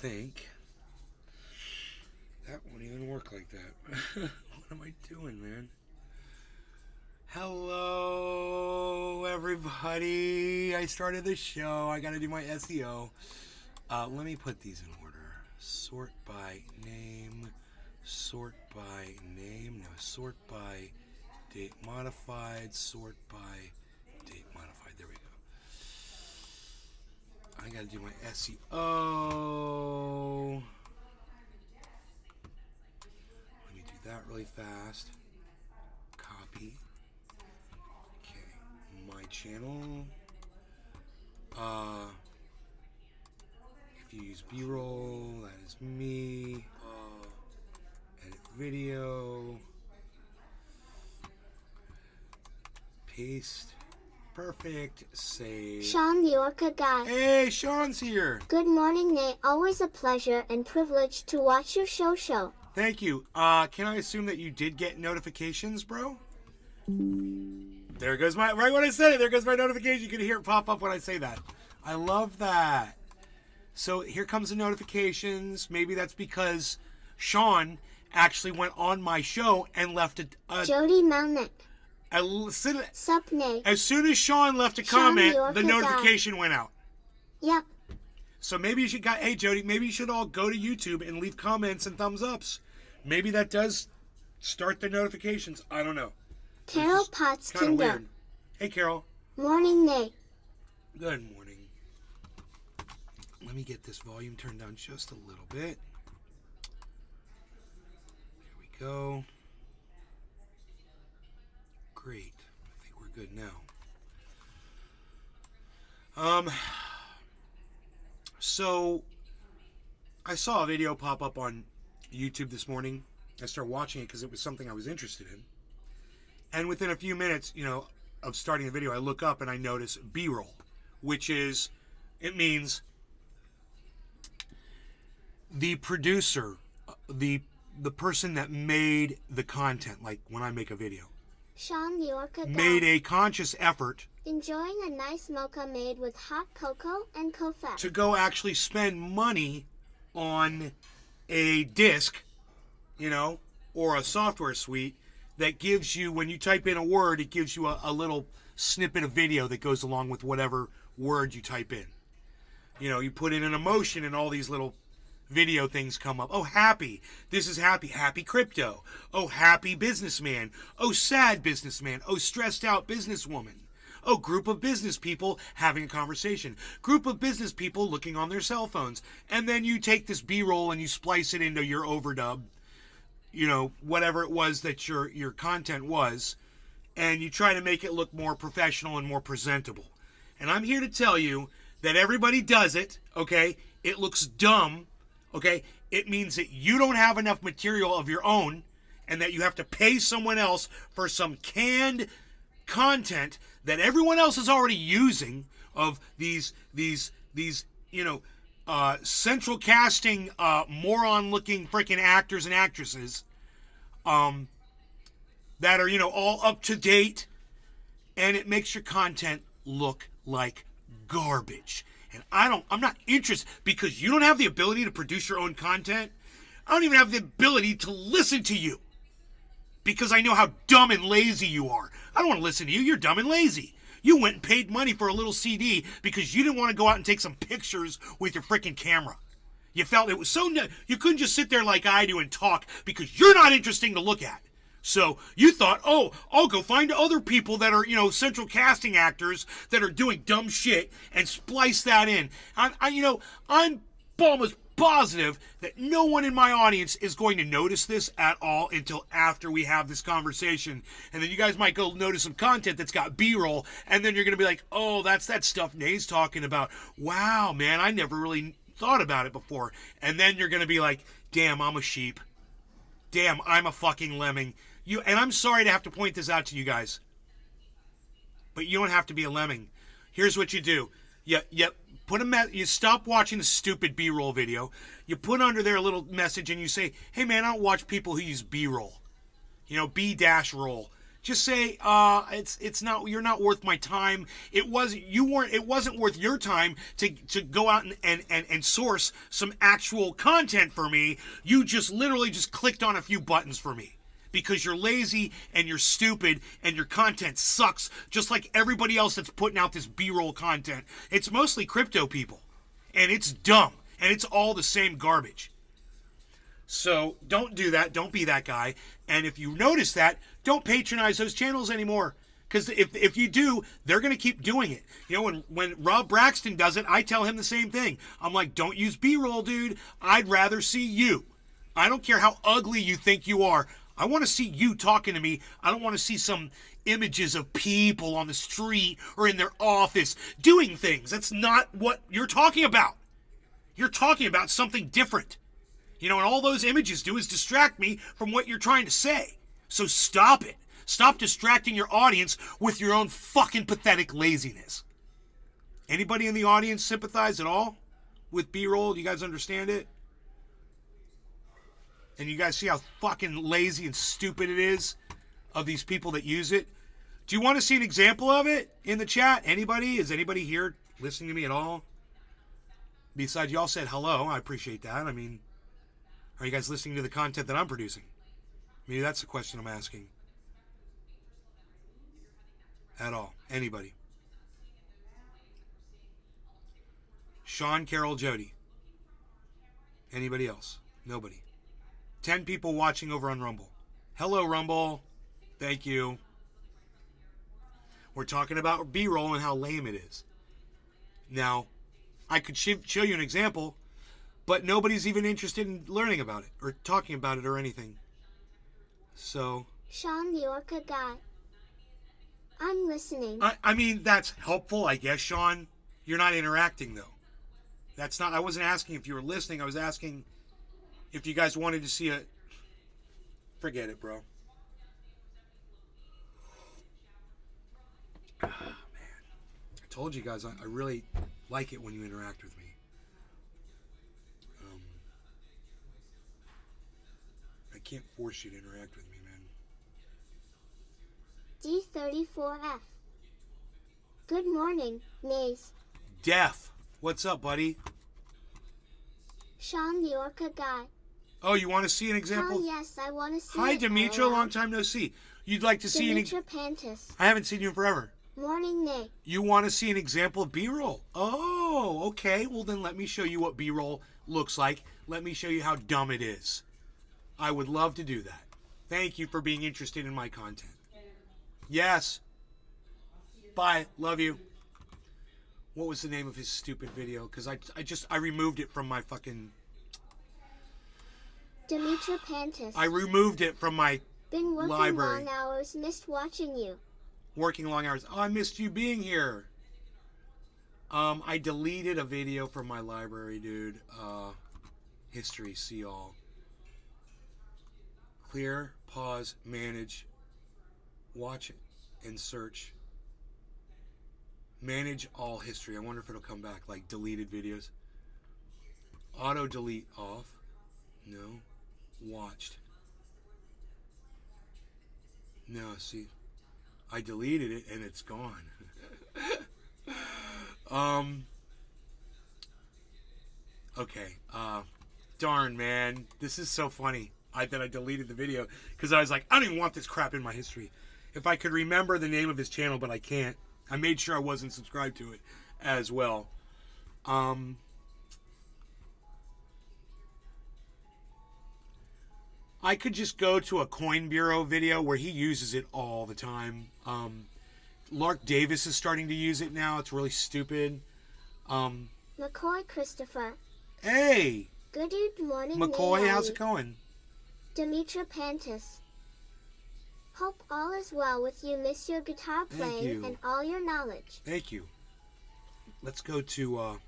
think that won't even work like that. What am I doing, man? Hello, everybody. I started the show. I got to do my SEO. Let me put these in order. Sort by name. Sort by name. No, sort by date modified. Sort by date modified. There we go. I got to do my SEO. Let me do that really fast. Copy. Okay. My channel. If you use B-roll, that is me. Edit video. Paste. Perfect. Save. Sean the Orca Guy. Hey, Sean's here. Good morning, Nate. Always a pleasure and privilege to watch your show. Thank you. Can I assume that you did get notifications, bro? There goes my, right when I said it, there goes my notification. You can hear it pop up when I say that. I love that. So here comes the notifications. Maybe that's because Sean actually went on my show and left a Jody Malnick. Sup, Nate. As soon as Sean left a Sean comment, the the notification went out. Yep. So maybe you should, hey Jody, maybe you should all go to YouTube and leave comments and thumbs ups. Maybe that does start the notifications. I don't know. Carol Potts Kind of Kinder. weird. Hey Carol. Morning, Nate. Good morning. Let me get this volume turned down just a little bit. Here we go. Great. I think we're good now. So I saw a video pop up on YouTube this morning. I started watching it because it was something I was interested in. And within a few minutes, of starting the video, I look up and I notice B-roll, which is, it means the producer, the person that made the content, like when I make a video, Sean the Orca Guy. made a conscious effort Enjoying a nice mocha made with hot cocoa and Kofak. to go actually spend money on a disc, or a software suite that gives you, when you type in a word, it gives you a little snippet of video that goes along with whatever word you type in. You put in an emotion and all these little video things come up. Oh, happy. This is happy. Happy crypto. Oh, happy businessman. Oh, sad businessman. Oh, stressed out businesswoman. Oh, group of business people having a conversation. Group of business people looking on their cell phones. And then you take this B-roll and you splice it into your overdub, whatever it was that your content was, and you try to make it look more professional and more presentable. And I'm here to tell you that everybody does it, okay? It looks dumb, okay? It means that you don't have enough material of your own and that you have to pay someone else for some canned content that everyone else is already using of these central casting moron-looking freaking actors and actresses that are, all up to date, and it makes your content look like garbage. And I'm not interested, because you don't have the ability to produce your own content. I don't even have the ability to listen to you, because I know how dumb and lazy you are. I don't want to listen to you. You're dumb and lazy. You went and paid money for a little CD because you didn't want to go out and take some pictures with your freaking camera. You felt it was so... You couldn't just sit there like I do and talk because you're not interesting to look at. So you thought, oh, I'll go find other people that are, central casting actors that are doing dumb shit and splice that in. I'm almost positive that no one in my audience is going to notice this at all until after we have this conversation. And then you guys might go notice some content that's got B-roll, and then you're going to be like, oh, that's that stuff Nate's talking about. Wow, man, I never really thought about it before. And then you're going to be like, damn, I'm a sheep. Damn, I'm a fucking lemming. And I'm sorry to have to point this out to you guys, but you don't have to be a lemming. Here's what you do. You stop watching the stupid B-roll video. You put under there a little message and you say, hey man, I don't watch people who use B-roll. B-roll. Just say, it's not, you're not worth my time. It wasn't worth your time to go out and source some actual content for me. You just literally just clicked on a few buttons for me because you're lazy and you're stupid and your content sucks, just like everybody else that's putting out this B-roll content. It's mostly crypto people, and it's dumb, and it's all the same garbage. So don't do that. Don't be that guy. And if you notice that, don't patronize those channels anymore. Because if you do, they're going to keep doing it. You know, when Rob Braxton does it, I tell him the same thing. I'm like, don't use B-roll, dude. I'd rather see you. I don't care how ugly you think you are. I want to see you talking to me. I don't want to see some images of people on the street or in their office doing things. That's not what you're talking about. You're talking about something different. You know, and all those images do is distract me from what you're trying to say. So stop it. Stop distracting your audience with your own fucking pathetic laziness. Anybody in the audience sympathize at all with B-roll? Do you guys understand it? And you guys see how fucking lazy and stupid it is of these people that use it? Do you want to see an example of it in the chat? Anybody? Is anybody here listening to me at all? Besides, y'all said hello. I appreciate that. I mean, are you guys listening to the content that I'm producing? Maybe that's the question I'm asking. At all. Anybody. Sean, Carol, Jody. Anybody else? Nobody. 10 people watching over on Rumble. Hello, Rumble. Thank you. We're talking about B-roll and how lame it is. Now, I could show you an example, but nobody's even interested in learning about it or talking about it or anything. So... Sean the Orca guy. I'm listening. I mean, that's helpful, I guess, Sean. You're not interacting, though. That's not... I wasn't asking if you were listening. I was asking if you guys wanted to see a... Forget it, bro. Ah, man. I told you guys, I really like it when you interact with me. I can't force you to interact with me, man. D34F. Good morning, Nays. Def. What's up, buddy? Sean the Orca guy. Oh, you want to see an example? Oh, yes, I want to see Hi, it, Demetra. LOL. Long time no see. You'd like to see an... Demetra Pantis. I haven't seen you in forever. Morning, Nay. You want to see an example of B-roll? Oh, okay. Well, then let me show you what B-roll looks like. Let me show you how dumb it is. I would love to do that. Thank you for being interested in my content. Yes. Bye. Love you. What was the name of his stupid video? Because I removed it from my fucking... Demetra Pantis. I removed it from my Been working library. long hours, missed watching you. Working long hours. Oh, I missed you being here. I deleted a video from my library, dude. History, see all. Clear, pause, manage, watch it, and search. Manage all history. I wonder if it'll come back, like deleted videos. Auto delete off. No. Watched. No, see. I deleted it and it's gone. Okay. Darn, man. This is so funny. I deleted the video because I was like, I don't even want this crap in my history. If I could remember the name of his channel, but I can't. I made sure I wasn't subscribed to it as well. I could just go to a Coin Bureau video where he uses it all the time. Lark Davis is starting to use it now. It's really stupid. McCoy Christopher. Hey! Good morning, McCoy, Nay. how's it going? Demetra Pantis. Hope all is well with you. Miss your guitar Thank playing you. and all your knowledge. Thank you. Let's go to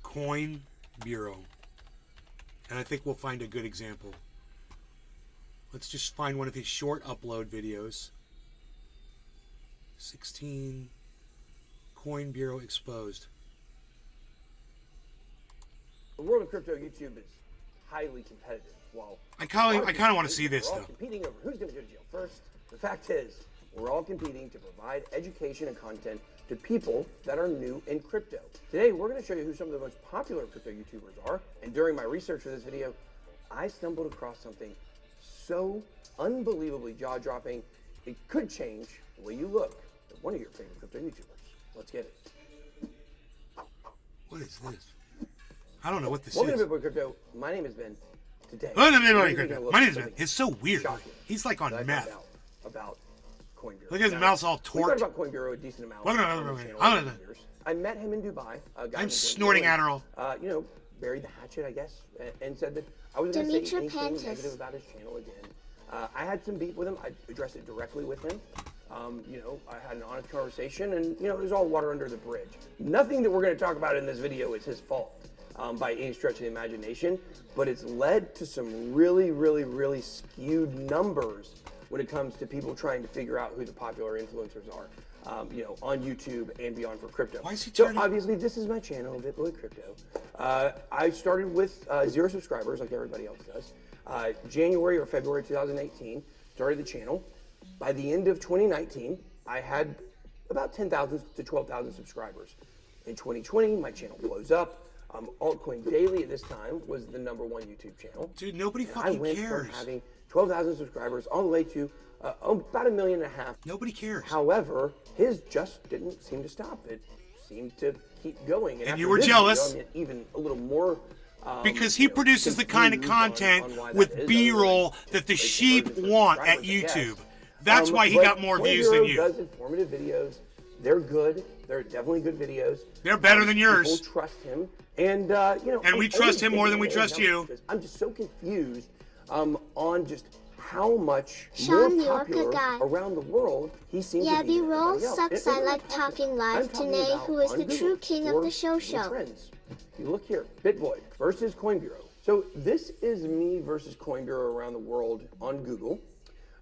Coin Bureau. And I think we'll find a good example. Let's just find one of his short upload videos. 16 Coin Bureau exposed. The world of crypto YouTube is highly competitive. Well, I kind of want to see this we're all though. competing over who's going to go to jail first. The fact is, we're all competing to provide education and content to people that are new in crypto. Today, we're going to show you who some of the most popular crypto YouTubers are. And during my research for this video, I stumbled across something so unbelievably jaw-dropping, it could change the way you look at one of your favorite crypto YouTubers. Let's get it. What is this? I don't know what this Welcome is. to Bitboy Crypto. My name is Ben. Today, My name we're is gonna look My at name is Ben. something It's so weird. shocking He's like on that I meth. found out about CoinBureau. Look at his Now, mouth's all we talked torqued. about CoinBureau a decent amount. Look at on that, the channel I'm over gonna- the years. I met him in Dubai. A guy I'm named snorting CoinBureau, Adderall. You know, buried the hatchet, I guess, and said that I was going to say Demetra anything Pantis. negative about his channel again. I had some beef with him. I addressed it directly with him. You know, I had an honest conversation, and you know, it was all water under the bridge. Nothing that we're going to talk about in this video is his fault by any stretch of the imagination, but it's led to some really skewed numbers when it comes to people trying to figure out who the popular influencers are. You know, on YouTube and beyond for crypto. Why is he so turning- obviously, this is my channel, BitBoy Crypto. I started with 0 subscribers, like everybody else does. January or February 2018, started the channel. By the end of 2019, I had about 10,000 to 12,000 subscribers. In 2020, my channel blows up. Altcoin Daily at this time was the #1 YouTube channel. Dude, nobody And I fucking went cares. from having 12,000 subscribers all the way to about 1.5 million. Nobody cares. However, his just didn't seem to stop. It seemed to keep going. And after you were this jealous. video, I'm even a little more. Because he you know, produces the kind of confused on content why that with is, B-roll other than that the like sheep conversions for want at subscribers, I guess. YouTube. That's why he But got more views than CoinBureau you. does informative videos. They're good. They're definitely good videos. They're better than yours. People trust him, and you know. And we I'm trust only him more than we giving trust away you. numbers because I'm just so confused on just how much Sean, more you're a popular good guy. around the world he seems Yeah, to be. than B-roll everybody else. sucks. It I isn't like popular. talking live I'm to talking Nate, about who is on the Google true king of for the show. trends. You look here, BitBoy versus CoinBureau. So this is me versus CoinBureau around the world on Google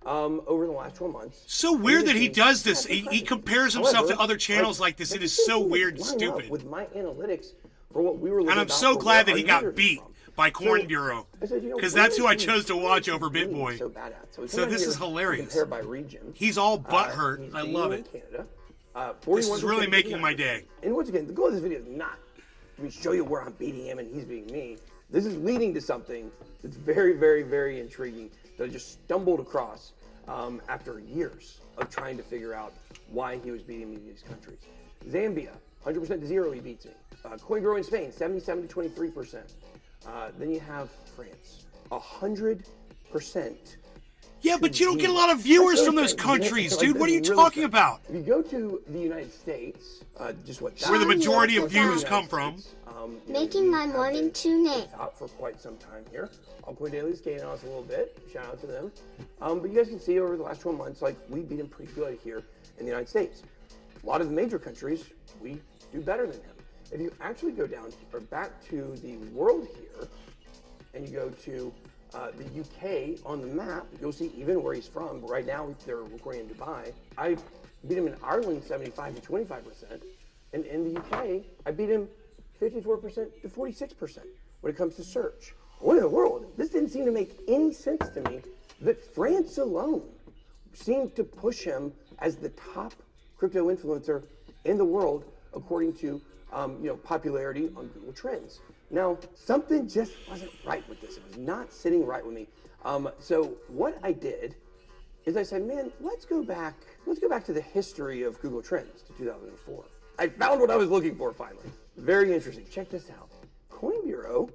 over the last 12 months. So weird that he And does this. yeah, He compares himself to however, other channels like this. It is so weird and line up stupid. with my analytics for what we were looking And I'm about so for glad where that he our got users are beat from. by So, Corn Bureau. I said, you know, Because what that's are who I these chose to watch over being BitBoy. So bad at? So, we So come this here is hilarious. to compare by region. He's all butthurt. He's I beating love in it. Canada. This is 41% really making 59%. my day. And once again, the goal of this video is not to show you where I'm beating him and he's beating me. This is leading to something that's very intriguing that I just stumbled across after years of trying to figure out why he was beating me in these countries. Zambia, 100% to 0, he beats me. CoinBureau in Spain, 77 to 23%. Then you have France, 100%. Yeah, but you don't get a lot of viewers from those Okay, countries, like, dude. this What are you is really talking sad. about? If you go to the United States, just what Where the Sean, majority you're of a good views guy. come from. Making my morning too, Nate. Out for quite some time here. Altcoin Daily's gaining on us a little bit. Shout out to them. But you guys can see over the last 12 months, like we beat him pretty good here in the United States. A lot of the major countries, we do better than him. If you actually go down or back to the world here, and you go to the UK on the map, you'll see even where he's from. Right now, they're recording in Dubai. I beat him in Ireland 75 to 25%. And in the UK, I beat him 54% to 46% when it comes to search. What in the world? This didn't seem to make any sense to me that France alone seemed to push him as the top crypto influencer in the world, according to popularity on Google Trends. Now, something just wasn't right with this. It was not sitting right with me. So what I did is I said, man, let's go back to the history of Google Trends to 2004. I found what I was looking for finally. Very interesting. Check this out. CoinBureau,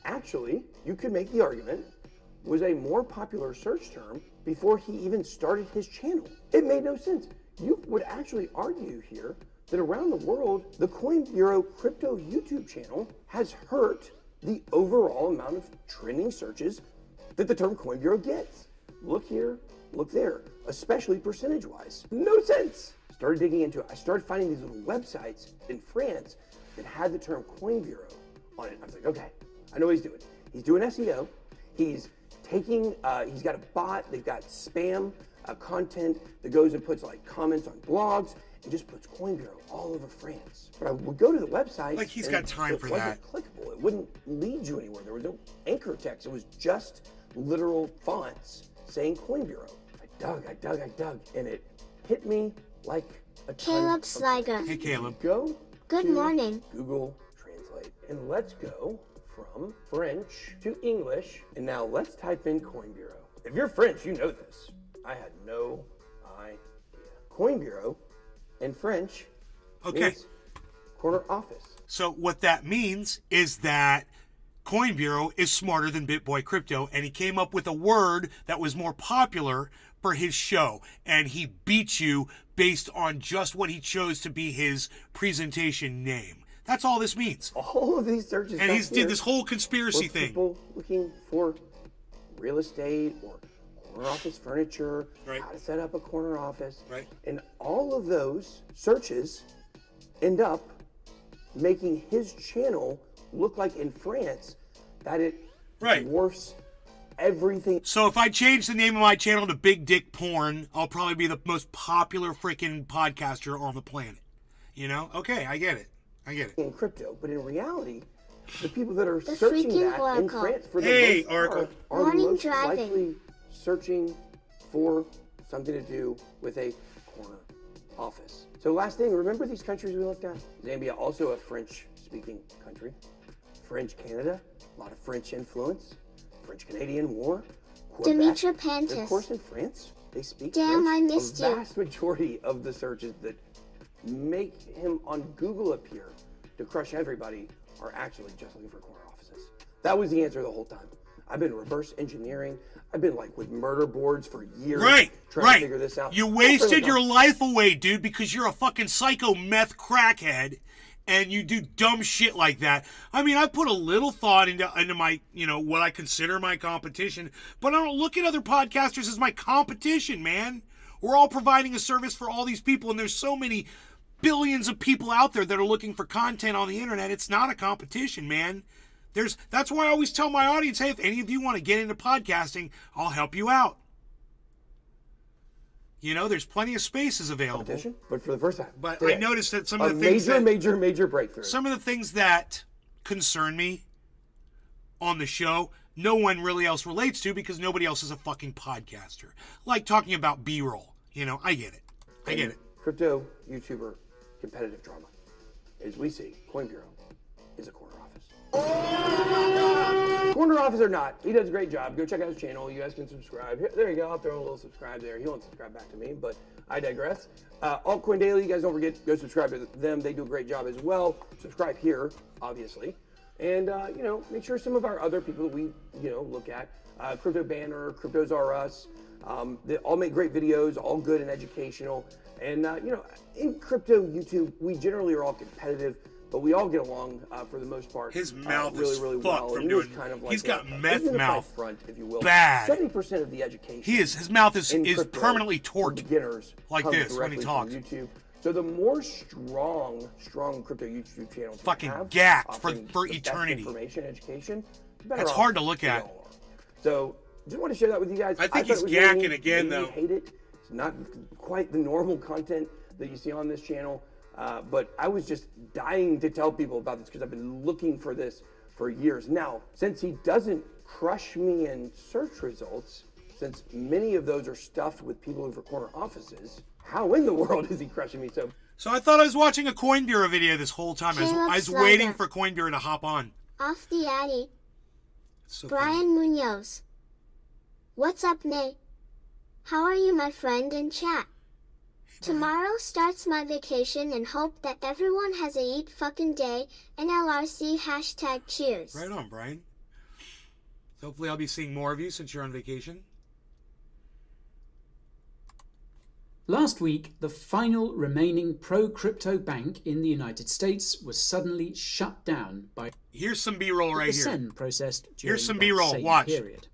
actually, you could make the argument, was a more popular search term before he even started his channel. It made no sense. You would actually argue here that around the world, the CoinBureau crypto YouTube channel has hurt the overall amount of trending searches that the term CoinBureau gets. Look here, look there, especially percentage-wise. No sense. Started digging into it. I started finding these little websites in France that had the term CoinBureau on it. I was like, okay, I know what he's doing. He's doing SEO. He's taking, he's got a bot. They've got spam content that goes and puts like comments on blogs, and just puts Coin Bureau all over France. But I would go to the website. Like he's and got time for that. It wasn't clickable. It wouldn't lead you anywhere. There was no anchor text. It was just literal fonts saying Coin Bureau. I dug, and it hit me like a ton Caleb of Sliger. Hey, Caleb. Go Good to morning. Google Translate. And let's go from French to English. And now let's type in Coin Bureau. If you're French, you know this. I had no idea. Coin Bureau in French Okay. means corner office. So what that means is that Coin Bureau is smarter than BitBoy Crypto, and he came up with a word that was more popular for his show, and he beat you based on just what he chose to be his presentation name. That's all this means. All of these searches And back he did here this whole were conspiracy thing. people looking for real estate or corner office furniture, Right. how to set up a corner office. Right. And all of those searches end up making his channel look like in France that it Right. dwarfs everything. So if I change the name of my channel to Big Dick Porn, I'll probably be the most popular freaking podcaster on the planet. You know? Okay, I get it. In crypto, but in reality, the people that are The searching freaking that in Oracle. France for the Hey, most part Oracle. are the Morning most driving. likely searching for something to do with a corner office. So last thing, remember these countries we looked at? Zambia, also a French-speaking country. French Canada, a lot of French influence. French-Canadian War. Quebec. Dimitra And Pantis. of course, in France, they speak Damn, French. I missed A you. vast majority of the searches that make him on Google appear to crush everybody are actually just looking for corner offices. That was the answer the whole time. I've been reverse engineering. I've been like with murder boards for years Right, trying right. to figure this out. You I'll wasted figure it your out. life away, dude, because you're a fucking psycho meth crackhead and you do dumb shit like that. I mean, I put a little thought into my, you know, what I consider my competition, but I don't look at other podcasters as my competition, man. We're all providing a service for all these people, and there's so many billions of people out there that are looking for content on the internet. It's not a competition, man. That's why I always tell my audience, hey, if any of you want to get into podcasting, I'll help you out. You know, there's plenty of spaces available. Competition, but for the first time. But today, I noticed that some a of the things major breakthrough. some of the things that concern me on the show, no one really else relates to because nobody else is a fucking podcaster. Like talking about B-roll. You know, I get it. I get it. Crypto YouTuber competitive drama. As we see, Coin Bureau is a corner office. Corner office or not, he does a great job. Go check out his channel. You guys can subscribe. Here, there you go. I'll throw a little subscribe there. He won't subscribe back to me, but I digress. Altcoin Daily, you guys don't forget, go subscribe to them. They do a great job as well. Subscribe here, obviously. And, you know, make sure some of our other people that we, you know, look at, Crypto Banner, Cryptos R Us, they all make great videos, all good and educational. And, you know, in crypto YouTube, we generally are all competitive, but we all get along for the most part. His mouth really, is really fucked well. from And it is doing- kind of like he's got a meth unified mouth. front, if you will. Bad. 70% of the education. His mouth is in crypto permanently for torqued beginners like comes this when he directly talks. from YouTube. So the more strong crypto YouTube channels we Fucking have, gacked offering for the best eternity. information, education, the better That's off hard to look we at. all are. So just want to share that with you guys. I think thought he's it was really gacking neat. again, Maybe you though. hate it. It's not quite the normal content that you see on this channel, but I was just dying to tell people about this because I've been looking for this for years. Now, since he doesn't crush me in search results, since many of those are stuffed with people looking for corner offices, how in the world is he crushing me so? So I thought I was watching a Coin Bureau video this whole time. I Caleb was Slider. waiting for Coin Bureau to hop on. Off the Addy. It's so funny. Brian Munoz. What's up, Nate? How are you, my friend in chat? Tomorrow starts my vacation and hope that everyone has a eat fucking day. NLRC hashtag cheers. Right on, Brian. So hopefully I'll be seeing more of you since you're on vacation. Last week, the final remaining pro-crypto bank in the United States was suddenly shut down by Here's some B-roll the right here. SEN processed during Here's some that B-roll. same Watch. period.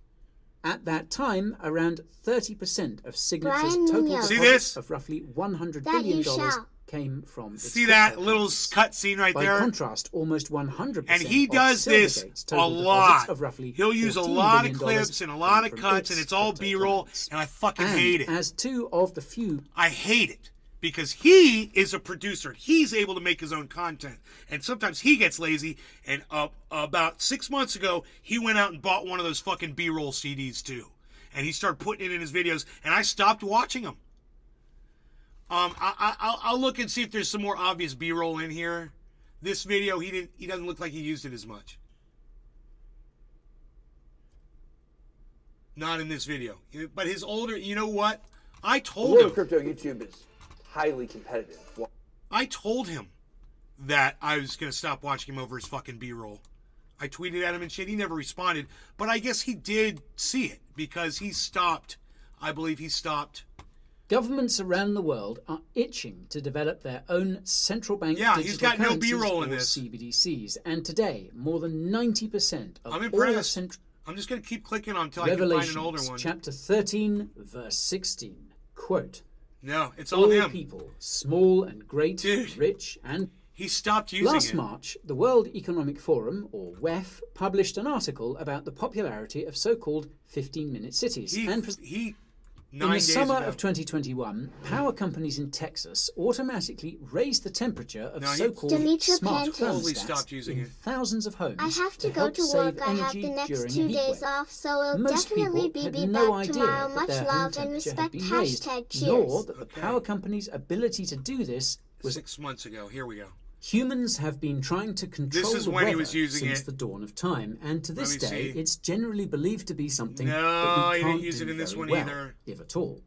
At that time, around 30% of Signature's Brian total Munoz. See deposits this? of roughly $100 That you billion shall. came from its See that crypto little accounts. cut scene right By there? contrast, almost 100% And he of does this Silvergate's a total deposits lot. of roughly He'll use a $14 lot of billion clips and a lot came of from cuts, its and it's all crypto B-roll, clients. and I fucking And hate it. as two of the few I hate it. because he is a producer. He's able to make his own content. And sometimes he gets lazy. And about 6 months ago, he went out and bought one of those fucking B-roll CDs too. And he started putting it in his videos. And I stopped watching them. I'll look and see if there's some more obvious B-roll in here. This video, he doesn't look like he used it as much. Not in this video. But his older, you know what? I The told world him. of crypto YouTube is highly competitive. I told him that I was going to stop watching him over his fucking B-roll. I tweeted at him and shit. He never responded. But I guess he did see it because he stopped. I believe he stopped. Governments around the world are itching to develop their own central bank Yeah, digital he's got no currencies B-roll in or this. CBDCs. And today, more than 90% of I'm all impressed. central I'm just going to keep clicking on until I can find an older Revelations, one. chapter 13, verse 16, quote, No, it's all all him. people, small and great, Dude. rich and... He stopped using Last it. March, the World Economic Forum, or WEF, published an article about the popularity of so-called 15-minute cities. He And in 9 the days summer ago. of 2021, power companies in Texas automatically raised the temperature of No, he- so-called Demetra smart Pantis. Totally thermostats stopped using in it. thousands of homes I have to go help to save work. I have energy the next during 2 a heat days wave. off, so I'll Most definitely people had be no back idea tomorrow. that Much their home love and temperature had respect. been raised, Hashtag nor cheers. that the Okay. power company's ability to do this was 6 months ago. Here we go. Humans have been trying to control is the when he weather was using since it. the dawn of time, and to this me day, see. it's generally believed to be something No, that we he can't didn't use do it in this very one well, either. if at all.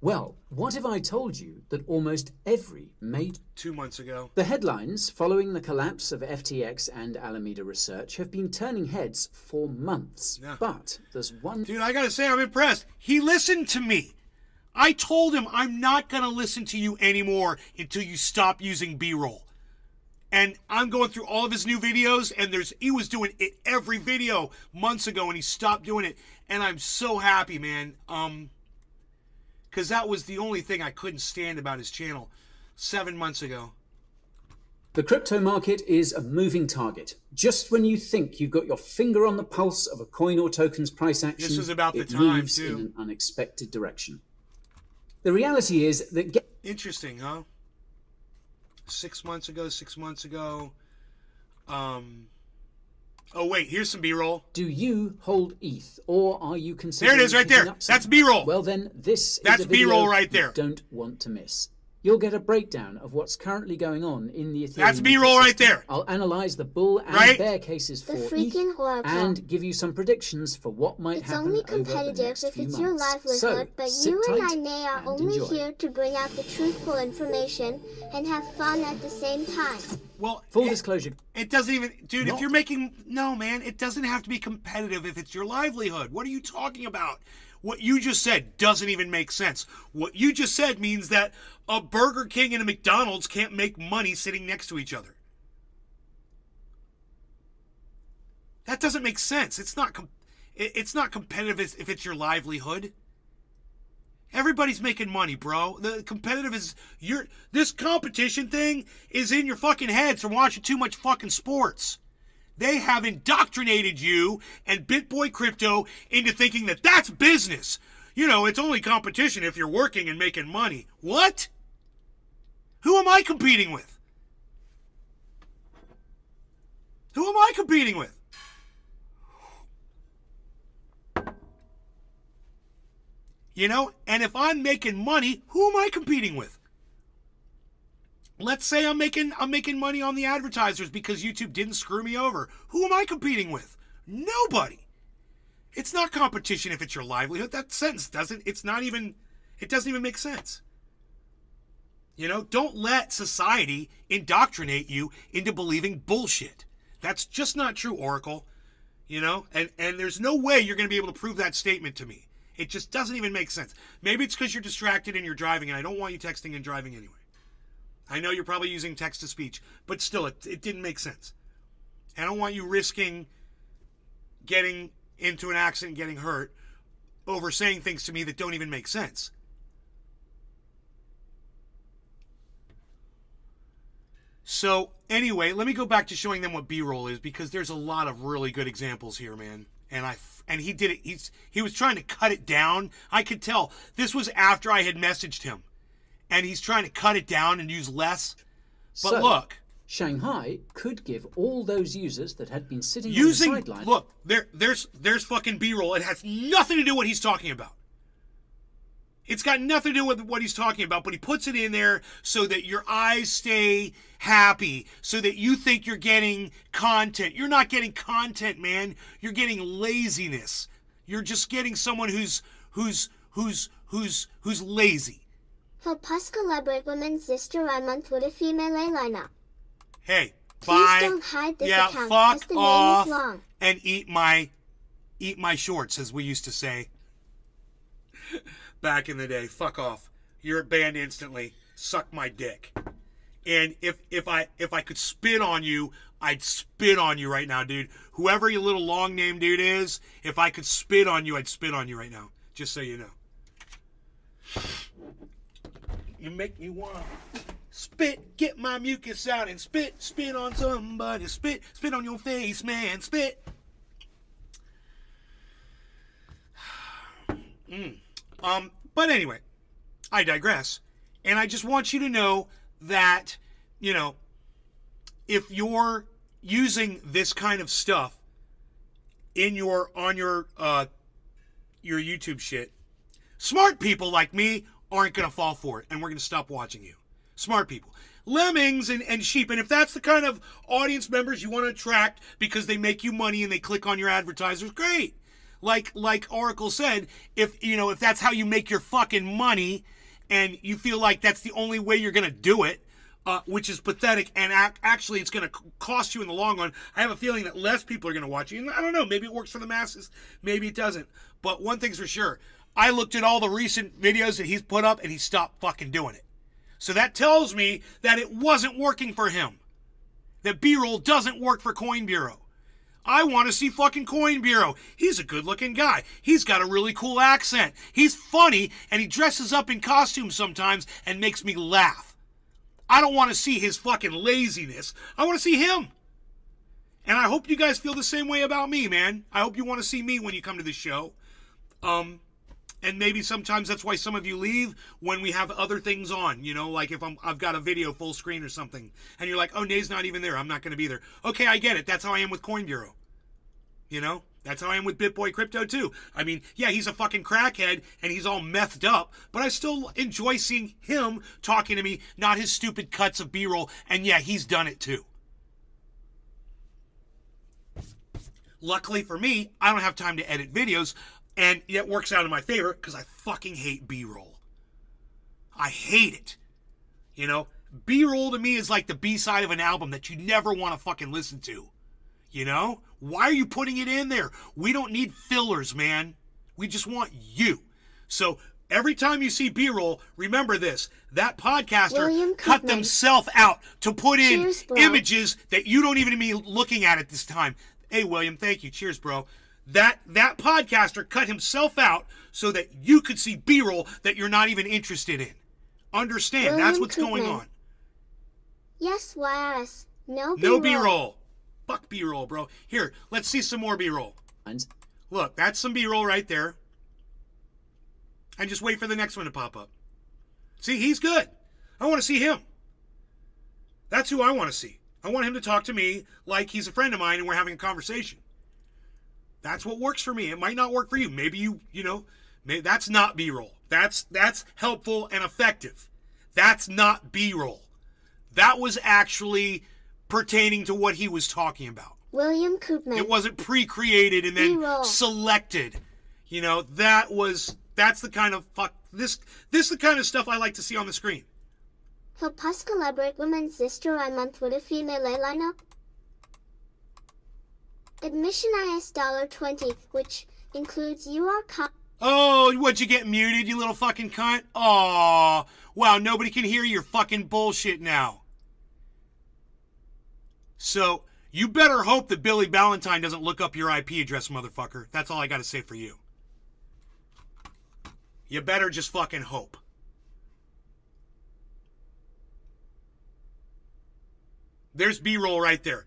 Well, what if I told you that almost every major... 2 months ago. The headlines following the collapse of FTX and Alameda Research have been turning heads for months. Yeah. But there's one... Dude, I gotta say, I'm impressed. He listened to me. I told him I'm not gonna listen to you anymore until you stop using B-roll. And I'm going through all of his new videos, and he was doing it every video months ago, and he stopped doing it. And I'm so happy, man. Because that was the only thing I couldn't stand about his channel 7 months ago. The crypto market is a moving target. Just when you think you've got your finger on the pulse of a coin or token's price action, This was about the it time, moves too. in an unexpected direction. The reality is that Interesting, huh? 6 months ago. Oh, wait, here's some B-roll. do you hold ETH, or are you considering... There it is right picking there. up some? That's B-roll. Well then, this That's is a video B-roll right you there. don't want to miss. You'll get a breakdown of what's currently going on in the Ethereum That's B-roll right ecosystem. there. I'll analyze the bull and Right? bear cases The for ETH freaking horrible. and give you some predictions for what might It's happen only over the competitive next if few it's months. your livelihood, So, but sit you and tight I Nay, are and only enjoy. here to bring out the truthful information and have fun at the same time. Well, Full disclosure. It doesn't even, dude, No. if you're making, no, man, it doesn't have to be competitive if it's your livelihood. What are you talking about? What you just said doesn't even make sense. What you just said means that a Burger King and a McDonald's can't make money sitting next to each other. That doesn't make sense. It's not competitive if it's your livelihood. Everybody's making money, bro. The competitive is this competition thing is in your fucking heads from watching too much fucking sports. They have indoctrinated you and BitBoy Crypto into thinking that that's business. You know, it's only competition if you're working and making money. What? Who am I competing with? Who am I competing with? You know, and if I'm making money, who am I competing with? Let's say I'm making money on the advertisers because YouTube didn't screw me over. Who am I competing with? Nobody. It's not competition if it's your livelihood. That sentence doesn't even make sense. You know, don't let society indoctrinate you into believing bullshit. That's just not true, Oracle. You know, and there's no way you're going to be able to prove that statement to me. It just doesn't even make sense. Maybe it's because you're distracted and you're driving, and I don't want you texting and driving anyway. I know you're probably using text-to-speech, but still, it didn't make sense. I don't want you risking getting into an accident and getting hurt over saying things to me that don't even make sense. So, anyway, let me go back to showing them what B-roll is, because there's a lot of really good examples here, man. And he did it. He was trying to cut it down. I could tell. This was after I had messaged him. and he's trying to cut it down and use less. But So, look, Shanghai could give all those users that had been sitting using on the sideline. look, there's fucking B-roll. It has nothing to do with what he's talking about. It's got nothing to do with what he's talking about, but he puts it in there so that your eyes stay happy, so that you think you're getting content. You're not getting content, man. You're getting laziness. You're just getting someone who's lazy. Hopuscalabrit Women's Sister I month with a female A-liner. Hey, Please bye. don't hide this Yeah, account fuck as the off name is long. and eat my shorts, as we used to say back in the day. Fuck off. You're banned instantly. Suck my dick. And if I could spit on you, I'd spit on you right now, dude. Whoever your little long name dude is, if I could spit on you, I'd spit on you right now. Just so you know. You make me want to spit, get my mucus out and spit on somebody. Spit on your face, man. Spit. But anyway, I digress. And I just want you to know that, you know, if you're using this kind of stuff in your YouTube shit, smart people like me aren't going to fall for it, and we're going to stop watching you. Smart people. Lemmings and sheep, and if that's the kind of audience members you want to attract because they make you money and they click on your advertisers, great. Like Oracle said, if that's how you make your fucking money and you feel like that's the only way you're going to do it, which is pathetic, and actually it's going to cost you in the long run. I have a feeling that less people are going to watch you. And I don't know, maybe it works for the masses, maybe it doesn't. But one thing's for sure, I looked at all the recent videos that he's put up and he stopped fucking doing it. So that tells me that it wasn't working for him. That B-roll doesn't work for Coin Bureau. I want to see fucking Coin Bureau. He's a good looking guy. He's got a really cool accent. He's funny and he dresses up in costumes sometimes and makes me laugh. I don't want to see his fucking laziness. I want to see him. And I hope you guys feel the same way about me, man. I hope you want to see me when you come to the show. And maybe sometimes that's why some of you leave when we have other things on, you know, like if I've got a video full screen or something, and you're like, oh, Nay's not even there, I'm not going to be there. Okay, I get it. That's how I am with Coin Bureau. You know, that's how I am with BitBoy Crypto too. I mean, yeah, he's a fucking crackhead and he's all methed up, but I still enjoy seeing him talking to me, not his stupid cuts of B-roll. And yeah, he's done it too. Luckily for me, I don't have time to edit videos. And it works out in my favor because I fucking hate B-roll. I hate it. You know, B-roll to me is like the B-side of an album that you never want to fucking listen to. You know? Why are you putting it in there? We don't need fillers, man. We just want you. So every time you see B-roll, remember this. That podcaster cut themselves out to put in images that you don't even be looking at this time. Hey, William, thank you. Cheers, bro. That podcaster cut himself out so that you could see B-roll that you're not even interested in. Understand, that's what's going on. Yes, YRS. No B-roll. No B-roll. Fuck B-roll, bro. Here, let's see some more B-roll. Look, that's some B-roll right there. And just wait for the next one to pop up. See, he's good. I want to see him. That's who I want to see. I want him to talk to me like he's a friend of mine and we're having a conversation. That's what works for me. It might not work for you. Maybe you know, maybe that's not B-roll. That's helpful and effective. That's not B-roll. That was actually pertaining to what he was talking about. William Koopman. It wasn't pre-created and then B-roll. Selected. You know, that's the kind of this is the kind of stuff I like to see on the screen. Hopuscalabrit Women's Sister I month with a female A-liner. Admission is $20, which includes Oh, what'd you get muted, you little fucking cunt? Aw, wow, nobody can hear your fucking bullshit now. So, you better hope that Billy Ballantyne doesn't look up your IP address, motherfucker. That's all I gotta say for you. You better just fucking hope. There's B-roll right there.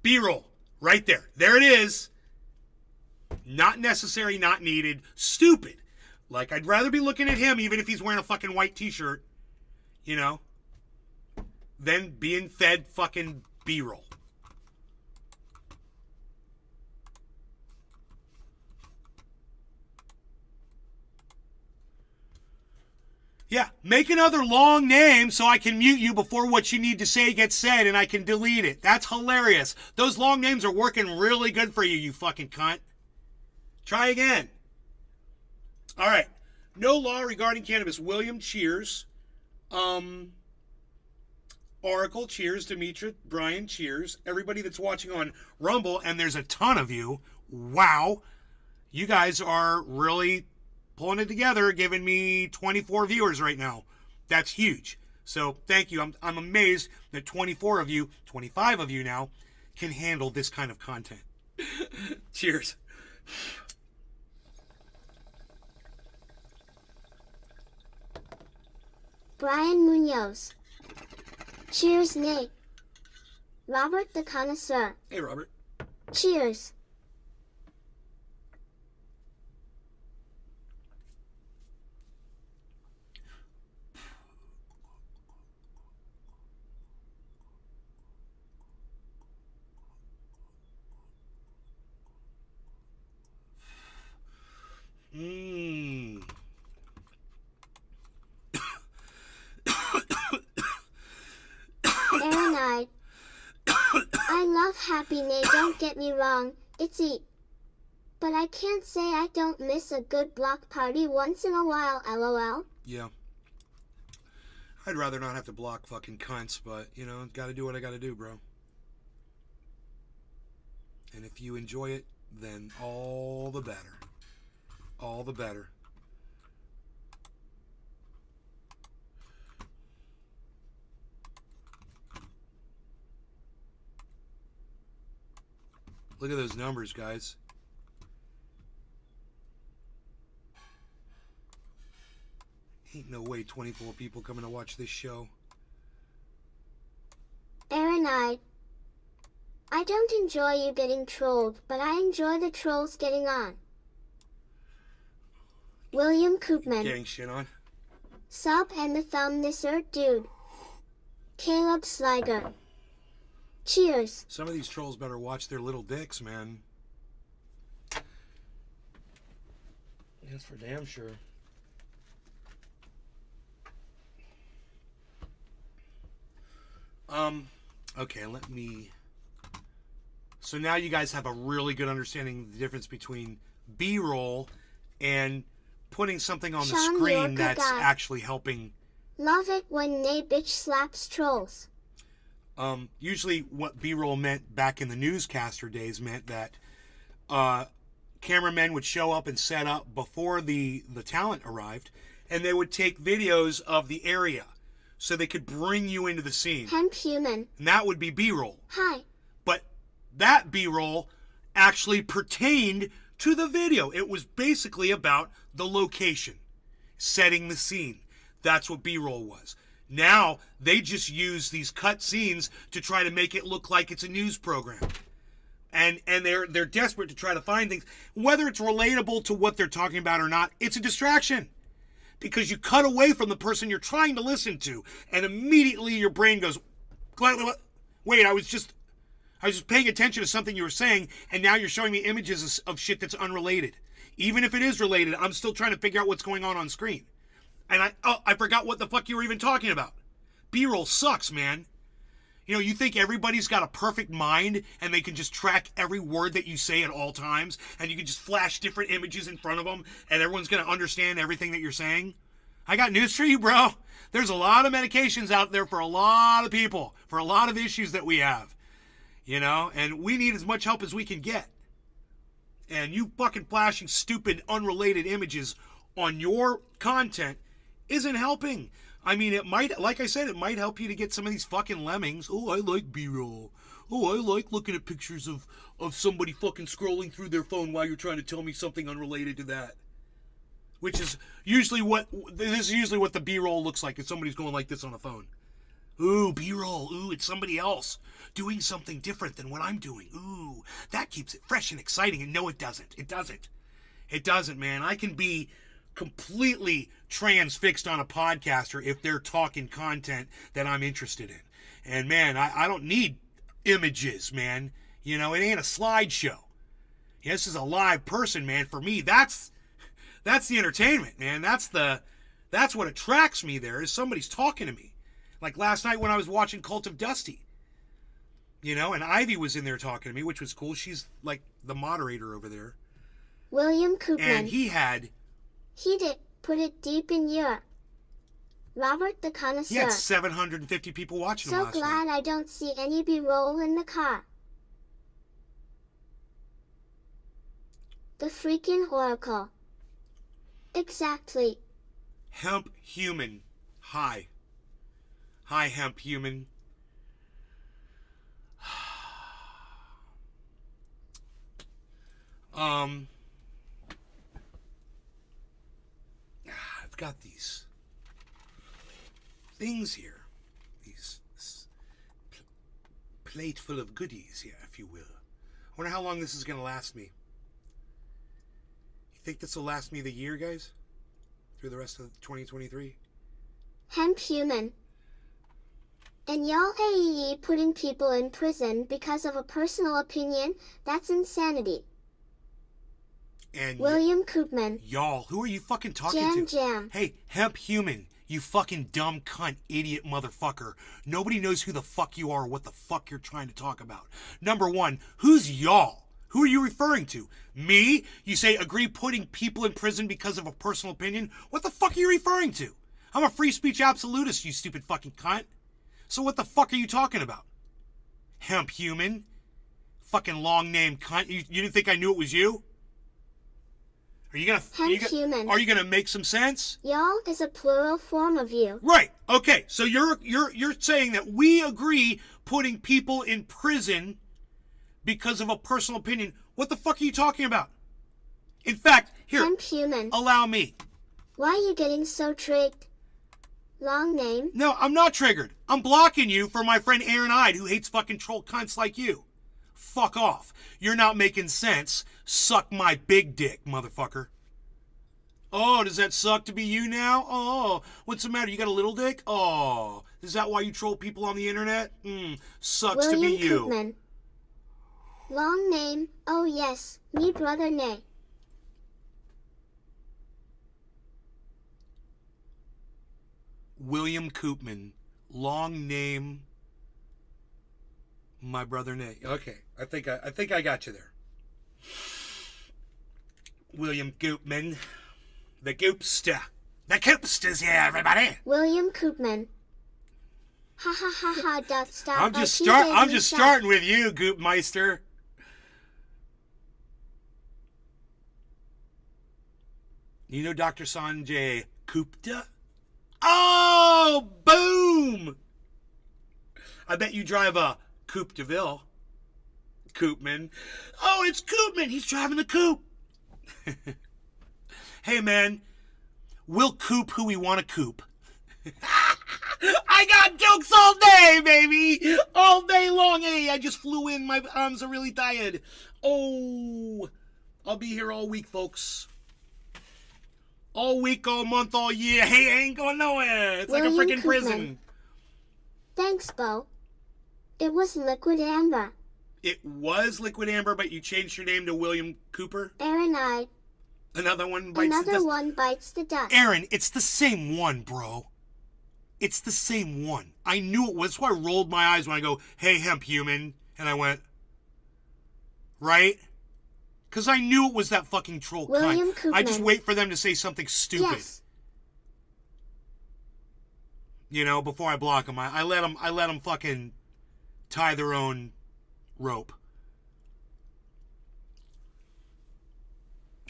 B-roll. Right there. There it is. Not necessary, not needed. Stupid. Like, I'd rather be looking at him even if he's wearing a fucking white t-shirt. you know, than being fed fucking B-roll. Yeah, make another long name so I can mute you before what you need to say gets said and I can delete it. That's hilarious. Those long names are working really good for you, you fucking cunt. Try again. All right. No law regarding cannabis. William, cheers. Oracle, cheers. Demetra, Brian, cheers. Everybody that's watching on Rumble, and there's a ton of you. Wow. You guys are really pulling it together, giving me 24 viewers right now. That's huge. So thank you. I'm amazed that 24 of you, 25 of you now, can handle this kind of content. Cheers. Brian Munoz. Cheers, Nate. Robert the Connoisseur. Hey, Robert. Cheers. Mmm. Aaron, I love Happy Nate, don't get me wrong, it's eat. But I can't say I don't miss a good block party once in a while, lol. Yeah. I'd rather not have to block fucking cunts, but, you know, gotta do what I gotta do, bro. And if you enjoy it, then all the better. All the better. Look at those numbers, guys. Ain't no way 24 people coming to watch this show. Aaron, I don't enjoy you getting trolled, but I enjoy the trolls getting on. William Koopman. Getting shit on. Sub and the thumb this dude. Caleb Sliger. Cheers. Some of these trolls better watch their little dicks, man. That's for damn sure. Okay, let me... So now you guys have a really good understanding of the difference between B-roll and putting something on the Sean, you're a screen good that's guy. actually helping. Love it when they bitch slaps trolls. Usually what B-roll meant back in the newscaster days meant that cameramen would show up and set up before the talent arrived, and they would take videos of the area so they could bring you into the scene. Hemp human. And that would be B-roll. Hi. But that B-roll actually pertained to the video. It was basically about the location, setting the scene. That's what B-roll was. Now, they just use these cut scenes to try to make it look like it's a news program. And they're desperate to try to find things. Whether it's relatable to what they're talking about or not, it's a distraction. Because you cut away from the person you're trying to listen to, and immediately your brain goes, wait, I was just paying attention to something you were saying, and now you're showing me images of shit that's unrelated. Even if it is related, I'm still trying to figure out what's going on screen. And I forgot what the fuck you were even talking about. B-roll sucks, man. You know, you think everybody's got a perfect mind and they can just track every word that you say at all times, and you can just flash different images in front of them and everyone's going to understand everything that you're saying? I got news for you, bro. There's a lot of medications out there for a lot of people, for a lot of issues that we have. You know, and we need as much help as we can get. And you fucking flashing stupid, unrelated images on your content isn't helping. I mean, it might, like I said, it might help you to get some of these fucking lemmings. Oh, I like B-roll. Oh, I like looking at pictures of somebody fucking scrolling through their phone while you're trying to tell me something unrelated to that. Which is usually what the B-roll looks like if somebody's going like this on a phone. Ooh, B-roll. Ooh, it's somebody else doing something different than what I'm doing. Ooh, that keeps it fresh and exciting. And no, it doesn't. It doesn't. It doesn't, man. I can be completely transfixed on a podcaster if they're talking content that I'm interested in. And man, I don't need images, man. You know, it ain't a slideshow. Yeah, this is a live person, man. For me, that's the entertainment, man. That's what attracts me there, is somebody's talking to me. Like last night when I was watching Cult of Dusty. You know, and Ivy was in there talking to me, which was cool. She's like the moderator over there. William Koopman. And he had... Heat it, put it deep in your... Robert the Connoisseur. He had 750 people watching him So last glad night. I don't see any B-roll in the car. The freaking oracle. Exactly. Hemp Human. Hi. Hi, Hemp Human. I've got these things here. This plate full of goodies here, if you will. I wonder how long this is going to last me. You think this will last me the year, guys? Through the rest of 2023? Hemp human. And y'all AEE putting people in prison because of a personal opinion, that's insanity. And William Koopman. y'all, who are you fucking talking Jam to? Jam. Hey, Hemp Human, you fucking dumb cunt, idiot motherfucker. Nobody knows who the fuck you are or what the fuck you're trying to talk about. Number one, who's y'all? Who are you referring to? Me? You say agree putting people in prison because of a personal opinion? What the fuck are you referring to? I'm a free speech absolutist, you stupid fucking cunt. So what the fuck are you talking about? Hemp Human? Fucking long name cunt. You didn't think I knew it was you? Are you Human. Are you gonna make some sense? Y'all is a plural form of you. Right. Okay. So you're saying that we agree putting people in prison because of a personal opinion. What the fuck are you talking about? In fact, here, Hemp human. allow me. Why are you getting so tricked? Long name. No, I'm not triggered. I'm blocking you for my friend Aaron Ide, who hates fucking troll cunts like you. Fuck off. You're not making sense. Suck my big dick, motherfucker. Oh, does that suck to be you now? Oh, what's the matter? You got a little dick? Oh, is that why you troll people on the internet? Sucks William to be you. Koopman. Long name. Oh yes, me brother Nay. William Koopman. Long name. My brother Nate. Okay, I think I got you there. William Koopman. The Goopster. The Koopster's here, everybody. William Koopman. Ha ha ha ha. Dot stop. I'm just starting with you, Goopmeister. You know Dr. Sanjay Gupta? Oh, boom! I bet you drive a Coupe de Ville. Koopman. Oh, it's Koopman. He's driving the coupe. Hey, man. We'll coupe who we want to coupe. I got jokes all day, baby. All day long. Hey, I just flew in. My arms are really tired. Oh, I'll be here all week, folks. All week, all month, all year. Hey, I ain't going nowhere. It's like a William freaking prison. Koopman. Thanks, Bo. It was Liquid Amber. It was Liquid Amber, but you changed your name to William Cooper. Aaron I. Another one bites the Another dust. one bites the dust. Aaron, it's the same one, bro. It's the same one. I knew it was. That's why I rolled my eyes when I go, hey, Hemp Human. And I went, right? Because I knew it was that fucking troll William cunt. I just Koopman. wait for them to say something stupid. Yes. You know, before I block them. I let them fucking tie their own rope.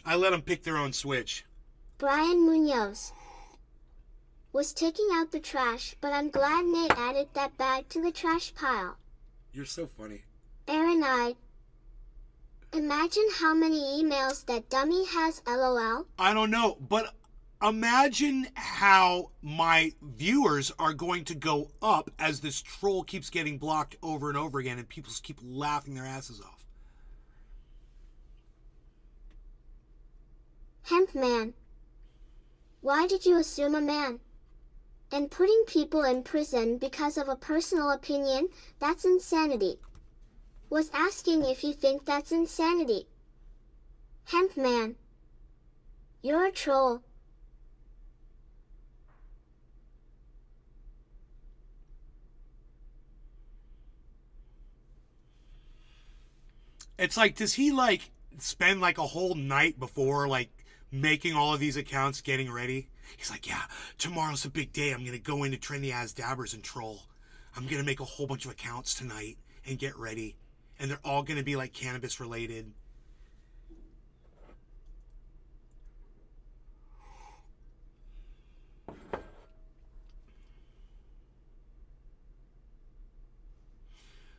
I let them pick their own switch. Brian Munoz. Was taking out the trash, but I'm glad Nate added that bag to the trash pile. You're so funny. Aaron I. Imagine how many emails that dummy has, lol. I don't know, but imagine how my viewers are going to go up as this troll keeps getting blocked over and over again and people just keep laughing their asses off. Hemp man. Why did you assume a man? And putting people in prison because of a personal opinion, that's insanity. Was asking if you think that's insanity. Hemp man. You're a troll. It's like, does he like spend like a whole night before like making all of these accounts, getting ready? He's like, yeah, tomorrow's a big day. I'm gonna go into Trendy As Dabbers and troll. I'm gonna make a whole bunch of accounts tonight and get ready, and they're all gonna be like cannabis related.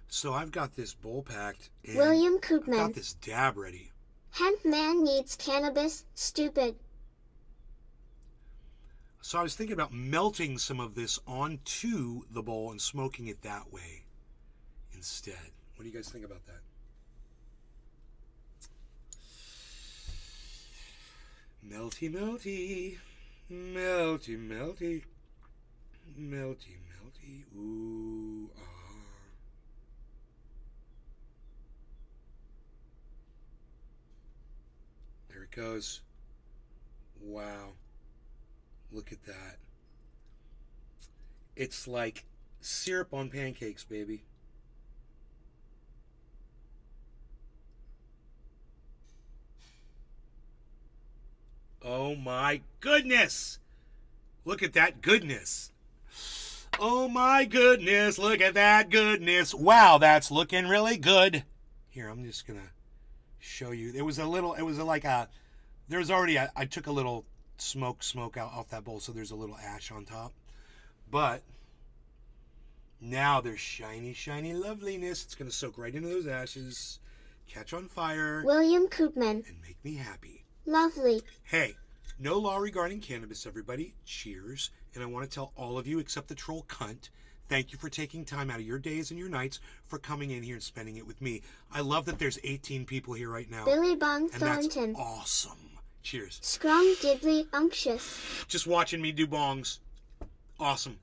So I've got this bowl packed, and William I've got Koopman. this dab ready. Hemp man needs cannabis, stupid. So I was thinking about melting some of this onto the bowl and smoking it that way instead. What do you guys think about that? Melty, melty, melty, melty, melty, melty, ooh, ah. There it goes. Wow. Look at that. It's like syrup on pancakes, baby. Oh my goodness! Look at that goodness. Oh my goodness, look at that goodness. Wow, that's looking really good. Here, I'm just gonna show you. There was already, I took a little smoke out off that bowl, so there's a little ash on top. But now there's shiny, shiny loveliness. It's gonna soak right into those ashes, catch on fire, William Koopman. and make me happy. Lovely. Hey, no law regarding cannabis, everybody. Cheers. And I want to tell all of you, except the troll cunt, thank you for taking time out of your days and your nights for coming in here and spending it with me. I love that there's 18 people here right now. Billy Bong And that's Thornton. awesome. Cheers. Scrum diddly unctuous. Just watching me do bongs. Awesome.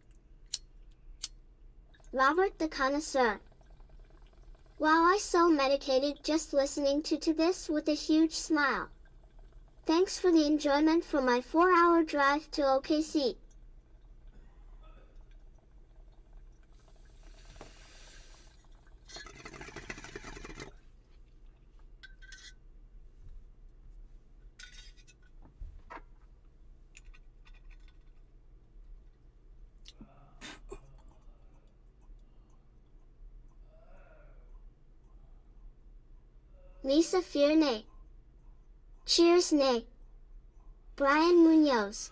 Robert the Connoisseur. Wow, I so medicated just listening to this with a huge smile. Thanks for the enjoyment for my 4-hour drive to OKC. Lisa Fiernay. Cheers, Nay. Brian Munoz.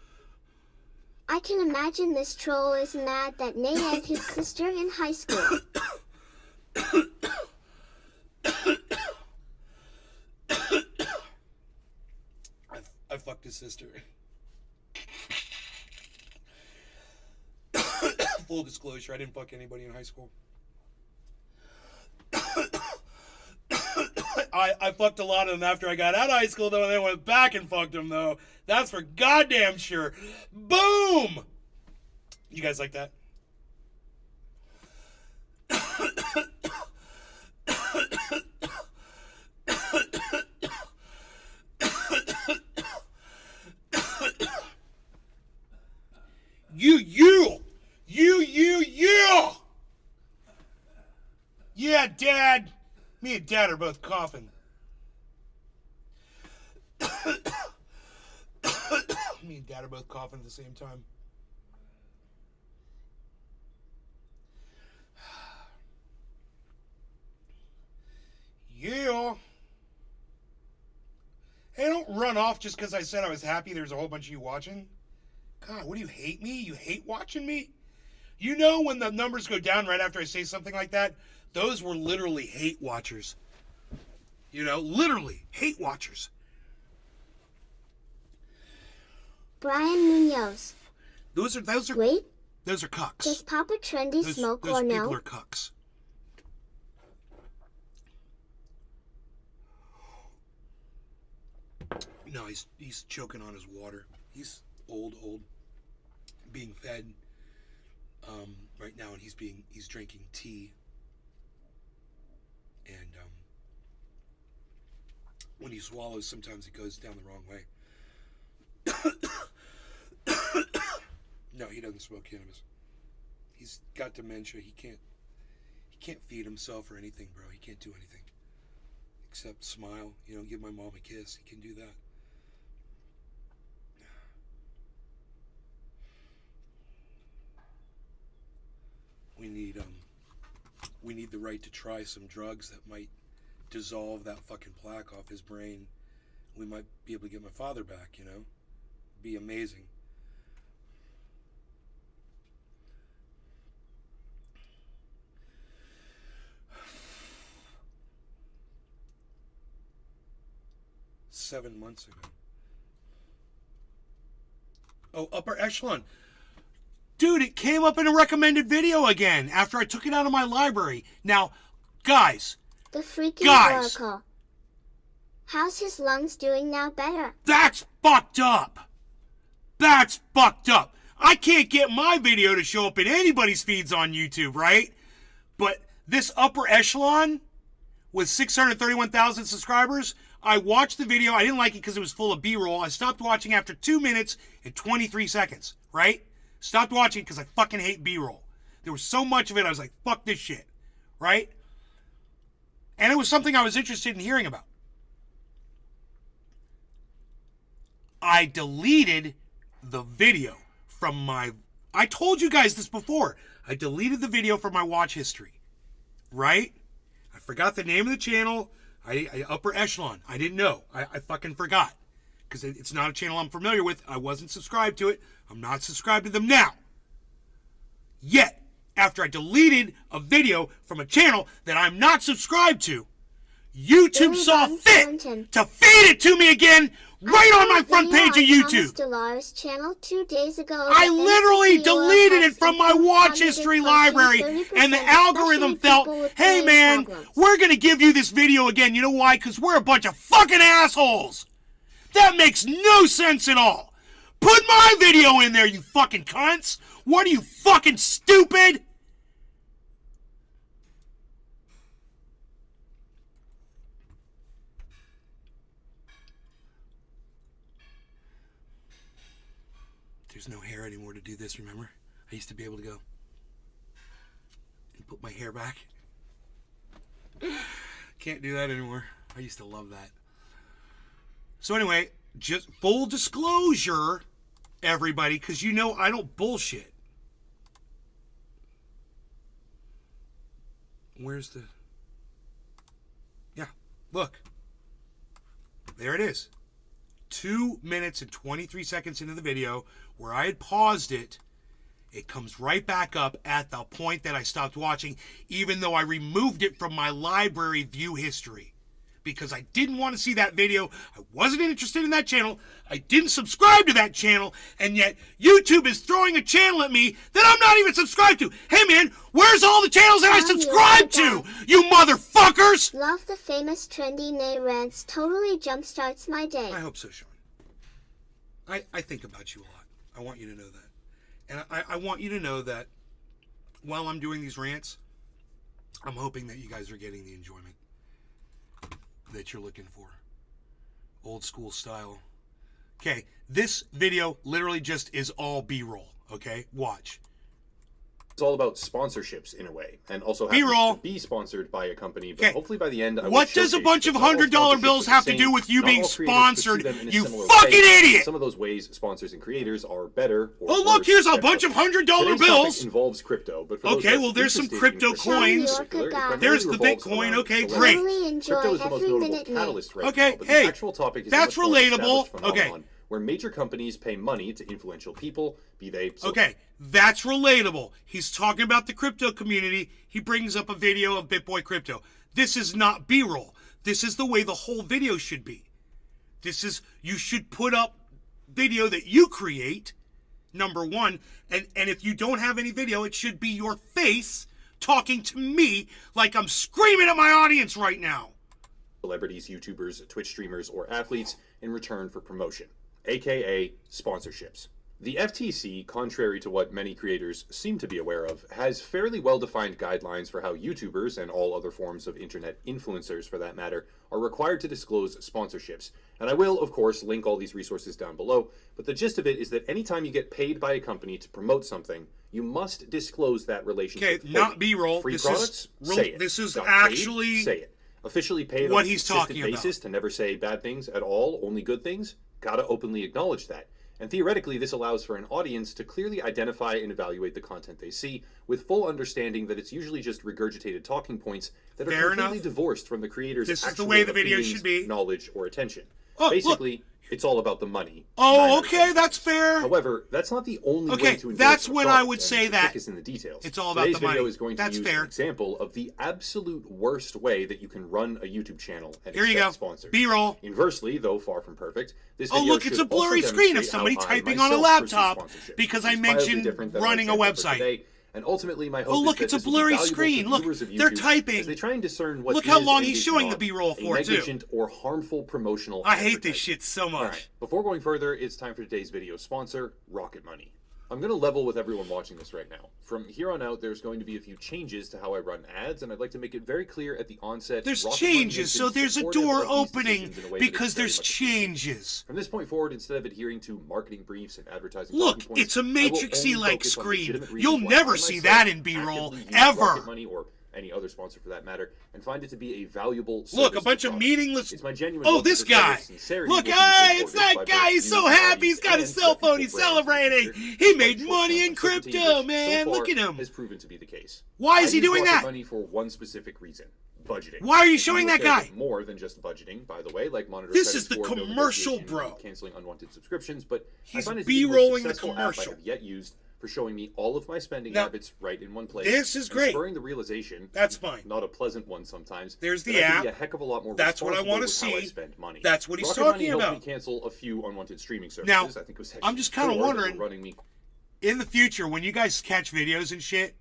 I can imagine this troll is mad that Nay and his sister in high school. I fucked his sister. Full disclosure, I didn't fuck anybody in high school. I fucked a lot of them after I got out of high school, though, and then went back and fucked them, though. That's for goddamn sure. Boom! You guys like that? You! Yeah, Dad! Me and Dad are both coughing. Me and Dad are both coughing at the same time. Yeah. Hey, don't run off just because I said I was happy there's a whole bunch of you watching. God, what do you hate me? You hate watching me? You know when the numbers go down right after I say something like that? Those were literally hate watchers. You know, literally hate watchers. Brian Munoz. Those are Wait, those are cucks. does Papa Trendy Those smoke people or no? are cucks. No, he's choking on his water. old, being fed right now, and he's drinking tea. And when he swallows, sometimes it goes down the wrong way. No, he doesn't smoke cannabis. He's got dementia. He can't feed himself or anything, bro. He can't do anything except smile. You know, give my mom a kiss. He can do that. We need the right to try some drugs that might dissolve that fucking plaque off his brain. We might be able to get my father back, you know? Be amazing. Seven months ago. Oh, Upper Echelon. Dude, it came up in a recommended video again after I took it out of my library. Now, guys. The freaking Guys. Oracle. How's his lungs doing now? Better. That's fucked up. That's fucked up. I can't get my video to show up in anybody's feeds on YouTube, right? But this Upper Echelon with 631,000 subscribers, I watched the video. I didn't like it because it was full of B-roll. I stopped watching after 2 minutes and 23 seconds, right? Stopped watching because I fucking hate B-roll. There was so much of it, I was like, fuck this shit, right? And it was something I was interested in hearing about. I deleted the video from my... I told you guys this before. I deleted the video from my watch history, right? I forgot the name of the channel. I Upper Echelon. I didn't know. I fucking forgot. Because it's not a channel I'm familiar with. I wasn't subscribed to it. I'm not subscribed to them now. Yet, after I deleted a video from a channel that I'm not subscribed to, YouTube saw fit to feed it to me again right on my front page of YouTube. Thomas channel 2 days ago. I literally deleted it from my watch history library, and the algorithm felt, hey man, we're going to give you this video again. You know why? Because we're a bunch of fucking assholes. That makes no sense at all. Put my video in there, you fucking cunts. What are you, fucking stupid? There's no hair anymore to do this, remember? I used to be able to go and put my hair back. Can't do that anymore. I used to love that. So anyway, just full disclosure, everybody, because you know I don't bullshit. Where's the... Yeah, look. There it is. 2 minutes and 23 seconds into the video, where I had paused it, it comes right back up at the point that I stopped watching, even though I removed it from my library view history. Because I didn't want to see that video. I wasn't interested in that channel. I didn't subscribe to that channel. And yet, YouTube is throwing a channel at me that I'm not even subscribed to. Hey man, where's all the channels that I subscribe to? You motherfuckers! Love the famous trendy Nay rants. Totally jumpstarts my day. I hope so, Sean. I think about you a lot. I want you to know that. And I want you to know that while I'm doing these rants, I'm hoping that you guys are getting the enjoyment that you're looking for. Old school style. Okay, this video literally just is all B-roll, okay? Watch. It's all about sponsorships in a way, and also B-roll. to be sponsored by a company. But Okay. hopefully by the end, I will What does a showcase bunch that of not all $100 sponsorships bills are have the to do same. with you Not being all creators sponsored, pursue them in a you similar fucking way. idiot? Some of those ways sponsors and creators are better. Or Oh, look, worse here's a than bunch of others. $100 Today's bills. topic involves crypto, but for Okay, those well, there's some interested in crypto crypto coins. in particular, it primarily There's the revolves Bitcoin. around Okay, Solana. great. Totally enjoy Crypto is the most every notable minute, Nay. catalyst right Okay, now, but hey, the actual topic is that's a much more established relatable. Okay. phenomenon where major companies pay money to influential people, be they Okay, that's relatable. He's talking about the crypto community. He brings up a video of BitBoy Crypto. This is not B-roll. This is the way the whole video should be. This is, you should put up video that you create, number one, and if you don't have any video, it should be your face talking to me like I'm screaming at my audience right now. celebrities, YouTubers, Twitch streamers, or athletes in return for promotion, aka sponsorships. The FTC, contrary to what many creators seem to be aware of, has fairly well-defined guidelines for how YouTubers, and all other forms of internet influencers for that matter, are required to disclose sponsorships. And I will, of course, link all these resources down below, but the gist of it is that anytime you get paid by a company to promote something, you must disclose that relationship. Okay, not B-roll. Free This products? is Say it. this is Got actually paid? Say it. Officially paid what on a he's consistent talking about. basis to never say bad things at all, only good things? Gotta openly acknowledge that. And theoretically, this allows for an audience to clearly identify and evaluate the content they see, with full understanding that it's usually just regurgitated talking points that are Fair completely enough. divorced from the creator's This is the actual way the video opinions, should be. knowledge, or attention. Oh, Basically, it's all about the money. Oh, 9 out of okay, 10 that's times. fair. However, that's not the only Okay, way to endorse that's a when product, I would and say the that trick is in the details. it's all about Today's the video money. is going to That's use fair. an example of the absolute worst way that you can run a YouTube channel and Here you accept go. sponsors. B-roll. Inversely, though far from perfect, this Oh, video look, it's should a blurry also screen of demonstrate somebody how I typing on a myself pursue laptop sponsorship, because which I is mildly mentioned different than my running a example for website. today. And ultimately, my hope Oh, look, is that it's a this will be blurry valuable screen. to Look, viewers of they're YouTube typing. as they try and discern what Look how is long and he's is showing not the B-roll a for, too. negligent or harmful promotional I hate this advertising. shit so much. All right, before going further, it's time for today's video sponsor, Rocket Money. I'm going to level with everyone watching this right now. From here on out, there's going to be a few changes to how I run ads, and I'd like to make it very clear at the onset. There's Rocket Money has changes, been so there's a supportive door of these opening decisions in a way that is because very there's much appreciated. changes. From this point forward, instead of adhering to marketing briefs and advertising Look, talking points, it's a I will matrixy-like only focus on screen. legitimate reasons You'll why never I see myself that in B-roll, actively use ever. Rocket Money or any other sponsor for that matter, and find it to be a valuable Look, service a bunch or of product. meaningless. It's my genuine Oh, hope this that this guy. sincerity Look, will be hey, it's rewarded by that guy. both He's so you happy. He's audience got his and cell phone. reputable He's brands in the celebrating. future, He despite made short-term money in uncertainty, crypto, which man. so far Look at him. has proven to be the case. Why is I he use doing Rocket that? Money for one specific reason. Budgeting. Why are you And showing will that care guy? about more than just budgeting, by the way, like monitor This credit is the score, no commercial, negotiation, bro. and canceling unwanted subscriptions, but He's I find it to be the most B-rolling the successful app I commercial. have yet used for showing me all of my spending Now, habits right in one place. this is and great. spurring the realization, That's fine. not a pleasant one sometimes. There's the that I can app. be a heck of a lot more That's what I responsible wanna with how I see. spend money. That's what he's Rocket talking Money helped about. me cancel a few unwanted streaming services. Now, I think it was I'm just kinda 4 that were wondering- running me. In the future, when you guys catch videos and shit,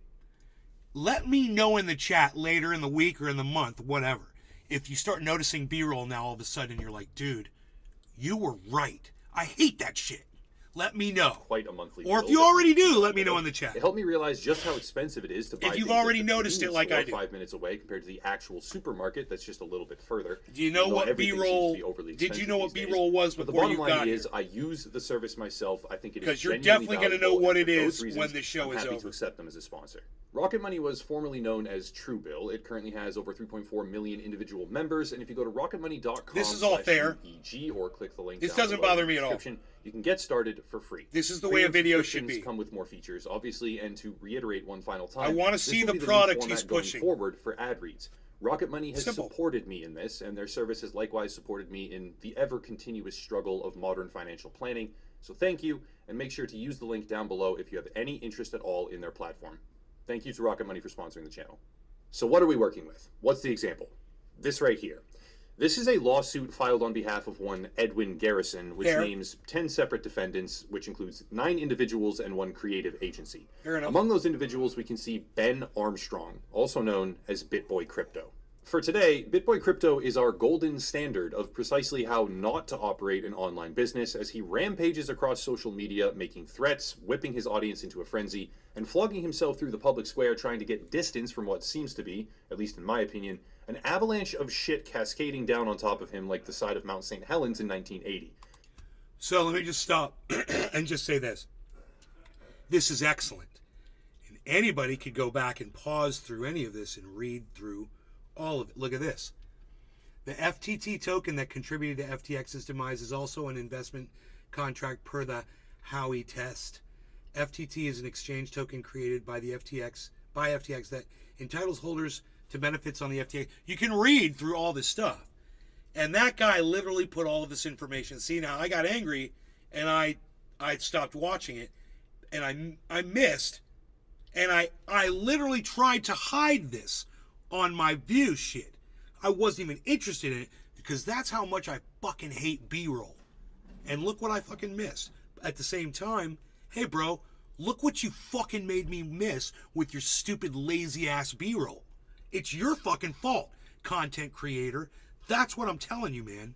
let me know in the chat later in the week or in the month, whatever. If you start noticing B-roll now, all of a sudden you're like, dude, you were right. I hate that shit. Let me know. Quite a monthly Or if bill you that already we- do, let me know in the chat. It helped me realize just how expensive it is to buy you've things at already the noticed it convenience like I store do. 5 minutes away compared to the actual supermarket that's just a little bit further. Do you know Even though what everything seems to B-roll- be overly did you expensive know what these days. B-roll was But the before bottom you line got is here? I use the service myself. I think it is 'Cause you're genuinely definitely gonna know valuable, what and it for those is reasons, when this show I'm is happy over. to accept them as a sponsor. Rocket Money was formerly known as Truebill. It currently has over 3.4 million individual members, and if you go to rocketmoney.com This is all fair. UEG or click the link This down doesn't below in bother the me at all. description, you can get started for free. This is the way a Premium video should subscriptions be. come with more features, obviously, and to reiterate one final time, I wanna this see will the be new product format he's going pushing. forward for ad reads. Rocket Money has Simple. supported me in this, and their service has likewise supported me in the ever-continuous struggle of modern financial planning. So thank you, and make sure to use the link down below if you have any interest at all in their platform. Thank you to Rocket Money for sponsoring the channel. So what are we working with? What's the example? This right here. This is a lawsuit filed on behalf of one Edwin Garrison, which Fair. names 10 separate defendants, which includes 9 individuals and 1 creative agency. Fair enough. Among those individuals, we can see Ben Armstrong, also known as BitBoy Crypto. For today, BitBoy Crypto is our golden standard of precisely how not to operate an online business, as he rampages across social media, making threats, whipping his audience into a frenzy, and flogging himself through the public square trying to get distance from what seems to be, at least in my opinion, an avalanche of shit cascading down on top of him like the side of Mount St. Helens in 1980. So let me just stop and just say this. This is excellent. And anybody could go back and pause through any of this and read through all of it. Look at this. The FTT token that contributed to FTX's demise is also an investment contract per the Howey test. FTT is an exchange token created by the FTX that entitles holders to benefits on the FTX. You can read through all this stuff. And that guy literally put all of this information. See, now I got angry and I stopped watching it and I missed, and I literally tried to hide this on my view shit. I wasn't even interested in it because that's how much I fucking hate B-roll. And look what I fucking missed. At the same time, hey bro, look what you fucking made me miss with your stupid lazy ass B-roll. It's your fucking fault, content creator. That's what I'm telling you, man.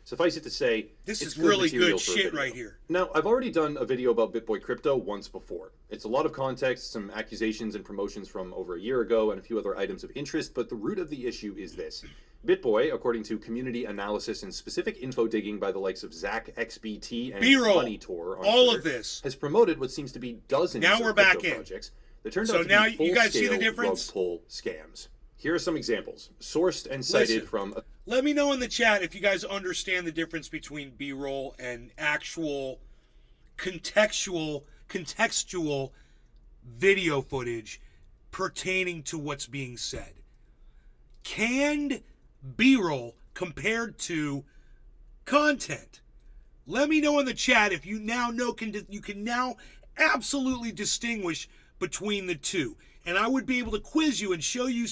Suffice it to say, This it's is really material good for a shit video. right here. Now, I've already done a video about BitBoy Crypto once before. It's a lot of context, some accusations and promotions from over a year ago, and a few other items of interest, but the root of the issue is this. BitBoy, according to community analysis and specific info digging by the likes of Zach XBT and B-roll. Moneytor on All Twitter, of this. has promoted what seems to be dozens Now of we're crypto back in. projects that turned So out to now be you guys see the full-scale difference? rug pull scams. Here are some examples, sourced and cited Listen. from Let me know in the chat if you guys understand the difference between B-roll and actual contextual video footage pertaining to what's being said. Canned B-roll compared to content. Let me know in the chat if you now know you can now absolutely distinguish between the two. And I would be able to quiz you and show you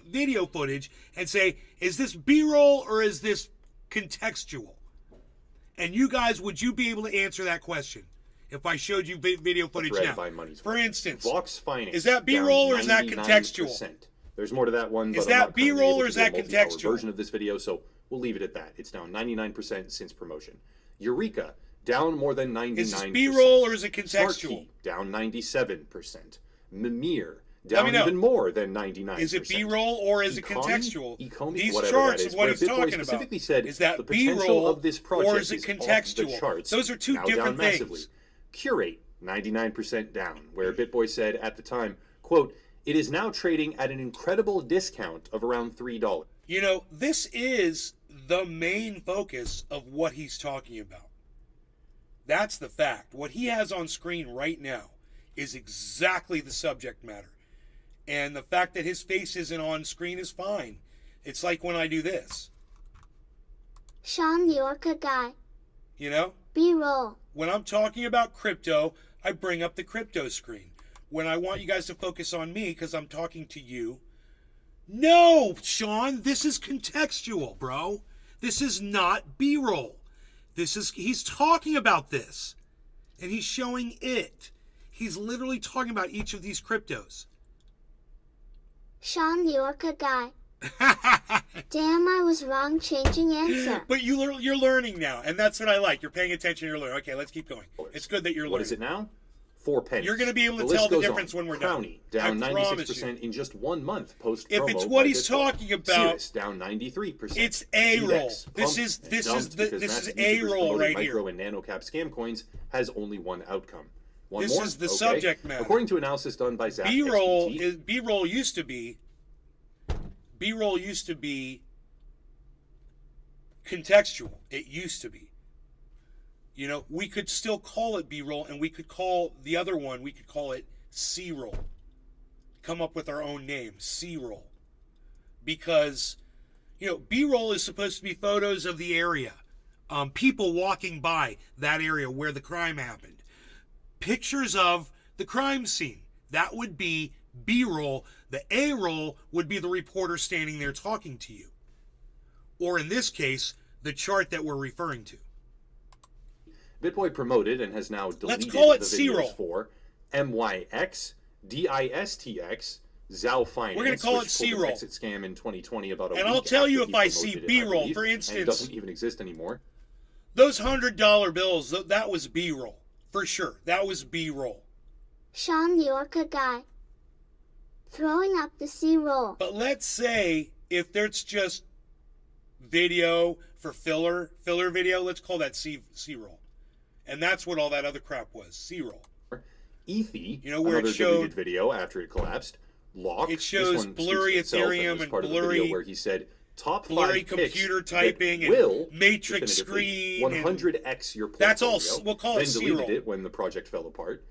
video footage and say, is this B-roll or is this contextual? And you guys, would you be able to answer that question if I showed you video footage thread now? by Money's For Worth. instance, Vox Finance. is that B-roll down or is that 99%. contextual? There's more to that one, Is but that I'm not currently B-roll able or to is do a that multi-hour contextual? version of this video, so we'll leave it at that. It's down 99% since promotion. Eureka, down more than 99%. Is this B-roll or is it contextual? SmartKey, down 97%. Mimir, Let me down know. even more than 99%. Is it B-roll or is it contextual? These charts of what he's talking about. Specifically said Is that the potential B-roll of this project or is it off the contextual? charts, Those are two now different down massively. things. Curate, 99% down, where BitBoy said at the time, quote, it is now trading at an incredible discount of around $3. You know, this is the main focus of what he's talking about. That's the fact. What he has on screen right now is exactly the subject matter. And the fact that his face isn't on screen is fine. It's like when I do this, Sean the Orca guy. you know? B-roll. When I'm talking about crypto, I bring up the crypto screen. When I want you guys to focus on me because I'm talking to you, no, Sean, this is contextual, bro. This is not B-roll. He's talking about this, and he's showing it. He's literally talking about each of these cryptos. Sean the Orca guy. Damn, I was wrong changing answer. But you're learning now, and that's what I like. You're paying attention, you're learning. Okay, let's keep going. It's good that you're learning. What is it now? 4 pennies. You're gonna be able to list tell the goes difference on. when we're done. Crowny, down I promise 96% in just 1 month post If promo. it's what by he's BitBoy. talking about, Cirrus, down 93%. it's A-roll. Index, This pumped is- and this dumped is the- because this is massive YouTubers A-roll promoting right micro here. and nano cap scam coins has only one outcome. One This more? is the Okay. subject matter. According to analysis done by Zach B-roll XBT, B-roll used to be contextual. It used to be. You know, we could still call it B-roll, and we could call the other one, we could call it C-roll. Come up with our own name, C-roll. Because, you know, B-roll is supposed to be photos of the area. People walking by that area where the crime happened. Pictures of the crime scene. That would be B-roll. The A-roll would be the reporter standing there talking to you. Or in this case, the chart that we're referring to. BitBoy promoted and has now deleted call it the C-roll. videos for MYX, DISTX, Zhao Finance, We're gonna call which it pulled an C-roll. exit scam in 2020 about a And week I'll tell you after if he I see promoted it, B-roll, believe, for and instance. it doesn't even exist anymore. Those $100 bills, that was B-roll. For sure. That was B-roll. Sean the Orca guy. Throwing up the C-roll. But let's say if there's just video for filler video, let's call that C-roll. And that's what all that other crap was, C-roll. Ethy, You know, where it another showed- deleted video after it collapsed. Lock, It this shows one speaks blurry for itself, Ethereum was and part of the blurry- video where he said top blurry 5 picks computer that typing and will matrix definitively screen and- 100x your portfolio. That's all- we'll call it then deleted C-roll. it when the project fell apart.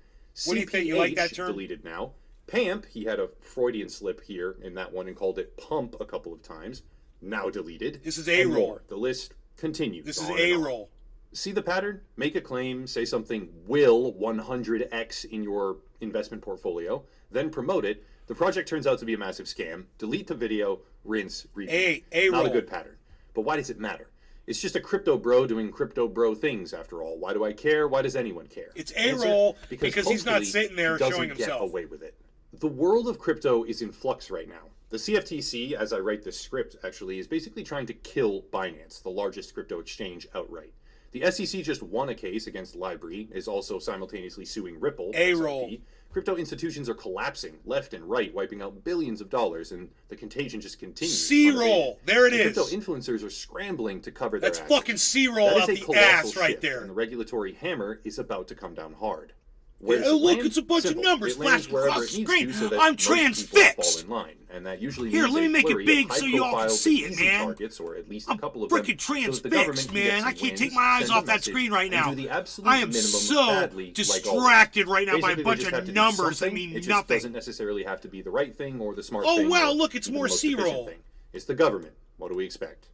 What do you think? You like that CPH term? Deleted now. Pamp, he had a Freudian slip here in that one and called it pump a couple of times. Now deleted. This is And A-roll. more. The list continues. This is on and on. A-roll. See the pattern? Make a claim, say something will 100x in your investment portfolio, then promote it. The project turns out to be a massive scam. Delete the video, rinse, repeat. A-roll. Not a good pattern. But why does it matter? It's just a crypto bro doing crypto bro things after all. Why do I care? Why does anyone care? It's Answer, A-roll because he's not hopefully sitting there he doesn't showing get himself. away with it. The world of crypto is in flux right now. The CFTC, as I write this script, actually, is basically trying to kill Binance, the largest crypto exchange, outright. The SEC just won a case against LBRY, is also simultaneously suing Ripple. A-roll. XRP. Crypto institutions are collapsing left and right, wiping out billions of dollars, and the contagion just continues. C-roll. There it And is. Crypto influencers are scrambling to cover their That's asses. fucking C-roll That is out a the colossal ass right shift, there. And the regulatory hammer is about to come down hard. Where does Oh, it look, land? it's a bunch of Simple. numbers It lands flashing wherever across it the needs screen. to so that I'm most people transfixed. fall in line, and that usually Here, means let me a make it flurry of big so you all can high-profile see it, easy man. targets, or at least a I'm couple of freaking them, so that the transfixed, government can get man. some I can't take wins, my eyes send a off that message, screen right and now. do the absolute I am minimum so badly, like distracted always. right now by a Basically, they bunch just of have to do numbers that something. mean It just nothing. doesn't necessarily have to be the right thing or the smart Oh, thing. wow, or look, it's even the more most efficient C-roll. thing. It's the government. What do we expect?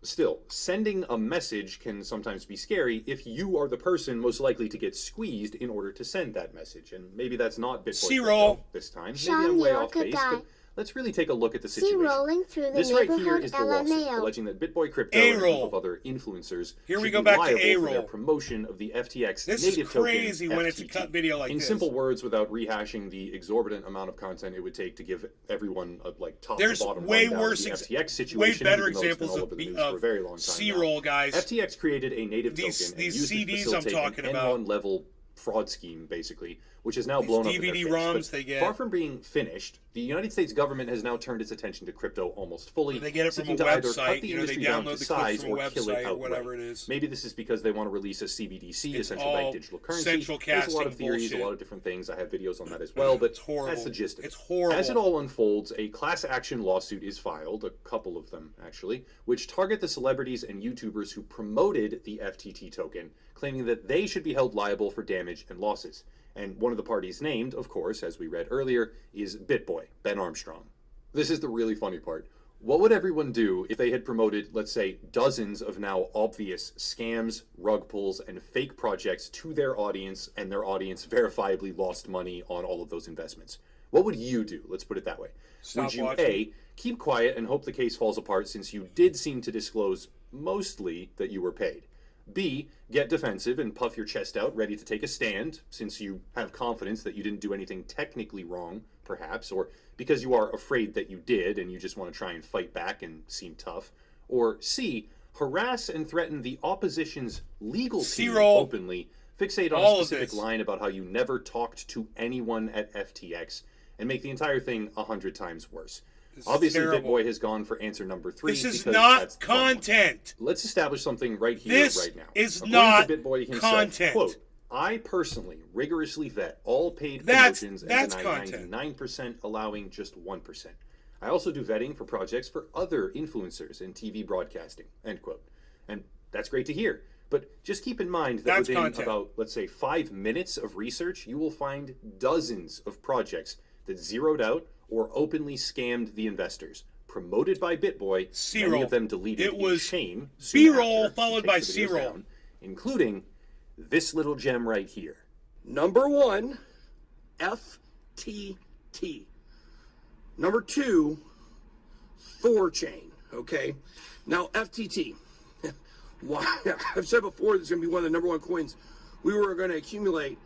Still, sending a message can sometimes be scary if you are the person most likely to get squeezed in order to send that message. And maybe that's not Bitboy C-roll. Crypto this time. Maybe Sean, I'm way you're a off good base, guy. but let's really take a look at the situation. C-rolling through the This right here neighborhood is the lawsuit LMAO. alleging that Bitboy Crypto and a group A-roll. of other influencers Here we should go be back to liable for A-roll. their promotion of the FTX This is native token, crazy when it's a FTT. cut video like In this. simple words, without rehashing the exorbitant amount of content it would take to give everyone a top There's to bottom way rundown worse, of the FTX way situation, better even though it's been examples all of, over the news for a very long time C-roll, now. guys. FTX created a native These token and used it to CDs I'm facilitate talking an about. Enron level fraud scheme, basically, which is now These blown up in their DVD face. ROMs But they get. far from being finished, the United States government has now turned its attention to crypto almost fully. They get it from seeking a to either website, cut the you know, they industry down download to the clips size from a or kill it website or outright. whatever it is. Maybe this is because they want to release a CBDC, a It's central all bank digital currency. central There's a lot of casting theories, bullshit. a lot of different things. I have videos on that as well, but It's horrible. that's the gist of it. It's horrible. As it all unfolds, a class action lawsuit is filed, a couple of them actually, which target the celebrities and YouTubers who promoted the FTT token, claiming that they should be held liable for damage and losses. And one of the parties named, of course, as we read earlier, is BitBoy, Ben Armstrong. This is the really funny part. What would everyone do if they had promoted, let's say, dozens of now obvious scams, rug pulls, and fake projects to their audience, and their audience verifiably lost money on all of those investments? What would you do? Let's put it that way. Stop Would you, watching. A, keep quiet and hope the case falls apart since you did seem to disclose mostly that you were paid? B, get defensive and puff your chest out, ready to take a stand, since you have confidence that you didn't do anything technically wrong, perhaps, or because you are afraid that you did and you just want to try and fight back and seem tough. Or C, harass and threaten the opposition's legal team C-roll. openly, fixate on All a of specific this. line about how you never talked to anyone at FTX, and make the entire thing 100 times worse. is Obviously, terrible. BitBoy has gone for answer number 3. This is because not that's the fun one. content. Let's establish something right here, This right now. is According not to BitBoy himself, content. quote, I personally rigorously vet all paid That's promotions and content. deny 99%, allowing just 1%. I also do vetting for projects for other influencers in TV broadcasting, end quote. And that's great to hear. But just keep in mind that That's within content. about, let's say, 5 minutes of research, you will find dozens of projects that zeroed out or openly scammed the investors. Promoted by BitBoy, C-roll. many of them deleted It in was shame. soon B-roll after he followed takes by the videos C-roll. down, including this little gem right here. Number 1, FTT. Number 2, Thorchain. Okay. Now FTT. Why? I've said before this is going to be one of the number 1 coins we were going to accumulate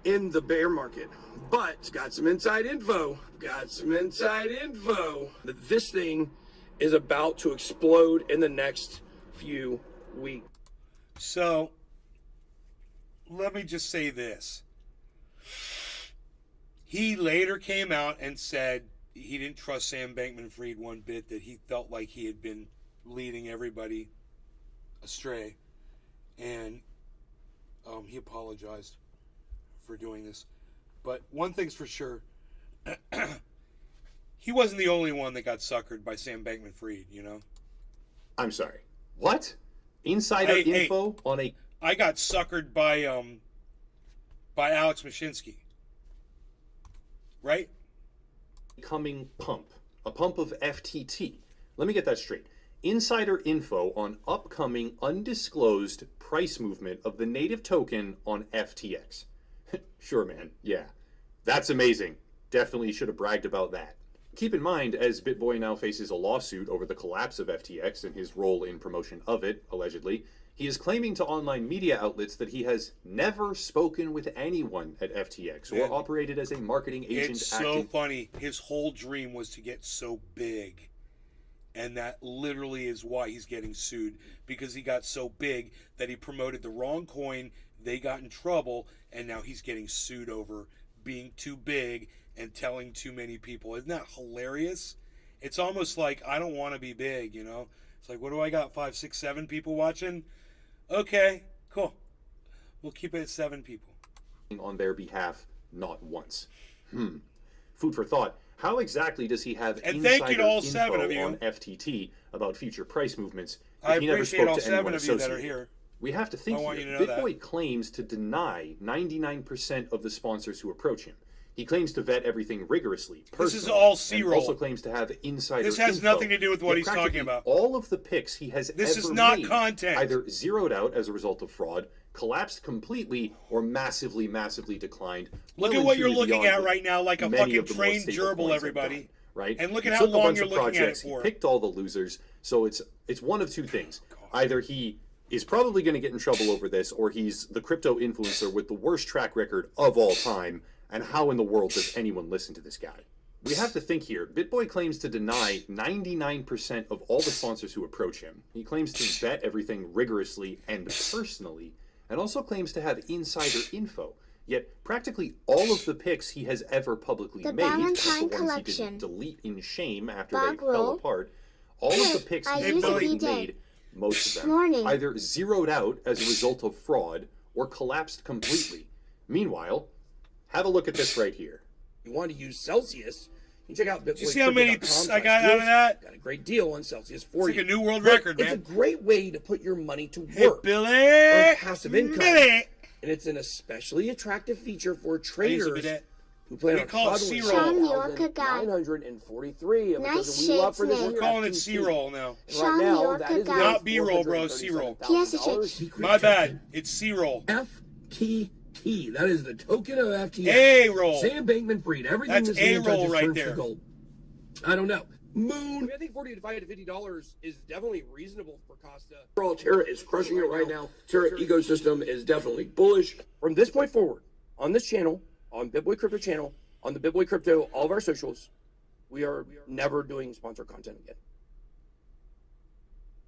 in the bear market. But got some inside info. That this thing is about to explode in the next few weeks. So, let me just say this. He later came out and said he didn't trust Sam Bankman-Fried one bit, that he felt like he had been leading everybody astray. And he apologized for doing this. But one thing's for sure, he wasn't the only one that got suckered by Sam Bankman-Fried, you know? I'm sorry. What? Insider Hey, info on a I got suckered by Alex Mashinsky. Right? coming pump, a pump of FTT. Let me get that straight. Insider info on upcoming undisclosed price movement of the native token on FTX. Sure, man. Yeah. That's amazing. Definitely should have bragged about that. Keep in mind, as BitBoy now faces a lawsuit over the collapse of FTX and his role in promotion of it, allegedly, He is claiming to online media outlets that he has never spoken with anyone at FTX or Man, operated as a marketing agent. It's so funny. His whole dream was to get so big. And that literally is why he's getting sued. Because he got so big that he promoted the wrong coin. They got in trouble. And now he's getting sued over being too big and telling too many people. Isn't that hilarious? It's almost like, I don't want to be big, you know? It's like, what do I got? 5, 6, 7 people watching? Okay, cool. We'll keep it at 7 people. On their behalf, not once. Food for thought. How exactly does he have And insider thank you to all info 7 of you. on FTT about future price movements if I he never appreciate spoke all to 7 anyone of you that are associated? here. We have to think I want here. you to know that. BitBoy claims to deny 99% of the sponsors who approach him. He claims to vet everything rigorously, personally. This is all and C-roll. also claims to have insider This has info. nothing to do with what Yet he's talking practically about. All of the picks he has This ever is not made content. either zeroed out as a result of fraud, collapsed completely, or massively, massively declined. Look well at what and you're truly looking beyond at what right now, like a many fucking of the more trained stable gerbil, coins have everybody. done, right? And look He at how took a long bunch you're of looking at it projects, for. He picked all the losers, so it's one of two things. Either he is probably going to get in trouble over this, or he's the crypto influencer with the worst track record of all time, and how in the world does anyone listen to this guy? We have to think here. BitBoy claims to deny 99% of all the sponsors who approach him. He claims to vet everything rigorously and personally, and also claims to have insider info. Yet practically all of the picks he has ever publicly The made, plus the Valentine ones he Collection. didn't delete in shame after Bob they fell Roll. apart, all of the picks I he use has it publicly every day. made, most of them, Morning. either zeroed out as a result of fraud or collapsed completely. Meanwhile, have a look at this right here. You want to use Celsius, you check out you see how many bitboycrypto.com I got out of that? Got a great deal on Celsius for It's you. like a new world But record, it's man. a great way to put your money to Hey, work. Billy! Earn passive income. Billy! And it's an especially attractive feature for I use a traders bidet. who plan We on call it hodling C-roll. Sean Yorka guy. 943 of Nice because we love for this shades, year, We're calling it FTT. C-roll now. And Sean right now, Yorka that is guy. worth Not B-roll, bro, C-roll. $437,000. Secret My bad. It's C-roll. FTT. That is the token of FTX. A-roll. Sam Bankman-Fried. Everything That's this man A-roll touches right turns there. to gold. I don't know. I Moon. mean, I think $40 to $50 is definitely reasonable for Costa. Overall, Terra is crushing it right now. Terra ecosystem is definitely bullish. From this point forward, on this channel, on BitBoy Crypto channel, on the BitBoy Crypto, all of our socials, we are never doing sponsored content again.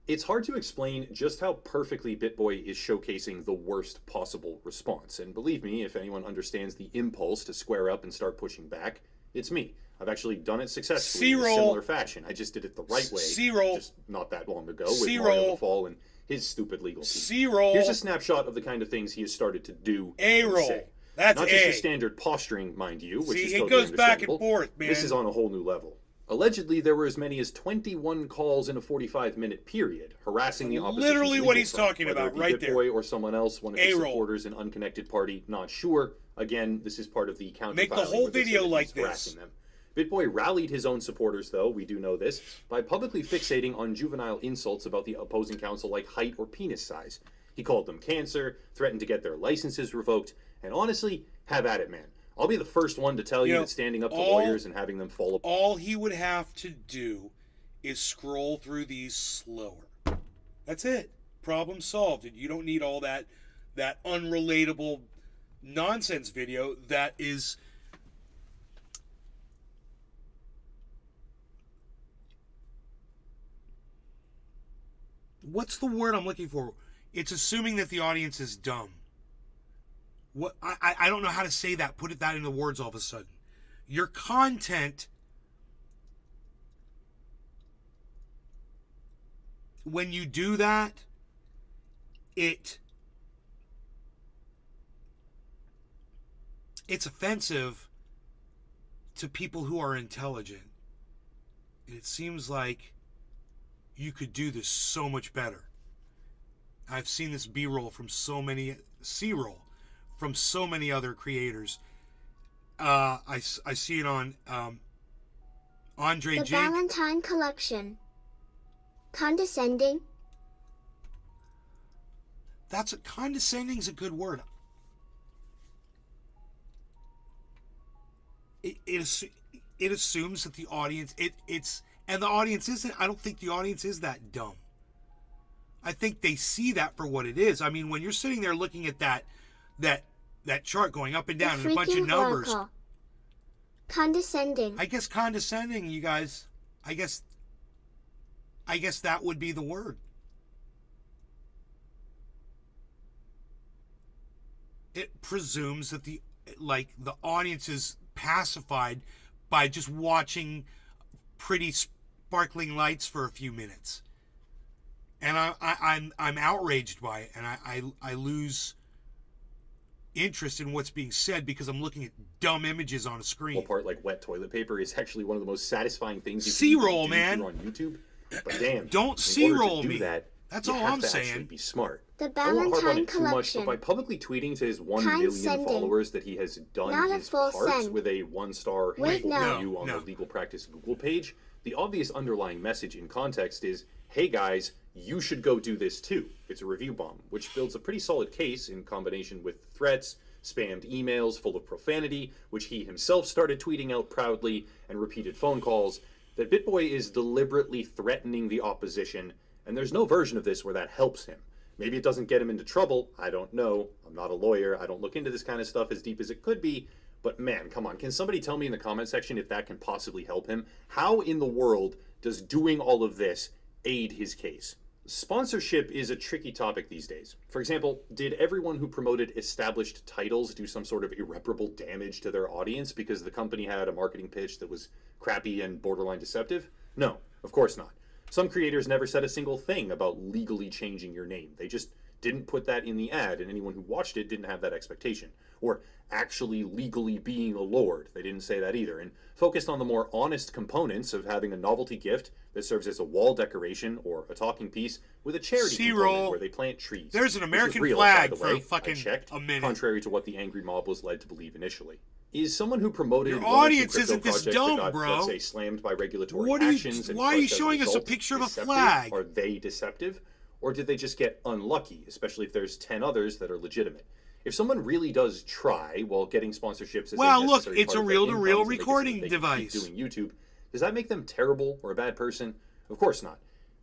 It's hard to explain just how perfectly BitBoy is showcasing the worst possible response. And believe me, if anyone understands the impulse to square up and start pushing back, it's me. I've actually done it successfully in a C-roll. similar fashion. I just did it the right way. C-roll. Just not that long ago with C-roll. Mario the Fall and his stupid legal team. C-roll. Here's a snapshot of the kind of things he has started to do. and A-roll. say. That's Not just A. your standard posturing, mind you, which See, is it totally goes back and understandable. forth, man. This is on a whole new level. Allegedly, there were as many as 21 calls in a 45-minute period, harassing the opposition. Literally what he's talking about right there. BitBoy or someone else, one of his A-roll. supporters, an unconnected party, not sure. Again, this is part of the counter. Make the whole video like this. Them. BitBoy rallied his own supporters, though, we do know this, by publicly fixating on juvenile insults about the opposing counsel like height or penis size. He called them cancer, threatened to get their licenses revoked, and honestly, have at it, man. I'll be the first one to tell you, You know, that standing up to all- lawyers and having them fall apart. All he would have to do is scroll through these slower. That's it. Problem solved. And you don't need all that unrelatable nonsense video that is what's the word I'm looking for? It's assuming that the audience is dumb. What I don't know how to say that. Put that into words all of a sudden. Your content, when you do that, it's offensive to people who are intelligent. And it seems like you could do this so much better. I've seen this B-roll from so many, C-roll from so many other creators. I see it on Andre The Jake. Valentine Collection. Condescending. Condescending is a good word. It assumes that the audience and the audience isn't. I don't think the audience is that dumb. I think they see that for what it is. I mean, when you're sitting there looking at that chart going up and down and a bunch of Freaking numbers, Oracle. Condescending. I guess condescending, you guys. I guess that would be the word. It presumes that the audience is pacified by just watching pretty sparkling lights for a few minutes, and I'm outraged by it, and I lose interest in what's being said because I'm looking at dumb images on a screen. Part like wet toilet paper is actually one of the most satisfying things you C-roll, can do man. on YouTube. But damn, Don't in C-roll order to do me. that, That's you all have I'm to saying. actually be smart. The I won't harp on Ballantine it too much, Collection. but by publicly tweeting to his 1 million Condescending. followers that he has done Not a his full part send. with a 1-star Wait, hateful no. review on No. the Legal Practice Google page, the obvious underlying message in context is, hey guys, you should go do this too. It's a review bomb, which builds a pretty solid case in combination with threats, spammed emails full of profanity, which he himself started tweeting out proudly, and repeated phone calls, that BitBoy is deliberately threatening the opposition, and there's no version of this where that helps him. Maybe it doesn't get him into trouble, I don't know. I'm not a lawyer, I don't look into this kind of stuff as deep as it could be, but man, come on, can somebody tell me in the comment section if that can possibly help him? How in the world does doing all of this aid his case? Sponsorship is a tricky topic these days. For example, did everyone who promoted established titles do some sort of irreparable damage to their audience because the company had a marketing pitch that was crappy and borderline deceptive? No, of course not. Some creators never said a single thing about legally changing your name. They just didn't put that in the ad, and anyone who watched it didn't have that expectation. Or actually legally being a lord. They didn't say that either, and focused on the more honest components of having a novelty gift that serves as a wall decoration or a talking piece with a charity C-roll. component where they plant trees. There's an Which was American real, flag by the for way. fucking I checked, a minute. contrary to what the angry mob was led to believe initially. Is someone who promoted Your one or two audience crypto isn't this projects dumb, that got, bro. let's say, slammed by regulatory What are you- actions and why are you crushed as showing us a result, picture of a deceptive? flag? Are they deceptive? Or did they just get unlucky, especially if there's 10 others that are legitimate? If someone really does try while getting sponsorships as Well, a look, necessary it's part a of their reel-to-reel incomes and make it so that recording they can keep device. doing YouTube, does that make them terrible or a bad person? Of course not.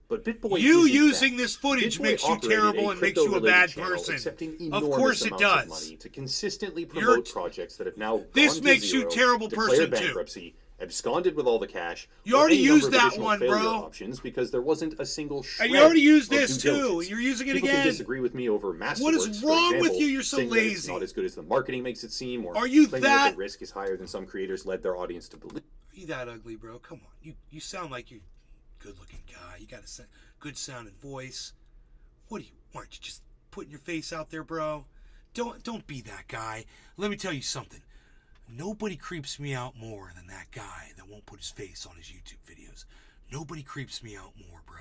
But BitBoy You isn't using that. this footage BitBoy makes you operated terrible a and makes you a crypto-related bad channel, person. accepting Of enormous course it amounts does. of money to consistently You're- promote projects that have now This gone to makes you zero, a terrible declared person, too. bankruptcy, absconded with all the cash. You or already any number used of that additional one, failure bro. options because there wasn't a single shred And you already used of this, due too, diligence. and you're using it People again. can disagree with me over Masterworks. What is for wrong with example, you? You're so saying that it's lazy. not as good as the marketing makes it seem, or Are you claiming that- the risk is higher than some creators led their audience to believe. Are you that ugly, bro? Come on. You sound like you're a good-looking guy. You got a good sounding voice. What are you? Aren't you just putting your face out there, bro? Don't be that guy. Let me tell you something. Nobody creeps me out more than that guy that won't put his face on his YouTube videos. Nobody creeps me out more, bro.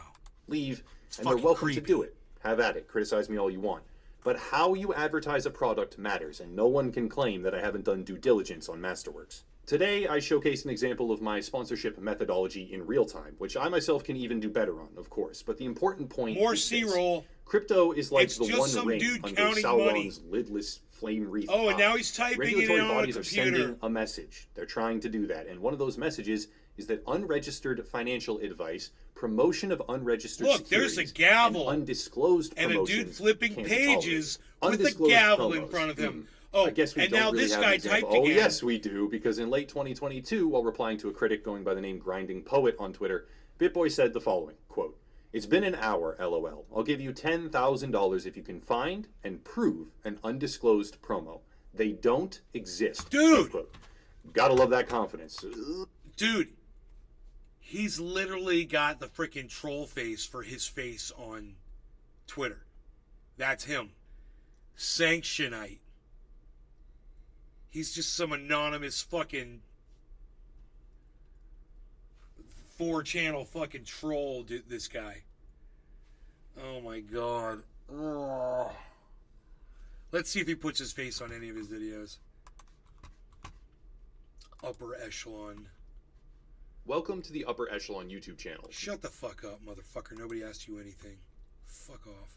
Leave, and they're fucking welcome to creepy. do it. Have at it. Criticize me all you want. But how you advertise a product matters, and no one can claim that I haven't done due diligence on Masterworks. Today, I showcase an example of my sponsorship methodology in real time, which I myself can even do better on, of course. But the important point More is this. C-roll. Crypto is like It's the just one some ring dude under counting Sauron's lidless flame wreath. Oh, and eye. now he's typing it Regulatory in on a bodies are computer. sending a message. They're trying to do that, and one of those messages is that unregistered financial advice, promotion of unregistered Look, there's securities, a gavel and undisclosed and a dude promotions flipping can't be pages tolerated. with a Undisclosed gavel in promos. front of him. Hmm. Oh, I guess we and don't now really this have guy an example. typed Oh, again. yes, we do, because in late 2022, while replying to a critic going by the name Grinding Poet on Twitter, BitBoy said the following, quote, "It's been an hour, LOL. I'll give you $10,000 if you can find and prove an undisclosed promo. They don't exist." Dude! End quote. Gotta love that confidence. Dude, he's literally got the freaking troll face for his face on Twitter. That's him. Sanctionite. He's just some anonymous fucking 4-channel fucking troll, this guy. Oh my god. Ugh. Let's see if he puts his face on any of his videos. Upper echelon. Welcome to the Upper Echelon YouTube channel. Shut the fuck up, motherfucker. Nobody asked you anything. Fuck off.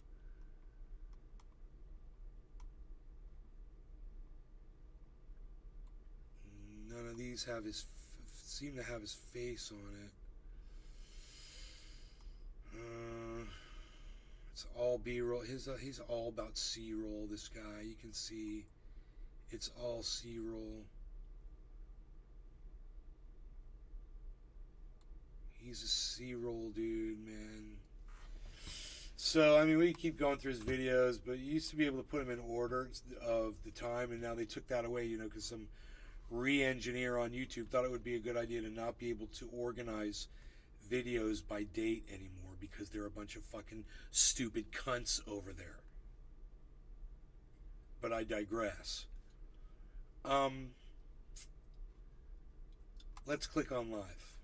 None of these have seem to have his face on it. It's all B-roll. He's all about C-roll, this guy. You can see it's all C-roll. He's a C-roll dude, man. So, I mean, we keep going through his videos, but you used to be able to put them in order of the time, and now they took that away, you know, because some re-engineer on YouTube thought it would be a good idea to not be able to organize videos by date anymore because there are a bunch of fucking stupid cunts over there. But I digress. Let's click on live.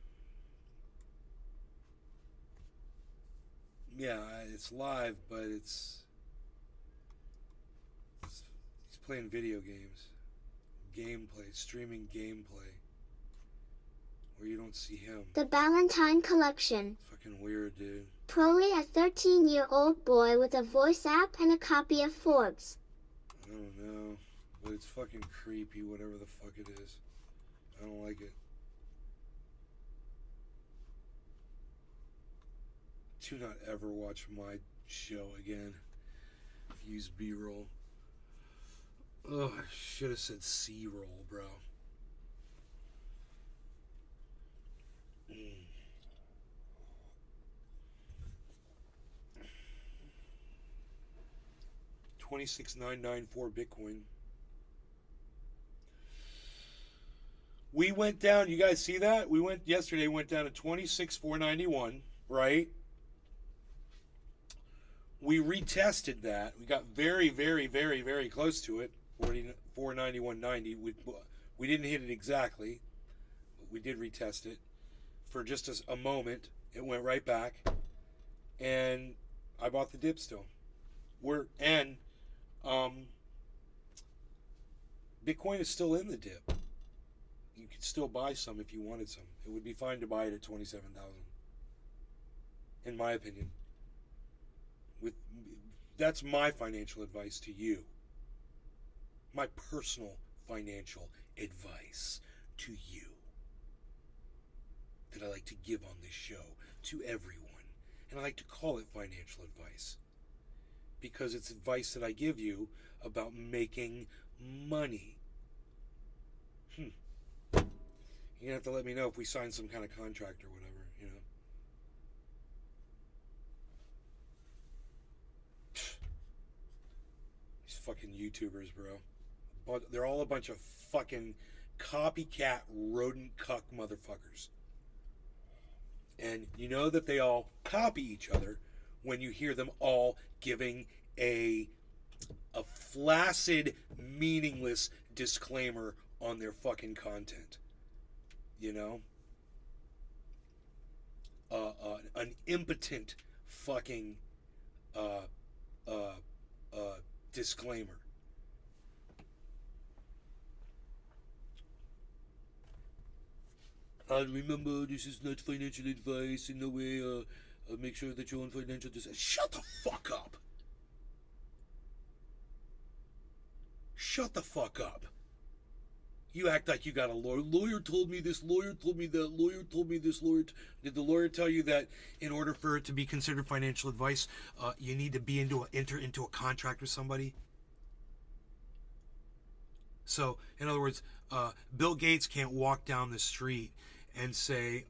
Yeah, it's live, but it's he's playing video games. Gameplay, streaming gameplay. Where you don't see him. The Ballantine Collection. Fucking weird, dude. Probably a 13-year-old boy with a voice app and a copy of Forbes. I don't know. But it's fucking creepy, whatever the fuck it is. I don't like it. Do not ever watch my show again. Use B-roll. Oh, I should have said C-roll, bro. $26,994 Bitcoin. We went down. You guys see that? We went yesterday. Went down to 26,491. Right. We retested that. We got very, very, very, very close to it. 491.90. We didn't hit it exactly, but we did retest it for just a moment. It went right back, and I bought the dip still. Bitcoin is still in the dip. You could still buy some if you wanted some. It would be fine to buy it at 27,000, in my opinion. That's my financial advice to you. My personal financial advice to you that I like to give on this show to everyone. And I like to call it financial advice because it's advice that I give you about making money. You're going to have to let me know if we sign some kind of contract or whatever, you know. These fucking YouTubers, bro. But they're all a bunch of fucking copycat rodent cuck motherfuckers. And you know that they all copy each other when you hear them all giving a flaccid, meaningless disclaimer on their fucking content. You know? An impotent fucking disclaimer. Remember, this is not financial advice. In no way, make sure that your own financial decision. Shut the fuck up. Shut the fuck up. You act like you got a lawyer. Lawyer told me this. Lawyer told me that. Lawyer told me this. Did the lawyer tell you that in order for it to be considered financial advice, you need to enter into a contract with somebody? So, in other words, Bill Gates can't walk down the street and say,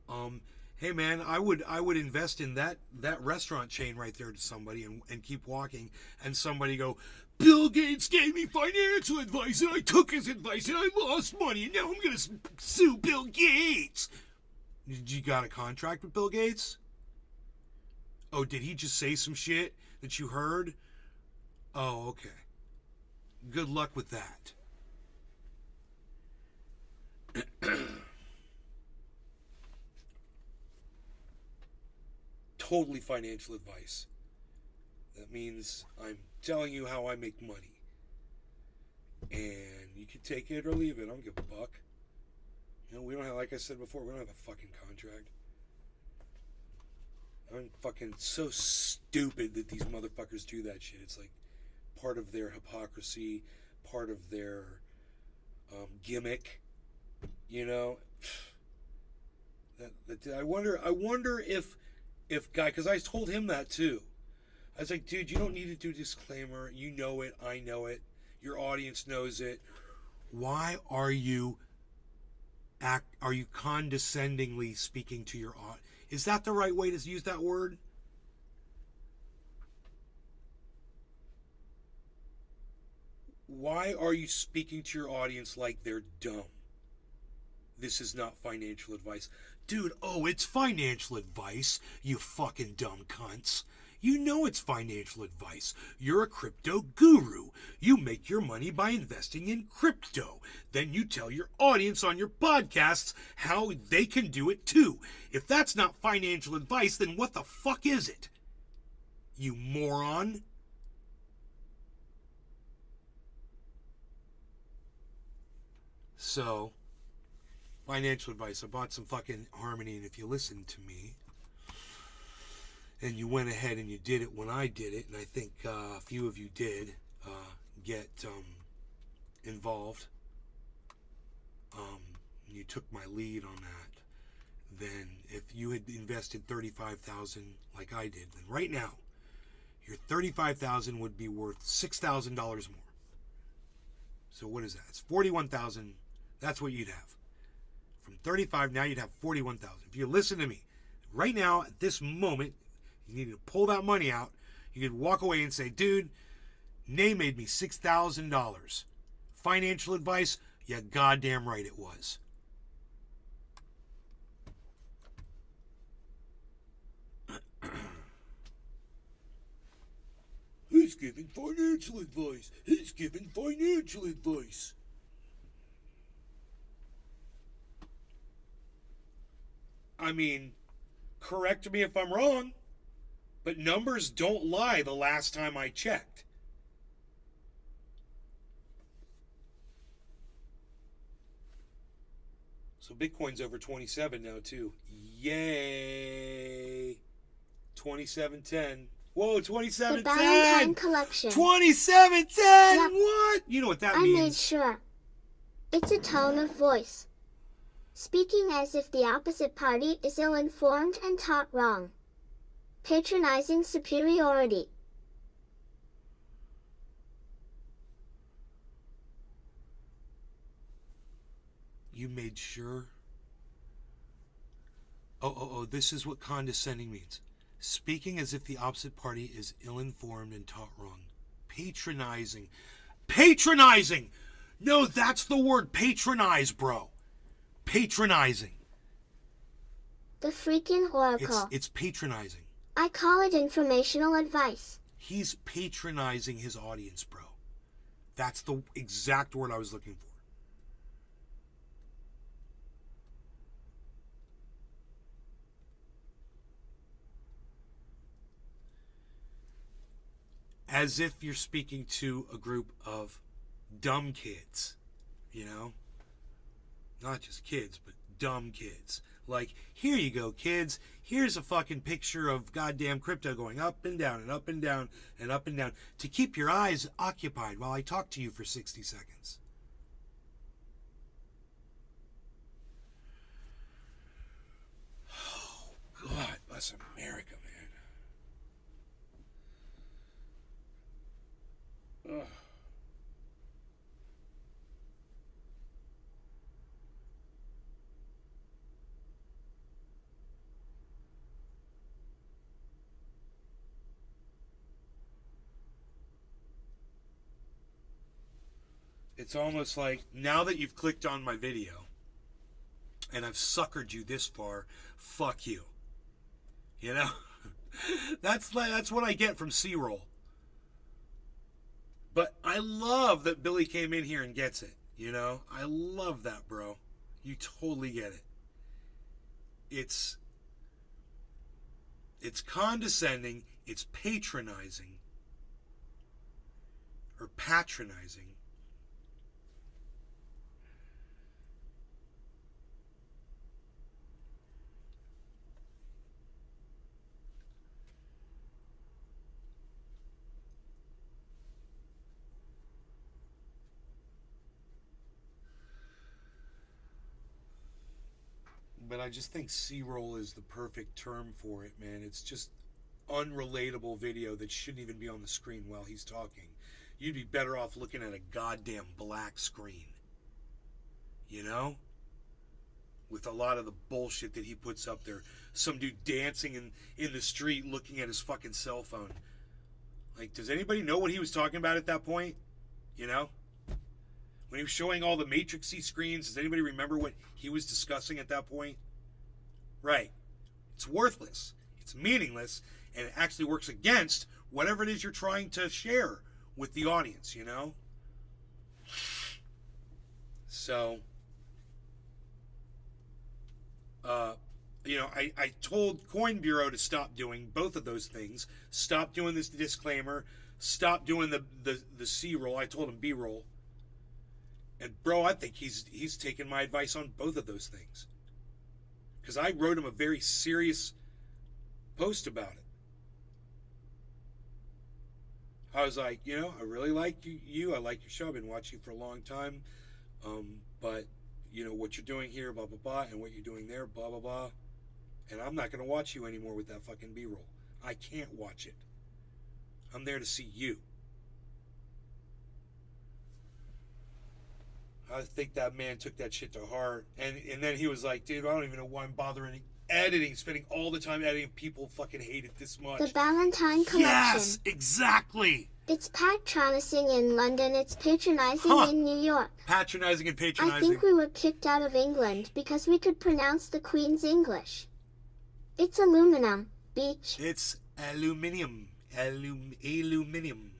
hey man, I would invest in that restaurant chain right there to somebody and keep walking, and somebody go, Bill Gates gave me financial advice and I took his advice and I lost money and now I'm gonna sue Bill Gates. Did you got a contract with Bill Gates? Oh, did he just say some shit that you heard? Oh, okay. Good luck with that. Totally financial advice. That means I'm telling you how I make money. And you can take it or leave it. I don't give a fuck. You know, we don't have, like I said before, we don't have a fucking contract. I'm fucking so stupid that these motherfuckers do that shit. It's like part of their hypocrisy, part of their gimmick. You know, I wonder if guy, because I told him that too. I was like, dude, you don't need to do disclaimer. You know it. I know it. Your audience knows it. Why are you condescendingly speaking to your audience? Is that the right way to use that word? Why are you speaking to your audience like they're dumb? This is not financial advice. Dude, oh, it's financial advice, you fucking dumb cunts. You know it's financial advice. You're a crypto guru. You make your money by investing in crypto. Then you tell your audience on your podcasts how they can do it too. If that's not financial advice, then what the fuck is it? You moron. So, financial advice. I bought some fucking Harmony, and if you listen to me, and you went ahead and you did it when I did it, and I think a few of you did get involved, you took my lead on that, then if you had invested $35,000 like I did, then right now, your $35,000 would be worth $6,000 more. So what is that? It's $41,000. That's what you'd have. From 35, now you'd have 41,000. If you listen to me, right now, at this moment, you need to pull that money out. You could walk away and say, dude, Nay made me $6,000. Financial advice? Yeah, goddamn right it was. He's giving financial advice. He's giving financial advice. I mean, correct me if I'm wrong, but numbers don't lie the last time I checked. So Bitcoin's over 27 now too. Yay! 2710. Whoa, The 2710! Valentine Collection. 2710! Yep. What? You know what that I made means. sure. It's a tone of voice. Speaking as if the opposite party is ill-informed and taught wrong. Patronizing superiority. You made sure? Oh, this is what condescending means. Speaking as if the opposite party is ill-informed and taught wrong. Patronizing. Patronizing! No, that's the word. Patronize, bro. Patronizing. The freaking oracle. It's patronizing. I call it informational advice. He's patronizing his audience, bro. That's the exact word I was looking for. As if you're speaking to a group of dumb kids, you know? Not just kids, but dumb kids. Like, here you go, kids. Here's a fucking picture of goddamn crypto going up and down and up and down and up and down to keep your eyes occupied while I talk to you for 60 seconds. Oh, God bless America, man. Ugh. It's almost like now that you've clicked on my video and I've suckered you this far, fuck you. You know? That's what I get from C-Roll. But I love that Billy came in here and gets it, you know? I love that, bro. You totally get it. It's condescending, it's patronizing or patronizing. But I just think C-roll is the perfect term for it, man. It's just unrelatable video that shouldn't even be on the screen while he's talking. You'd be better off looking at a goddamn black screen. You know? With a lot of the bullshit that he puts up there. Some dude dancing in the street looking at his fucking cell phone. Like, does anybody know what he was talking about at that point? You know? When he was showing all the Matrixy screens, does anybody remember what he was discussing at that point? Right. It's worthless. It's meaningless. And it actually works against whatever it is you're trying to share with the audience, you know? So, I told Coin Bureau to stop doing both of those things. Stop doing this disclaimer. Stop doing the C-roll. I told him B-roll. And, bro, I think he's taken my advice on both of those things. Because I wrote him a very serious post about it. I was like, I really like you. I like your show. I've been watching you for a long time. But, what you're doing here, blah, blah, blah, and what you're doing there, blah, blah, blah. And I'm not going to watch you anymore with that fucking B-roll. I can't watch it. I'm there to see you. I think that man took that shit to heart. And then he was like, dude, I don't even know why I'm bothering editing, spending all the time editing. People fucking hate it this much. The Valentine Collection. Yes, exactly. It's patronizing in London, it's patronizing in New York. Patronizing and patronizing. I think we were kicked out of England because we could pronounce the Queen's English. It's aluminum, beach. It's aluminium. Aluminium.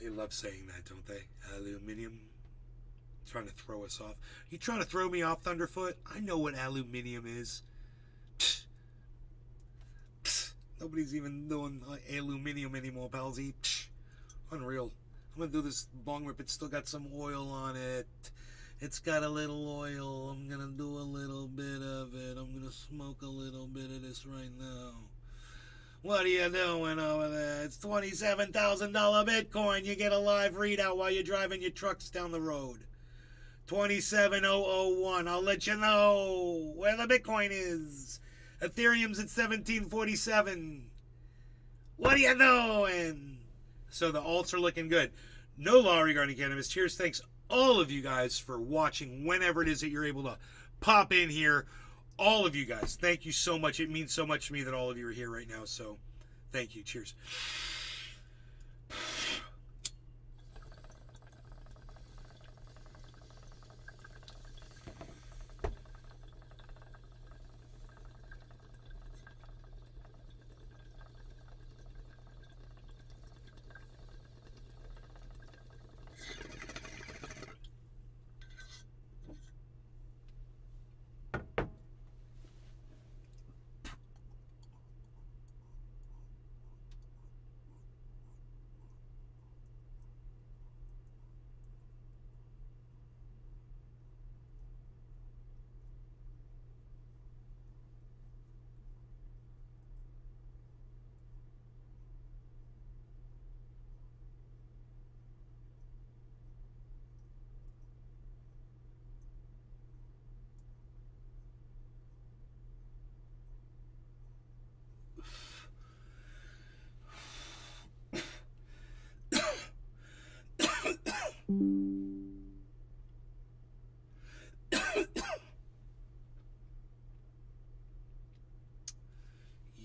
They love saying that, don't they? Aluminium. Trying to throw us off. You trying to throw me off, Thunderfoot? I know what aluminium is. Psst. Psst. Nobody's even doing aluminium anymore, palsy. Psst. Unreal. I'm gonna do this bong rip. It's still got some oil on it. It's got a little oil. I'm gonna do a little bit of it. I'm gonna smoke a little bit of this right now. What are you doing over there? It's $27,000 Bitcoin. You get a live readout while you're driving your trucks down the road. 27001. I'll let you know where the Bitcoin is. Ethereum's at 1747. What are you doing? So the alts are looking good. No law regarding cannabis. Cheers. Thanks all of you guys for watching whenever it is that you're able to pop in here. All of you guys, thank you so much. It means so much to me that all of you are here right now. So thank you. Cheers.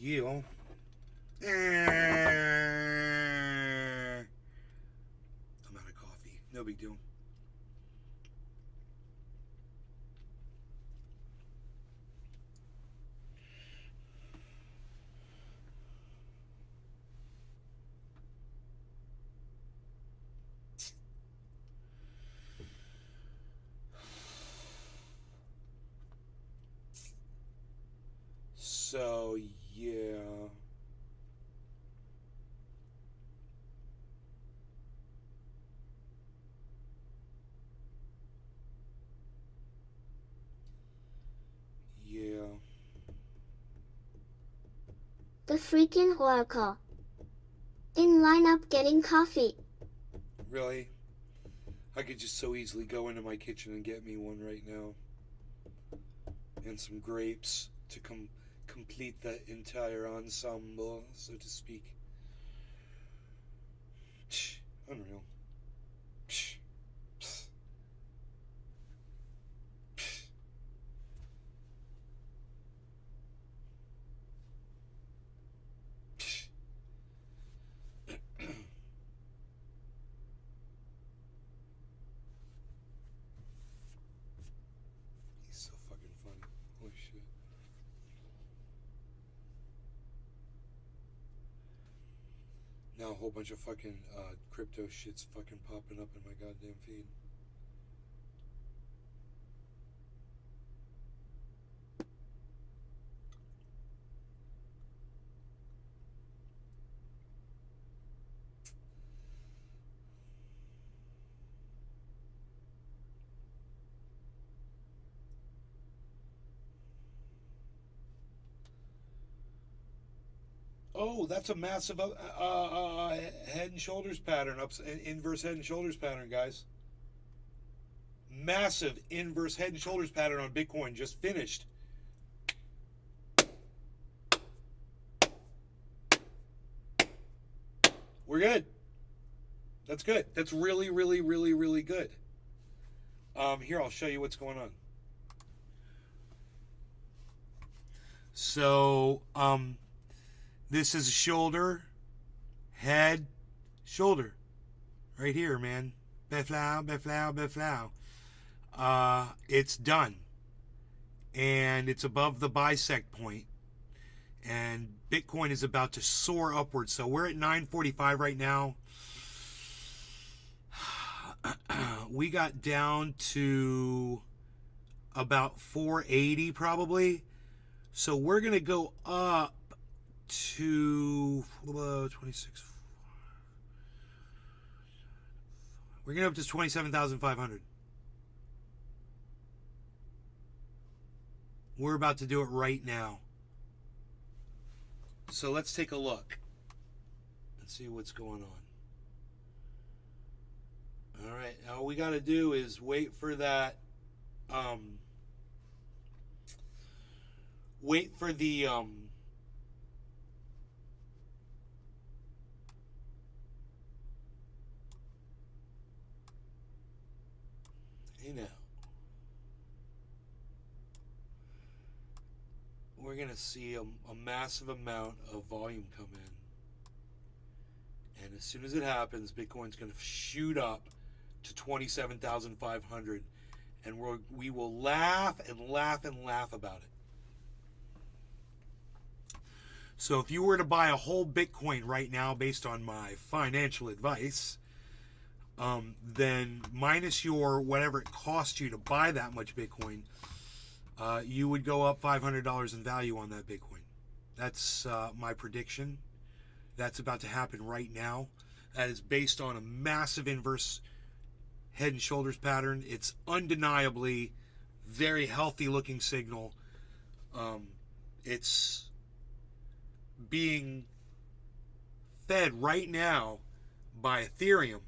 You. I'm out of coffee. No big deal. So, yeah. Yeah. The freaking Oracle. In lineup getting coffee. Really? I could just so easily go into my kitchen and get me one right now. And some grapes. to complete the entire ensemble, so to speak. Unreal. He's so fucking funny. Holy shit. Now a whole bunch of fucking crypto shit's fucking popping up in my goddamn feed. Oh, that's a massive head and shoulders pattern, inverse head and shoulders pattern, guys. Massive inverse head and shoulders pattern on Bitcoin just finished. We're good. That's good. That's really, really, really, really good. Here, I'll show you what's going on. So, this is a shoulder, head, shoulder. Right here, man. Beflau, beflau, beflau. It's done. And it's above the bisect point. And Bitcoin is about to soar upwards. So we're at 945 right now. We got down to about 480 probably. So we're going to go up to 26. We're going up to 27,500. We're about to do it right now. So let's take a look and see what's going on. All right, all we got to do is wait for that. Wait for the hey now. We're going to see a massive amount of volume come in. And as soon as it happens, Bitcoin's going to shoot up to 27,500. And we will laugh and laugh and laugh about it. So if you were to buy a whole Bitcoin right now based on my financial advice, then minus your whatever it cost you to buy that much Bitcoin, you would go up $500 in value on that Bitcoin. That's my prediction. That's about to happen right now. That is based on a massive inverse head and shoulders pattern. It's undeniably very healthy looking signal. It's being fed right now by Ethereum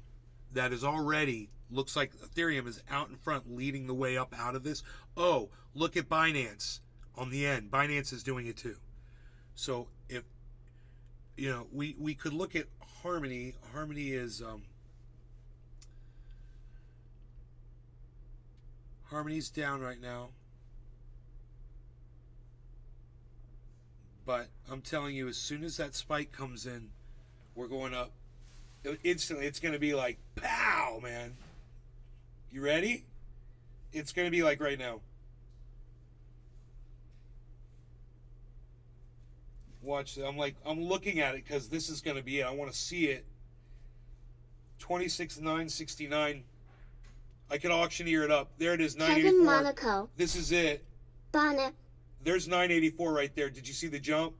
that is already looks like Ethereum is out in front leading the way up out of this. Oh, look at Binance on the end. Binance is doing it too. So if you know, we could look at Harmony. Harmony is Harmony's down right now. But I'm telling you, as soon as that spike comes in, we're going up. Instantly, it's going to be like, pow, man. You ready? It's going to be like right now. Watch. I'm looking at it because this is going to be it. I want to see it. 26,969. I can auctioneer it up. There it is, 984. Kevin Monaco. This is it. Bonnet. There's 984 right there. Did you see the jump?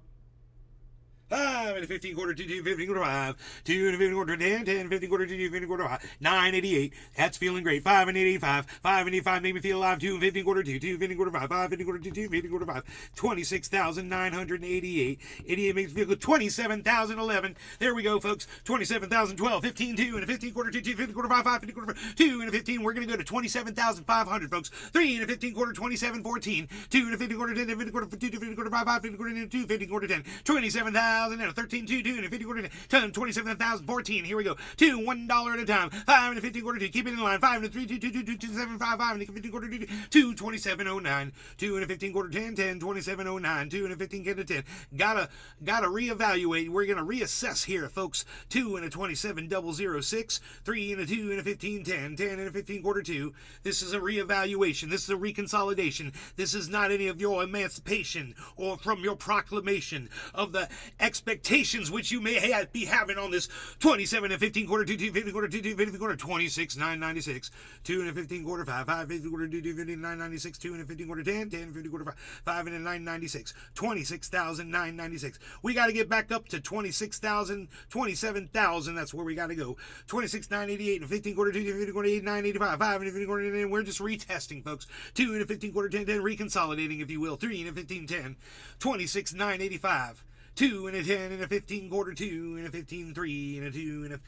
5 and a 15 quarter, 2, 15 quarter 5, 2 and a 15 quarter 10, 10 and 15 quarter, 2, 15 quarter 5, 988. That's feeling great. 5 and 85, 5 and 85 make me feel alive. 2 and 15 quarter 2, 2 15 quarter 5, 5 15 quarter 2, 2 15 quarter 5, 26,988. 88 makes me feel good. 27,011. There we go, folks. 27,012, 15, 2 and a 15 quarter 2, 2 15 quarter 5, 5 15 quarter 5, 2 and a 15. We're gonna go to 27,500, folks. 3 and a 15 quarter 27, 14, 2 and a 15 quarter 10, 15 quarter 2, 15 quarter 5, 5 15 quarter 2, 15 quarter 10, 27,000 and a 13, 2, 2 and a 50 quarter 10, 27,014. Here we go. 2, $1 at a time. 5 and a 15 quarter 2. Keep it in line. 5 and a 3, 2, 2, 2, 2, 2, 7, 5, 5 and a 15 quarter 2, 2, 2709. 2 and a 15 quarter 10, 10, 2709. 2 and a 15 quarter 10. Gotta reevaluate. We're gonna reassess here, folks. 2 and a 27,006. 3 and a 2 and a 15, 10, 10 and a 15 quarter 2. This is a reevaluation. This is a reconsolidation. This is not any of your emancipation or from your proclamation of the expectations which you may be having on this 27 and 15 quarter 2, 2 50 quarter 2, 2 50 quarter 26,996. 2 and a 15 quarter 5, 5 50 quarter 2, 2 50 996. 2 and a 15 quarter 10, 10 50 quarter 5, 5 and a 996. 26,996. We got to get back up to 26,000, 27,000. That's where we got to go. 26,988 and 15 quarter 2, 2 50 quarter 8, 985. 5 and a 15 quarter 10. We're just retesting, folks. 2 and a 15 quarter 10, 10 reconsolidating, if you will. 3 and a 15 10. 26,985. 2 and a 10 and a 15 quarter 2 and a 15 3 and a 2 and a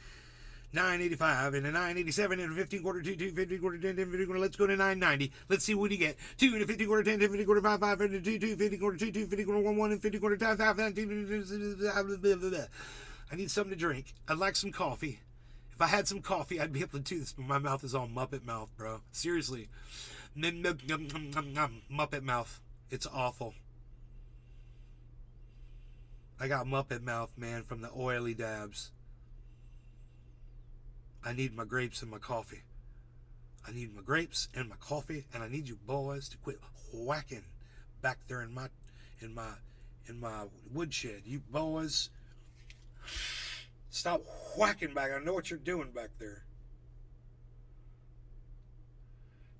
985 and a 987 and a 15 quarter 2, 2 50 quarter 10, 10 50 quarter. Let's go to 990. Let's see what you get. 2 and a 15 quarter 10, 10 50 quarter 5, 5 and a 2, 2 50 quarter 2, 2 50 quarter 1, 1 and 50 quarter 5, 5. I need something to drink. I'd like some coffee. If I had some coffee, I'd be able to do this, but my mouth is all Muppet mouth, bro. Seriously. Muppet mouth. It's awful. I got Muppet mouth, man, from the oily dabs. I need my grapes and my coffee. I need my grapes and my coffee, and I need you boys to quit whacking back there in my woodshed. You boys, stop whacking back. I know what you're doing back there.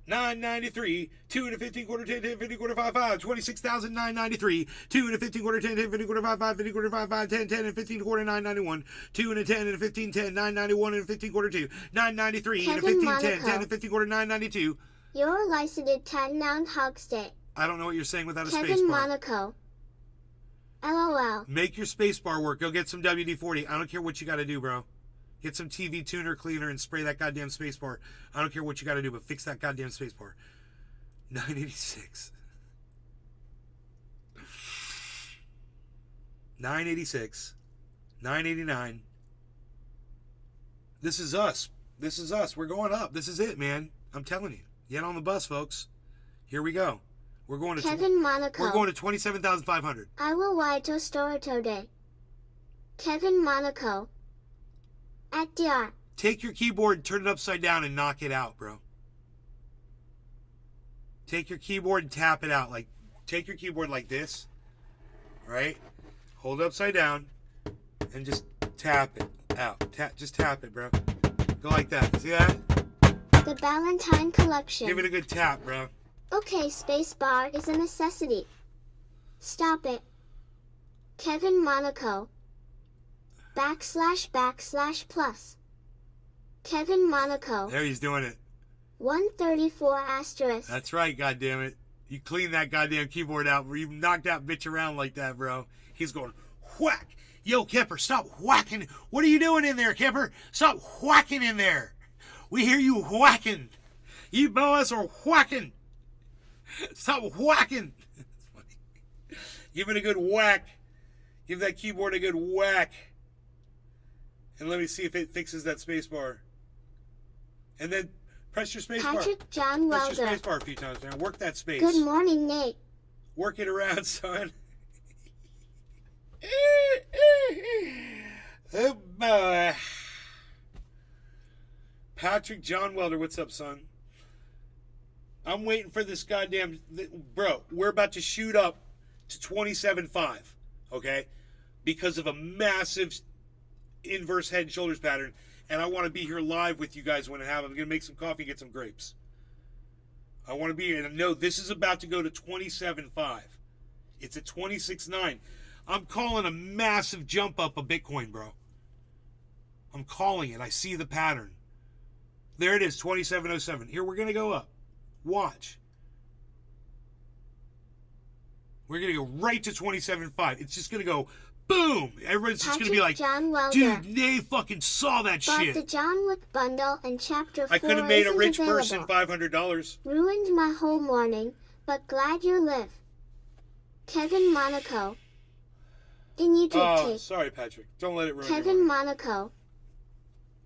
993, 2 and a 15 quarter 10, 10 50 quarter 5, 5, 26,993, 2 and a 15 quarter 10, 10 50 quarter 5, 5 50 quarter 5, 5, 10, 10 and 15 quarter 991, 2 and a 10 and a 15 10, 991 and a 15 quarter 2, 993 and a 15 10, 10 and 15 quarter 992. You're licensed 10 noun hogstay. I don't know what you're saying without a space Kevin bar. Monaco. LOL. Make your space bar work. Go get some WD-40. I don't care what you got to do, bro. Get some TV tuner cleaner and spray that goddamn space bar. I don't care what you got to do, but fix that goddamn space bar. 986. 986. 989. This is us. This is us. We're going up. This is it, man. I'm telling you. Get on the bus, folks. Here we go. We're going to Kevin Monaco. We're going to 27,500. I will waito storito day. Kevin Monaco. At DR. Take your keyboard, turn it upside down, and knock it out, bro. Take your keyboard and tap it out. Like, take your keyboard like this, right? Hold it upside down, and just tap it out. Just tap it, bro. Go like that. See that? The Valentine Collection. Give it a good tap, bro. Okay, spacebar is a necessity. Stop it. Kevin Monaco. / plus. Kevin Monaco. There, he's doing it. 134 asterisk. That's right, goddammit. You clean that goddamn keyboard out. You knock that bitch around like that, bro. He's going, whack. Yo, Kipper, stop whacking. What are you doing in there, Kipper? Stop whacking in there. We hear you whacking. You boys are whacking. Stop whacking. That's funny. Give it a good whack. Give that keyboard a good whack. And let me see if it fixes that space bar. And then press your space bar. Patrick John Press Welder. your space bar a few times, man. Work that space. Good morning, Nate. Work it around, son. Oh, boy. Patrick John Welder, what's up, son? I'm waiting for this goddamn... Bro, we're about to shoot up to 27.5, okay? Because of a massive inverse head and shoulders pattern, and I want to be here live with you guys when it happens. I'm going to make some coffee and get some grapes. I want to be here, and I know this is about to go to 27.5. It's at 26.9. I'm calling a massive jump up of Bitcoin, bro. I'm calling it. I see the pattern. There it is, 2707. Here, we're going to go up. Watch. We're going to go right to 27.5. It's just going to go boom. Everyone's just going to be like, John Welder dude, they fucking saw that bought shit. the John Wick bundle and chapter 4 I could have made a isn't rich available. person $500. Ruined my whole morning, but glad you live. Kevin Monaco. In you Oh, sorry, Patrick. Don't let it ruin your Kevin morning. Monaco.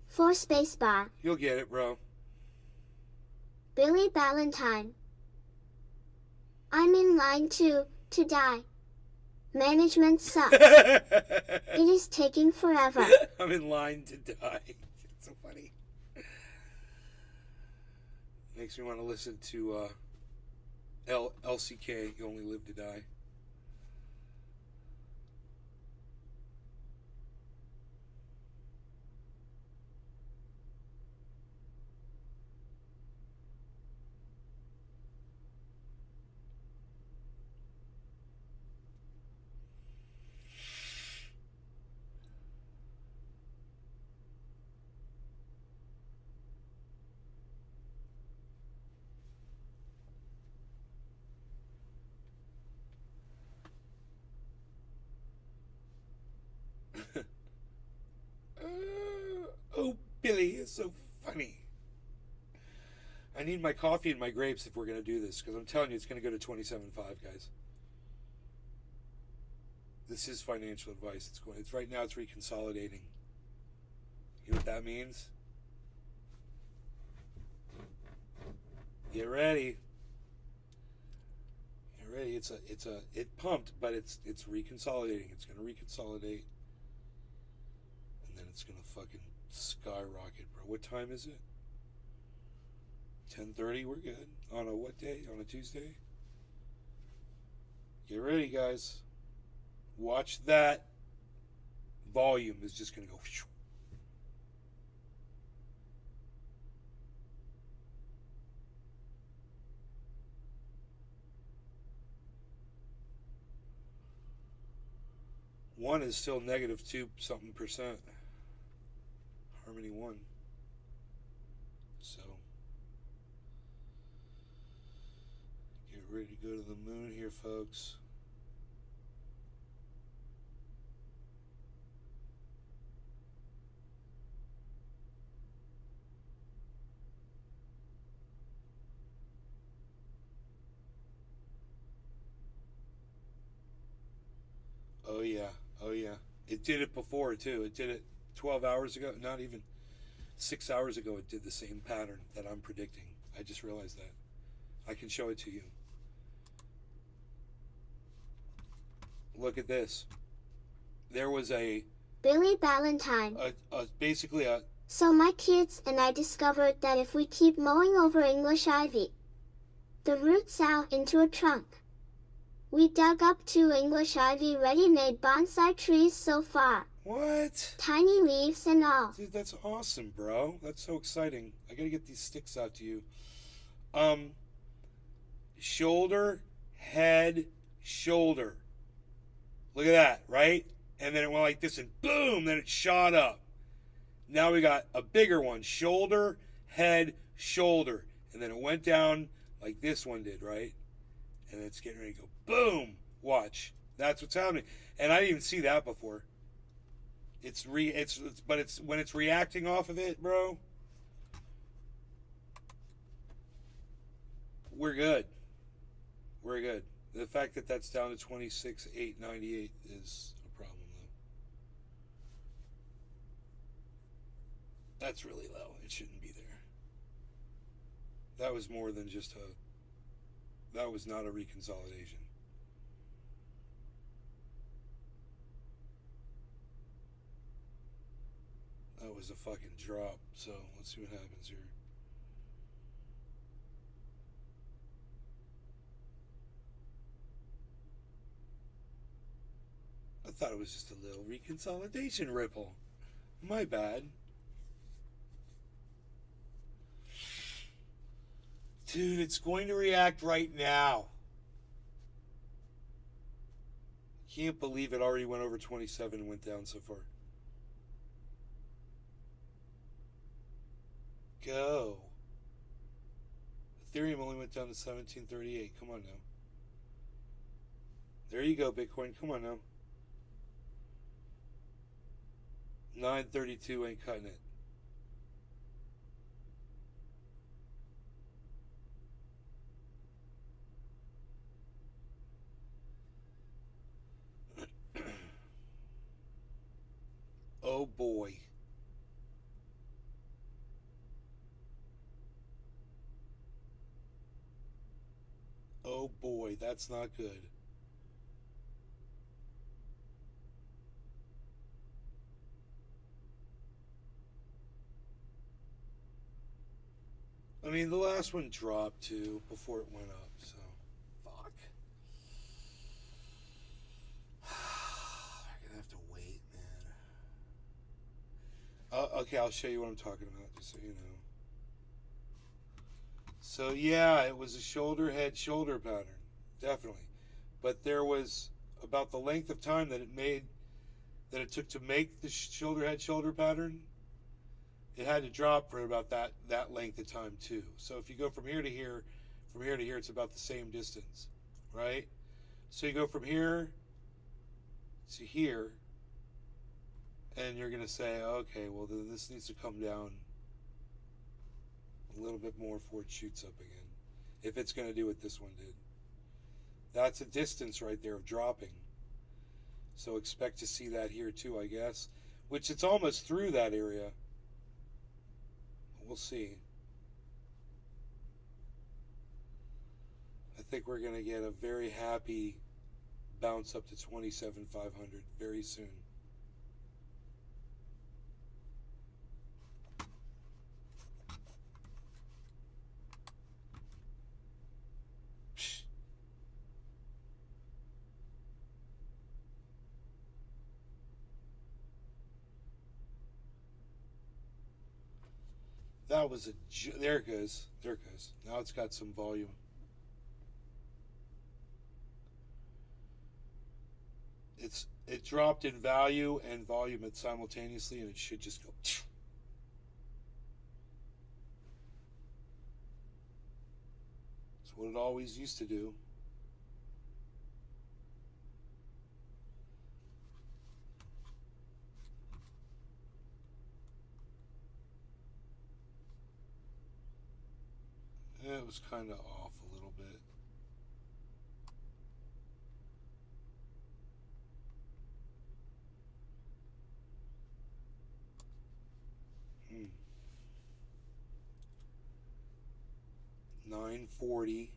For spacebar. You'll get it, bro. Billy Ballantyne. I'm in line to die. Management sucks. It is taking forever. I'm in line to die. It's so funny. Makes me want to listen to LCK, You Only Live to Die. Oh, Billy is so funny. I need my coffee and my grapes if we're going to do this, because I'm telling you, it's going to go to 27.5, guys. This is financial advice. It's right now. It's reconsolidating. You know what that means? Get ready. Get ready. It pumped, but it's reconsolidating. It's going to reconsolidate, and then it's going to fucking skyrocket, bro. What time is it? 10:30. We're good. On a what day? On a Tuesday. Get ready, guys. Watch that. Volume is just going to go. One is still negative 2% Harmony 1. So get ready to go to the moon here, folks. Oh yeah, oh yeah. It did it before too. It did it 12 hours ago, not even 6 hours ago. It did the same pattern that I'm predicting. I just realized that. I can show it to you. Look at this. There was Billy Ballantyne. basically a So my kids and I discovered that if we keep mowing over English ivy, the roots out into a trunk. We dug up 2 English ivy ready-made bonsai trees so far. what? Tiny leaves and all. Dude, that's awesome, bro. That's so exciting. I gotta get these sticks out to you. Shoulder, head, shoulder. Look at that, right? And then it went like this and boom, then it shot up. Now we got a bigger one. Shoulder, head, shoulder. And then it went down like this one did, right? And it's getting ready to go boom. Watch. That's what's happening. And I didn't even see that before. But it's when it's reacting off of it, bro. We're good. We're good. The fact that that's down to 26,898 is a problem, though. That's really low. It shouldn't be there. That was more than just that was not a reconsolidation. That was a fucking drop. So let's see what happens here. I thought it was just a little reconsolidation ripple. My bad. Dude, it's going to react right now. Can't believe it already went over 27 and went down so far. Go. Ethereum only went down to 1738. Come on now. There you go, Bitcoin. Come on now. 932 ain't cutting it. Oh boy. Oh boy, that's not good. I mean, the last one dropped too before it went up, so fuck. I'm gonna have to wait, man. Okay, I'll show you what I'm talking about, just so you know. So yeah, it was a shoulder head shoulder pattern, definitely. But there was about the length of time that it took to make the shoulder head shoulder pattern. It had to drop for about that length of time too. So if you go from here to here, it's about the same distance, right? So you go from here to here, and you're gonna say, okay, well then this needs to come down a little bit more before it shoots up again, if it's gonna do what this one did. That's a distance right there of dropping. So expect to see that here too, I guess. Which it's almost through that area. We'll see. I think we're going to get a very happy bounce up to 27,500 very soon. That was there it goes. There it goes. Now it's got some volume. It dropped in value and volume simultaneously, and it should just go. That's what it always used to do. It was kind of off a little bit. $9.40.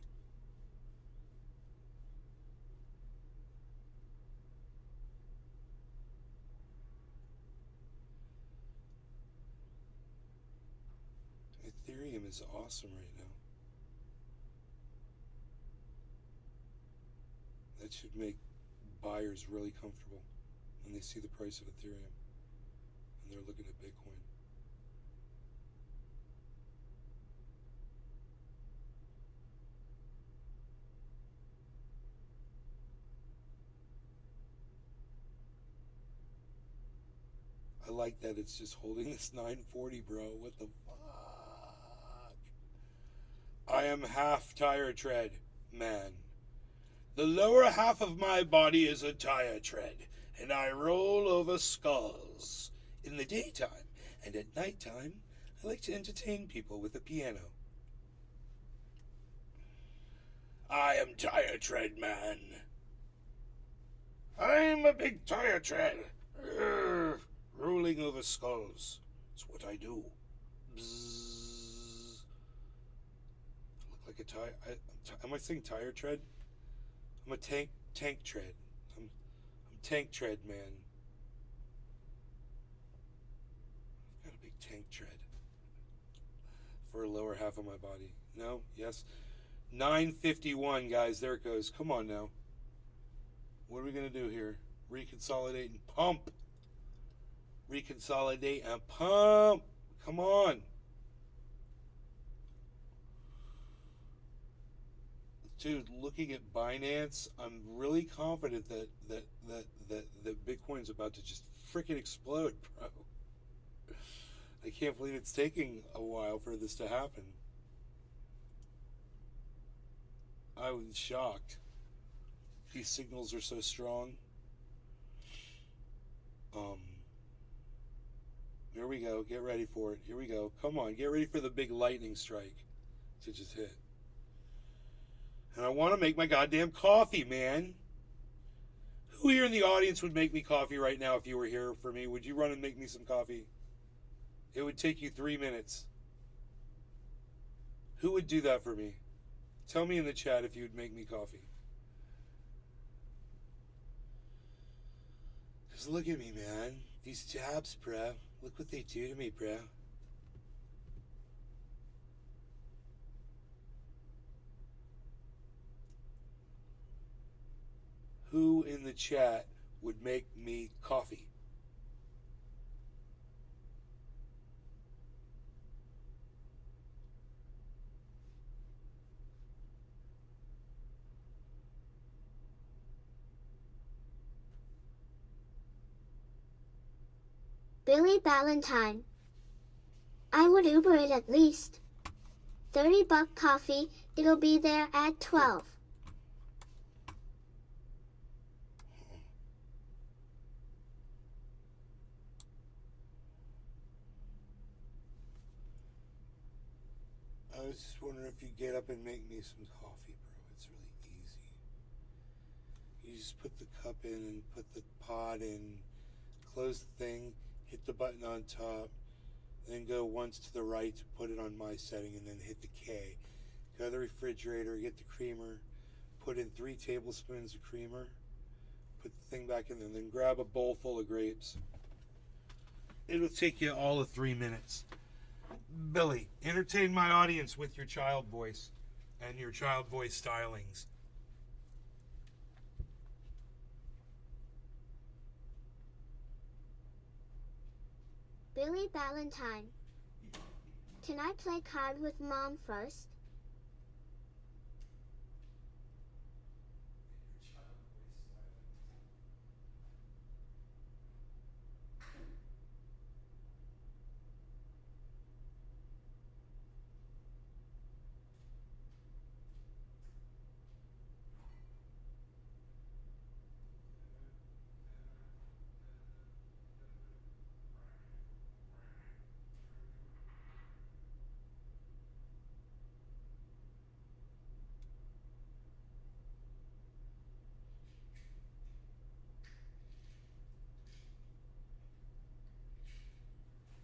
Ethereum is awesome right now. That should make buyers really comfortable when they see the price of Ethereum and they're looking at Bitcoin. I like that it's just holding this 940, bro. What the fuck? I am half tire tread, man. The lower half of my body is a tire tread, and I roll over skulls in the daytime, and at nighttime, I like to entertain people with a piano. I am tire tread man. I'm a big tire tread. Urgh, rolling over skulls. It's what I do. Bzzz. I look like a tire. Am I saying tire tread? I'm a tank tread. I'm tank tread man. I've got a big tank tread for a lower half of my body. No? Yes? 951, guys. There it goes. Come on now. What are we going to do here? Reconsolidate and pump. Reconsolidate and pump. Come on. Dude, looking at Binance, I'm really confident that Bitcoin's about to just freaking explode, bro. I can't believe it's taking a while for this to happen. I was shocked. These signals are so strong. Here we go. Get ready for it. Here we go. Come on, get ready for the big lightning strike to just hit. And I want to make my goddamn coffee, man. Who here in the audience would make me coffee right now if you were here for me? Would you run and make me some coffee? It would take you 3 minutes. Who would do that for me? Tell me in the chat if you would make me coffee. Because look at me, man. These jabs, bruh. Look what they do to me, bruh. Who in the chat would make me coffee? Billy Ballantyne. I would Uber it at least. $30 coffee, it'll be there at 12. I was just wondering if you'd get up and make me some coffee, bro. It's really easy. You just put the cup in and put the pod in, close the thing, hit the button on top, then go once to the right to put it on my setting, and then hit the K. Go to the refrigerator, get the creamer, put in 3 tablespoons of creamer, put the thing back in there, and then grab a bowl full of grapes. It'll take you all of 3 minutes. Billy, entertain my audience with your child voice and your child voice stylings. Billy Ballantyne. Can I play card with Mom first?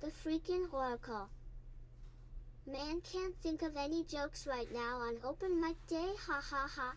The freaking Oracle. Man can't think of any jokes right now on open mic day, ha ha ha.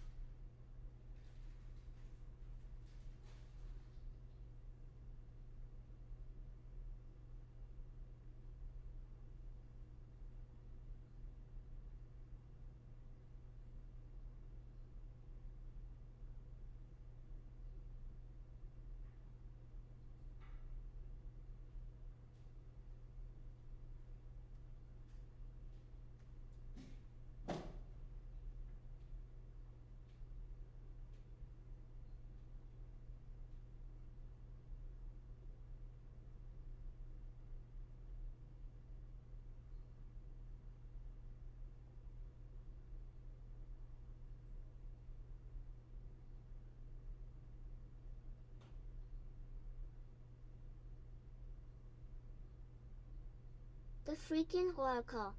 The freaking Oracle.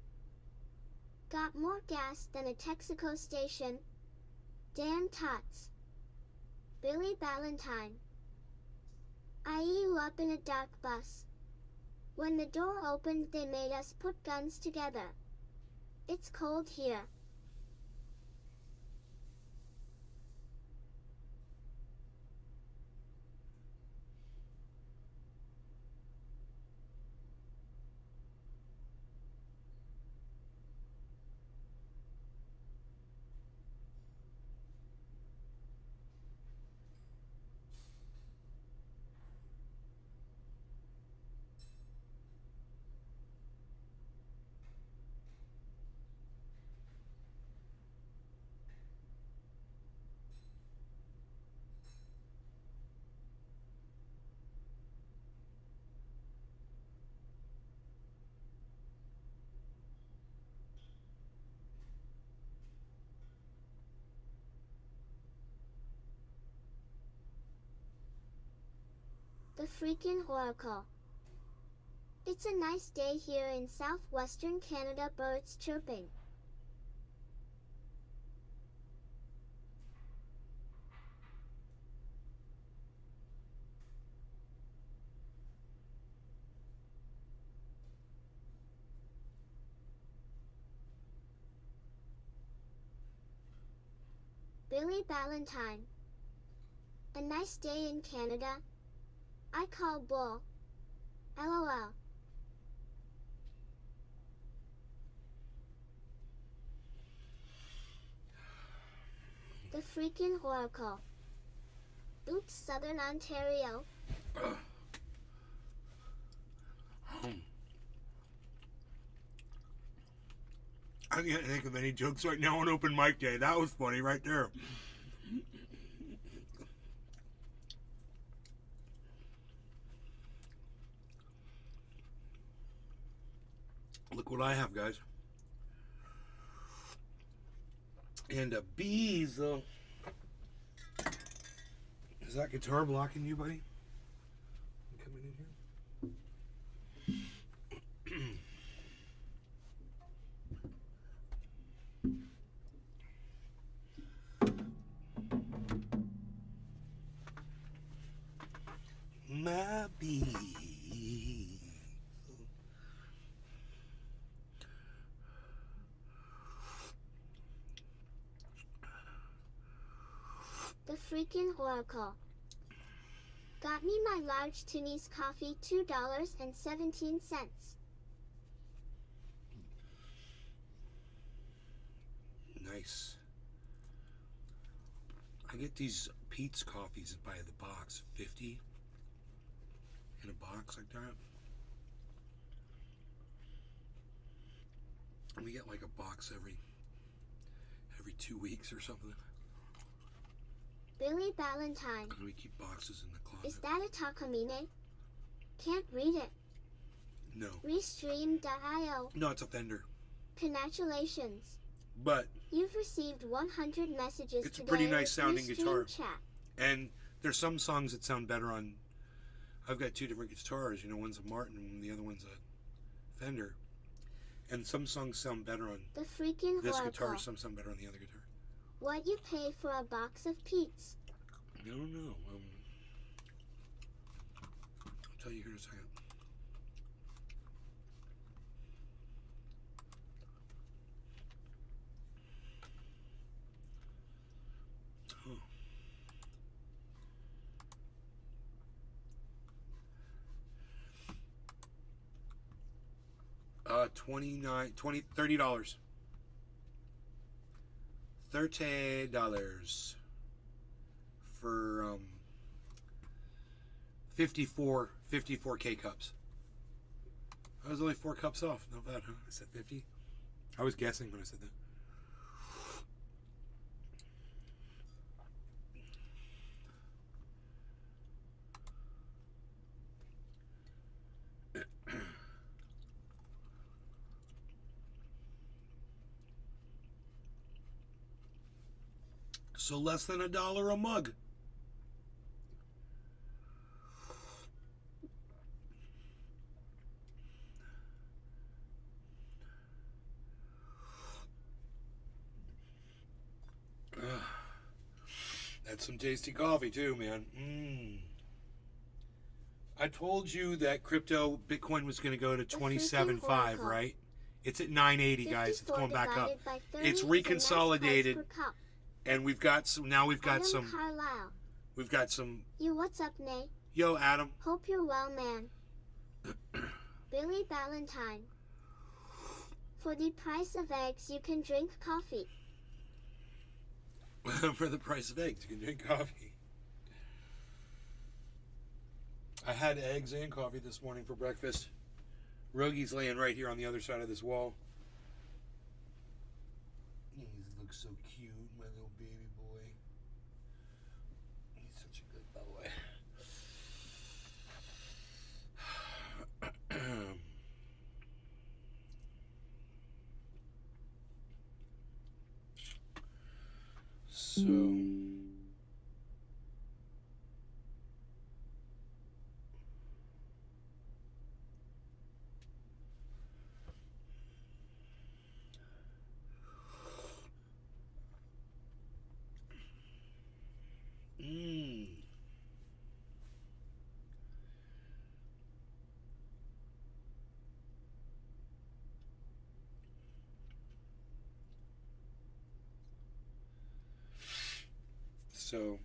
Got more gas than a Texaco station. Damn tots. Billy Ballantyne. I you up in a dark bus. When the door opened, they made us put guns together. It's cold here. The freaking oracle. It's a nice day here in southwestern Canada, birds chirping. Billy Ballantyne. A nice day in Canada. I call bull. LOL. The freaking oracle. Oops, Southern Ontario. I can't think of any jokes right now on open mic day. That was funny right there. Look what I have, guys. And a bees. Is that guitar blocking you, buddy? You coming in here? My bee. The freaking oracle. Got me my large Tunis coffee, $2.17. Nice. I get these Pete's coffees by the box, 50 in a box like that. And we get like a box every 2 weeks or something. Billy Ballantyne. And we keep boxes in the closet. Is that a Takamine? Can't read it. No. Restream.io. No, it's a Fender. Congratulations. But You've received 100 messages it's a today. pretty nice sounding Restream guitar. Chat. And there's some songs that sound better on. I've got two different guitars. You know, one's a Martin and the other one's a Fender. And some songs sound better on The freaking this oracle. guitar. Some sound better on the other guitar. What you pay for a box of Pete's? I don't know. I'll tell you here in a second. $30. $30 for 54 K-cups. I was only 4 cups off. Not bad, huh? I said 50. I was guessing when I said that. So less than $1 a mug. That's some tasty coffee too, man. I told you that Bitcoin was going to go to 27.5, right? It's at 980, guys. It's going back up. It's reconsolidated. And we've got some. Now we've got Adam some. Carlisle. We've got some. You, what's up, Nay? Yo, Adam. Hope you're well, man. Billy Ballantyne. For the price of eggs, you can drink coffee. For the price of eggs, you can drink coffee. I had eggs and coffee this morning for breakfast. Rogi's laying right here on the other side of this wall. He looks so cute, my little baby boy. He's such a good boy. So So,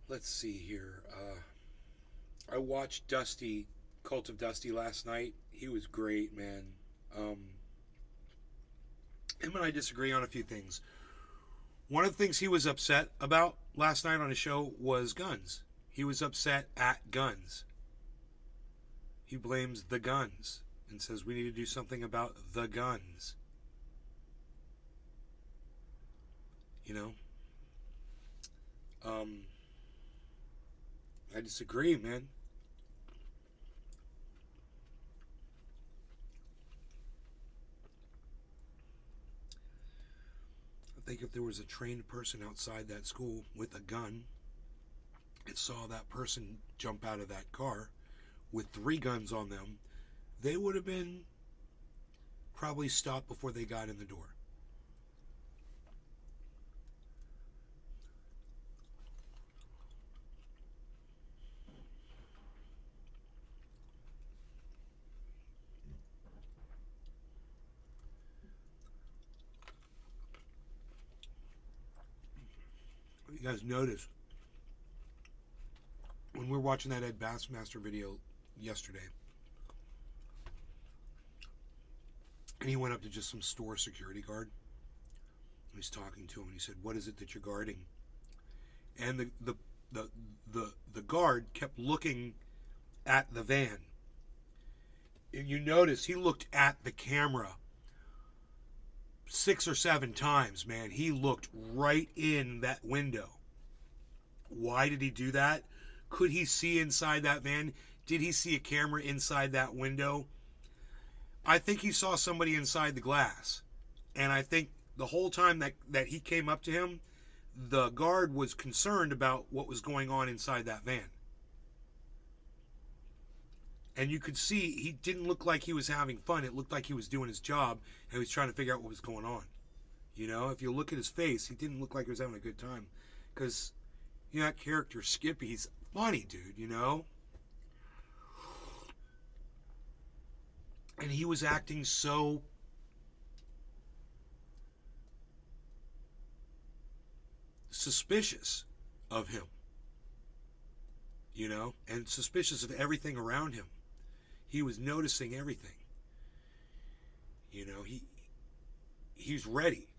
let's see here. I watched Dusty, Cult of Dusty last night. He was great, man. Him and I disagree on a few things. One of the things he was upset about last night on his show was guns. He was upset at guns. He blames the guns and says we need to do something about the guns. You know? I disagree, man. I think if there was a trained person outside that school with a gun and saw that person jump out of that car with 3 guns on them, they would have been probably stopped before they got in the door. You guys notice when we were watching that Ed Bassmaster video yesterday, and he went up to just some store security guard. He was talking to him, and he said, "What is it that you're guarding?" And the guard kept looking at the van. And you notice he looked at the camera 6 or 7 times, man. He looked right in that window. Why did he do that? Could he see inside that van? Did he see a camera inside that window? I think he saw somebody inside the glass. And I think the whole time that he came up to him, the guard was concerned about what was going on inside that van. And you could see he didn't look like he was having fun. It looked like he was doing his job and he was trying to figure out what was going on. You know, if you look at his face, he didn't look like he was having a good time. Because, you know, that character, Skippy, he's funny, dude, you know? And he was acting so suspicious of him. You know? And suspicious of everything around him. He was noticing everything. You know, he's ready.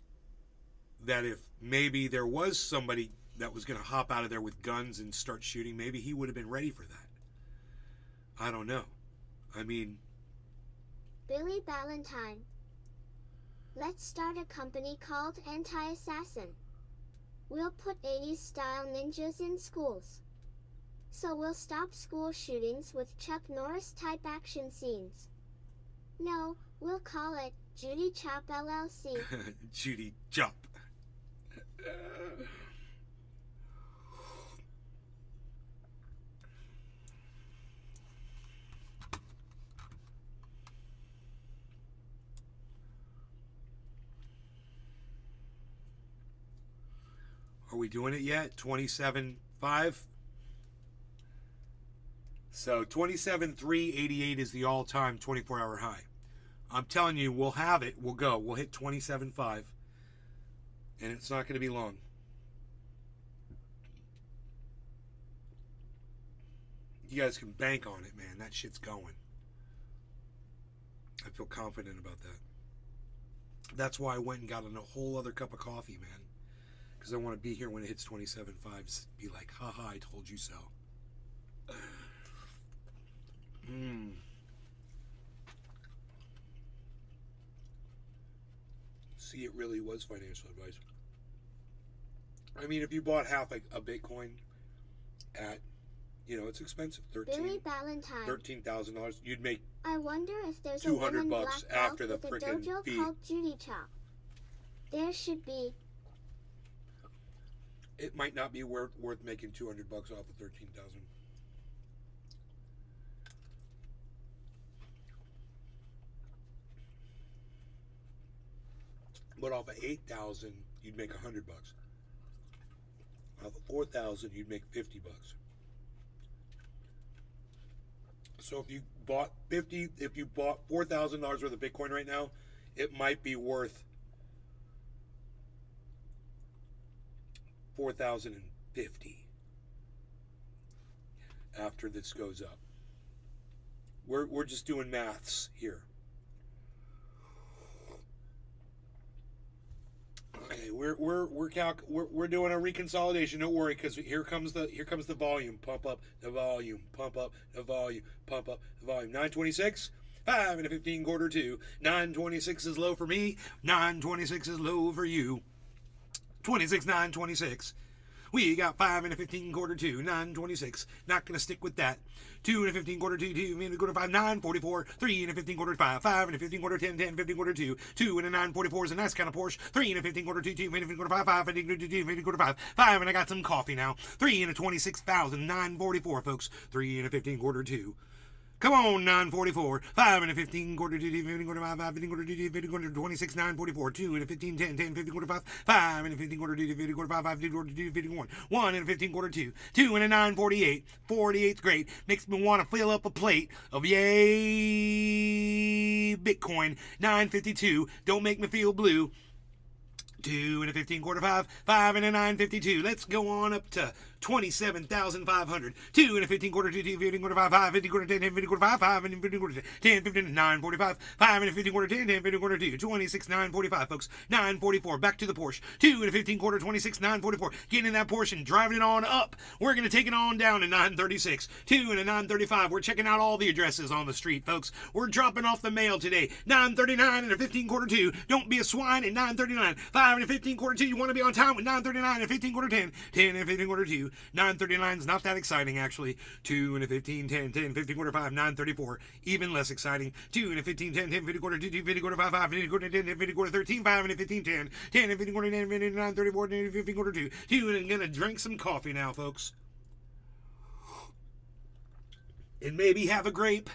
That if maybe there was somebody that was going to hop out of there with guns and start shooting, maybe he would have been ready for that. I don't know. I mean... Billy Ballantyne. Let's start a company called Anti-Assassin. We'll put 80s style ninjas in schools. So we'll stop school shootings with Chuck Norris type action scenes. No, we'll call it Judy Chop LLC. Judy Chop. Are we doing it yet? 27.5? So 27.388 is the all-time 24-hour high. I'm telling you, we'll have it. We'll go. We'll hit 27.5. And it's not going to be long. You guys can bank on it, man. That shit's going. I feel confident about that. That's why I went and got in a whole other cup of coffee, man. Because I want to be here when it hits 27.5. Be like, haha, I told you so. See, it really was financial advice. I mean, if you bought half a Bitcoin at, you know, it's expensive, Billy Ballantyne. $13,000, you'd make I wonder if there's a $200 woman black after the belt with a frickin' dojo fee. called Judy Chop. There should be. It might not be worth making $200 off of 13,000. But off of 8,000, you'd make $100. Off of 4,000, you'd make $50. So if you bought $4,000 worth of Bitcoin right now, it might be worth 4,050 after this goes up. We're just doing maths here. Okay, we're doing a reconsolidation. Don't worry, because here comes the volume. Pump up the volume. Pump up the volume. Pump up the volume. 926. 5 and a 15 quarter 2. 926 is low for me. 926 is low for you. 26 926. We got 5 and a 15 quarter 2. 926. Not gonna stick with that. 2 and a 15 quarter 2. 2 and a quarter 5. 944. 3 and a 15 quarter 5. 5 and a 15 quarter 10. 10 15 quarter 2. 2 and a 944 is a nice kind of Porsche. 3 and a 15 quarter 2. 2 and a 15 quarter 5. 5 and a 15 quarter 5. 5 and I got some coffee now. 3 and a 26,944, folks. 3 and a 15 quarter 2. Come on, 944. 5 and a 15 quarter 2, 15 quarter 5, 5 15 quarter 2, 15 quarter 26, 944. 2 and a 15, 10, 10, 15 quarter 5, 5 and a 15 quarter 2, 15 quarter 5, 5 15 quarter 2, 15 1. 1 and a 15 quarter 2, 2 and a 948. 48's great. Makes me want to fill up a plate of yay Bitcoin. 952. Don't make me feel blue. 2 and a 15 quarter 5, 5 and a 952. Let's go on up to 27,500. 2 and a 15 quarter 2, 2 15 quarter 5, 5 15 quarter 10, 10 15 quarter 5, 5 and a 15 quarter 10, 15 945, 5 and a 15 quarter 10, 10 15 quarter 2, 26 945, folks. 944. Back to the Porsche. 2 and a 15 quarter 26 944. Getting in that Porsche and driving it on up. We're gonna take it on down to 936. 2 and a 935. We're checking out all the addresses on the street, folks. We're dropping off the mail today. 939 and a 15 quarter 2. Don't be a swine at 939. 5 and a 15 quarter 2. You want to be on time with 939 and 15 quarter 10. 10 and 15 quarter 2. 939 is not that exciting, actually. 2 and a 15, 10, 10, 15 quarter 5, 934. Even less exciting. 2 and a 15, 10, 10, 50 quarter 2, 2, 50 quarter 5, 5, 50 quarter 10, 10, 50 quarter 13, 5 and a 15, 10, 10 and 50 quarter 10, 50, 9, 34, 10, 15 quarter 2. 2 and I'm going to drink some coffee now, folks. And maybe have a grape.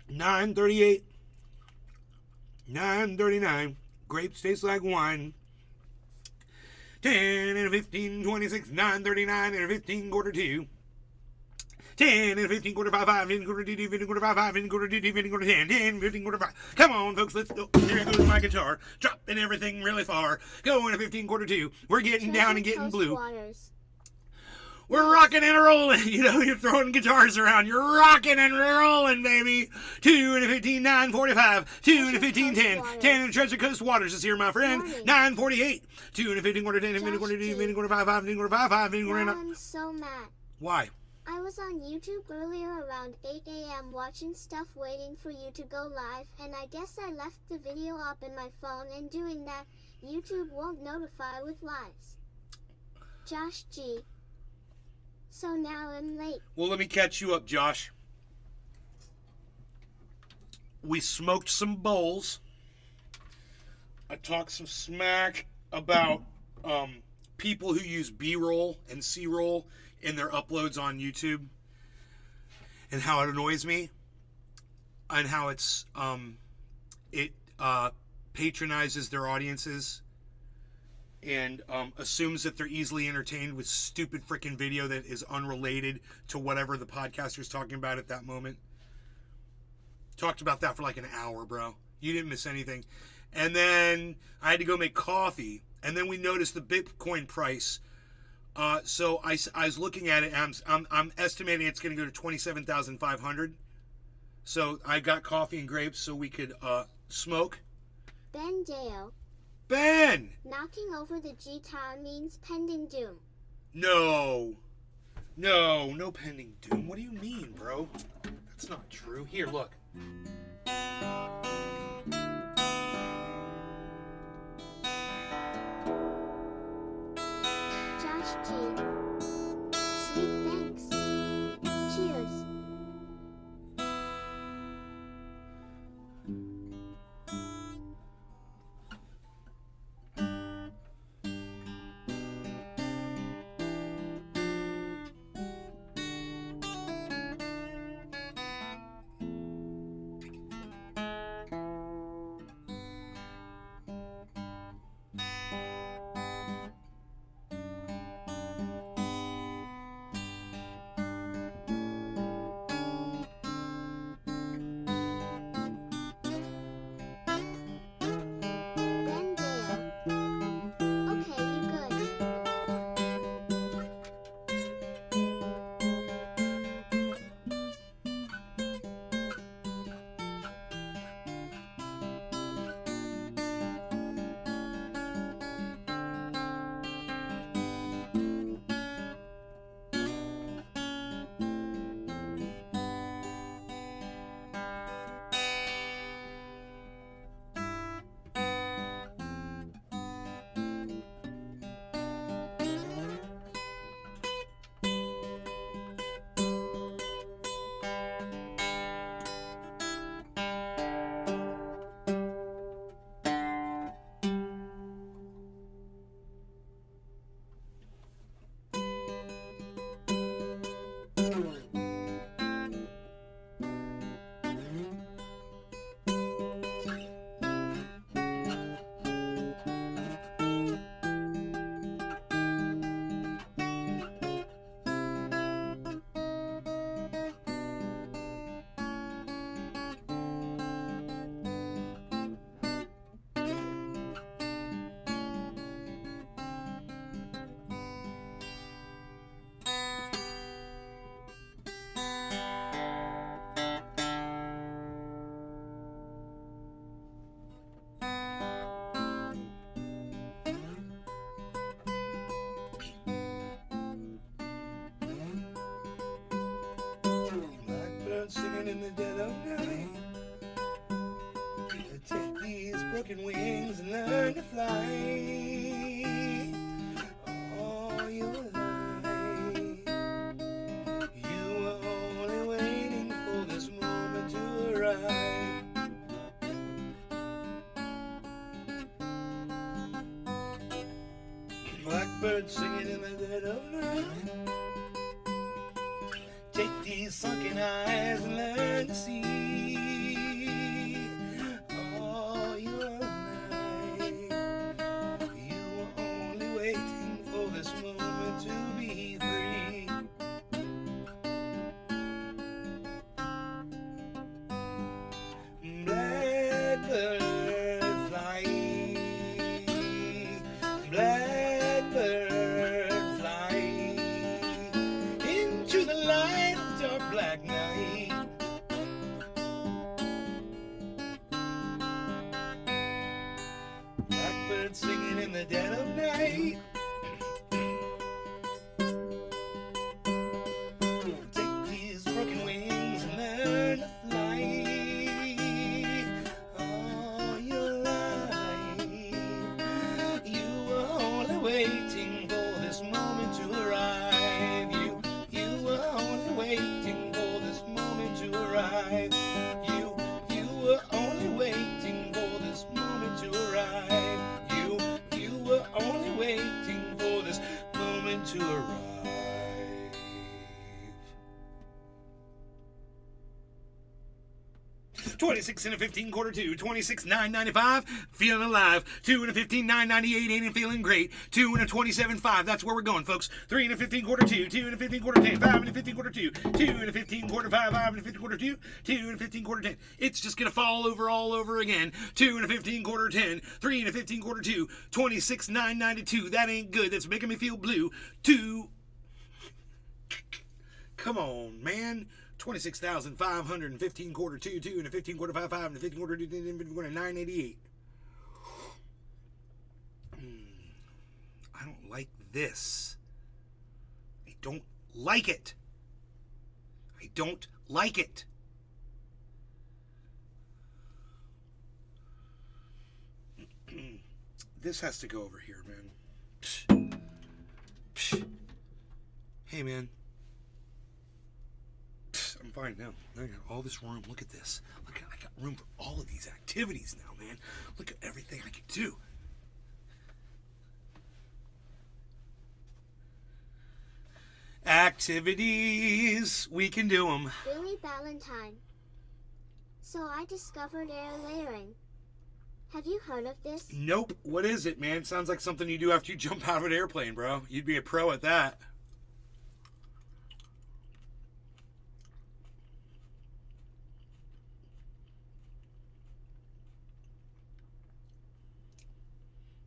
938. 939. Grapes taste like wine. 10 and a 15, 26, 939 and a 15 quarter 2. 10 and a 15 quarter 5, 5, 15 quarter 2, 15 quarter 5, 5, 15 quarter 2, 15 quarter 10, 10, 15 quarter 5. Come on, folks, let's go. There goes my guitar. Dropping everything really far. Going to 15 quarter 2. We're getting down and getting blue. Waters. We're rocking and rolling. You know, you're throwing guitars around. You're rocking and rolling, baby. 2 and a 15, 945. 2 and a 15, 10. 10 and Treasure Coast Waters is here, my friend. 948. 2 and a 15 quarter 10, 15 quarter 2, 15 quarter 5, 5, 15 quarter 5, 5, 15 quarter 9. I'm so mad. Why? I was on YouTube earlier around 8 a.m. watching stuff waiting for you to go live, and I guess I left the video up in my phone, and doing that, YouTube won't notify with lives. Josh G. So now I'm late. Well, let me catch you up, Josh. We smoked some bowls. I talked some smack about people who use B-roll and C-roll in their uploads on YouTube, and how it annoys me, and how it patronizes their audiences, and assumes that they're easily entertained with stupid freaking video that is unrelated to whatever the podcaster's talking about at that moment. Talked about that for like an hour, bro. You didn't miss anything. And then I had to go make coffee, and then we noticed the Bitcoin price. So I was looking at it, and I'm estimating it's going to go to 27,500. So I got coffee and grapes so we could smoke. Ben Deo. Ben! Knocking over the G-Town means pending doom. No pending doom. What do you mean, bro? That's not true. Here, look. Josh G. Sweet thanks. Cheers. in the dead of night. Take these broken wings and learn to fly. All your life, you were only waiting for this moment to arrive. Blackbird singing in the dead of night. Take these sunken eyes and learn to see. All your life, you were only waiting for this moment to be free. Blackbird fly, blackbird fly into the light of dark black night. Blackbird singing in the dead of night. Take these broken wings and learn to fly. All your life, you were only waiting for this moment to arrive. You were only waiting for this moment to arrive. You were only waiting for this moment to arrive. You were only waiting for this moment to arrive. 26 and a 15 quarter two, 26 9.95, feeling alive. 2 and a 15 9.98, ain't feeling great. 2 and a 27 5, that's where we're going, folks. 3 and a 15 quarter two, 2 and a 15 quarter 10, 5 and a 15 quarter two, 2 and a 15 quarter 5, 5 and a 15 quarter 2, 2 and a 15 quarter 10. It's just gonna fall over all over again. 2 and a 15 quarter 10, 3 and a 15 quarter 2, 26 9.92. That ain't good. That's making me feel blue. 2. Come on, man. 26,515 quarter 2, 2 and a 15 quarter 5, 5 and a 15 quarter 2, 15 quarter 9.88. I don't like this. I don't like it. I don't like it. This has to go over here, man. Hey, man. I'm fine now. I got all this room. Look at this. Look, I got room for all of these activities now, man. Look at everything I can do. Activities. We can do them. Billy Valentine. So I discovered air layering. Have you heard of this? Nope. What is it, man? Sounds like something you do after you jump out of an airplane, bro. You'd be a pro at that.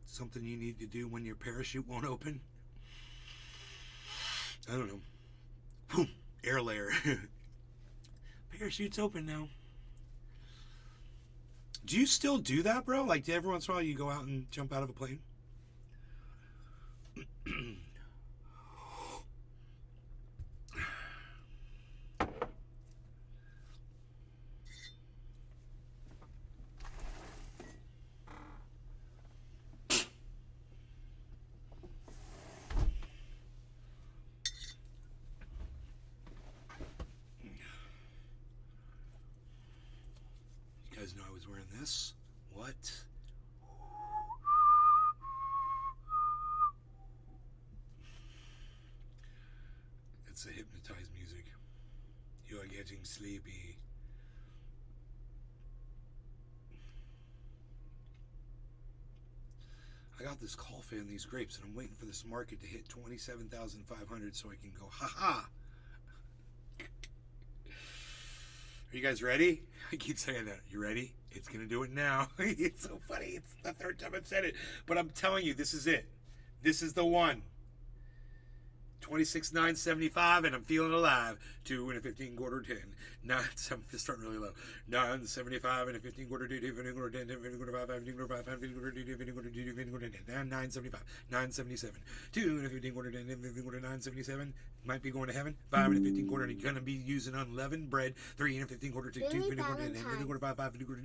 Something you need to do when your parachute won't open? I don't know. Boom. Air layer. Parachute's open now. Do you still do that, bro? Like, every once in a while you go out and jump out of a plane? You guys know I was wearing this? What? It's the hypnotized music. You are getting sleepy. I got this call fan, these grapes, and I'm waiting for this market to hit 27,500 so I can go, ha-ha. Are you guys ready? I keep saying that. You ready? It's going to do it now. It's so funny. It's the third time I've said it. But I'm telling you, this is it. This is the one. 26,975, and I'm feeling alive. 2 and a 15 quarter 10. 9, I'm just starting really low. 975 and a 15 quarter 2, 15 quarter 10, 15 quarter 5, 15 quarter 5, 15 quarter 2, 15 quarter 2, 15 quarter 10. 975, 977. 2 and a 15 quarter 10, 15 quarter 977. Might be going to heaven. 515 quarter, and you're gonna be using unleavened bread. 315 quarter, two, Billy 2 quarter, and Valentine. quarter, 5 quarter,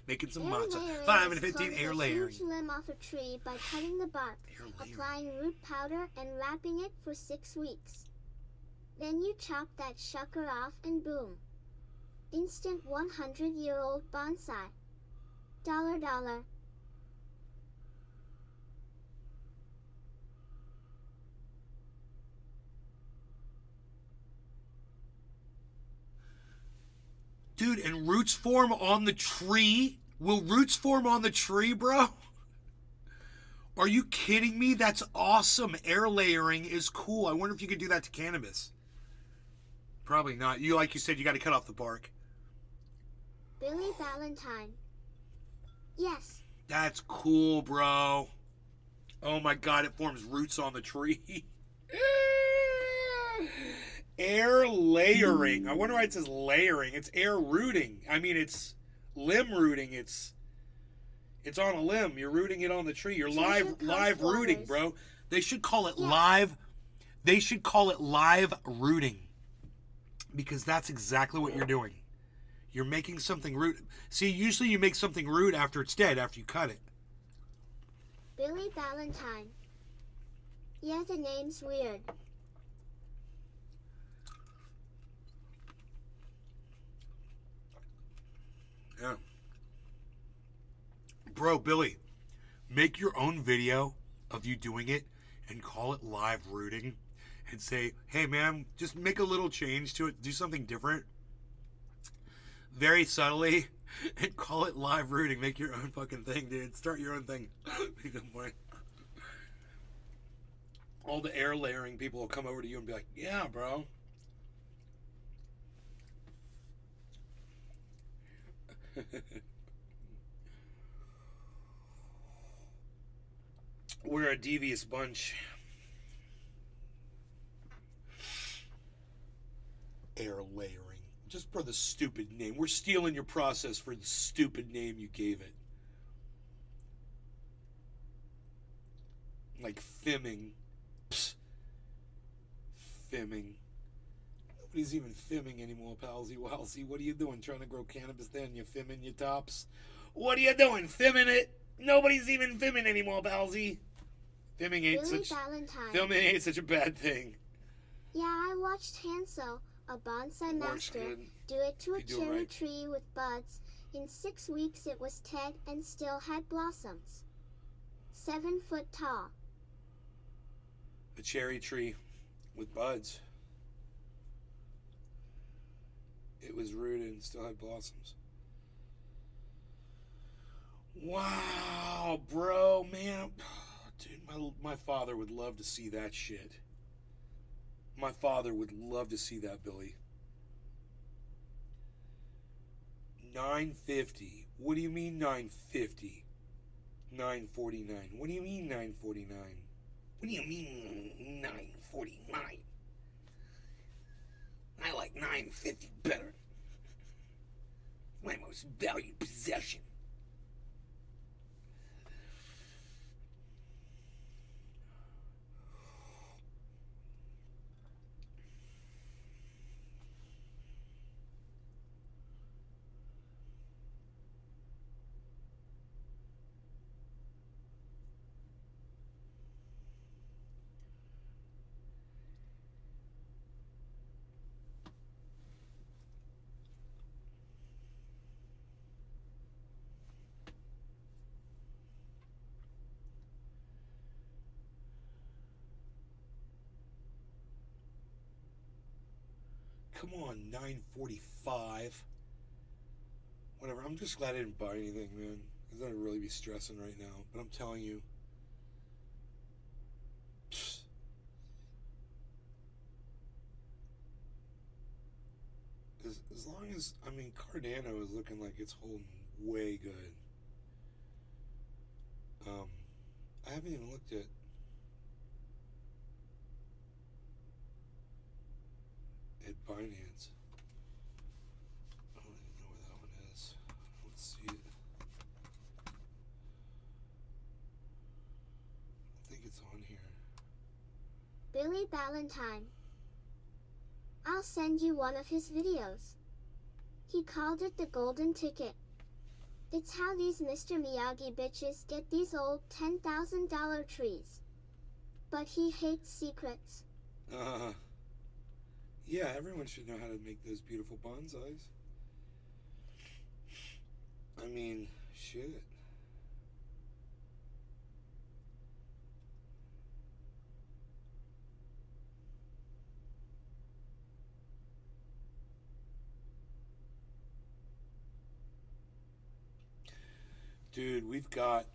making some Air matzah. layering 515 is air cutting layering. a huge limb off a tree by cutting the bark, Air layering. applying root powder, and wrapping it for 6 weeks. Then you chop that sucker off and boom. Instant 100-year-old bonsai. $. Dude, and roots form on the tree? Will roots form on the tree, bro? Are you kidding me? That's awesome. Air layering is cool. I wonder if you could do that to cannabis. Probably not. You, like you said, you got to cut off the bark. Billy Valentine. Yes. That's cool, bro. Oh my god, it forms roots on the tree. Air layering. I wonder why it says layering. It's air rooting. I mean, it's limb rooting. It's on a limb. You're rooting it on the tree. You're live rooting, bro. They should call it live. They should call it live rooting. Because that's exactly what you're doing. You're making something root. See, usually you make something root after it's dead, after you cut it. Billy Valentine. Yeah, the name's weird. Yeah. Bro, Billy, make your own video of you doing it and call it live rooting and say, hey man, just make a little change to it, do something different. Very subtly, and call it live rooting. Make your own fucking thing, dude. Start your own thing. All the air layering people will come over to you and be like, yeah, bro. We're a devious bunch. Air layering. Just for the stupid name. We're stealing your process for the stupid name you gave it. Like fimming. Psst. Fimming. Nobody's even fimming anymore, palsy walsy. What are you doing? Trying to grow cannabis then? You fimming your tops? What are you doing? Fimming it? Nobody's even fimming anymore, palsy. Fimming ain't Billy such Valentine. filming ain't such a bad thing. Yeah, I watched Hansel, a bonsai master, good. do it to a You do it cherry right. tree with buds. In 6 weeks it was 10 and still had blossoms. 7 foot tall. A cherry tree with buds. It was rooted and still had blossoms. Wow, bro, man. Dude, my father would love to see that shit. My father would love to see that, Billy. $9.50. What do you mean $9.50? $9.49. What do you mean $9.49? What do you mean $9.49? I like $9.50 better. My most valued possession. Come on, $9.45. Whatever. I'm just glad I didn't buy anything, man. Because I'd really be stressing right now. But I'm telling you. As long as, I mean, Cardano is looking like it's holding way good. I haven't even looked at Binance. I don't even know where that one is. Let's see it. I think it's on here. Billy Valentine. I'll send you one of his videos. He called it the golden ticket. It's how these Mr. Miyagi bitches get these old $10,000 trees. But he hates secrets. Yeah, everyone should know how to make those beautiful bonsais. I mean, shit. Dude, we've got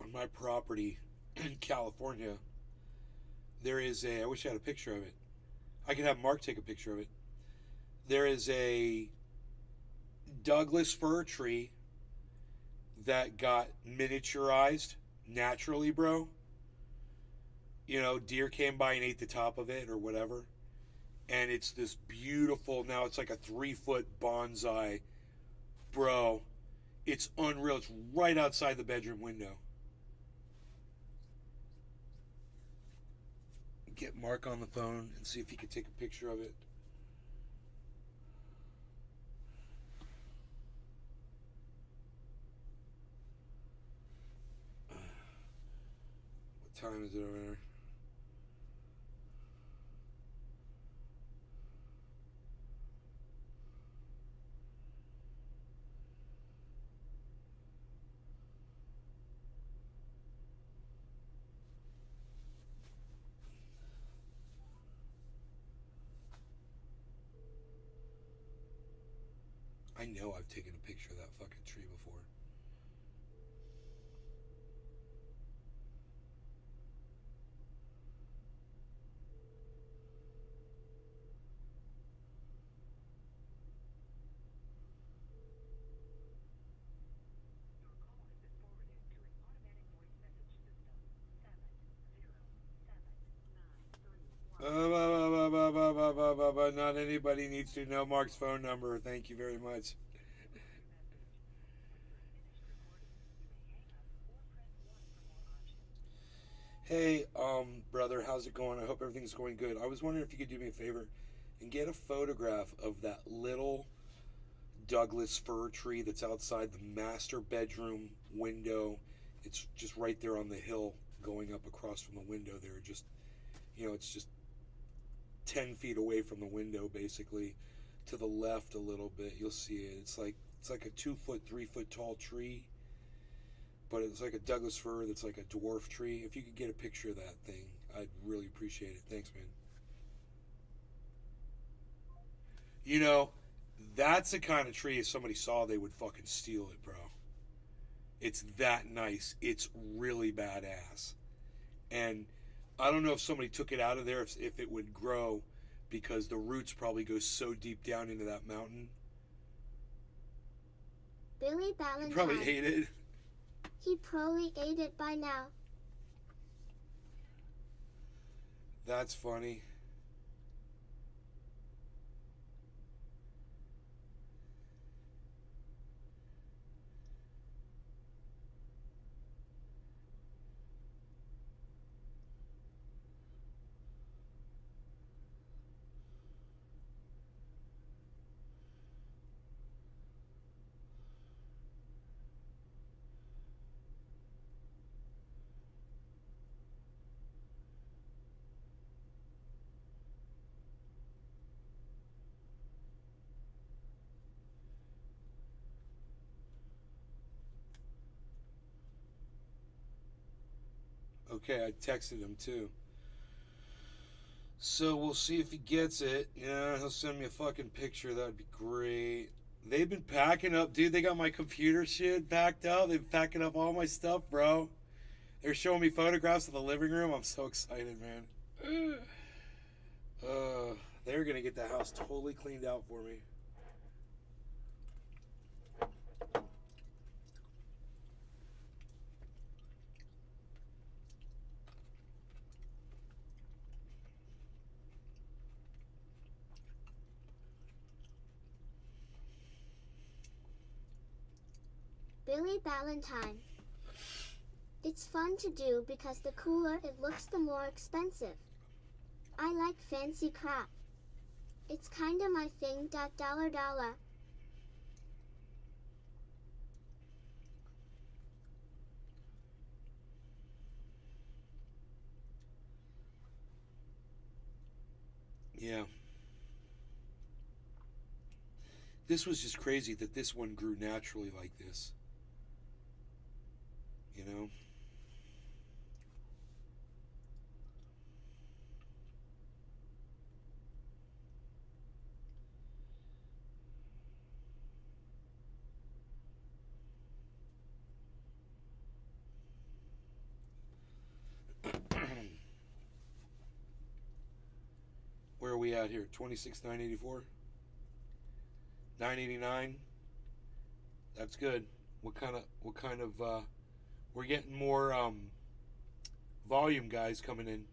on my property in California, there is a, I wish I had a picture of it. I could have Mark take a picture of it. There is a Douglas fir tree that got miniaturized naturally, bro. You know, deer came by and ate the top of it or whatever. And it's this beautiful, now it's like a 3-foot bonsai. Bro, it's unreal. It's right outside the bedroom window. Get Mark on the phone and see if he can take a picture of it. What time is it over there? I know I've taken a picture of that fucking tree before. Not anybody needs to know Mark's phone number. Thank you very much. Hey, brother, how's it going? I hope everything's going good. I was wondering if you could do me a favor and get a photograph of that little Douglas fir tree that's outside the master bedroom window. It's just right there on the hill going up across from the window there. Just, you know, it's just 10 feet away from the window, basically, to the left a little bit. You'll see it. It's like a 2-foot, 3-foot tall tree, but it's like a Douglas fir that's like a dwarf tree. If you could get a picture of that thing, I'd really appreciate it. Thanks, man. You know, that's the kind of tree if somebody saw, they would fucking steal it, bro. It's that nice. It's really badass. And I don't know if somebody took it out of there, if it would grow, because the roots probably go so deep down into that mountain. Billy Ballantyne. You probably ate it. He probably ate it by now. That's funny. Okay, I texted him too. So we'll see if he gets it. Yeah, he'll send me a fucking picture. That would be great. They've been packing up, dude. They got my computer shit packed up. They've been packing up all my stuff, bro. They're showing me photographs of the living room. I'm so excited, man. They're gonna get the house totally cleaned out for me. Billy Ballantyne. It's fun to do because the cooler it looks, the more expensive. I like fancy crap. It's kinda my thing. $. Yeah. This was just crazy that this one grew naturally like this. You know? Where are we at here? 26,984? 989? That's good. What kind of we're getting more volume, guys, coming in.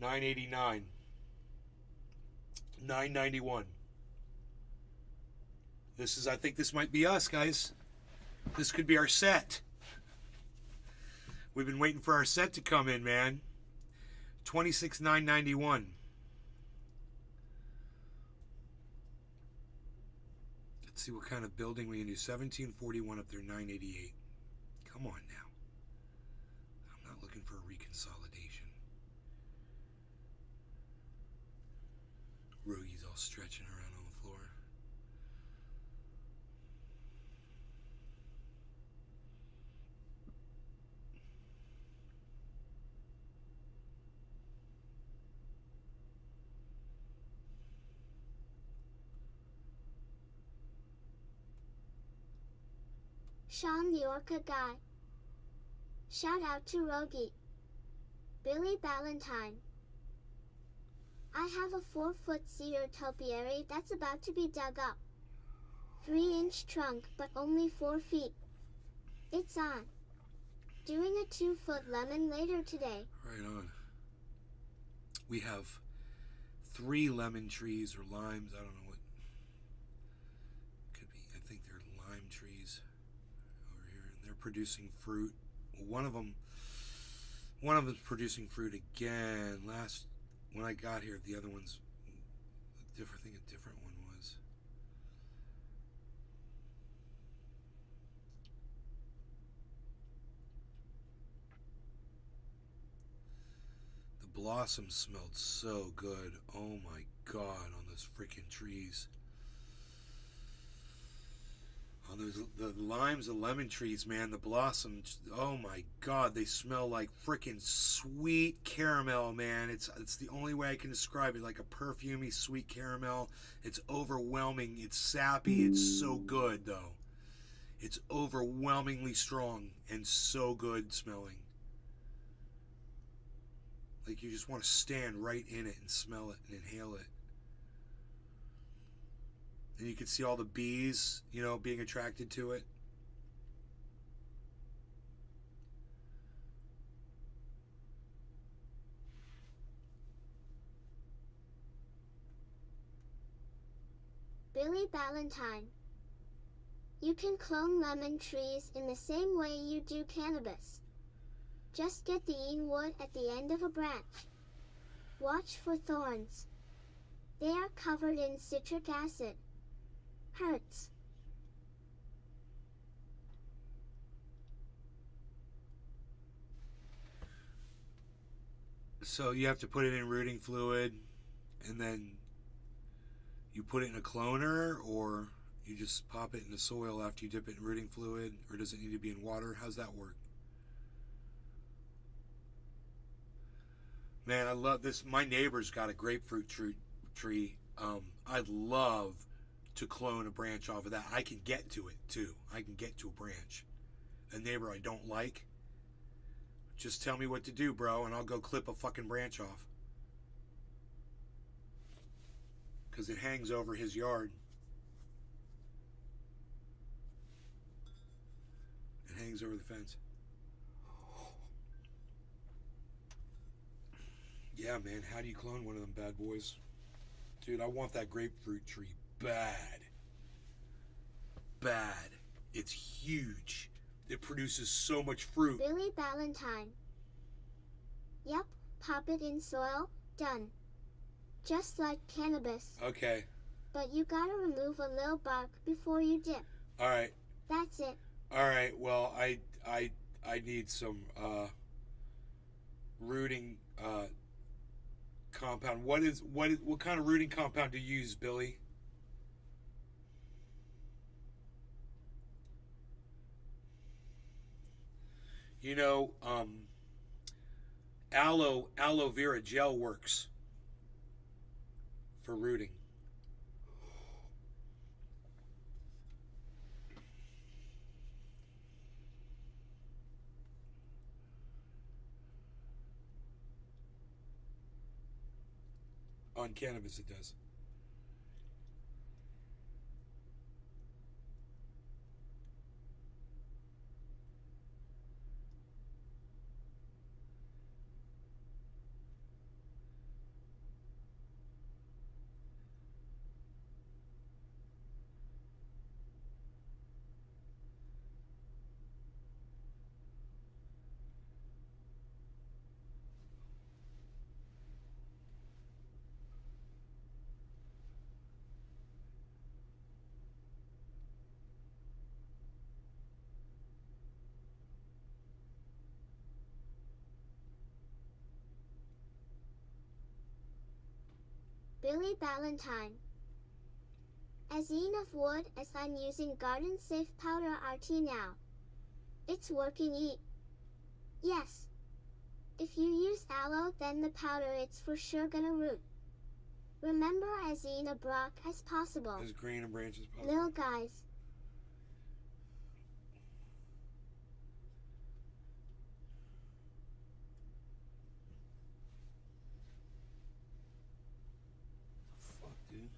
989. 991. I think this might be us, guys. This could be our set. We've been waiting for our set to come in, man. 26,991. Let's see what kind of building we can do. 1741 up there, 988. Come on now. I'm not looking for a reconsolidation. Roogie's all stretching around on the floor. Sean the Orca Guy. Shout out to Rogie. Billy Ballantyne. I have a 4-foot cedar topiary that's about to be dug up. 3-inch trunk, but only 4 feet. It's on. Doing a 2-foot lemon later today. Right on. We have 3 lemon trees or limes. I don't know what. Could be. I think they're lime trees over here, and they're producing fruit. One of them's producing fruit again. When I got here, the other one's different. I think a different one was. The blossom smelled so good. Oh my God, on those freaking trees. On the limes, the lemon trees, man, the blossoms, oh my God, they smell like freaking sweet caramel, man. It's the only way I can describe it, like a perfumey sweet caramel. It's overwhelming, it's sappy, it's so good though. It's overwhelmingly strong and so good smelling. Like you just want to stand right in it and smell it and inhale it. And you can see all the bees, being attracted to it. Billy Ballantyne. You can clone lemon trees in the same way you do cannabis. Just get the ing wood at the end of a branch. Watch for thorns. They are covered in citric acid. Hurts. So you have to put it in rooting fluid, and then you put it in a cloner, or you just pop it in the soil after you dip it in rooting fluid, or does it need to be in water? How's that work? Man, I love this. My neighbor's got a grapefruit tree. I'd love to clone a branch off of that. I can get to it too. I can get to a branch. A neighbor I don't like, just tell me what to do, bro, and I'll go clip a fucking branch off. Because it hangs over his yard. It hangs over the fence. Yeah, man, how do you clone one of them bad boys? Dude, I want that grapefruit tree bad. Bad. It's huge. It produces so much fruit. Billy Ballantyne. Yep, pop it in soil, done. just like cannabis. Okay. But you gotta remove a little bark before you dip. All right. That's it. All right. Well, I need some rooting compound. What kind of rooting compound do you use, Billy? You know, aloe vera gel works for rooting. On cannabis, it does. Billy Ballantyne. As enough wood as I'm using Garden Safe Powder RT now. It's working. Yes. If you use aloe, then the powder it's for sure gonna root. Remember as in a brock as possible. As green and branches as possible. Little guys. Fuck, dude.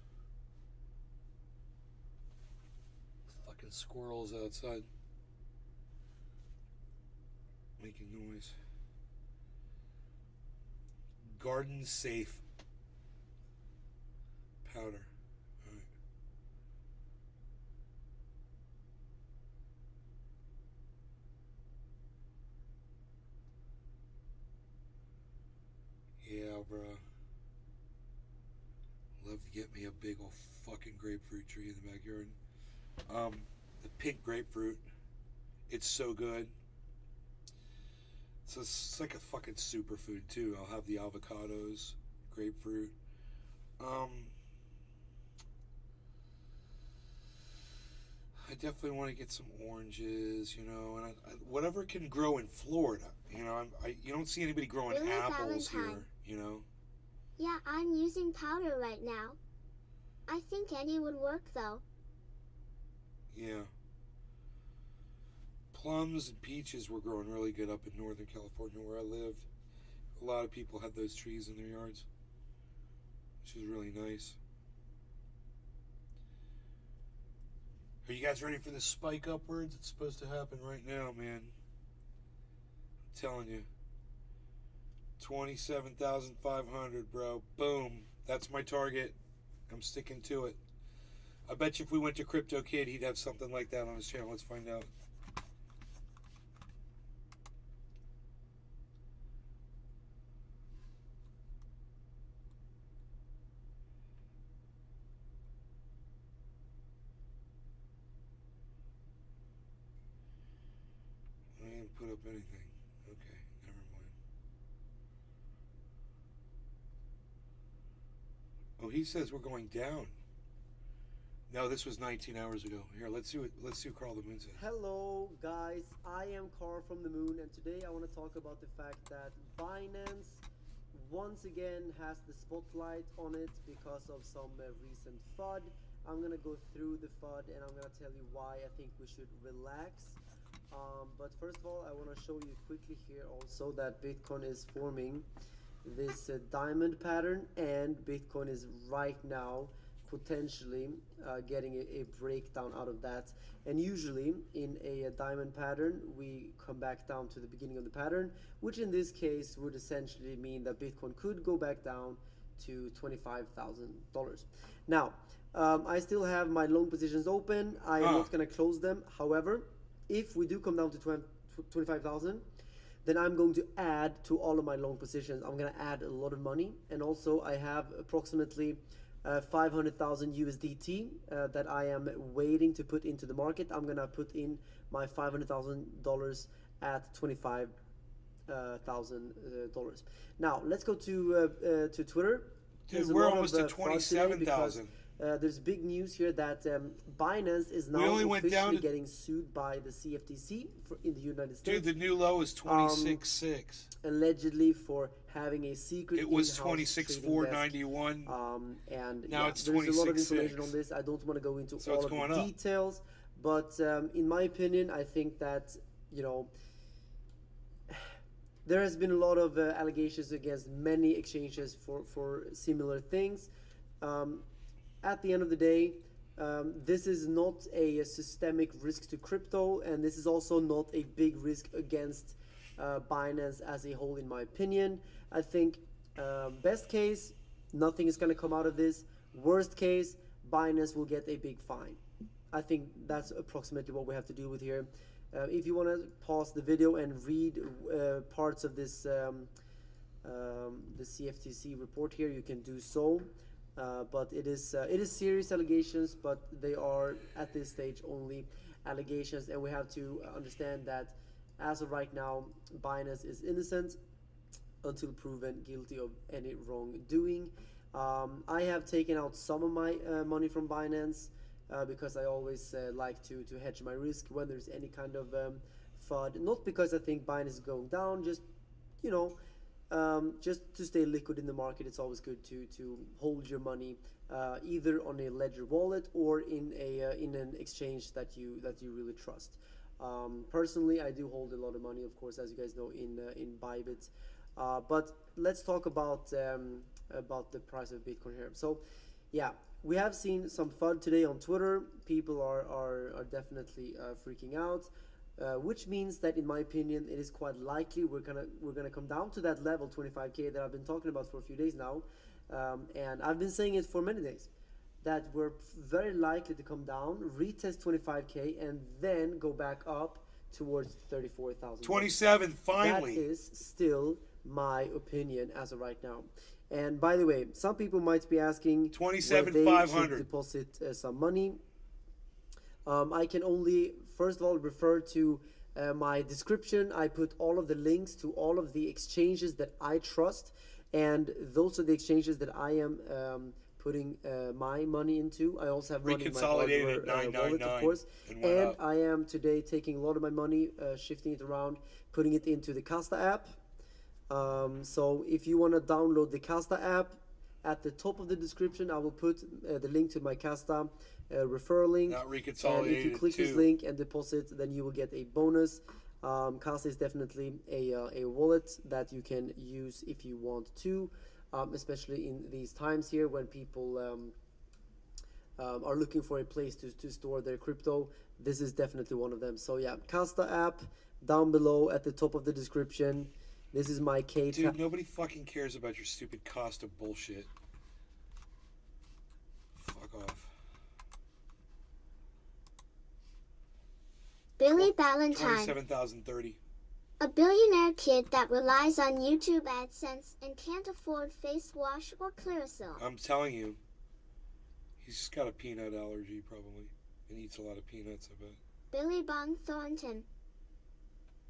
Fucking squirrels outside. Making noise. Garden Safe powder. All right. Yeah, bro. Love to get me a big old fucking grapefruit tree in the backyard. The pink grapefruit. It's so good. It's like a fucking superfood too. I'll have the avocados, grapefruit. I definitely want to get some oranges, you know, and whatever can grow in Florida. You know, you don't see anybody growing Billy apples Valentine. here, you know. Yeah, I'm using powder right now. I think any would work though. Yeah. Plums and peaches were growing really good up in Northern California where I lived. A lot of people had those trees in their yards, which is really nice. Are you guys ready for this spike upwards? It's supposed to happen right now, man. I'm telling you. 27,500, bro. Boom. That's my target. I'm sticking to it. I bet you if we went to Crypto Kid, he'd have something like that on his channel. Let's find out. I didn't put up anything. Okay, never mind. Oh, he says we're going down. No, this was 19 hours ago. Here, let's see what Carl the Moon says. Hello guys, I am Carl from the Moon, and today I want to talk about the fact that Binance once again has the spotlight on it because of some recent FUD. I'm gonna go through the FUD and I'm gonna tell you why I think we should relax. But first of all, I want to show you quickly here also that Bitcoin is forming this diamond pattern, and Bitcoin is right now potentially getting a breakdown out of that. And usually in a diamond pattern we come back down to the beginning of the pattern, which in this case would essentially mean that Bitcoin could go back down to $25,000. Now I still have my long positions open. I am not going to close them. However, if we do come down to 25,000, then I'm going to add to all of my long positions. I'm going to add a lot of money, and also I have approximately 500,000 USDT that I am waiting to put into the market. I'm going to put in my $500,000 at $25,000. Now let's go to Twitter. Dude, There's a we're lot almost of, at fraud today because, 27,000. there's big news here that Binance is now only went down officially to- getting sued by the CFTC in the United States. Dude, the new low is 26.6. Allegedly for having a secret. It was in-house trading 26,491. desk. And Now yeah, it's there's a lot of 26.6. information on this. I don't want to go into So all it's of going the up. details, but in my opinion, I think that there has been a lot of allegations against many exchanges for similar things. At the end of the day, this is not a systemic risk to crypto, and this is also not a big risk against Binance as a whole, in my opinion. I think best case, nothing is going to come out of this. Worst case, Binance will get a big fine. I think that's approximately what we have to deal with here. If you want to pause the video and read parts of this the CFTC report here, you can do so. But it is serious allegations, but they are at this stage only allegations, and we have to understand that as of right now, Binance is innocent until proven guilty of any wrongdoing. I have taken out some of my money from Binance because I always like to hedge my risk when there's any kind of FUD. Not because I think Binance is going down, just just to stay liquid in the market. It's always good to hold your money either on a Ledger wallet or in an exchange that you really trust. Personally, I do hold a lot of money, of course, as you guys know, in Bybit. But let's talk about the price of Bitcoin here. So, yeah, we have seen some FUD today on Twitter. People are definitely freaking out. Which means that, in my opinion, it is quite likely we're gonna come down to that level 25K that I've been talking about for a few days now, and I've been saying it for many days, that we're very likely to come down, retest 25K, and then go back up towards 34,000. 27, finally. That is still my opinion as of right now. And by the way, some people might be asking 27,500. deposit some money. I can only, first of all, refer to my description. I put all of the links to all of the exchanges that I trust, and those are the exchanges that I am putting my money into. I also have money in my Reconsolidated hardware at wallet, of 999 course, and went and up. I am today taking a lot of my money, shifting it around, putting it into the Kasta app. So if you want to download the Kasta app, at the top of the description I will put the link to my Kasta referral link. Not And reconsolidated if you click this too. link and deposit, then you will get a bonus. Kasta is definitely a wallet that you can use if you want to, especially in these times here when people are looking for a place to store their crypto. This is definitely one of them. So yeah, Kasta app down below at the top of the description. This is my K. Dude, nobody fucking cares about your stupid cost of bullshit. Fuck off. Billy Ballantyne, 27,030. a billionaire kid that relies on YouTube AdSense and can't afford face wash or Clearasil. I'm telling you. He's just got a peanut allergy, probably. And eats a lot of peanuts, I bet. Billy Bong Thornton,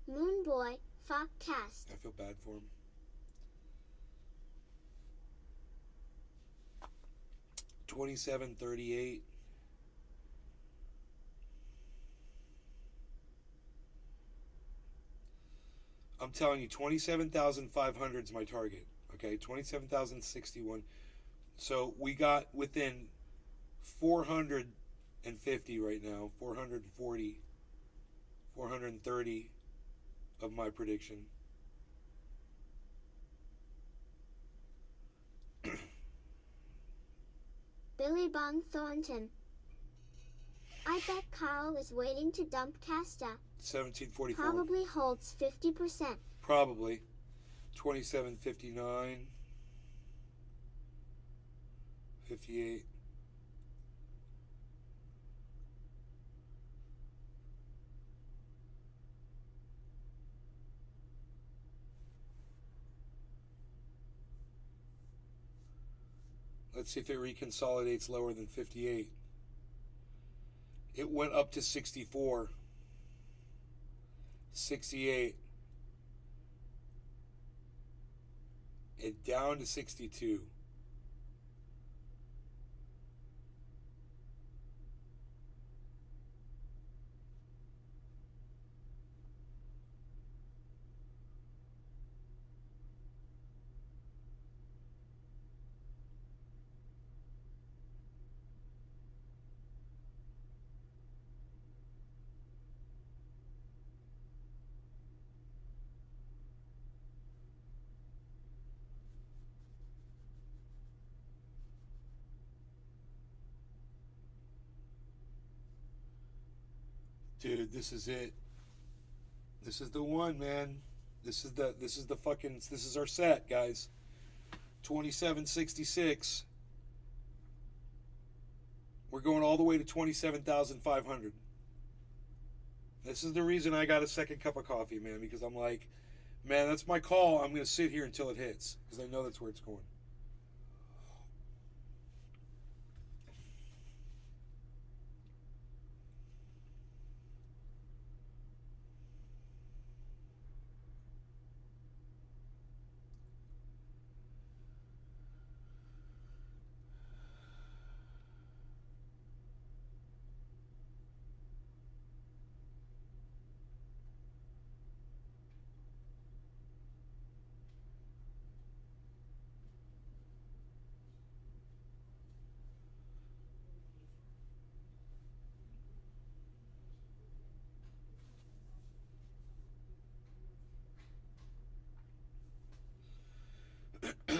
Moon Boy, Foxcast. I feel bad for him. $27.38. I'm telling you, 27,500 is my target. Okay, 27,061. So we got within 450 right now, 440, 430 of my prediction. Billy Bong Thornton. I bet Carl is waiting to dump Casta. 1744. Probably holds 50%. Probably. 2759. 58. Let's see if it reconsolidates lower than 58. It went up to 64. 68. It down to 62. Dude, this is it. This is the one, man. This is our set, guys. 2766. We're going all the way to 27,500. This is the reason I got a second cup of coffee, man, because I'm like, man, that's my call. I'm going to sit here until it hits because I know that's where it's going.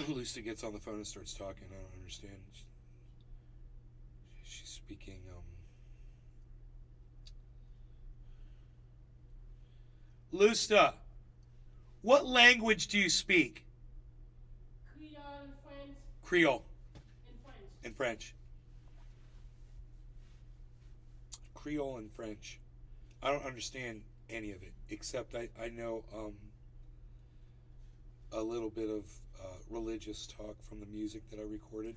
Lucy gets on the phone and starts talking. I don't understand. She's speaking. Lusta, what language do you speak? Creole and French. Creole. And French. And French. Creole and French. I don't understand any of it, except I know a little bit of religious talk from the music that I recorded.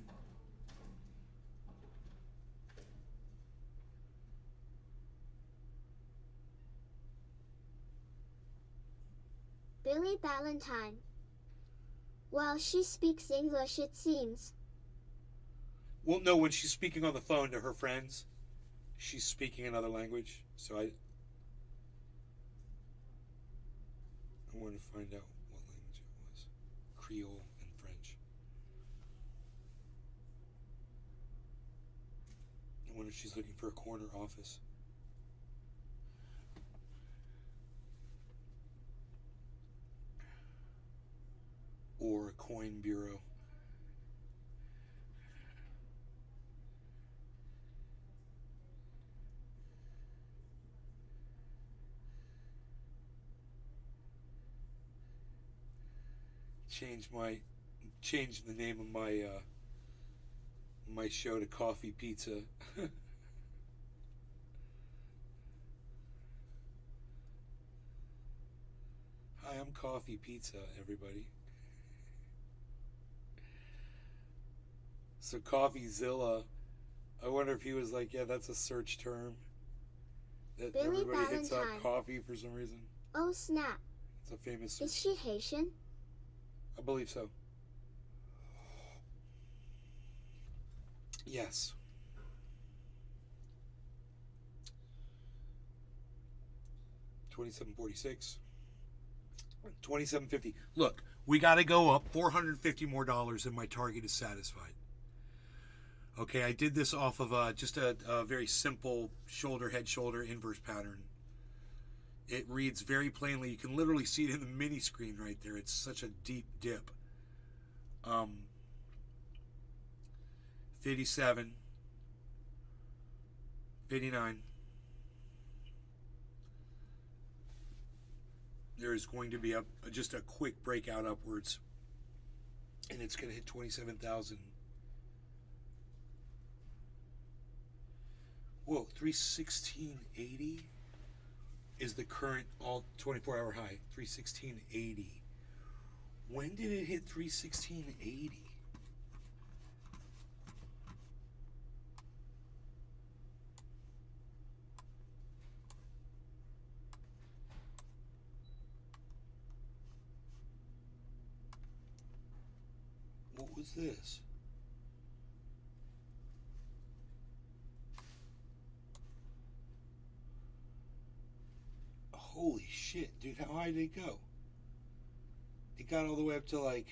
Billy Ballantyne. Well, she speaks English, it seems. Well, no, when she's speaking on the phone to her friends, she's speaking another language. So I want to find out what language it was. Creole and French. I wonder if she's looking for a corner office. Or a coin bureau. Change the name of my show to Coffee Pizza. Hi, I'm Coffee Pizza, everybody. So CoffeeZilla, I wonder if he was like, yeah, that's a search term. That Billy everybody hits up Ballantyne. coffee for some reason. Oh snap. It's a famous search. Is she Haitian? I believe so. Yes. $27.46. $27.50. Look, we got to go up $450 more, and my target is satisfied. Okay, I did this off of just a very simple shoulder, head, shoulder, inverse pattern. It reads very plainly. You can literally see it in the mini screen right there. It's such a deep dip. 57, 59. There is going to be just a quick breakout upwards, and it's going to hit 27,000. Whoa, 316.80 is the current all 24-hour high. 316.80. When did it hit 316.80? What was this? Holy shit, dude, how high did it go? It got all the way up to like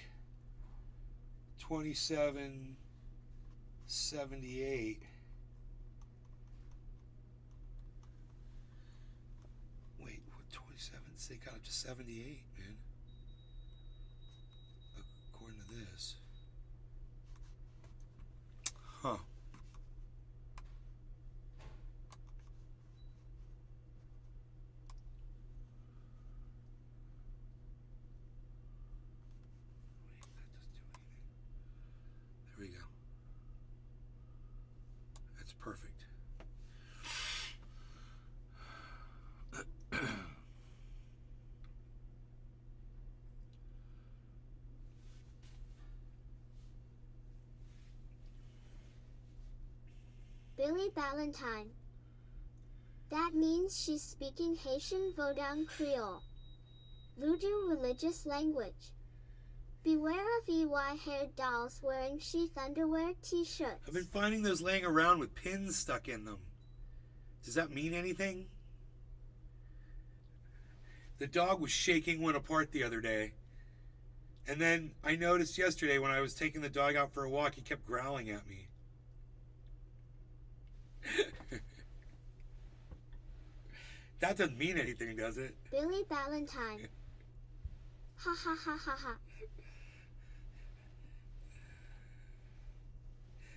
2778. Wait, what, 27? They got up to 78, man. According to this. Huh. There we go. That's perfect. Billy Ballantyne. That means she's speaking Haitian Vodun Creole. Voodoo religious language. Beware of EY-haired dolls wearing sheath underwear t-shirts. I've been finding those laying around with pins stuck in them. Does that mean anything? The dog was shaking one apart the other day. And then I noticed yesterday when I was taking the dog out for a walk, he kept growling at me. That doesn't mean anything, does it? Billy Ballantyne. Ha ha ha ha ha.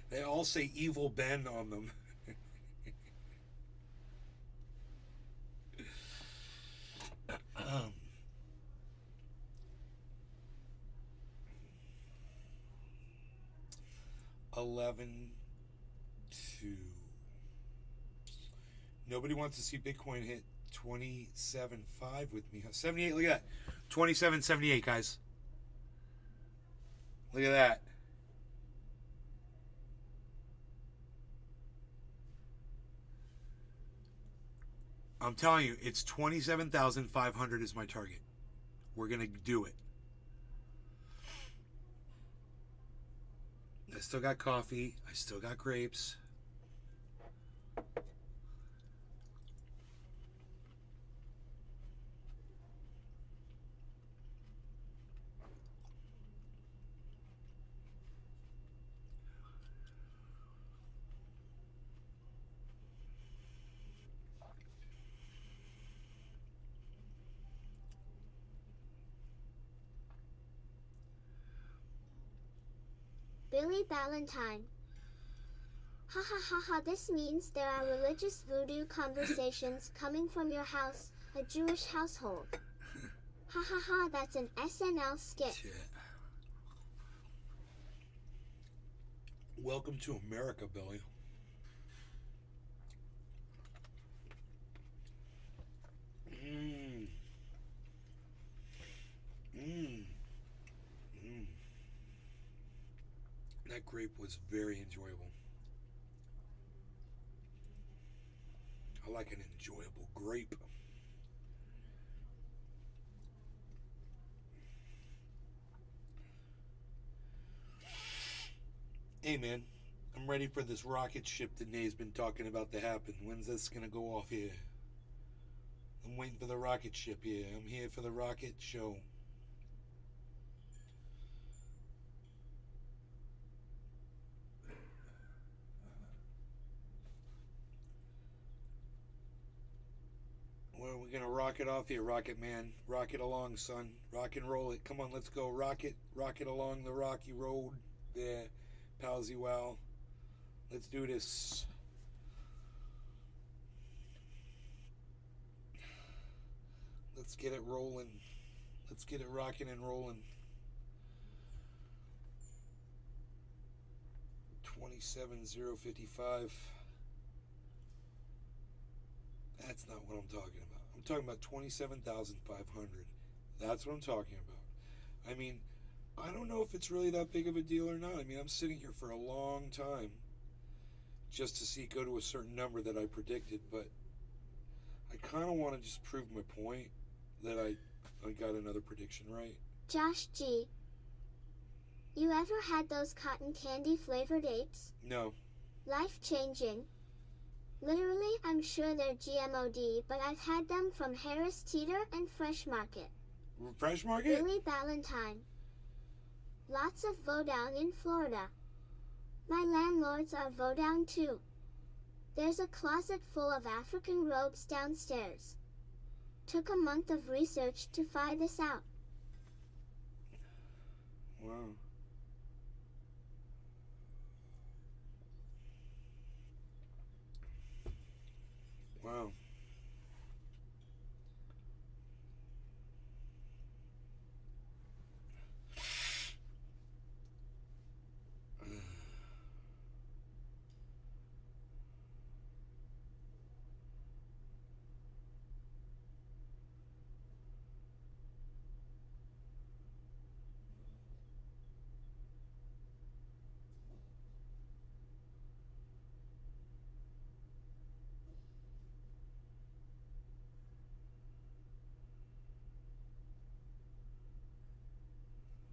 They all say Evil Ben on them. $11 to. Nobody wants to see Bitcoin hit 27.5 with me. 78, look at that. 27.78, guys. Look at that. I'm telling you, it's 27,500 is my target. We're going to do it. I still got coffee. I still got grapes. Billy Ballantyne. Ha ha ha ha, this means there are religious voodoo conversations coming from your house, a Jewish household. Ha ha ha, that's an SNL skit. Shit. Welcome to America, Billy. Mmm. Mmm. Mmm. That grape was very enjoyable. I like an enjoyable grape. Hey man, I'm ready for this rocket ship that Nay's been talking about to happen. When's this gonna go off here? I'm waiting for the rocket ship here. I'm here for the rocket show. When are we gonna rocket off here, Rocket Man? Rocket along, son. Rock and roll it. Come on, let's go. Rocket along the rocky road. There, palsy wow. Let's do this. Let's get it rolling. Let's get it rocking and rolling. 27,055. That's not what I'm talking about. I'm talking about 27,500. That's what I'm talking about. I mean, I don't know if it's really that big of a deal or not. I mean, I'm sitting here for a long time just to see it go to a certain number that I predicted, but I kind of want to just prove my point that I got another prediction right. Josh G. You ever had those cotton candy flavored apes? No. Life-changing. Literally, I'm sure they're GMOD, but I've had them from Harris Teeter and Fresh Market. Fresh Market? Billy Ballantyne. Lots of Vodown in Florida. My landlords are Vodown too. There's a closet full of African robes downstairs. Took a month of research to find this out. Wow. Wow.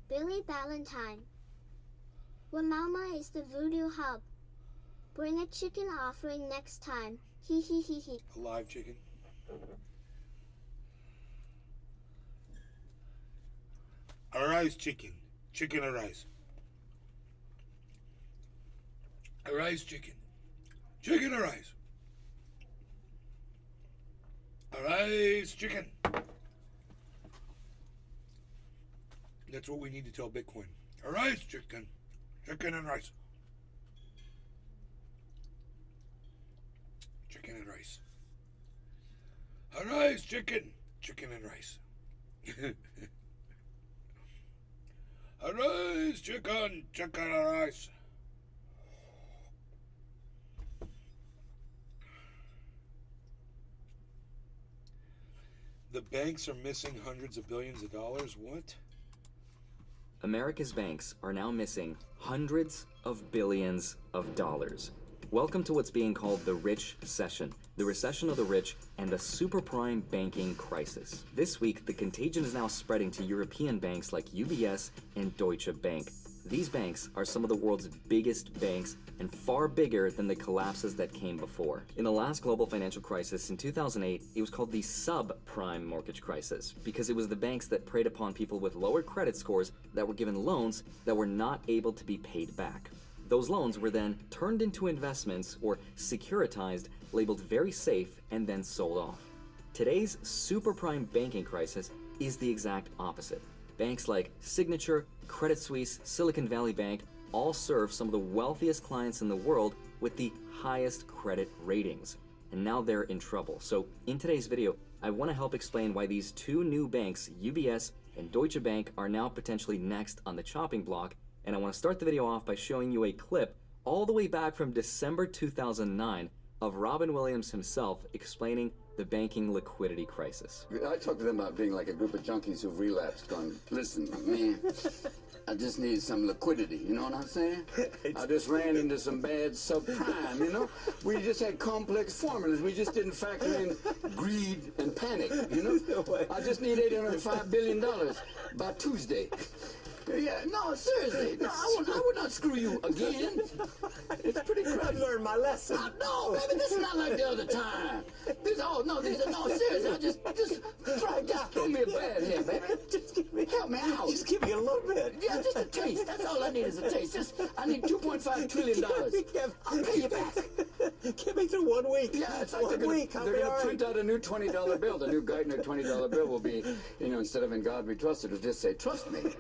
Billy Ballantyne. Wamama is the voodoo hub. Bring a chicken offering next time. Hee hee hee hee. A live chicken. Arise chicken. Chicken arise. Arise chicken. Chicken arise. Arise chicken. That's what we need to tell Bitcoin. Arise chicken. Chicken and rice. Chicken and rice. Arise chicken. Chicken and rice. Arise chicken. Chicken and rice. The banks are missing hundreds of billions of dollars. What? America's banks are now missing hundreds of billions of dollars. Welcome to what's being called the Rich Recession, the recession of the rich, and the super prime banking crisis. This week, the contagion is now spreading to European banks like UBS and Deutsche Bank. These banks are some of the world's biggest banks and far bigger than the collapses that came before. In the last global financial crisis in 2008, it was called the subprime mortgage crisis because it was the banks that preyed upon people with lower credit scores that were given loans that were not able to be paid back. Those loans were then turned into investments or securitized, labeled very safe, and then sold off. Today's superprime banking crisis is the exact opposite. Banks like Signature, Credit Suisse, Silicon Valley Bank all serve some of the wealthiest clients in the world with the highest credit ratings. And now they're in trouble. So in today's video, I want to help explain why these two new banks, UBS and Deutsche Bank, are now potentially next on the chopping block. And I want to start the video off by showing you a clip all the way back from December 2009 of Robin Williams himself explaining the banking liquidity crisis. I talk to them about being like a group of junkies who've relapsed, going, listen, man, I just need some liquidity, you know what I'm saying? I just ran into some bad subprime, you know? We just had complex formulas. We just didn't factor in greed and panic, you know? I just need $805 billion by Tuesday. Yeah, no, seriously. No, I would not screw you again. It's pretty crazy. I've learned my lesson. No, baby, this is not like the other time. No, seriously, just throw me a bad here, baby. Just give me, help me out. Just give me a little bit. Yeah, just a taste. That's all I need is a taste. I need $2.5 trillion. I'll pay you back. Get me through 1 week. Yeah, it's like 1 week. they're going to print out a new $20 bill. The new Geithner $20 bill will be, instead of "In God We Trust," it'll just say, "Trust me."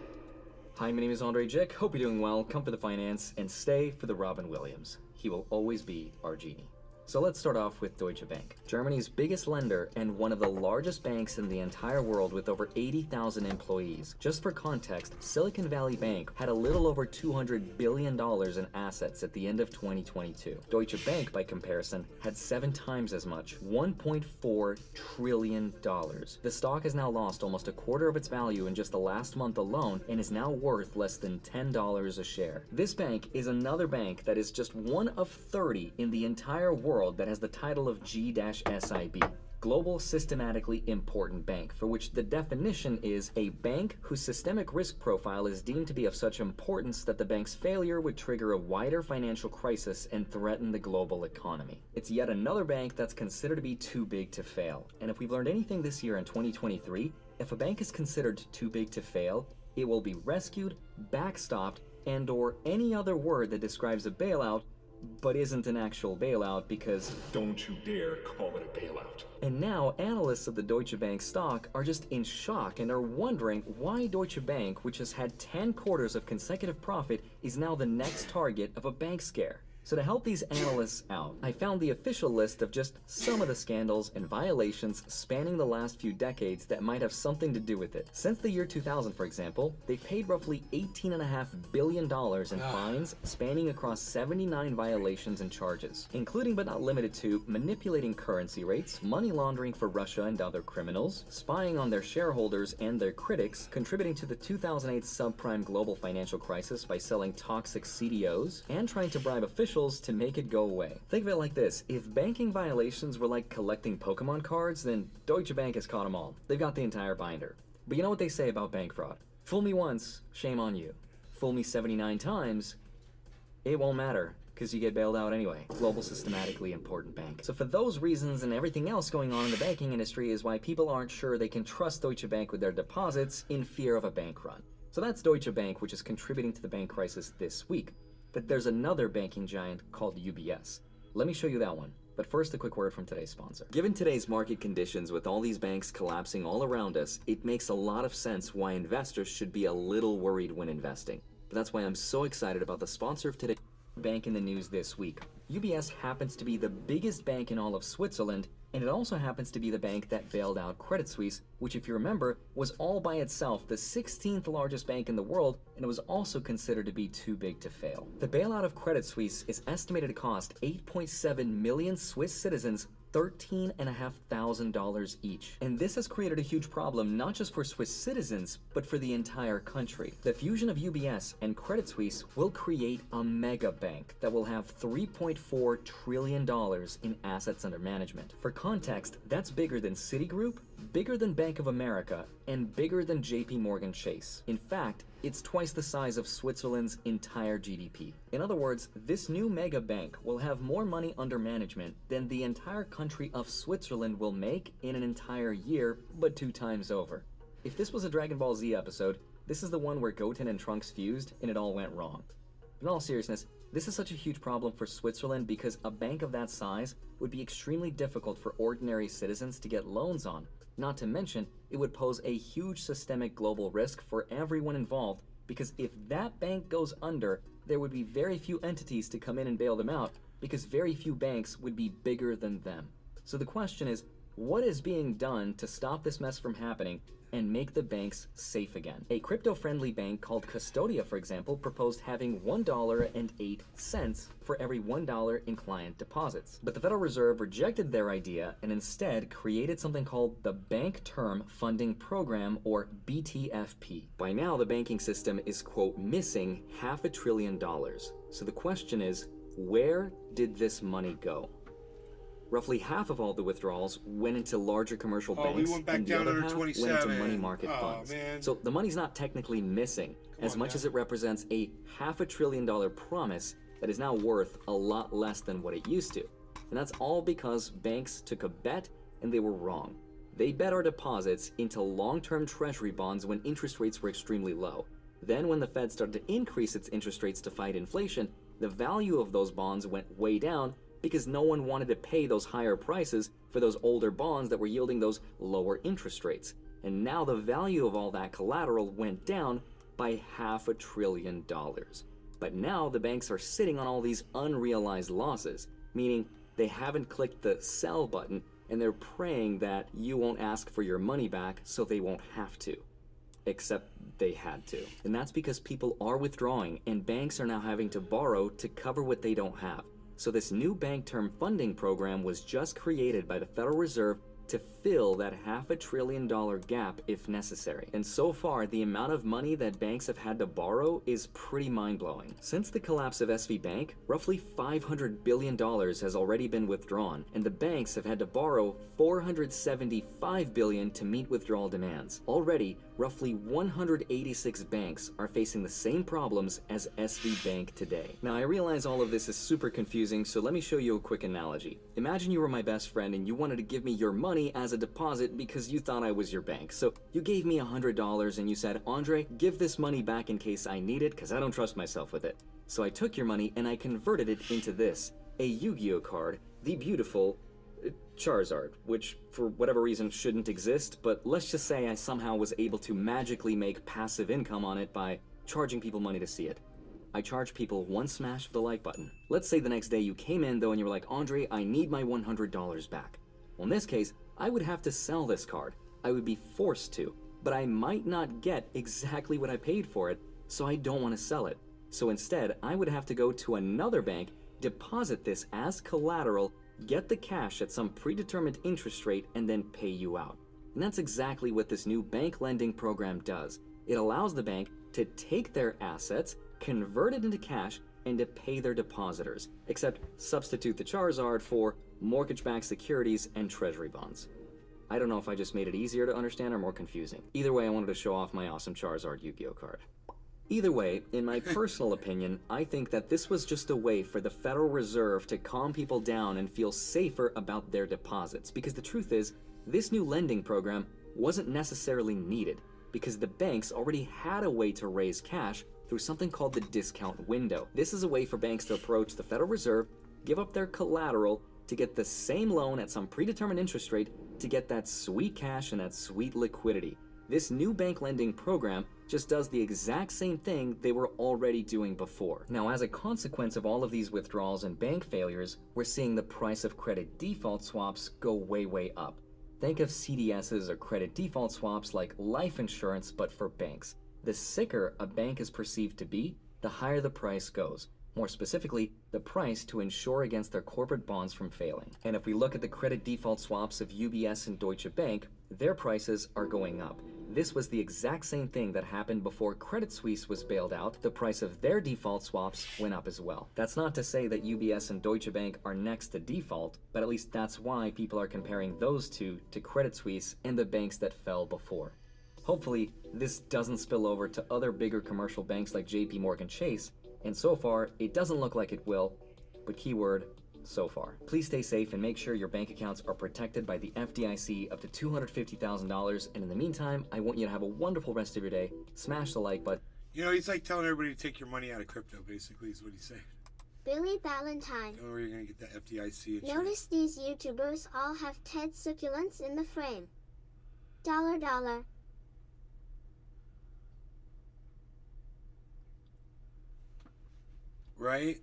Hi, my name is Andre Jick. Hope you're doing well. Come for the finance and stay for the Robin Williams. He will always be our genie. So let's start off with Deutsche Bank, Germany's biggest lender and one of the largest banks in the entire world with over 80,000 employees. Just for context, Silicon Valley Bank had a little over $200 billion in assets at the end of 2022. Deutsche Bank, by comparison, had 7 times as much, $1.4 trillion. The stock has now lost almost a quarter of its value in just the last month alone and is now worth less than $10 a share. This bank is another bank that is just one of 30 in the entire world that has the title of G-SIB. Global Systematically Important Bank, for which the definition is a bank whose systemic risk profile is deemed to be of such importance that the bank's failure would trigger a wider financial crisis and threaten the global economy. It's yet another bank that's considered to be too big to fail. And if we've learned anything this year in 2023, if a bank is considered too big to fail, it will be rescued, backstopped, and/or any other word that describes a bailout but isn't an actual bailout, because don't you dare call it a bailout. And now analysts of the Deutsche Bank stock are just in shock and are wondering why Deutsche Bank, which has had 10 quarters of consecutive profit, is now the next target of a bank scare. So to help these analysts out, I found the official list of just some of the scandals and violations spanning the last few decades that might have something to do with it. Since the year 2000, for example, they've paid roughly $18.5 billion in fines spanning across 79 violations and charges, including but not limited to manipulating currency rates, money laundering for Russia and other criminals, spying on their shareholders and their critics, contributing to the 2008 subprime global financial crisis by selling toxic CDOs, and trying to bribe officials to make it go away. Think of it like this: if banking violations were like collecting Pokemon cards, then Deutsche Bank has caught them all. They've got the entire binder. But you know what they say about bank fraud? Fool me once, shame on you. Fool me 79 times, it won't matter, because you get bailed out anyway. Global Systematically Important Bank. So for those reasons and everything else going on in the banking industry is why people aren't sure they can trust Deutsche Bank with their deposits in fear of a bank run. So that's Deutsche Bank, which is contributing to the bank crisis this week. But there's another banking giant called UBS. Let me show you that one. But first, a quick word from today's sponsor. Given today's market conditions with all these banks collapsing all around us, it makes a lot of sense why investors should be a little worried when investing. But that's why I'm so excited about the sponsor of today's bank in the news this week. UBS happens to be the biggest bank in all of Switzerland, and it also happens to be the bank that bailed out Credit Suisse, which, if you remember, was all by itself the 16th largest bank in the world, and it was also considered to be too big to fail. The bailout of Credit Suisse is estimated to cost 8.7 million Swiss citizens $13,500 each. And this has created a huge problem not just for Swiss citizens, but for the entire country. The fusion of UBS and Credit Suisse will create a mega bank that will have $3.4 trillion in assets under management. For context, that's bigger than Citigroup, bigger than Bank of America, and bigger than JP Morgan Chase. In fact, it's twice the size of Switzerland's entire GDP. In other words, this new mega bank will have more money under management than the entire country of Switzerland will make in an entire year, but 2 times over. If this was a Dragon Ball Z episode, this is the one where Goten and Trunks fused and it all went wrong. In all seriousness, this is such a huge problem for Switzerland because a bank of that size would be extremely difficult for ordinary citizens to get loans on. Not to mention, it would pose a huge systemic global risk for everyone involved, because if that bank goes under, there would be very few entities to come in and bail them out, because very few banks would be bigger than them. So the question is, what is being done to stop this mess from happening and make the banks safe again? A crypto-friendly bank called Custodia, for example, proposed having $1.08 for every $1 in client deposits. But the Federal Reserve rejected their idea and instead created something called the Bank Term Funding Program, or BTFP. By now, the banking system is, quote, missing $500 billion. So the question is, where did this money go? Roughly half of all the withdrawals went into larger commercial banks, we went back and the down other under half went 27. into money market funds. Man. So the money's not technically missing, as much as it represents a $500 billion promise that is now worth a lot less than what it used to. And that's all because banks took a bet and they were wrong. They bet our deposits into long-term treasury bonds when interest rates were extremely low. Then when the Fed started to increase its interest rates to fight inflation, the value of those bonds went way down, because no one wanted to pay those higher prices for those older bonds that were yielding those lower interest rates. And now the value of all that collateral went down by $500 billion. But now the banks are sitting on all these unrealized losses, meaning they haven't clicked the sell button and they're praying that you won't ask for your money back so they won't have to. Except they had to. And that's because people are withdrawing and banks are now having to borrow to cover what they don't have. So this new Bank Term Funding Program was just created by the Federal Reserve to fill that $500 billion gap if necessary. And so far, the amount of money that banks have had to borrow is pretty mind-blowing. Since the collapse of SV Bank, roughly $500 billion has already been withdrawn, and the banks have had to borrow $475 billion to meet withdrawal demands. Already, roughly 186 banks are facing the same problems as SV Bank today. Now, I realize all of this is super confusing, so let me show you a quick analogy. Imagine you were my best friend and you wanted to give me your money as a deposit because you thought I was your bank. So you gave me $100 and you said, Andre, give this money back in case I need it because I don't trust myself with it. So I took your money and I converted it into this, a Yu-Gi-Oh card, the beautiful Charizard, which for whatever reason shouldn't exist, but let's just say I somehow was able to magically make passive income on it by charging people money to see it. I charge people one smash of the like button. Let's say the next day you came in though and you were like, Andre, I need my $100 back. Well, in this case, I would have to sell this card. I would be forced to, but I might not get exactly what I paid for it, so I don't want to sell it. So instead, I would have to go to another bank, deposit this as collateral, get the cash at some predetermined interest rate, and then pay you out. And that's exactly what this new bank lending program does. It allows the bank to take their assets, convert it into cash, and to pay their depositors, except substitute the Charizard for mortgage-backed securities and treasury bonds. I don't know if I just made it easier to understand or more confusing. Either way, I wanted to show off my awesome Charizard Yu-Gi-Oh card. Either way, in my personal opinion, I think that this was just a way for the Federal Reserve to calm people down and feel safer about their deposits, because the truth is, this new lending program wasn't necessarily needed, because the banks already had a way to raise cash through something called the discount window. This is a way for banks to approach the Federal Reserve, give up their collateral, to get the same loan at some predetermined interest rate to get that sweet cash and that sweet liquidity. This new bank lending program just does the exact same thing they were already doing before. Now, as a consequence of all of these withdrawals and bank failures, we're seeing the price of credit default swaps go way up. Think of CDSs or credit default swaps like life insurance, but for banks. The sicker a bank is perceived to be, the higher the price goes. More specifically, the price to insure against their corporate bonds from failing. And if we look at the credit default swaps of UBS and Deutsche Bank, their prices are going up. This was the exact same thing that happened before Credit Suisse was bailed out. The price of their default swaps went up as well. That's not to say that UBS and Deutsche Bank are next to default, but at least that's why people are comparing those two to Credit Suisse and the banks that fell before. Hopefully, this doesn't spill over to other bigger commercial banks like JP Morgan Chase, and so far, it doesn't look like it will, but keyword, so far. Please stay safe and make sure your bank accounts are protected by the FDIC up to $250,000, and in the meantime, I want you to have a wonderful rest of your day. Smash the like button. You know, he's like telling everybody to take your money out of crypto, basically, is what he's saying. Billy Ballantyne. Or you're going to get the FDIC. Notice these YouTubers all have Ted Succulents in the frame. $. Right?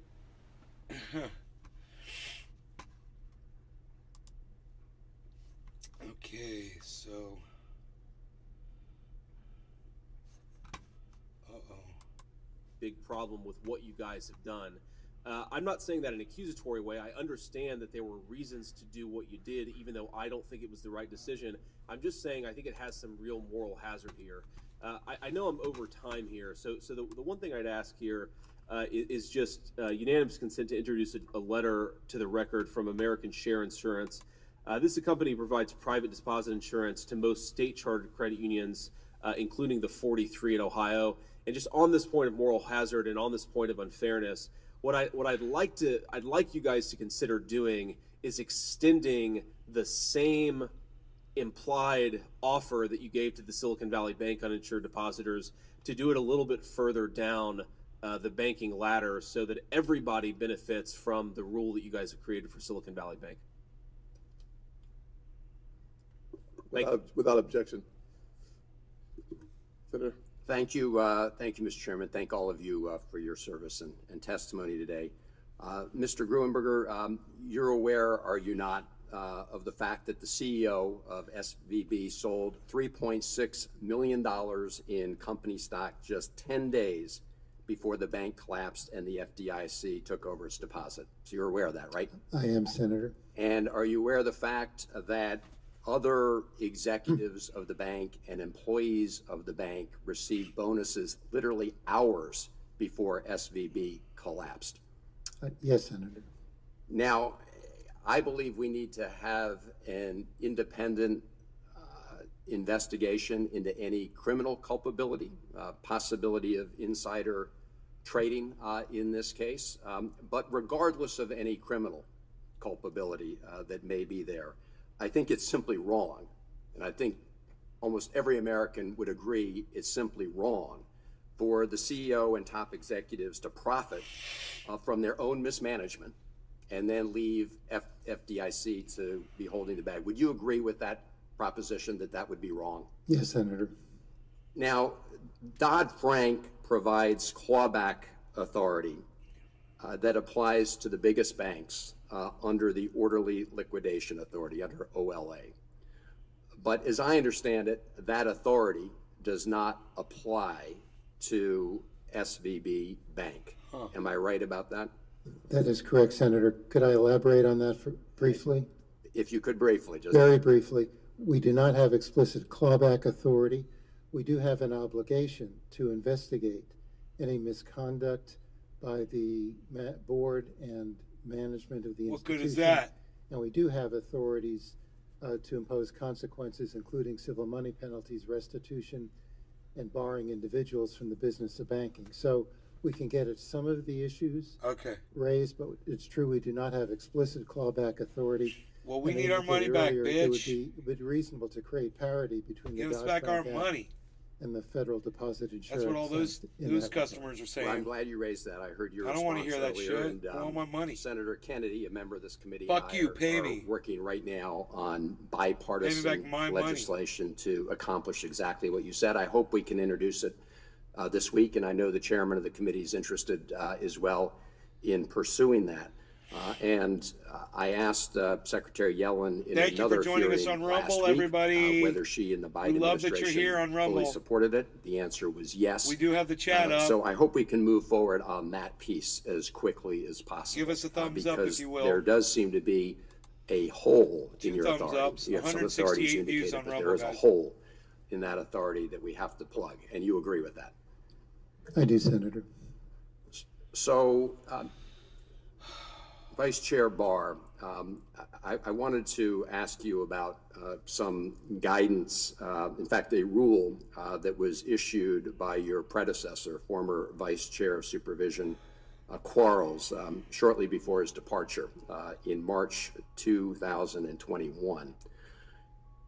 Okay, so... Big problem with what you guys have done. I'm not saying that in an accusatory way. I understand that there were reasons to do what you did, even though I don't think it was the right decision. I'm just saying I think it has some real moral hazard here. I know I'm over time here, so the one thing I'd ask here is just unanimous consent to introduce a letter to the record from American Share Insurance. This is a company that provides private deposit insurance to most state-chartered credit unions, including the 43 in Ohio. And just on this point of moral hazard and on this point of unfairness, what I'd like you guys to consider doing is extending the same implied offer that you gave to the Silicon Valley Bank uninsured depositors to do it a little bit further down the banking ladder so that everybody benefits from the rule that you guys have created for Silicon Valley Bank. Without objection. Senator. Thank you, Mr. Chairman. Thank all of you for your service and testimony today. Mr. Gruenberger, you're aware, are you not, of the fact that the CEO of SVB sold $3.6 million in company stock just 10 days before the bank collapsed and the FDIC took over its deposit. So you're aware of that, right? I am, Senator. And are you aware of the fact that other executives of the bank and employees of the bank received bonuses literally hours before SVB collapsed. Yes, Senator. Now, I believe we need to have an independent investigation into any criminal culpability, possibility of insider trading in this case. But regardless of any criminal culpability that may be there, I think it's simply wrong. And I think almost every American would agree it's simply wrong for the CEO and top executives to profit from their own mismanagement and then leave FDIC to be holding the bag. Would you agree with that proposition, that that would be wrong? Yes, Senator. Now, Dodd-Frank provides clawback authority that applies to the biggest banks under the Orderly Liquidation Authority, under OLA. But as I understand it, that authority does not apply to SVB Bank. Am I right about that? That is correct, Senator. Could I elaborate on that briefly? If you could briefly, just very briefly. We do not have explicit clawback authority. We do have an obligation to investigate any misconduct by the board and management of the institution. What good is that? And we do have authorities to impose consequences, including civil money penalties, restitution, and barring individuals from the business of banking. So we can get at some of the issues raised, but it's true we do not have explicit clawback authority. Well, we And I need our money indicated back, earlier, bitch. It would be reasonable to create parity between Give the us back our Dodd-Frank Act money. and the Federal Deposit Insurance. That's what all those Act in that customers are saying. Well, I'm glad you raised that. I heard your I don't want to hear that response earlier, shit. and, I want my money. Senator Kennedy, a member of this committee, Fuck and I you, are, pay are me. working right now on Pay bipartisan me back my money. legislation to accomplish exactly what you said. I hope we can introduce it this week, and I know the chairman of the committee is interested as well in pursuing that. And I asked Secretary Yellen in Thank you another for joining us hearing on last Rumble, week, everybody. whether she and the Biden We love that you're administration here on Rumble. fully supported it. The answer was yes. We do have the chat up. So I hope we can move forward on that piece as quickly as possible. Give us a thumbs up if because you will. There does seem to be a hole in your thumbs authority. ups, You have some 168 authorities views indicated, on but Rumble, there is a guys. hole in that authority that we have to plug, and you agree with that. I do, Senator. So, Vice Chair Barr, I wanted to ask you about some guidance, in fact, a rule that was issued by your predecessor, former Vice Chair of Supervision, Quarles, shortly before his departure in March 2021.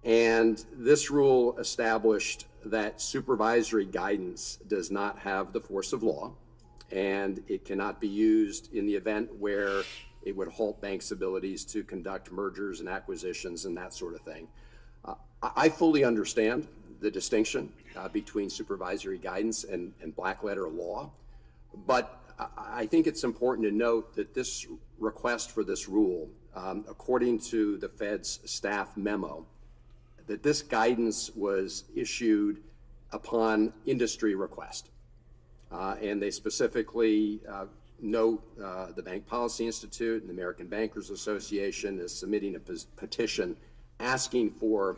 And this rule established that supervisory guidance does not have the force of law, and it cannot be used in the event where it would halt banks' abilities to conduct mergers and acquisitions and that sort of thing. I fully understand the distinction between supervisory guidance and black letter law, but I think it's important to note that this request for this rule, according to the Fed's staff memo, that this guidance was issued upon industry request. And they specifically note the Bank Policy Institute and the American Bankers Association is submitting a petition asking for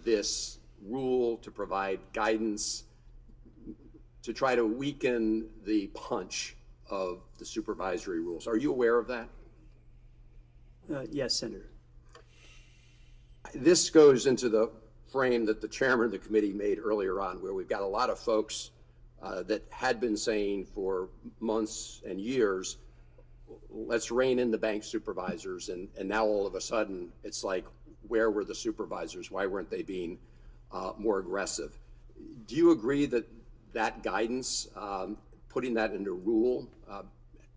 this rule to provide guidance to try to weaken the punch of the supervisory rules. Are you aware of that? Yes, Senator. This goes into the frame that the chairman of the committee made earlier on, where we've got a lot of folks that had been saying for months and years, let's rein in the bank supervisors. And now all of a sudden, it's like, where were the supervisors? Why weren't they being more aggressive? Do you agree that that guidance, putting that into rule,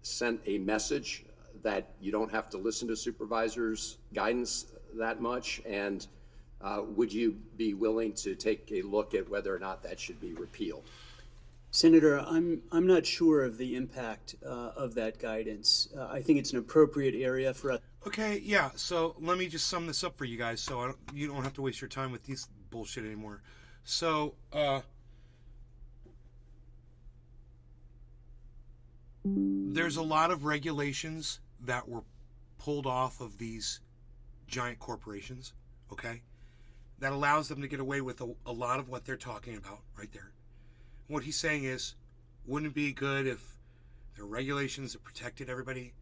sent a message that you don't have to listen to supervisors' guidance that much? And would you be willing to take a look at whether or not that should be repealed? Senator, I'm not sure of the impact of that guidance. I think it's an appropriate area for us. Okay, yeah. So let me just sum this up for you guys, so you don't have to waste your time with these bullshit anymore. So, there's a lot of regulations that were pulled off of these giant corporations. Okay, that allows them to get away with a lot of what they're talking about right there. What he's saying is, wouldn't it be good if there are regulations that protected everybody?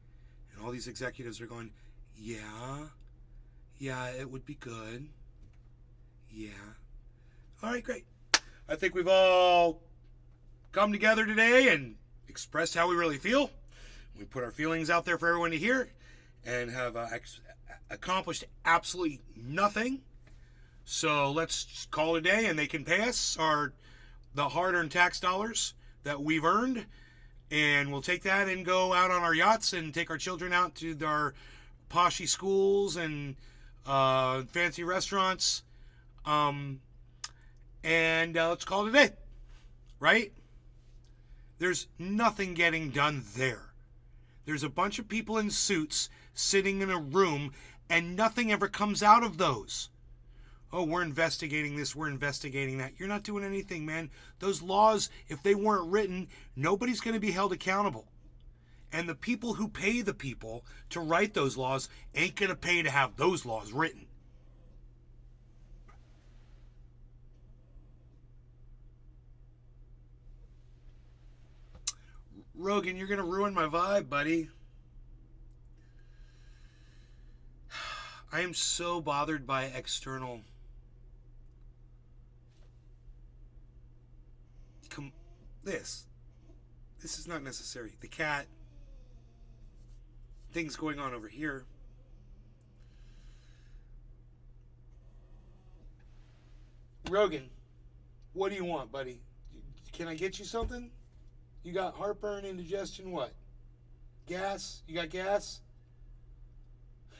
And all these executives are going, yeah, it would be good. Yeah. All right, great. I think we've all come together today and expressed how we really feel. We put our feelings out there for everyone to hear and have accomplished absolutely nothing. So let's just call it a day, and they can pay us the hard-earned tax dollars that we've earned, and we'll take that and go out on our yachts and take our children out to our poshy schools and fancy restaurants, and let's call it a day, right? There's nothing getting done there. There's a bunch of people in suits sitting in a room, and nothing ever comes out of those. Oh, we're investigating this, we're investigating that. You're not doing anything, man. Those laws, if they weren't written, nobody's going to be held accountable. And the people who pay the people to write those laws ain't going to pay to have those laws written. Rogan, you're going to ruin my vibe, buddy. I am so bothered by external... This is not necessary. The cat, things going on over here. Rogan, what do you want, buddy? Can I get you something? You got heartburn, indigestion, what? Gas? You got gas?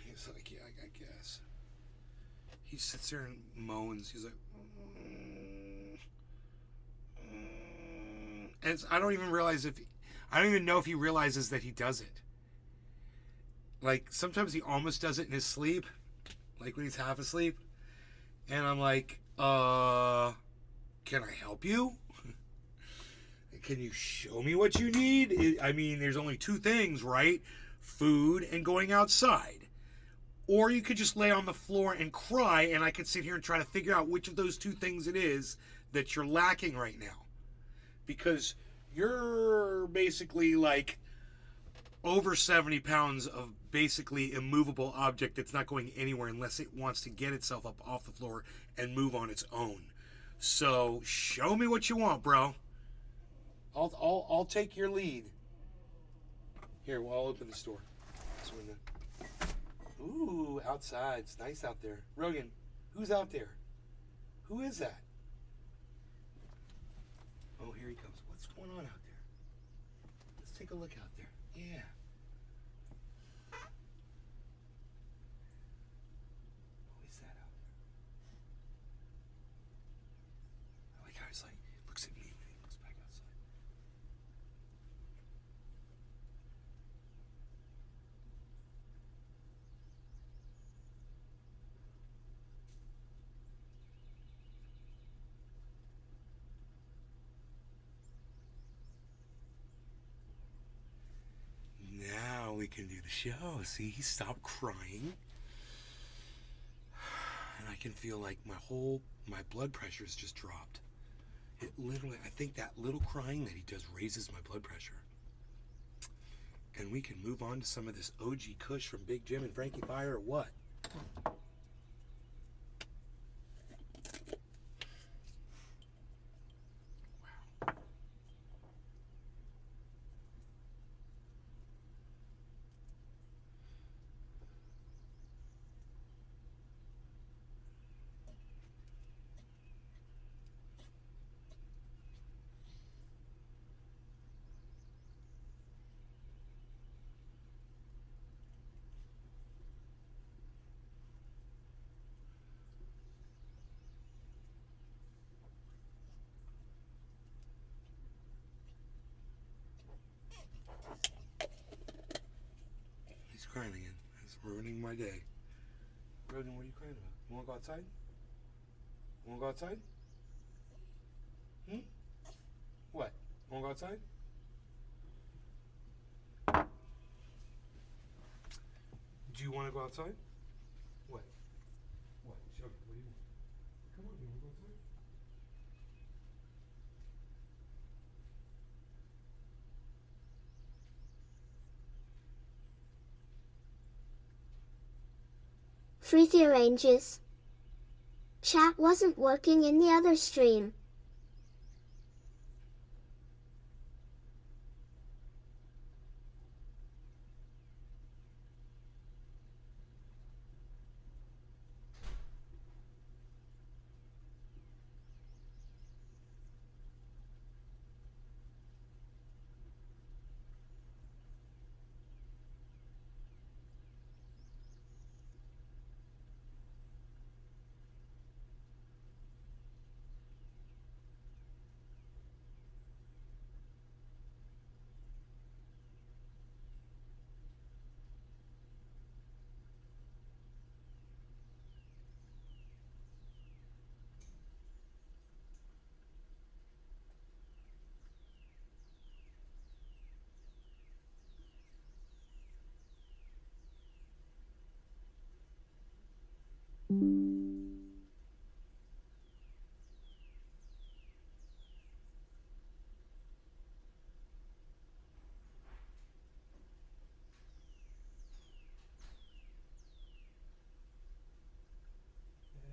He's like, yeah, I got gas. He sits there and moans. He's like, and I don't even know if he realizes that he does it. Like, sometimes he almost does it in his sleep, like when he's half asleep. And I'm like, can I help you? Can you show me what you need? I mean, there's only two things, right? Food and going outside. Or you could just lay on the floor and cry, and I could sit here and try to figure out which of those two things it is that you're lacking right now. Because you're basically like over 70 pounds of basically immovable object that's not going anywhere unless it wants to get itself up off the floor and move on its own. So show me what you want, bro. I'll take your lead. Here, well, I'll open this door. This window. Ooh, outside. It's nice out there. Rogan, who's out there? Who is that? Oh, here he comes. What's going on out there? Let's take a look out there. Yeah. Who is that out there? I like how he's like, looks at me when he looks back outside. Now we can do the show. See, he stopped crying. And I can feel like my blood pressure has just dropped. It literally, I think that little crying that he does raises my blood pressure. And we can move on to some of this OG Kush from Big Jim and Frankie Fire or what? Crying again. It's ruining my day. Rogan, what are you crying about? You want to go outside? You want to go outside? What? You want to go outside? Do you want to go outside? What? What? Show me. What do you want? Freethy arranges. Chat wasn't working in the other stream.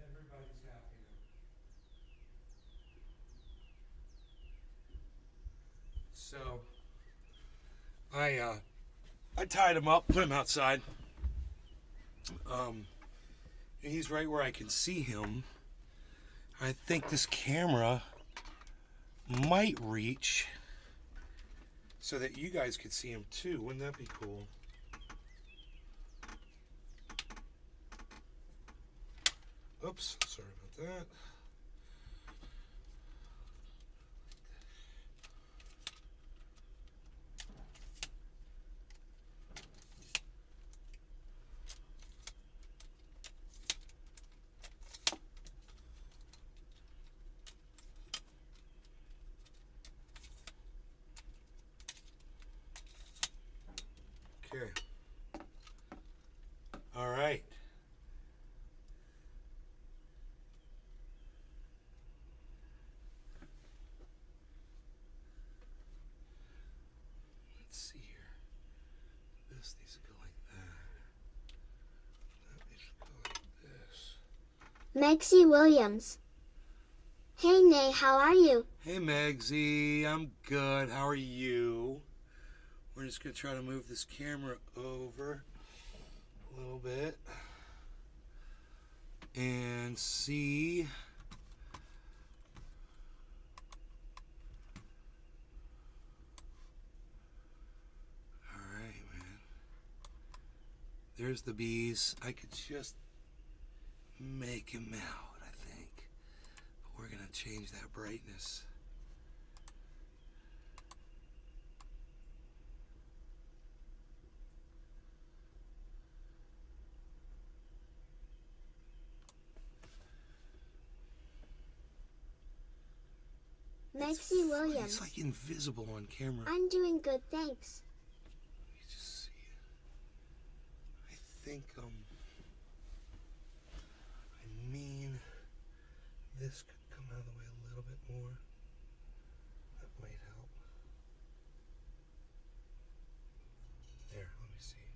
Everybody's happy now. So, I tied him up, put him outside. And he's right where I can see him. I think this camera might reach so that you guys could see him too. Wouldn't that be cool? Oops, sorry about that. Okay. All right. Let's see here. This needs to go like that. That needs to go like this. Megsy Williams. Hey Nay, how are you? Hey Megsy, I'm good. How are you? We're just going to try to move this camera over a little bit and see. All right, man. There's the bees. I could just make him out, I think. But we're going to change that brightness. Megsy Williams. He's like invisible on camera. I'm doing good, thanks. Let me just see. I think, I mean, this could come out of the way a little bit more. That might help. There, let me see.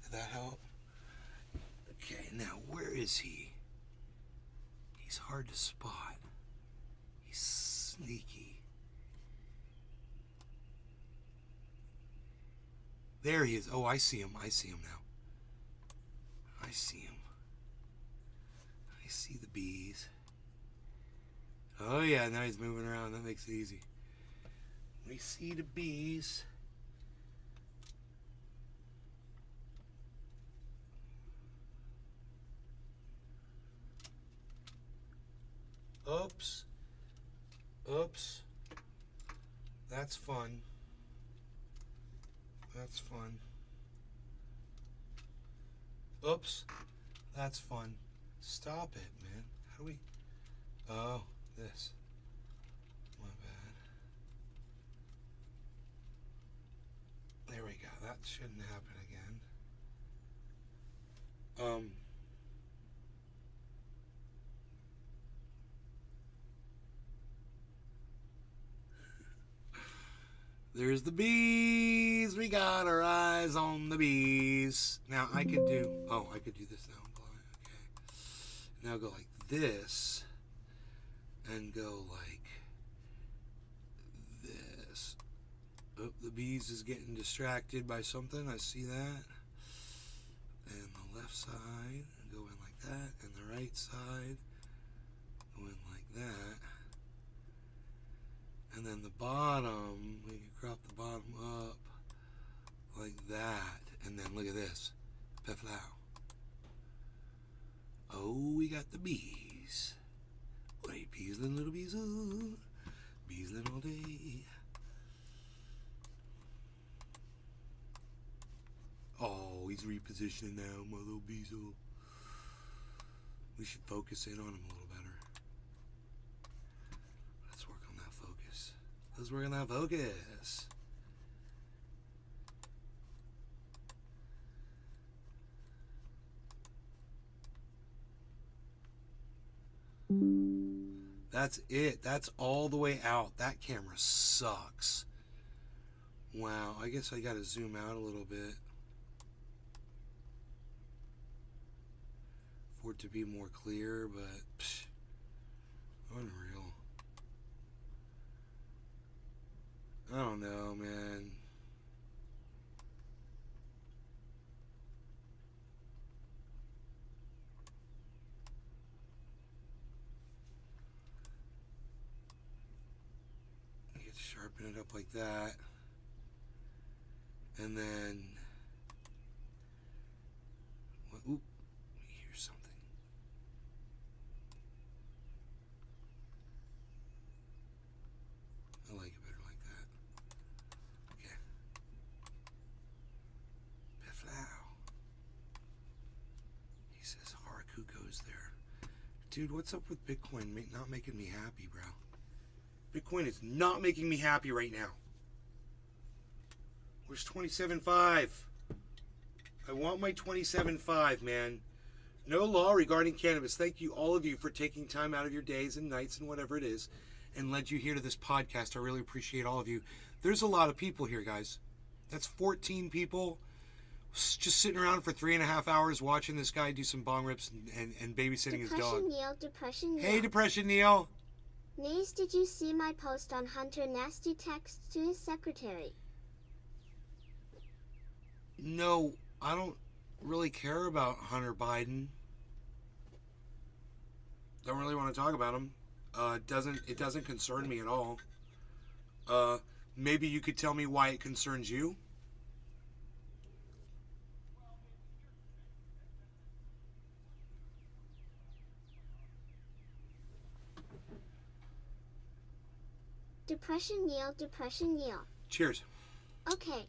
Did that help? Okay, now where is he? He's hard to spot. He's sneaky. There he is. Oh, I see him. I see him now. I see him. I see the bees. Oh yeah, now he's moving around. That makes it easy. We see the bees. Oops. Oops. That's fun. That's fun. Oops. That's fun. Stop it, man. How do we... Oh, this. My bad. There we go. That shouldn't happen again. There's the bees. We got our eyes on the bees. Now I could do, I could do this now. Okay. Now go like this and go like this. Oh, the bees is getting distracted by something. I see that. And the left side, go in like that. And the right side, go in like that. And then the bottom, we can crop the bottom up like that. And then look at this. Peflau. Oh, we got the bees. Wait, beesling, little bees, ooh. Beesling all day. Oh, he's repositioning now, my little beezel. We should focus in on him a little better. Let's work on that focus. Let's work on that focus. That's it. That's all the way out. That camera sucks. Wow, I guess I gotta zoom out a little bit for it to be more clear, but unreal. I don't know, man. I get to sharpen it up like that. And then, oop, here's something. I like it better like that. Okay. Peflau. He says Haruku goes there. Dude, what's up with Bitcoin not making me happy, bro? Bitcoin is not making me happy right now. Where's 27.5? I want my 27.5, man. No law regarding cannabis. Thank you, all of you, for taking time out of your days and nights and whatever it is and led you here to this podcast. I really appreciate all of you. There's a lot of people here, guys. That's 14 people just sitting around for 3.5 hours watching this guy do some bong rips and babysitting his dog. Depression Neil. Hey, Depression Neil. Naze, did you see my post on Hunter Nasty texts to his secretary? No, I don't really care about Hunter Biden. Don't really want to talk about him. It doesn't concern me at all. Maybe you could tell me why it concerns you? Depression Neil. Cheers. Okay.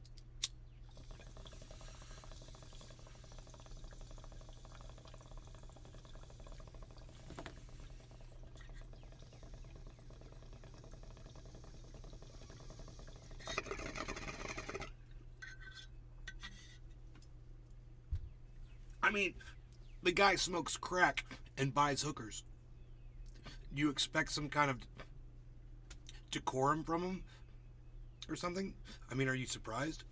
I mean, the guy smokes crack and buys hookers. Do you expect some kind of decorum from him or something? I mean, are you surprised?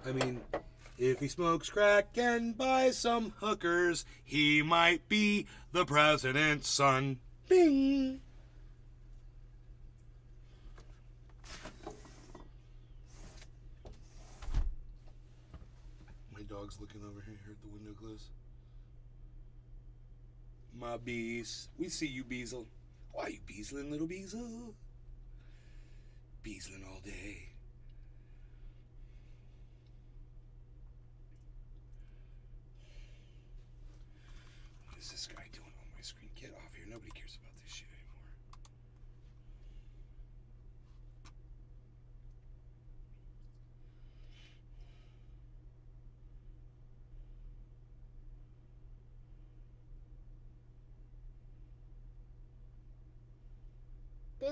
I mean, if he smokes crack and buys some hookers, he might be the president's son. Bing! My dog's looking over here. Heard the window close. My bees. We see you, Beazle. Why you beezling, little Beazle? Beezling all day. What is this guy doing on my screen? Get off here. Nobody cares about this shit anymore.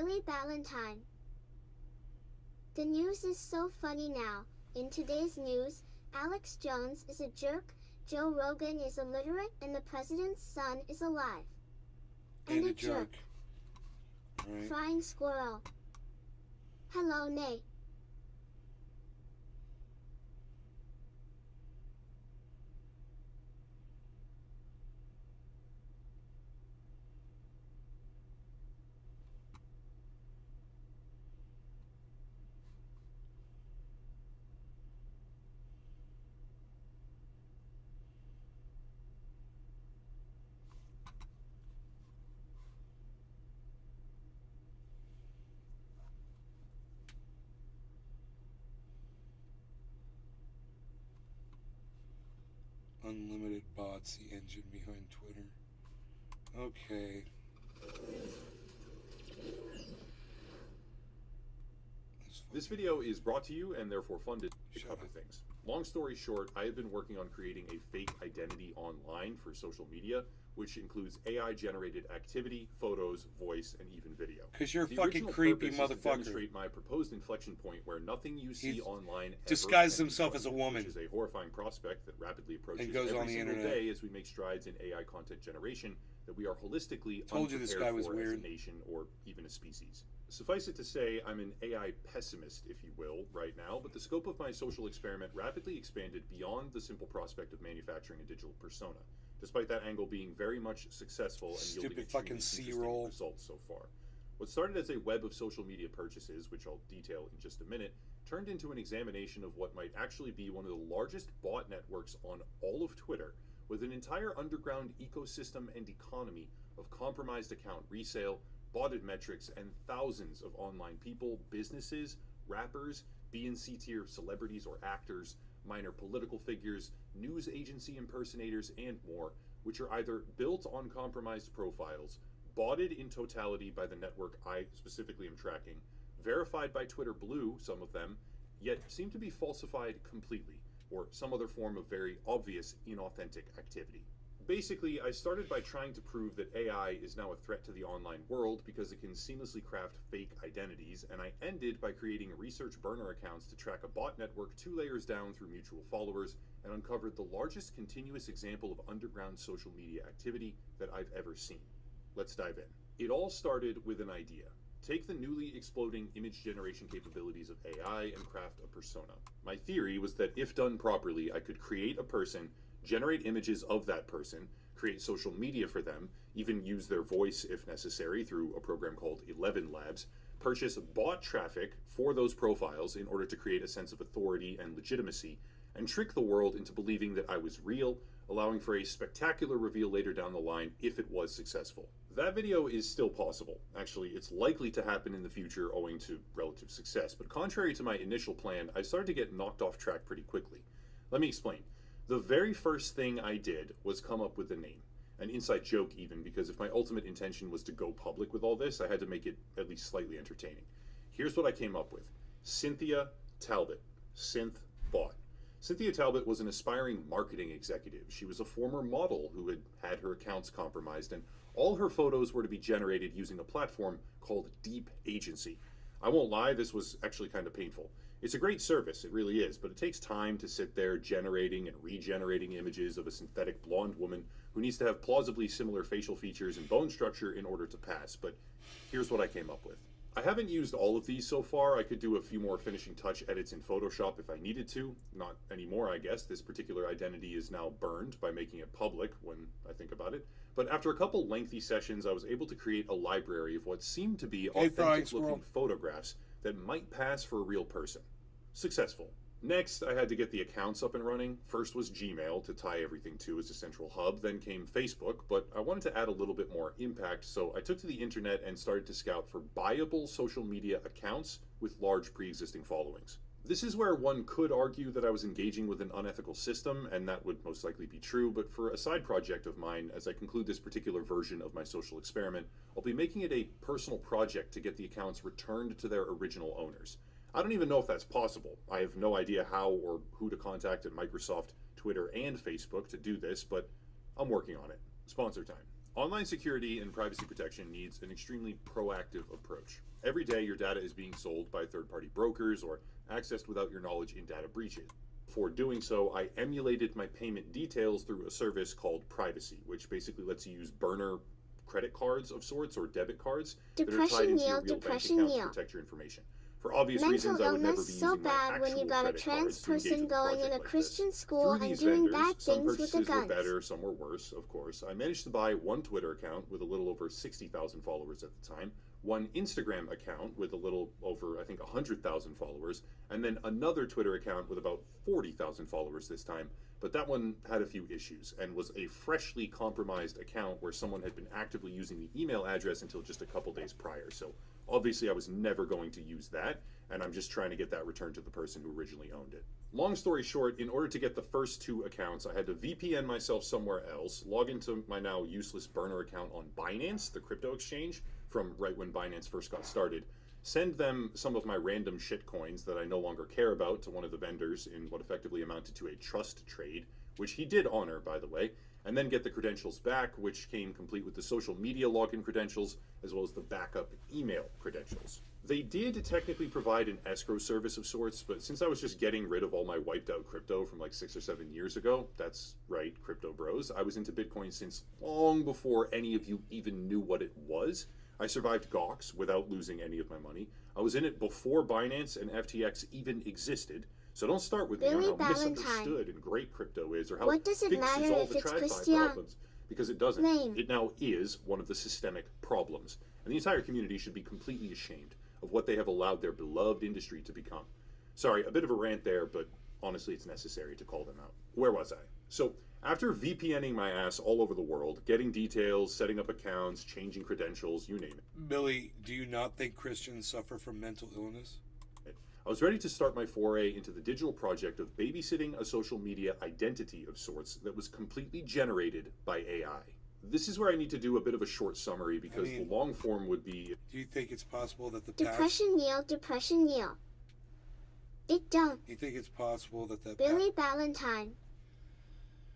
Billy Ballantyne. The news is so funny now. In today's news, Alex Jones is a jerk, Joe Rogan is illiterate, and the president's son is alive. And a jerk. Right. Frying squirrel. Hello, Nate. Unlimited bots, the engine behind Twitter. Okay. This video is brought to you and therefore funded to cover things. Long story short, I have been working on creating a fake identity online for social media, which includes AI-generated activity, photos, voice, and even video. 'Cause you're a The fucking original creepy purpose is to motherfucker. demonstrate my proposed inflection point where nothing you see He online ever disguises can be himself as a funny, woman. which is a horrifying prospect that rapidly approaches And goes every on the single internet. day as we make strides in AI content generation that we are holistically Told you this guy unprepared was for as a weird. nation or even a species. Suffice it to say, I'm an AI pessimist, if you will, right now, but the scope of my social experiment rapidly expanded beyond the simple prospect of manufacturing a digital persona, despite that angle being very much successful and yielding Stupid extremely fucking interesting C-roll. results so far. What started as a web of social media purchases, which I'll detail in just a minute, turned into an examination of what might actually be one of the largest bot networks on all of Twitter, with an entire underground ecosystem and economy of compromised account resale, botted metrics, and thousands of online people, businesses, rappers, B and C tier celebrities or actors, minor political figures, news agency impersonators, and more, which are either built on compromised profiles, botted in totality by the network I specifically am tracking, verified by Twitter Blue, some of them, yet seem to be falsified completely, or some other form of very obvious inauthentic activity. Basically, I started by trying to prove that AI is now a threat to the online world because it can seamlessly craft fake identities, and I ended by creating research burner accounts to track a bot network 2 layers down through mutual followers, and uncovered the largest continuous example of underground social media activity that I've ever seen. Let's dive in. It all started with an idea. Take the newly exploding image generation capabilities of AI and craft a persona. My theory was that if done properly, I could create a person, generate images of that person, create social media for them, even use their voice if necessary through a program called 11 Labs, purchase bot traffic for those profiles in order to create a sense of authority and legitimacy, and trick the world into believing that I was real, allowing for a spectacular reveal later down the line if it was successful. That video is still possible. Actually, it's likely to happen in the future owing to relative success, but contrary to my initial plan, I started to get knocked off track pretty quickly. Let me explain. The very first thing I did was come up with a name. An inside joke even, because if my ultimate intention was to go public with all this, I had to make it at least slightly entertaining. Here's what I came up with. Cynthia Talbot. Synth Bot. Cynthia Talbot was an aspiring marketing executive. She was a former model who had had her accounts compromised, and all her photos were to be generated using a platform called Deep Agency. I won't lie, this was actually kind of painful. It's a great service, it really is, but it takes time to sit there generating and regenerating images of a synthetic blonde woman who needs to have plausibly similar facial features and bone structure in order to pass. But here's what I came up with. I haven't used all of these so far. I could do a few more finishing touch edits in Photoshop if I needed to. Not anymore, I guess. This particular identity is now burned by making it public when I think about it. But after a couple lengthy sessions, I was able to create a library of what seemed to be authentic-looking photographs that might pass for a real person. Successful. Next, I had to get the accounts up and running. First was Gmail to tie everything to as a central hub, then came Facebook, but I wanted to add a little bit more impact, so I took to the internet and started to scout for buyable social media accounts with large pre-existing followings. This is where one could argue that I was engaging with an unethical system, and that would most likely be true, but for a side project of mine, as I conclude this particular version of my social experiment, I'll be making it a personal project to get the accounts returned to their original owners. I don't even know if that's possible. I have no idea how or who to contact at Microsoft, Twitter, and Facebook to do this, but I'm working on it. Sponsor time. Online security and privacy protection needs an extremely proactive approach. Every day, your data is being sold by third-party brokers or accessed without your knowledge in data breaches. For doing so, I emulated my payment details through a service called Privacy, which basically lets you use burner credit cards of sorts or debit cards that are tied into your real bank account to protect your information. For obvious reasons, I would never be using so my bad when actual you got a credit trans cards to engage person with a going in project a like Christian this. school Through and these doing vendors, bad some things with the purchases were guns. better, some were worse, of course. I managed to buy one Twitter account with a little over 60,000 followers at the time, one Instagram account with a little over, I think, 100,000 followers, and then another Twitter account with about 40,000 followers this time. But that one had a few issues and was a freshly compromised account where someone had been actively using the email address until just a couple days prior. So obviously I was never going to use that, and I'm just trying to get that returned to the person who originally owned it. Long story short, in order to get the first two accounts, I had to VPN myself somewhere else, log into my now useless burner account on Binance, the crypto exchange, from right when Binance first got started, send them some of my random shit coins that I no longer care about to one of the vendors in what effectively amounted to a trust trade, which he did honor, by the way, and then get the credentials back, which came complete with the social media login credentials, as well as the backup email credentials. They did technically provide an escrow service of sorts, but since I was just getting rid of all my wiped out crypto from like 6 or 7 years ago, that's right, crypto bros, I was into Bitcoin since long before any of you even knew what it was. I survived Gox without losing any of my money. I was in it before Binance and FTX even existed. So don't start with me on how misunderstood and great crypto is, or how What does it fixes matter all if the it's TradFi Christian? problems, because it doesn't. Name. It now is one of the systemic problems, and the entire community should be completely ashamed of what they have allowed their beloved industry to become. Sorry, a bit of a rant there, but honestly, it's necessary to call them out. Where was I? So, after VPNing my ass all over the world, getting details, setting up accounts, changing credentials, you name it, Billy, do you not think Christians suffer from mental illness? I was ready to start my foray into the digital project of babysitting a social media identity of sorts that was completely generated by AI. This is where I need to do a bit of a short summary because the long form would be... Do you think it's possible that the Depression Neil. It don't. You think it's possible that the Billy Ballantyne.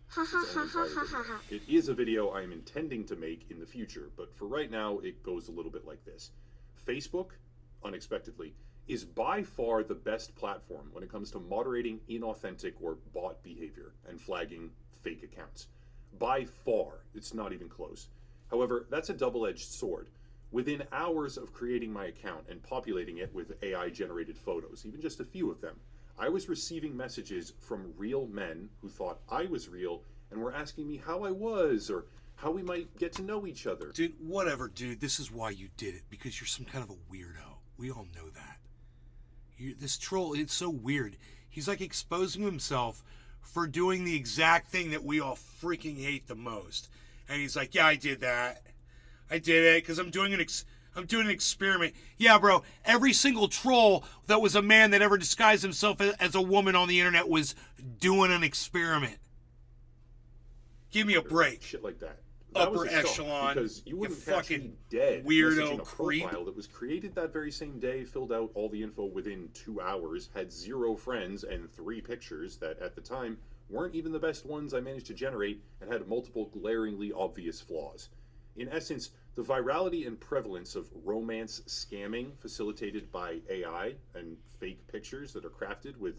Ha ha ha ha ha ha ha. It is a video I am intending to make in the future, but for right now, it goes a little bit like this. Facebook, unexpectedly, is by far the best platform when it comes to moderating inauthentic or bot behavior and flagging fake accounts. By far, it's not even close. However, that's a double-edged sword. Within hours of creating my account and populating it with AI-generated photos, even just a few of them, I was receiving messages from real men who thought I was real and were asking me how I was or how we might get to know each other. Dude, whatever, dude. This is why you did it, because you're some kind of a weirdo. We all know that. This troll, it's so weird. He's like exposing himself for doing the exact thing that we all freaking hate the most. And he's like, yeah, I did that. I did it because I'm doing an experiment. Yeah, bro, every single troll that was a man that ever disguised himself as a woman on the internet was doing an experiment. Give me a break. Shit like that. That Upper was a shock, echelon. because you wouldn't catch fucking me dead weirdo messaging a creep. profile that was created that very same day, filled out all the info within 2 hours, had 0 friends and 3 pictures that at the time weren't even the best ones I managed to generate and had multiple glaringly obvious flaws. In essence, the virality and prevalence of romance scamming facilitated by AI and fake pictures that are crafted with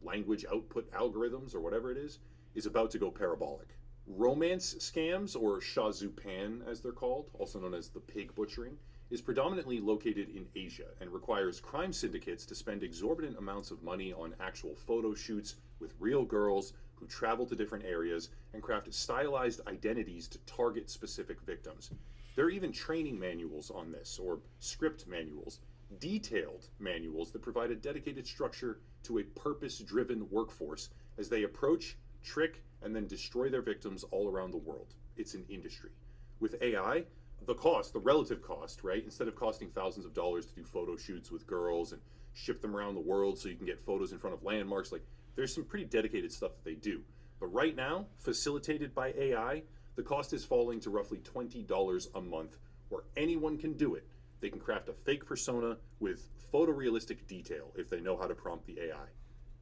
language output algorithms or whatever it is about to go parabolic. Romance scams, or Shazupan as they're called, also known as the pig butchering, is predominantly located in Asia and requires crime syndicates to spend exorbitant amounts of money on actual photo shoots with real girls who travel to different areas and craft stylized identities to target specific victims. There are even training manuals on this, or script manuals, detailed manuals that provide a dedicated structure to a purpose-driven workforce as they approach, trick, and then destroy their victims all around the world. It's an industry. With AI, the relative cost, right? Instead of costing thousands of dollars to do photo shoots with girls and ship them around the world so you can get photos in front of landmarks, like there's some pretty dedicated stuff that they do. But right now, facilitated by AI, the cost is falling to roughly $20 a month, where anyone can do it. They can craft a fake persona with photorealistic detail if they know how to prompt the AI.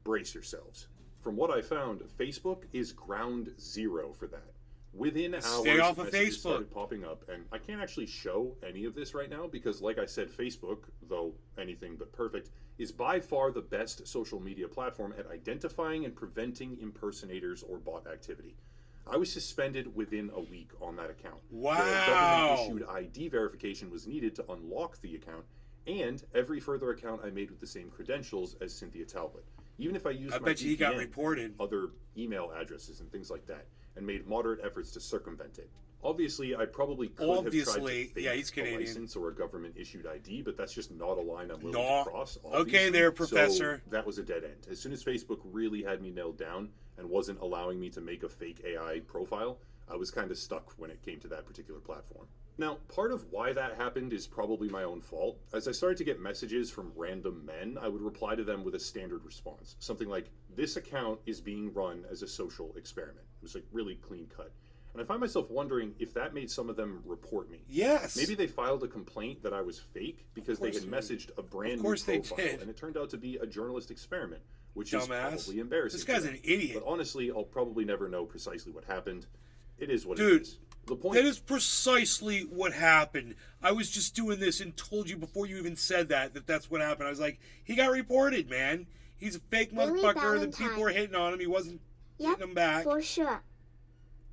Brace yourselves. From what I found, Facebook is ground zero for that. Within hours, Stay off of messages Facebook. started popping up, and I can't actually show any of this right now because, like I said, Facebook, though anything but perfect, is by far the best social media platform at identifying and preventing impersonators or bot activity. I was suspended within a week on that account. Wow. Government-issued ID verification was needed to unlock the account, and every further account I made with the same credentials as Cynthia Talbot. Even if I used I my bet you he got VPN, reported. other email addresses and things like that, and made moderate efforts to circumvent it. Obviously, I probably could have tried Obviously, to fake yeah, he's a Canadian. license or a government-issued ID, but that's just not a line I'm willing No. to cross. Okay obviously. there, Professor. So that was a dead end. As soon as Facebook really had me nailed down and wasn't allowing me to make a fake AI profile, I was kind of stuck when it came to that particular platform. Now, part of why that happened is probably my own fault. As I started to get messages from random men, I would reply to them with a standard response. Something like, "This account is being run as a social experiment." It was like really clean cut. And I find myself wondering if that made some of them report me. Yes. Maybe they filed a complaint that I was fake because they had messaged a brand new course they profile, did. and it turned out to be a journalist experiment, which Dumbass. is probably embarrassing. This guy's for them. an idiot. But honestly, I'll probably never know precisely what happened. It is what Dude, it is. The point that is precisely what happened. I was just doing this and told you before you even said that that's what happened. I was like, he got reported, man. He's a fake Billy motherfucker. The Valentine. people were hitting on him. He wasn't Yep, hitting them back. for sure.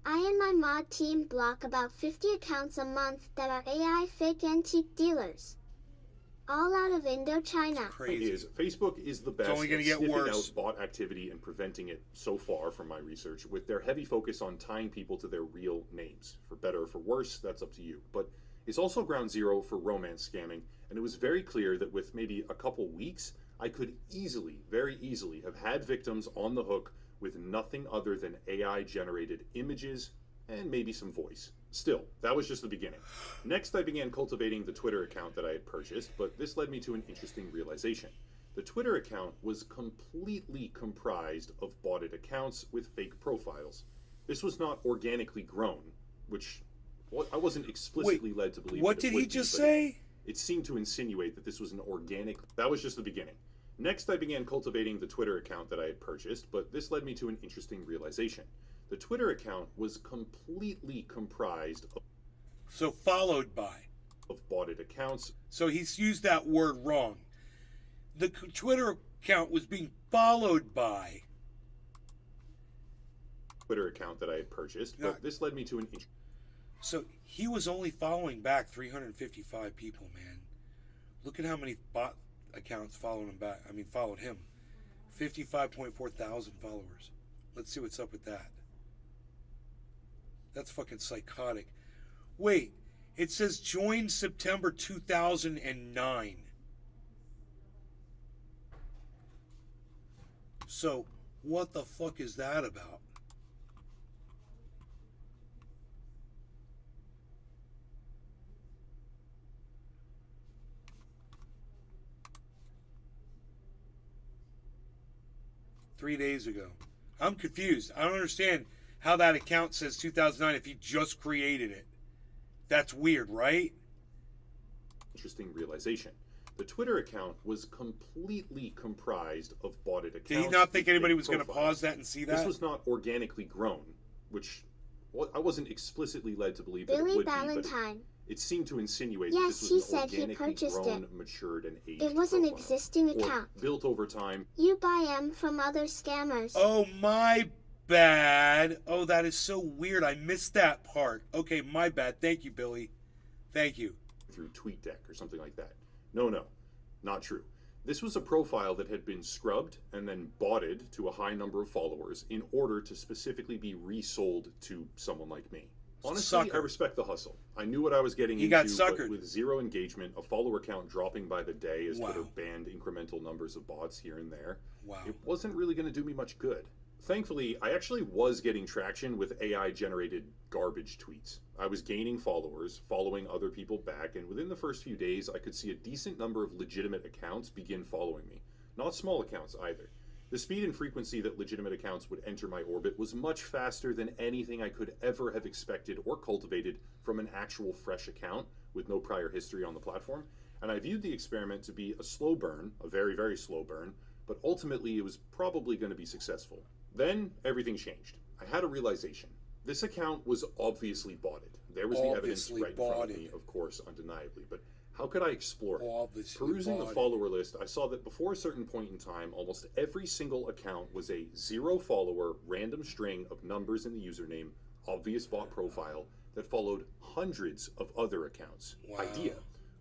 I and my mod team block about 50 accounts a month that are AI fake antique dealers. All out of Indochina. is Facebook is the best only gonna at get sniffing worse. out bot activity and preventing it so far from my research, with their heavy focus on tying people to their real names. For better or for worse, that's up to you. But it's also ground zero for romance scamming, and it was very clear that with maybe a couple weeks, I could easily, very easily, have had victims on the hook with nothing other than AI-generated images and maybe some voice. Still, that was just the beginning. Next, I began cultivating the Twitter account that I had purchased, but this led me to an interesting realization. The Twitter account was completely comprised of botted accounts with fake profiles. This was not organically grown, which I wasn't explicitly led to believe. What that it did would he be, just but say? It seemed to insinuate that this was an organic. That was just the beginning. Next, I began cultivating the Twitter account that I had purchased, but this led me to an interesting realization. The Twitter account was completely comprised of followed by botted accounts. So he's used that word wrong. The Twitter account was being followed by Twitter account that I had purchased, but this led me to an So he was only following back 355 people, man. Look at how many bot accounts followed him back. Followed him. 55.4 thousand followers. Let's see what's up with that. That's fucking psychotic. Wait, it says joined September 2009. So, what the fuck is that about? Three days ago. I'm confused. I don't understand how that account says 2009 if he just created it. That's weird, right? interesting realization. The Twitter account was completely comprised of botted accounts. Did he not think with anybody fake was going to profiles. pause that and see that? This was not organically grown, which I wasn't explicitly led to believe that Billy it would Valentine. be, but it seemed to insinuate Yes, that he this was an said he organically purchased grown, it. matured, and aged It was an profile, existing or account. built over time. You buy them from other scammers. Oh, my bad. Oh, that is so weird. I missed that part. Okay, my bad. Thank you, Billy. Thank you. Through TweetDeck or something like that. No, not true. This was a profile that had been scrubbed and then botted to a high number of followers in order to specifically be resold to someone like me. Honestly, Sucker. I respect the hustle. I knew what I was getting He into, got but suckered. with zero engagement, a follower count dropping by the day as Wow. Twitter banned incremental numbers of bots here and there, Wow. it wasn't really going to do me much good. Thankfully, I actually was getting traction with AI-generated garbage tweets. I was gaining followers, following other people back, and within the first few days, I could see a decent number of legitimate accounts begin following me. Not small accounts either. The speed and frequency that legitimate accounts would enter my orbit was much faster than anything I could ever have expected or cultivated from an actual fresh account with no prior history on the platform, and I viewed the experiment to be a slow burn, a very, very slow burn, but ultimately it was probably going to be successful. Then, everything changed. I had a realization. This account was obviously botted. There was the evidence Obviously right in front of botted. me, of course, undeniably. But how could I explore it? Obviously Perusing the botted. follower list, I saw that before a certain point in time, almost every single account was a 0 follower random string of numbers in the username, obvious bot profile, that followed hundreds of other accounts. Idea.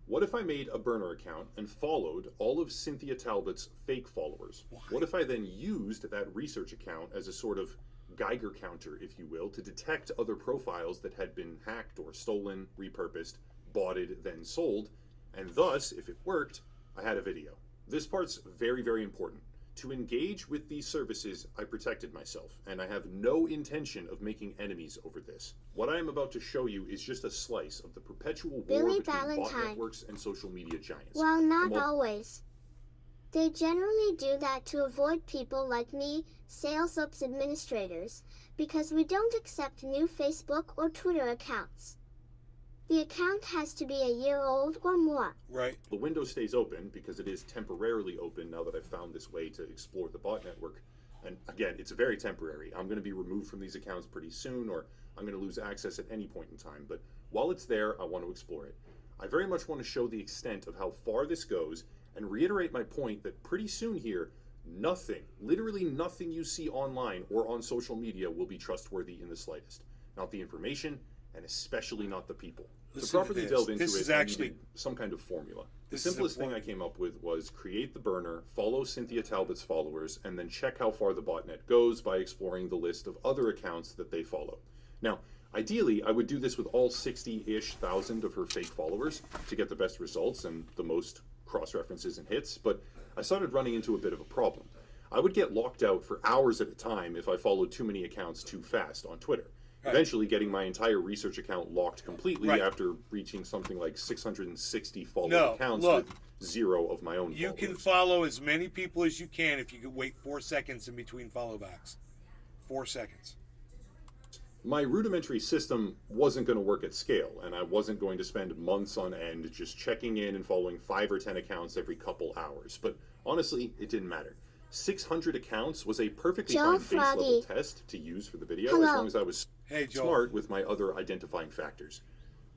What if I made a burner account and followed all of Cynthia Talbot's fake followers? What if I then used that research account as a sort of Geiger counter, if you will, to detect other profiles that had been hacked or stolen, repurposed, botted, then sold, and thus, if it worked, I had a video. This part's very, very important. To engage with these services, I protected myself, and I have no intention of making enemies over this. What I am about to show you is just a slice of the perpetual war Billy between bot Valentine. networks and social media giants. Well, not From all- always. They generally do that to avoid people like me, sales ops administrators, because we don't accept new Facebook or Twitter accounts. The account has to be a year old or more. Right. The window stays open because it is temporarily open now that I've found this way to explore the bot network. And again, it's very temporary. I'm going to be removed from these accounts pretty soon, or I'm going to lose access at any point in time. But while it's there, I want to explore it. I very much want to show the extent of how far this goes and reiterate my point that pretty soon here, nothing, literally nothing you see online or on social media will be trustworthy in the slightest. Not the information, and especially not the people. Listen To to properly this. delve into This it, is I actually- needed some kind of formula. The This is simplest thing I important. came up with was create the burner, follow Cynthia Talbot's followers, and then check how far the botnet goes by exploring the list of other accounts that they follow. Now, ideally, I would do this with all 60-ish thousand of her fake followers to get the best results and the most cross-references and hits, but I started running into a bit of a problem. I would get locked out for hours at a time if I followed too many accounts too fast on Twitter. Eventually getting my entire research account locked completely Right. after reaching something like 660 followed No, accounts look. with 0 of my own You followers. can follow as many people as you can if you could wait 4 seconds in between follow backs. 4 seconds. My rudimentary system wasn't going to work at scale, and I wasn't going to spend months on end just checking in and following 5 or 10 accounts every couple hours. But honestly, it didn't matter. 600 accounts was a perfectly Joe fine base level Froggy. test to use for the video, Hello. as long as I was Hey, Joel. smart with my other identifying factors.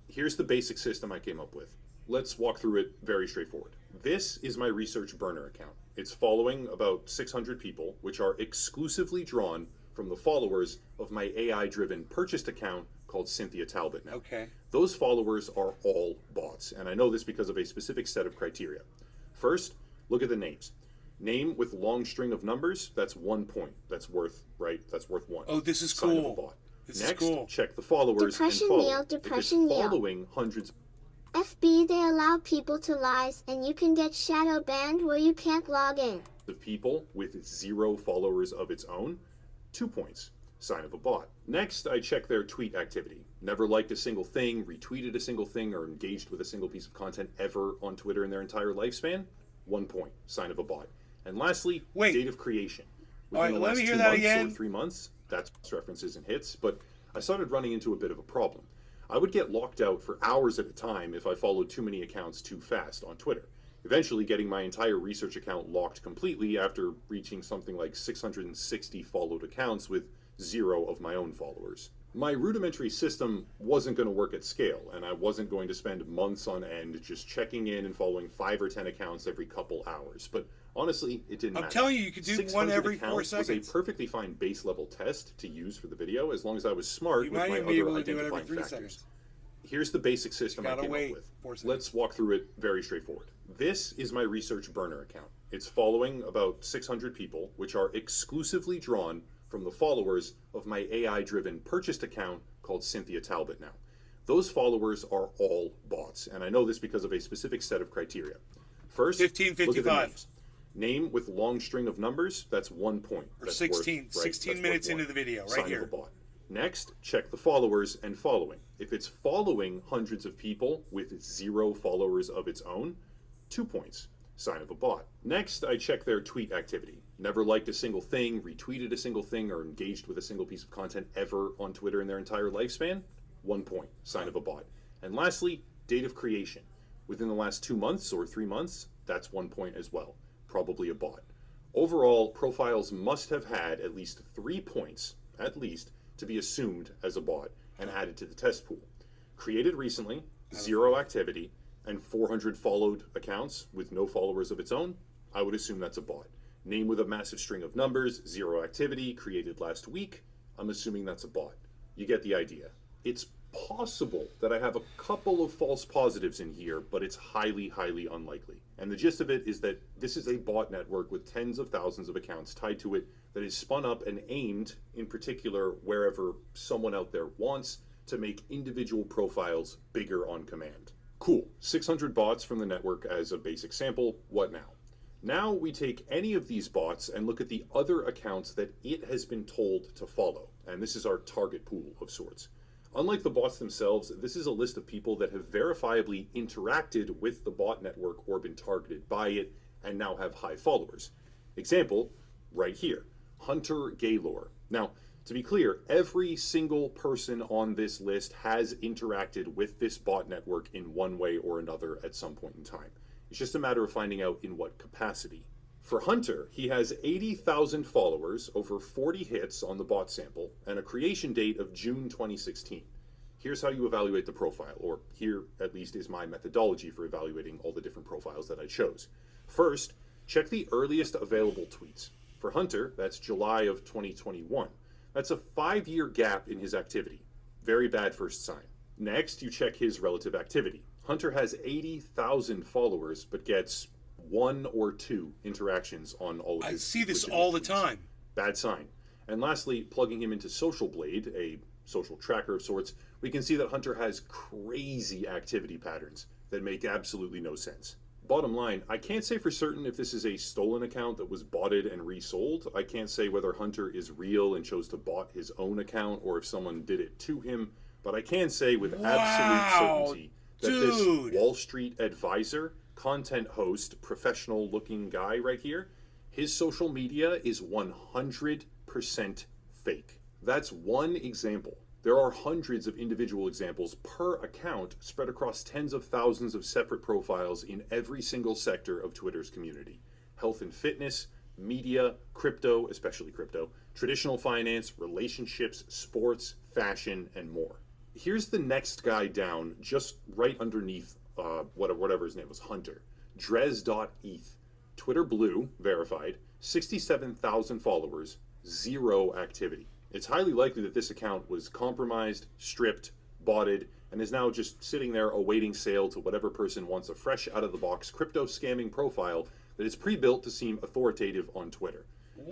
Here's the basic system I came up with. Let's walk through it very straightforward. This is my research burner account. It's following about 600 people, which are exclusively drawn from the followers of my AI-driven purchased account called Cynthia Talbot now. Okay. Those followers are all bots, and I know this because of a specific set of criteria. First, look at the names. Name with long string of numbers, that's 1 point. That's worth, right? That's worth 1. Oh, this is Sign of a cool. bot. This Next, is cool. check the followers Depression and follow. Neil, If Depression it's Neil. following hundreds FB, they allow people to lies, and you can get shadow banned where you can't log in. of people with 0 followers of its own, 2 points. Sign of a bot. Next, I check their tweet activity. Never liked a single thing, retweeted a single thing, or engaged with a single piece of content ever on Twitter in their entire lifespan, 1 point. Sign of a bot. And lastly, date of creation. All right, Within the let last me 2 hear that months again. or 3 months, that's references and hits, but I started running into a bit of a problem. I would get locked out for hours at a time if I followed too many accounts too fast on Twitter. Eventually getting my entire research account locked completely after reaching something like 660 followed accounts with 0 of my own followers. My rudimentary system wasn't going to work at scale, and I wasn't going to spend months on end just checking in and following 5 or 10 accounts every couple hours. But honestly, it didn't I'm matter. telling you, you could do 600 one every 4 accounts was seconds. a perfectly fine base level test to use for the video, as long as I was smart You with might my even be other able to do it every identifying 3 factors. seconds. Here's the basic system I gotta came wait up with. 4 seconds. Let's walk through it very straightforward. This is my research burner account. It's following about 600 people, which are exclusively drawn from the followers of my AI-driven purchased account called Cynthia Talbot now. Those followers are all bots, and I know this because of a specific set of criteria. First, look at the 1555. names. Name with long string of numbers, that's 1 point. Or That's 16 worth, right, 16 that's minutes worth 1. into the video, right Sign here. Of a bot. Next, check the followers and following. If it's following hundreds of people with 0 followers of its own, 2 points. Sign of a bot. Next, I check their tweet activity. Never liked a single thing, retweeted a single thing, or engaged with a single piece of content ever on Twitter in their entire lifespan, 1 point. Sign of a bot. And lastly, date of creation. Within the last 2 months or 3 months, that's 1 point as well. Probably a bot. Overall, profiles must have had at least 3 points, at least, to be assumed as a bot and added to the test pool. Created recently, 0 activity, and 400 followed accounts with no followers of its own, I would assume that's a bot. Name with a massive string of numbers, 0 activity, created last week, I'm assuming that's a bot. You get the idea. It's possible that I have a couple of false positives in here, but it's highly, highly unlikely. And the gist of it is that this is a bot network with tens of thousands of accounts tied to it that is spun up and aimed, in particular, wherever someone out there wants to make individual profiles bigger on command. Cool, 600 bots from the network as a basic sample, what now? Now we take any of these bots and look at the other accounts that it has been told to follow, and this is our target pool of sorts. Unlike the bots themselves, this is a list of people that have verifiably interacted with the bot network or been targeted by it and now have high followers. Example, right here, Hunter Gaylor. Now, to be clear, every single person on this list has interacted with this bot network in one way or another at some point in time. It's just a matter of finding out in what capacity. For Hunter, he has 80,000 followers, over 40 hits on the bot sample, and a creation date of June 2016. Here's how you evaluate the profile, or here at least is my methodology for evaluating all the different profiles that I chose. First, check the earliest available tweets. For Hunter, that's July of 2021. That's a 5-year gap in his activity. Very bad first sign. Next, you check his relative activity. Hunter has 80,000 followers, but gets 1 or 2 interactions on all of his. I see this all the time. Bad sign. And lastly, plugging him into Social Blade, a social tracker of sorts, we can see that Hunter has crazy activity patterns that make absolutely no sense. Bottom line, I can't say for certain if this is a stolen account that was botted and resold. I can't say whether Hunter is real and chose to bot his own account or if someone did it to him, but I can say with absolute certainty that this Wall Street advisor, content host, professional looking guy right here, his social media is 100% fake. That's one example. There are hundreds of individual examples per account spread across tens of thousands of separate profiles in every single sector of Twitter's community. Health and fitness, media, crypto, especially crypto, traditional finance, relationships, sports, fashion, and more. Here's the next guy down, just right underneath whatever his name was, Hunter. Drez.eth. Twitter Blue, verified, 67,000 followers, 0 activity. It's highly likely that this account was compromised, stripped, botted, and is now just sitting there awaiting sale to whatever person wants a fresh out-of-the-box crypto scamming profile that is pre-built to seem authoritative on Twitter.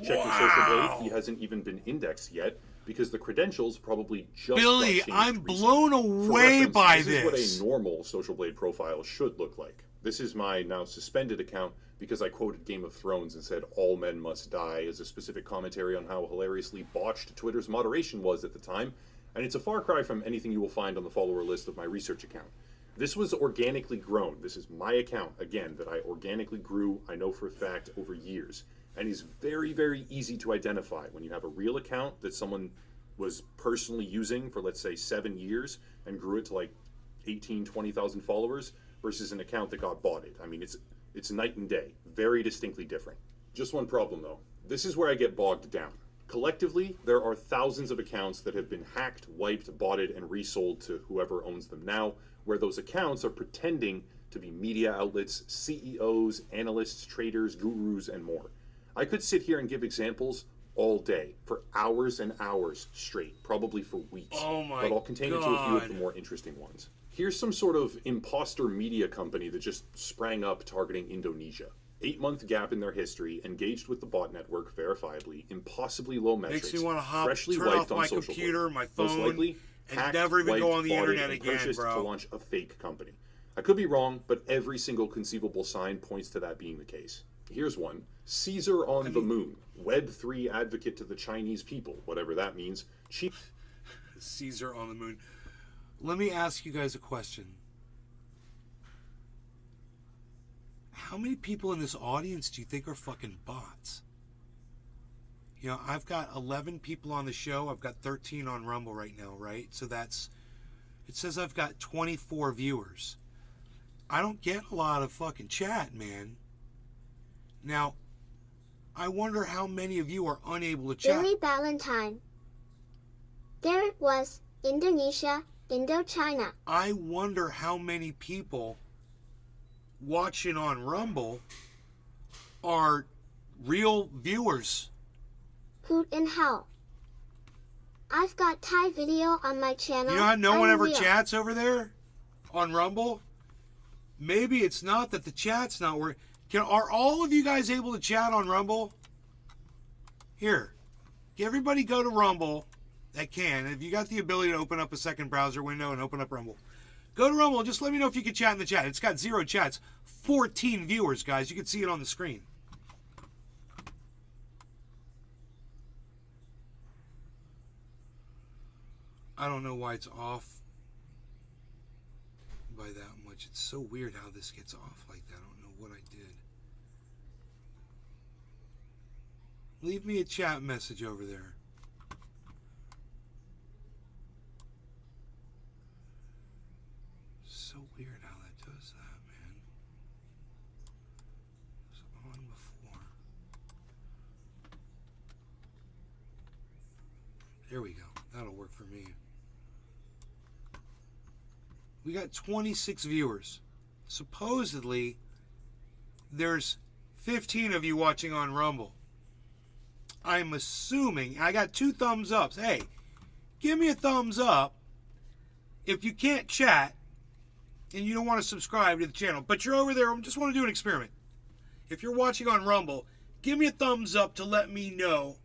Checking Social Blade, he hasn't even been indexed yet because the credentials probably just Billy, got changed I'm recently. blown away by This is what a normal Social Blade profile should look like. This is my now suspended account because I quoted Game of Thrones and said all men must die as a specific commentary on how hilariously botched Twitter's moderation was at the time, and it's a far cry from anything you will find on the follower list of my research account. This was organically grown. This is my account, again, that I organically grew, I know for a fact, over years, and is very, very easy to identify when you have a real account that someone was personally using for, let's say, 7 years and grew it to like 18, 20,000 followers versus an account that got botted. I mean, it's night and day, very distinctly different. Just one problem though. This is where I get bogged down. Collectively, there are thousands of accounts that have been hacked, wiped, botted, and resold to whoever owns them now, where those accounts are pretending to be media outlets, CEOs, analysts, traders, gurus, and more. I could sit here and give examples all day, for hours and hours straight, probably for weeks. Oh my but I'll contain it to a few of God. the more interesting ones. Here's some sort of imposter media company that just sprang up targeting Indonesia. 8-month gap in their history, engaged with the bot network verifiably, impossibly low metrics, Makes me want to freshly turn wiped off on my social computer, Blade. my Most phone, likely, and hacked, never even go wiped, on the botted, internet and again, purchased bro. to launch a fake company. I could be wrong, but every single conceivable sign points to that being the case. Here's one. Caesar on the Moon. Web3 advocate to the Chinese people, whatever that means. Cheap. Caesar on the Moon. Let me ask you guys a question. How many people in this audience do you think are fucking bots? You know, I've got 11 people on the show. I've got 13 on Rumble right now, right? So that's, it says I've got 24 viewers. I don't get a lot of fucking chat, man. Now, I wonder how many of you are unable to chat. Billy Ballantyne. There it was, Indonesia, Indochina. I wonder how many people watching on Rumble are real viewers. Hoot and hell. I've got Thai video on my channel. You know how no one ever Unreal. chats over there on Rumble? Maybe it's not that the chat's not working. Are all of you guys able to chat on Rumble? Here, everybody go to Rumble that can. If you got the ability to open up a second browser window and open up Rumble, go to Rumble and just let me know if you can chat in the chat. It's got 0 chats, 14 viewers, guys. You can see it on the screen. I don't know why it's off by that much. It's so weird how this gets off like that. I don't know what I did. Leave me a chat message over there. So weird how that does that, man. It was on before. There we go. That'll work for me. We got 26 viewers. Supposedly, there's 15 of you watching on Rumble. I'm assuming, I got 2 thumbs ups. Hey, give me a thumbs up if you can't chat and you don't want to subscribe to the channel, but you're over there and just want to do an experiment. If you're watching on Rumble, give me a thumbs up to let me know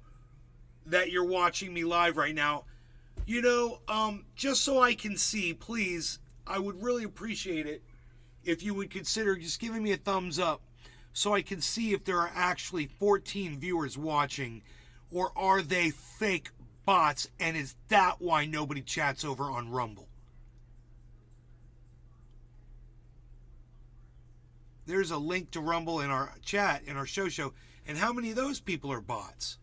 that you're watching me live right now. You know, just so I can see, please, I would really appreciate it if you would consider just giving me a thumbs up so I can see if there are actually 14 viewers watching, or are they fake bots, and is that why nobody chats over on Rumble? There's a link to Rumble in our chat, in our show, and how many of those people are bots?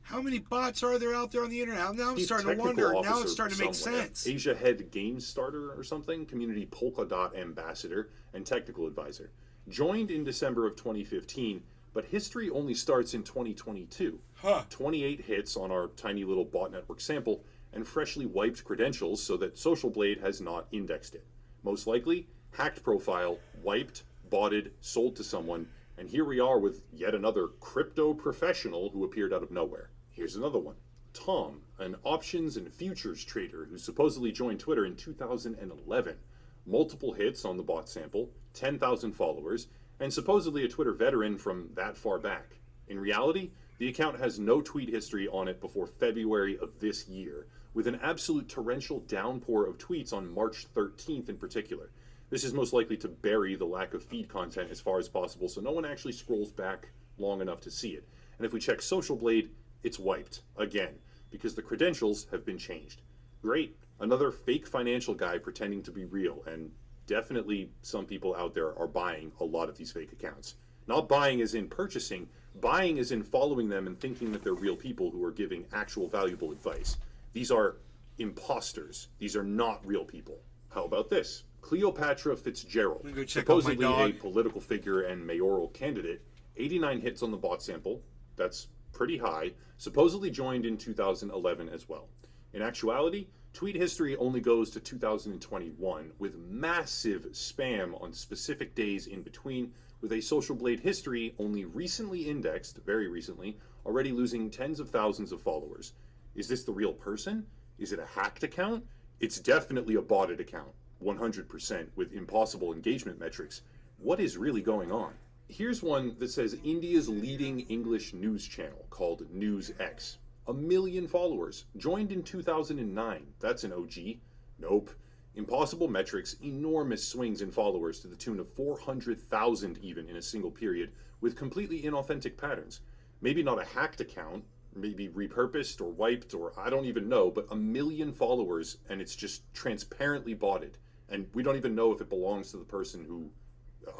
How many bots are there out there on the internet? Now I'm Chief starting to Technical wonder. Now it's Officer starting to make somewhere. sense. Asia Head Game Starter or something, Community Polkadot Ambassador and Technical Advisor. Joined in December of 2015, but history only starts in 2022. 28 hits on our tiny little bot network sample, and freshly wiped credentials so that Social Blade has not indexed it. Most likely, hacked profile, wiped, botted, sold to someone, and here we are with yet another crypto professional who appeared out of nowhere. Here's another one. Tom, an options and futures trader who supposedly joined Twitter in 2011. Multiple hits on the bot sample, 10,000 followers, and supposedly a Twitter veteran from that far back. In reality, the account has no tweet history on it before February of this year, with an absolute torrential downpour of tweets on March 13th in particular. This is most likely to bury the lack of feed content as far as possible, so no one actually scrolls back long enough to see it. And if we check Social Blade, it's wiped again because the credentials have been changed. Great, another fake financial guy pretending to be real, and definitely some people out there are buying a lot of these fake accounts. Not buying as in purchasing, buying as in following them and thinking that they're real people who are giving actual valuable advice. These are imposters. These are not real people. How about this? Cleopatra Fitzgerald, supposedly a political figure and mayoral candidate, 89 hits on the bot sample. That's pretty high. Supposedly joined in 2011 as well. In actuality, tweet history only goes to 2021, with massive spam on specific days in between, with a Social Blade history only recently indexed, very recently, already losing tens of thousands of followers. Is this the real person? Is it a hacked account? It's definitely a botted account, 100%, with impossible engagement metrics. What is really going on? Here's one that says India's leading English news channel called NewsX. 1 million followers. Joined in 2009. That's an OG. Nope. Impossible metrics, enormous swings in followers to the tune of 400,000 even in a single period, with completely inauthentic patterns. Maybe not a hacked account, maybe repurposed or wiped, or I don't even know, but 1 million followers, and it's just transparently botted. And we don't even know if it belongs to the person who...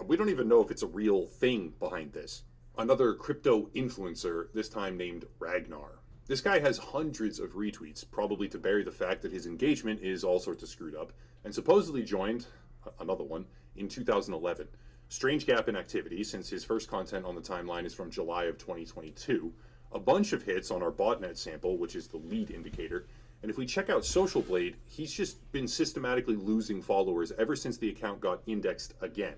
we don't even know if it's a real thing behind this. Another crypto influencer, this time named Ragnar. This guy has hundreds of retweets, probably to bury the fact that his engagement is all sorts of screwed up, and supposedly joined, another one, in 2011. Strange gap in activity, since his first content on the timeline is from July of 2022. a bunch of hits on our botnet sample, which is the lead indicator. And if we check out Social Blade, he's just been systematically losing followers ever since the account got indexed again.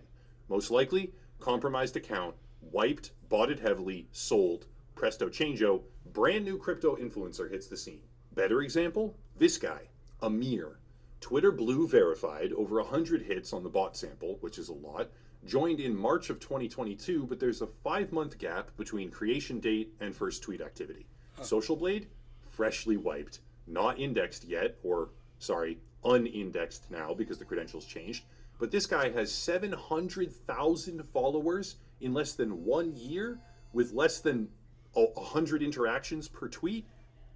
Most likely, compromised account, wiped, botted heavily, sold, presto changeo, brand new crypto influencer hits the scene. Better example? This guy, Amir. Twitter Blue verified, over 100 hits on the bot sample, which is a lot, joined in March of 2022, but there's a 5-month gap between creation date and first tweet activity. Social Blade, freshly wiped, not indexed yet, or, sorry, unindexed now because the credentials changed, but this guy has 700,000 followers in less than 1 year with less than 100 interactions per tweet?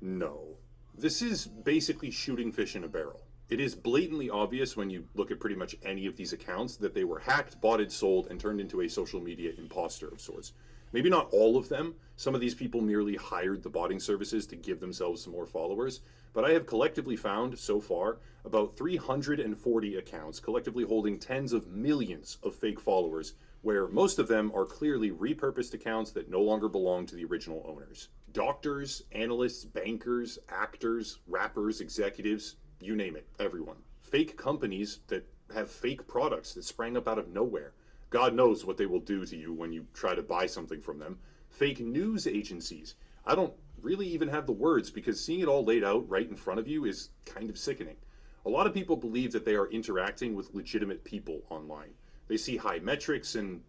No. This is basically shooting fish in a barrel. It is blatantly obvious when you look at pretty much any of these accounts that they were hacked, botted, sold, and turned into a social media imposter of sorts. Maybe not all of them. Some of these people merely hired the botting services to give themselves some more followers. But I have collectively found, so far, about 340 accounts, collectively holding tens of millions of fake followers, where most of them are clearly repurposed accounts that no longer belong to the original owners. Doctors, analysts, bankers, actors, rappers, executives, you name it, everyone. Fake companies that have fake products that sprang up out of nowhere. God knows what they will do to you when you try to buy something from them. Fake news agencies. I don't really even have the words because seeing it all laid out right in front of you is kind of sickening. A lot of people believe that they are interacting with legitimate people online. They see high metrics and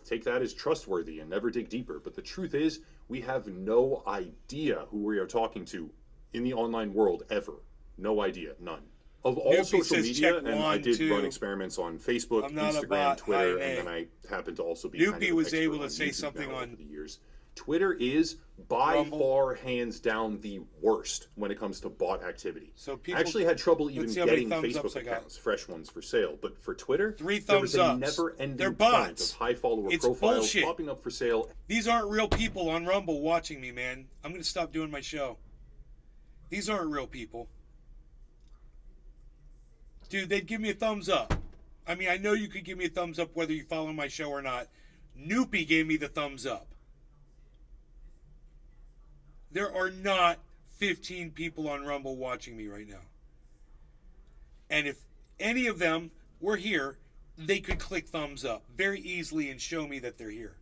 take that as trustworthy and never dig deeper. But the truth is, we have no idea who we are talking to in the online world ever. No idea, none. Of all Newbie social says media, check and I one, did two. run experiments on Facebook, I'm not Instagram, about Twitter, high and then I happen to also be kind of Newbie an was expert able on to say YouTube something now on over the years. Twitter is by Rumble. far, hands down, the worst when it comes to bot activity. So people, I actually had trouble even let's see how many getting thumbs ups Facebook I got. accounts, fresh ones for sale. But for Twitter, 3 there was thumbs a ups. never-ending They're torrent bots. of high follower It's profiles bullshit. popping up for sale. These aren't real people on Rumble watching me, man. I'm going to stop doing my show. These aren't real people. Dude, they'd give me a thumbs up. I mean, I know you could give me a thumbs up whether you follow my show or not. Noopy gave me the thumbs up. There are not 15 people on Rumble watching me right now. And if any of them were here, they could click thumbs up very easily and show me that they're here.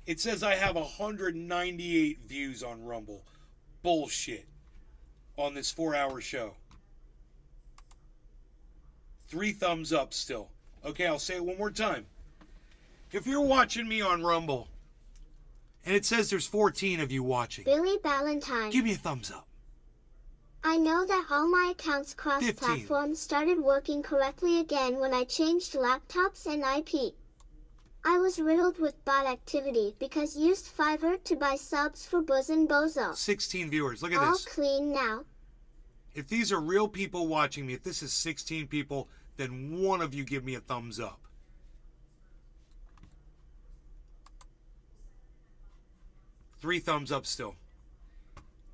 It says I have 198 views on Rumble. Bullshit. On this 4-hour show. 3 thumbs up still. Okay, I'll say it one more time. If you're watching me on Rumble, and it says there's 14 of you watching, Billy Ballantyne. give me a thumbs up. I know that all my accounts cross-platform started working correctly again when I changed laptops and IP. I was riddled with bot activity because used Fiverr to buy subs for Buzz and Bozo. 16 viewers. Look at All this. clean now. If these are real people watching me, if this is 16 people, then one of you give me a thumbs up. Three thumbs up still.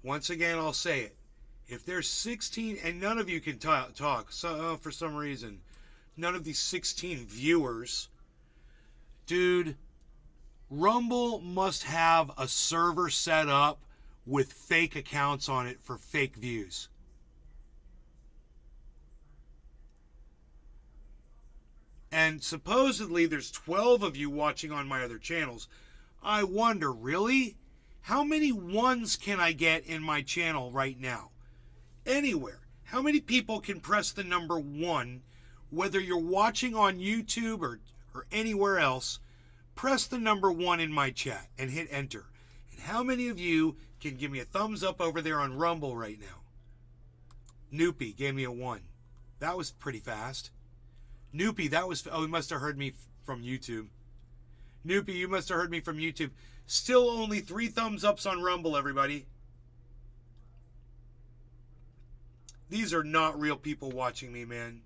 Once again, I'll say it. If there's 16, and none of you can talk, so, for some reason, none of these 16 viewers, dude, Rumble must have a server set up with fake accounts on it for fake views. And supposedly there's 12 of you watching on my other channels. I wonder, really? How many ones can I get in my channel right now? Anywhere. How many people can press the number 1, whether you're watching on YouTube or anywhere else, press the number 1 in my chat and hit enter. And how many of you can give me a thumbs up over there on Rumble right now? Noopy gave me a 1. That was pretty fast. Noopy, that was... Oh, he must have heard me from YouTube. Noopy, you must have heard me from YouTube. Still only 3 thumbs ups on Rumble, everybody. These are not real people watching me, man.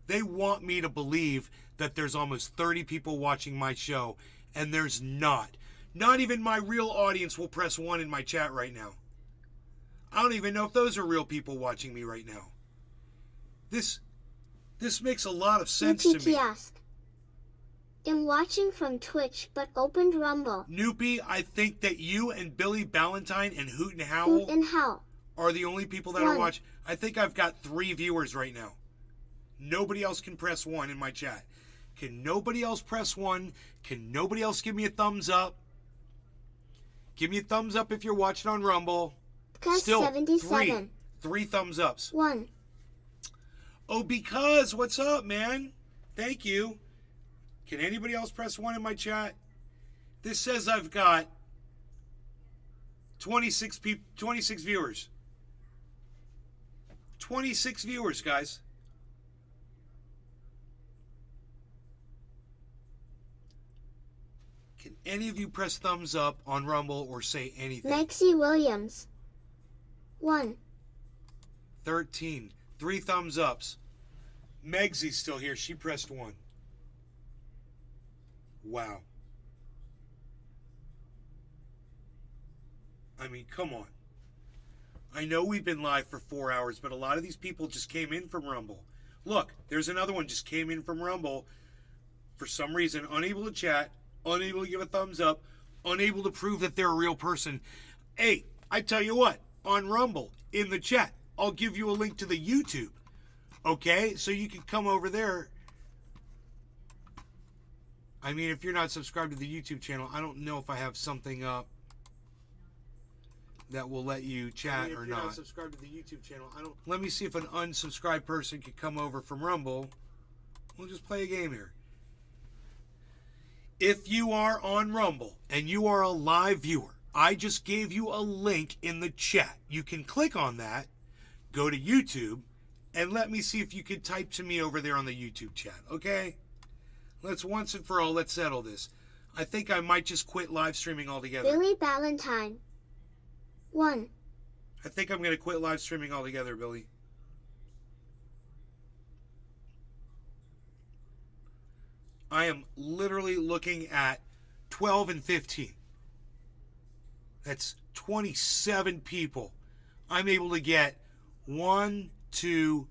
They want me to believe that there's almost 30 people watching my show, and there's not. Not even my real audience will press 1 in my chat right now. I don't even know if those are real people watching me right now. This makes a lot of sense to me. Ask. am watching from Twitch but opened Rumble. Noopy, I think that you and Billy Ballantyne and Hoot and Howl Hoot and Howl. are the only people that are One. watching. I think I've got 3 viewers right now. Nobody else can press 1 in my chat. Can nobody else press 1? Can nobody else give me a thumbs up? Give me a thumbs up if you're watching on Rumble. Gus Still 77. 3 thumbs ups. 1. Oh, because what's up, man? Thank you. Can anybody else press 1 in my chat? This says I've got 26 viewers. 26 viewers, guys. Can any of you press thumbs up on Rumble or say anything? Maxie Williams. 1. 13. 3 thumbs ups. Megsy's still here. She pressed 1. Wow. I mean, come on. I know we've been live for 4 hours, but a lot of these people just came in from Rumble. Look, there's another one just came in from Rumble. For some reason, unable to chat, unable to give a thumbs up, unable to prove that they're a real person. Hey, I tell you what, on Rumble, in the chat, I'll give you a link to the YouTube. Okay? So you can come over there. I mean, if you're not subscribed to the YouTube channel, I don't know if I have something up that will let you chat or not. Subscribed to the YouTube channel, Let me see if an unsubscribed person can come over from Rumble. We'll just play a game here. If you are on Rumble and you are a live viewer, I just gave you a link in the chat. You can click on that, go to YouTube, and let me see if you can type to me over there on the YouTube chat, okay? Let's once and for all, let's settle this. I think I might just quit live streaming altogether. Billy Ballantyne. 1. I think I'm going to quit live streaming altogether, Billy. I am literally looking at 12 and 15. That's 27 people. I'm able to get 1, 2,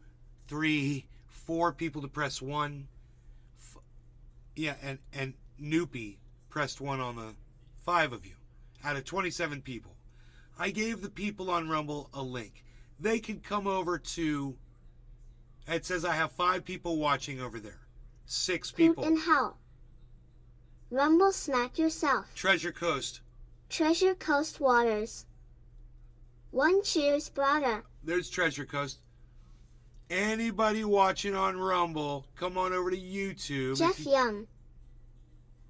3, 4 people to press 1. Yeah, and Noopy pressed 1 on the 5 of you out of 27 people. I gave the people on Rumble a link. They can come over to, it says I have 5 people watching over there. 6 people. Hoot and Howl. Rumble smack yourself. Treasure Coast. Treasure Coast Waters. 1 cheers, brother. There's Treasure Coast. Anybody watching on Rumble, come on over to YouTube. Jeff Young.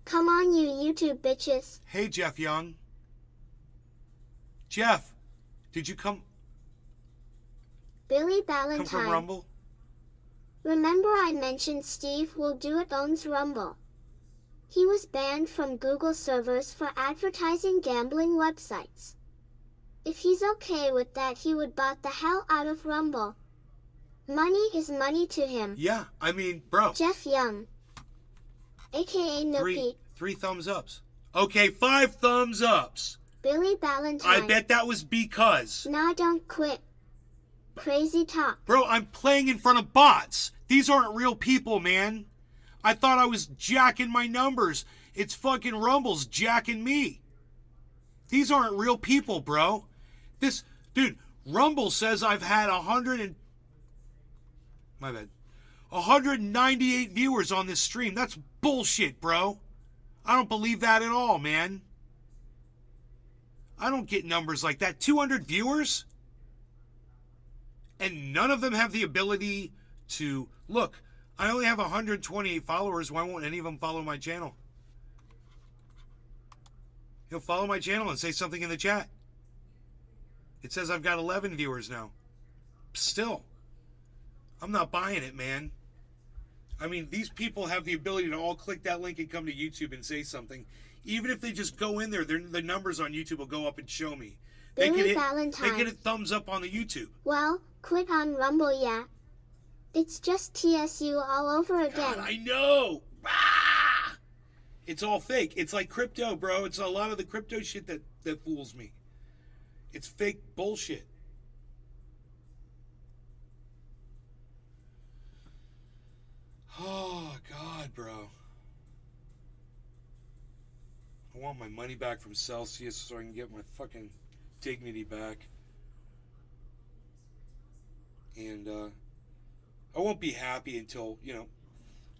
Come on, you YouTube bitches. Hey, Jeff Young. Jeff, did you come? Billy Ballantyne. Come from Rumble? Remember I mentioned Steve Will Do It owns Rumble. He was banned from Google servers for advertising gambling websites. If he's okay with that, he would bot the hell out of Rumble. Money is money to him. Yeah, I mean, bro. Jeff Young. AKA Nookie. 3 thumbs ups. Okay, 5 thumbs ups. Billy Ballantyne. I bet that was because. Nah, don't quit. Crazy talk. Bro, I'm playing in front of bots. These aren't real people, man. I thought I was jacking my numbers. It's fucking Rumble's jacking me. These aren't real people, bro. This, dude, Rumble says I've had 198 viewers on this stream. That's bullshit, bro. I don't believe that at all, man. I don't get numbers like that. 200 viewers? And none of them have the ability to... Look, I only have 128 followers. Why won't any of them follow my channel? You'll follow my channel and say something in the chat. It says I've got 11 viewers now. Still, I'm not buying it, man. I mean, these people have the ability to all click that link and come to YouTube and say something. Even if they just go in there, the numbers on YouTube will go up and show me. They Billy can Ballantyne. hit thumbs up on the YouTube. Well, quit on Rumble, yeah. It's just TSU all over again. God, I know. Ah! It's all fake. It's like crypto, bro. It's a lot of the crypto shit that fools me. It's fake bullshit. Oh, God, bro. want my money back from Celsius so I can get my fucking dignity back. And I won't be happy until,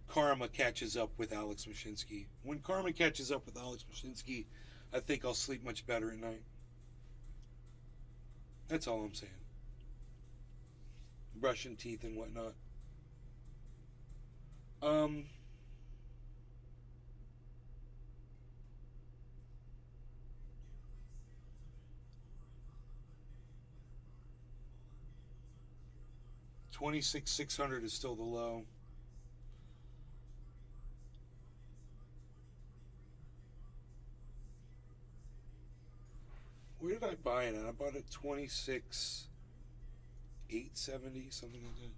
karma catches up with Alex Mashinsky. When karma catches up with Alex Mashinsky, I think I'll sleep much better at night. That's all I'm saying. Brushing teeth and whatnot. $26,600 is still the low. Where did I buy it at? I bought it $26,870, something like that.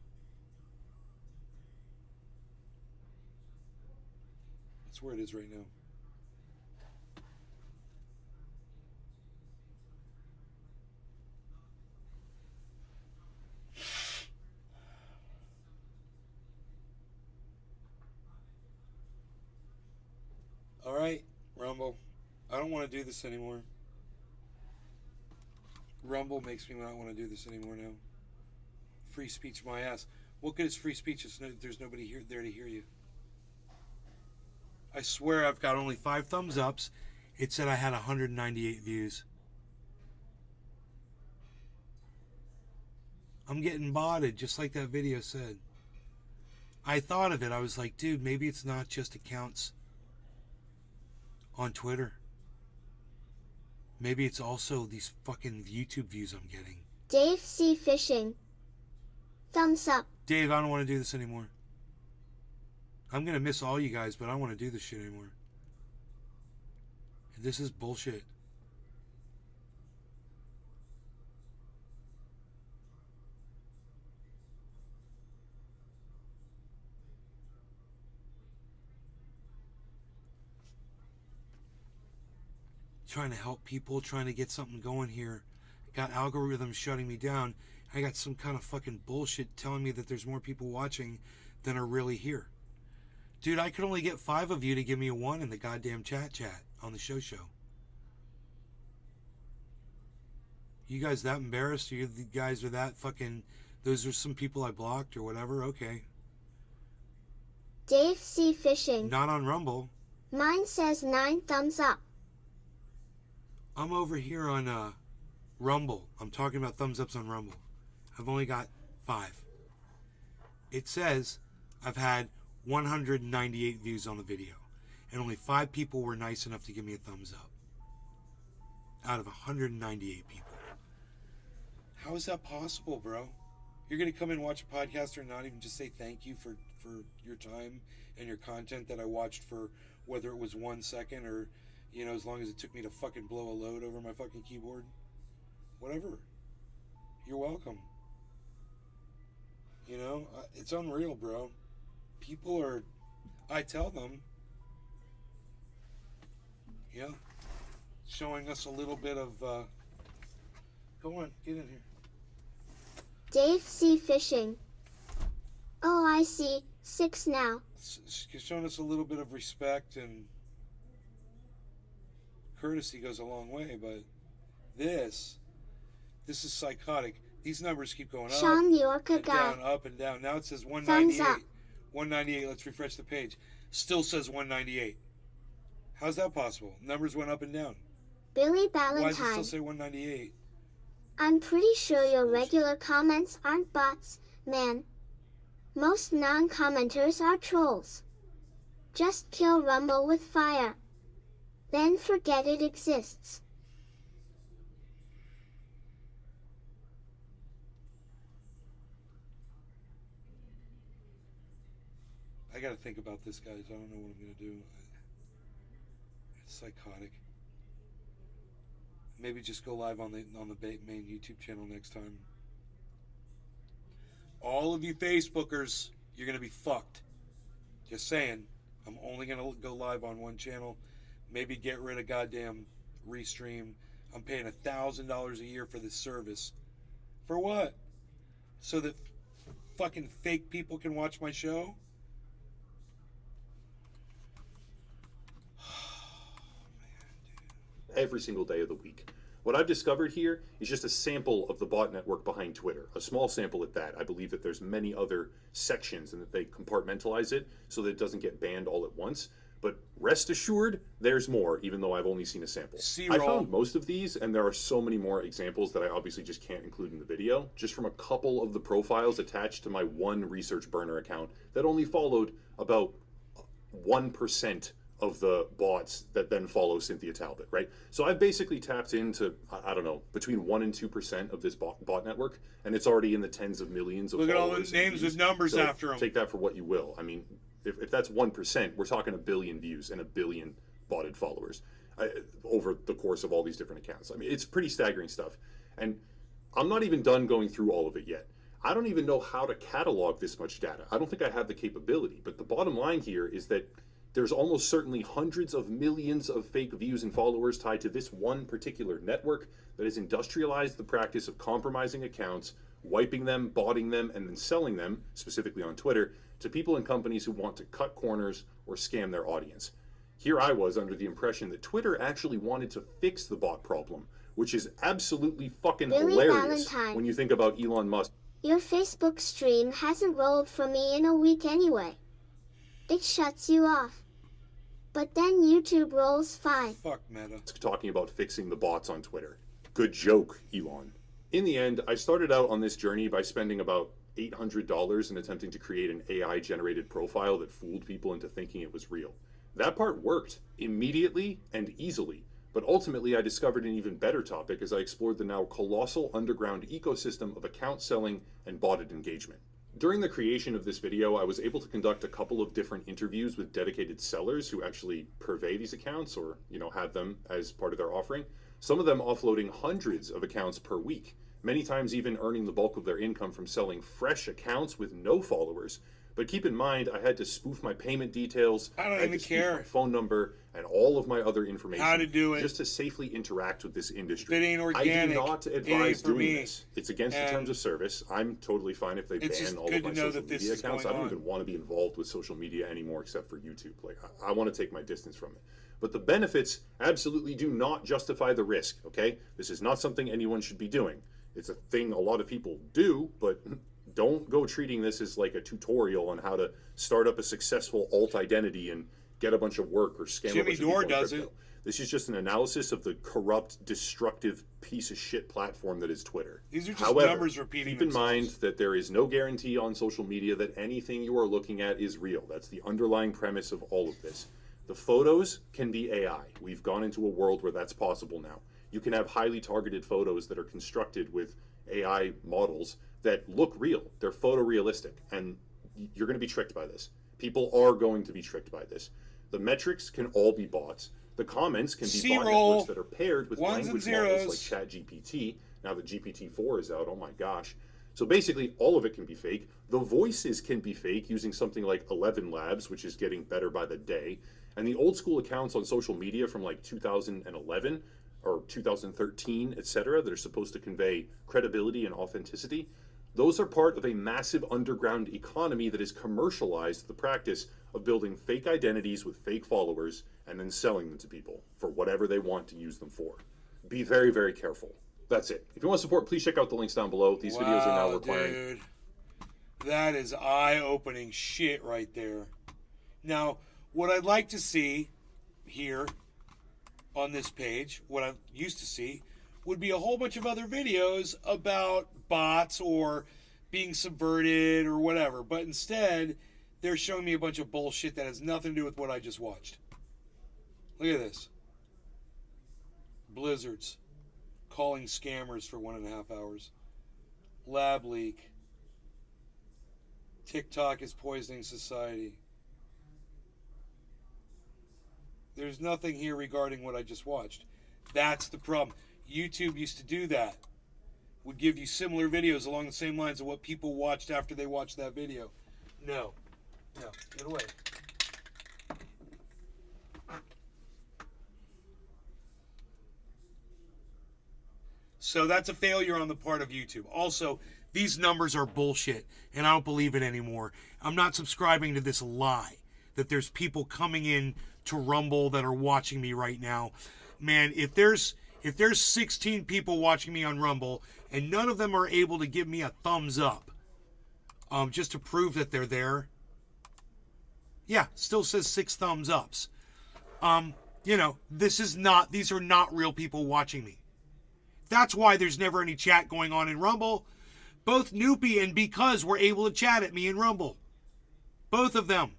That's where it is right now. All right, Rumble. I don't want to do this anymore. Rumble makes me not want to do this anymore now. Free speech, my ass. What good is free speech if there's nobody there to hear you? I swear I've got only 5 thumbs ups. It said I had 198 views. I'm getting botted, just like that video said. I thought of it. I was like, dude, maybe it's not just accounts on Twitter. Maybe it's also these fucking YouTube views I'm getting. Dave C. Fishing. Thumbs up. Dave, I don't want to do this anymore. I'm going to miss all you guys, but I don't want to do this shit anymore. This is bullshit. Trying to help people, trying to get something going here. Got algorithms shutting me down. I got some kind of fucking bullshit telling me that there's more people watching than are really here. Dude, I could only get 5 of you to give me a 1 in the goddamn chat on the show. You guys that embarrassed? You guys are that fucking... Those are some people I blocked or whatever? Okay. Dave C. Fishing. Not on Rumble. Mine says 9 thumbs up. I'm over here on Rumble. I'm talking about thumbs ups on Rumble. I've only got 5. It says I've had 198 views on the video, and only 5 people were nice enough to give me a thumbs up out of 198 people. How is that possible, bro? You're gonna come and watch a podcast or not even just say thank you for your time and your content that I watched for whether it was 1 second or as long as it took me to fucking blow a load over my fucking keyboard. Whatever. You're welcome. It's unreal, bro. People are... I tell them... Yeah. Showing us a little bit of... Go on, get in here. Dave C. Fishing. Oh, I see. 6 now. Showing us a little bit of respect and... courtesy goes a long way, but this is psychotic. These numbers keep going up Sean York and guy. down, up and down. Now it says 198. 198. Let's refresh the page. Still says 198. How's that possible? Numbers went up and down. Billy Why does it Ballantyne. still say 198? I'm pretty sure your regular comments aren't bots, man. Most non-commenters are trolls. Just kill Rumble with fire. Then forget it exists. I gotta think about this, guys. I don't know what I'm gonna do. It's psychotic. Maybe just go live on the main YouTube channel next time. All of you Facebookers, you're gonna be fucked. Just saying. I'm only gonna go live on one channel. Maybe get rid of goddamn Restream. I'm paying $1,000 a year for this service. For what? So that fucking fake people can watch my show? every single day of the week. What I've discovered here is just a sample of the bot network behind Twitter, a small sample at that. I believe that there's many other sections and that they compartmentalize it so that it doesn't get banned all at once. But rest assured, there's more, even though I've only seen a sample. I found most of these, and there are so many more examples that I obviously just can't include in the video, just from a couple of the profiles attached to my one Research Burner account that only followed about 1% of the bots that then follow Cynthia Talbot, right? So I've basically tapped into, I don't know, between 1% and 2% of this bot network, and it's already in the tens of millions of Look at all followers the and names views. with numbers So after them. Take that for what you will. I mean, if that's 1%, we're talking 1 billion views and 1 billion botted followers over the course of all these different accounts. I mean, it's pretty staggering stuff. And I'm not even done going through all of it yet. I don't even know how to catalog this much data. I don't think I have the capability. But the bottom line here is that there's almost certainly hundreds of millions of fake views and followers tied to this one particular network that has industrialized the practice of compromising accounts, wiping them, botting them, and then selling them, specifically on Twitter, to people and companies who want to cut corners or scam their audience. Here I was under the impression that Twitter actually wanted to fix the bot problem, which is absolutely fucking Billy hilarious Valentine. when you think about Elon Musk. Your Facebook stream hasn't rolled for me in a week anyway. It shuts you off. But then YouTube rolls fine. Fuck Meta. Talking about fixing the bots on Twitter. Good joke, Elon. In the end, I started out on this journey by spending about $800 in attempting to create an AI-generated profile that fooled people into thinking it was real. That part worked immediately and easily, but ultimately I discovered an even better topic as I explored the now colossal underground ecosystem of account selling and botted engagement. During the creation of this video, I was able to conduct a couple of different interviews with dedicated sellers who actually purvey these accounts or, have them as part of their offering. Some of them offloading hundreds of accounts per week, many times even earning the bulk of their income from selling fresh accounts with no followers. But keep in mind, I had to spoof my payment details, I don't had even to spoof care. my phone number, and all of my other information. How to do it. Just to safely interact with this industry. If it ain't organic, I do not it ain't advise for doing me. this. It's against the And terms of service. I'm totally fine if they it's just ban all good of my to know social that this media is accounts. I going don't on. even want to be involved with social media anymore except for YouTube. Like, I want to take my distance from it. But the benefits absolutely do not justify the risk, okay? This is not something anyone should be doing. It's a thing a lot of people do, but don't go treating this as like a tutorial on how to start up a successful alt identity and get a bunch of work or scam a Jimmy bunch of Dore people on does crypto. it. This is just an analysis of the corrupt, destructive piece of shit platform that is Twitter. These are just However, numbers repeating keep in themselves. mind that there is no guarantee on social media that anything you are looking at is real. That's the underlying premise of all of this. The photos can be AI. We've gone into a world where that's possible now. You can have highly targeted photos that are constructed with AI models that look real. They're photorealistic, and you're going to be tricked by this. People are going to be tricked by this. The metrics can all be bots. The comments can be bot C-roll. networks that are paired with Ones and language zeros. models like ChatGPT. Now that GPT-4 is out, oh my gosh. So basically, all of it can be fake. The voices can be fake using something like 11 Labs, which is getting better by the day. And the old school accounts on social media from like 2011 or 2013, etc., that are supposed to convey credibility and authenticity, those are part of a massive underground economy that has commercialized the practice of building fake identities with fake followers and then selling them to people for whatever they want to use them for. Be very, very careful. That's it. If you want support, please check out the links down below. These videos are now requiring... Dude. That is eye-opening shit right there. Now, what I'd like to see here on this page, what I used to see, would be a whole bunch of other videos about bots or being subverted or whatever. But instead, they're showing me a bunch of bullshit that has nothing to do with what I just watched. Look at this. Blizzards calling scammers for 1.5 hours. Lab leak. TikTok is poisoning society. There's nothing here regarding what I just watched. That's the problem. YouTube used to do that. Would give you similar videos along the same lines of what people watched after they watched that video. No. No. Get away. So that's a failure on the part of YouTube. Also, these numbers are bullshit, and I don't believe it anymore. I'm not subscribing to this lie that there's people coming in to Rumble that are watching me right now. man, if there's 16 people watching me on Rumble and none of them are able to give me a thumbs up, just to prove that they're there. Yeah, still says 6 thumbs ups. These are not real people watching me. That's why there's never any chat going on in Rumble. Both Noopy and Because were able to chat at me in Rumble. Both of them.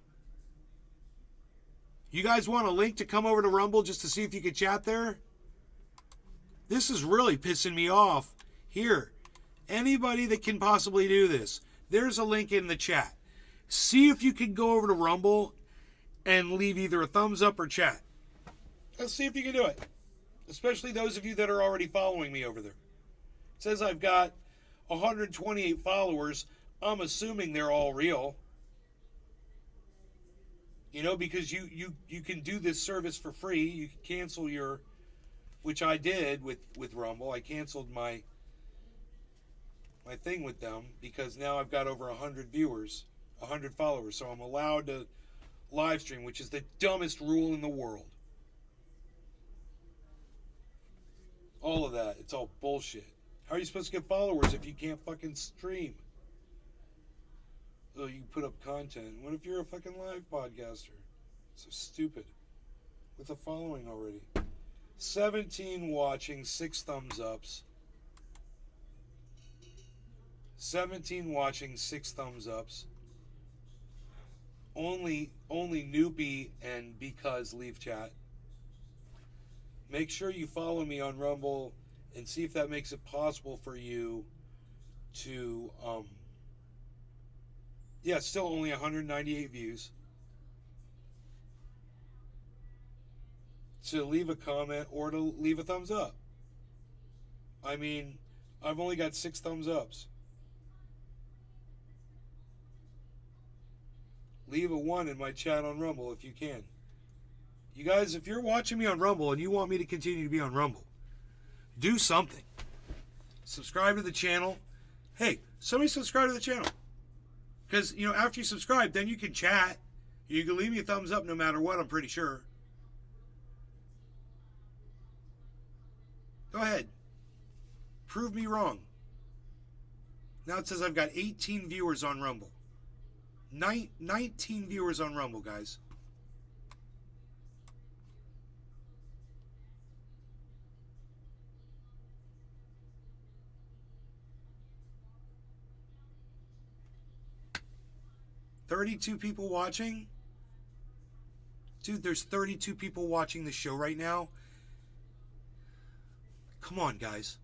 You guys want a link to come over to Rumble just to see if you could chat there? This is really pissing me off. Here, anybody that can possibly do this, there's a link in the chat. See if you can go over to Rumble and leave either a thumbs up or chat. Let's see if you can do it. Especially those of you that are already following me over there. It says I've got 128 followers. I'm assuming they're all real. You know, because you can do this service for free. You can cancel your, which I did with Rumble. I canceled my thing with them because now I've got over 100 viewers, 100 followers. So I'm allowed to live stream, which is the dumbest rule in the world. All of that. It's all bullshit. How are you supposed to get followers if you can't fucking stream? So you put up content. What if you're a fucking live podcaster? So stupid. With a following already. 17 watching, 6 thumbs ups. 17 watching, 6 thumbs ups. Only Noopy and Because leave chat. Make sure you follow me on Rumble and see if that makes it possible for you to, still only 198 views. To leave a comment or to leave a thumbs up. I mean, I've only got 6 thumbs ups. Leave a 1 in my chat on Rumble if you can. You guys, if you're watching me on Rumble and you want me to continue to be on Rumble, do something. Subscribe to the channel. Hey, somebody subscribe to the channel. Because, after you subscribe, then you can chat. You can leave me a thumbs up no matter what, I'm pretty sure. Go ahead. Prove me wrong. Now it says I've got 18 viewers on Rumble. 19 viewers on Rumble, guys. $32 people watching? Dude, there's 32 people watching the show right now. Come on, guys.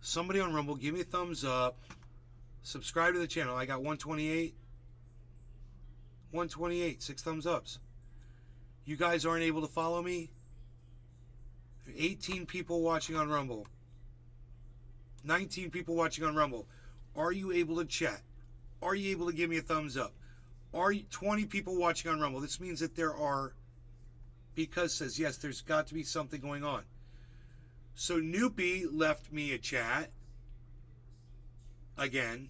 Somebody on Rumble, give me a thumbs up. Subscribe to the channel. I got 128. 128, 6 thumbs ups. You guys aren't able to follow me? 18 people watching on Rumble. 19 people watching on Rumble. Are you able to chat? Are you able to give me a thumbs up? Are you 20 people watching on Rumble? This means that there are, Because says, yes, there's got to be something going on. So Noopy left me a chat. Again.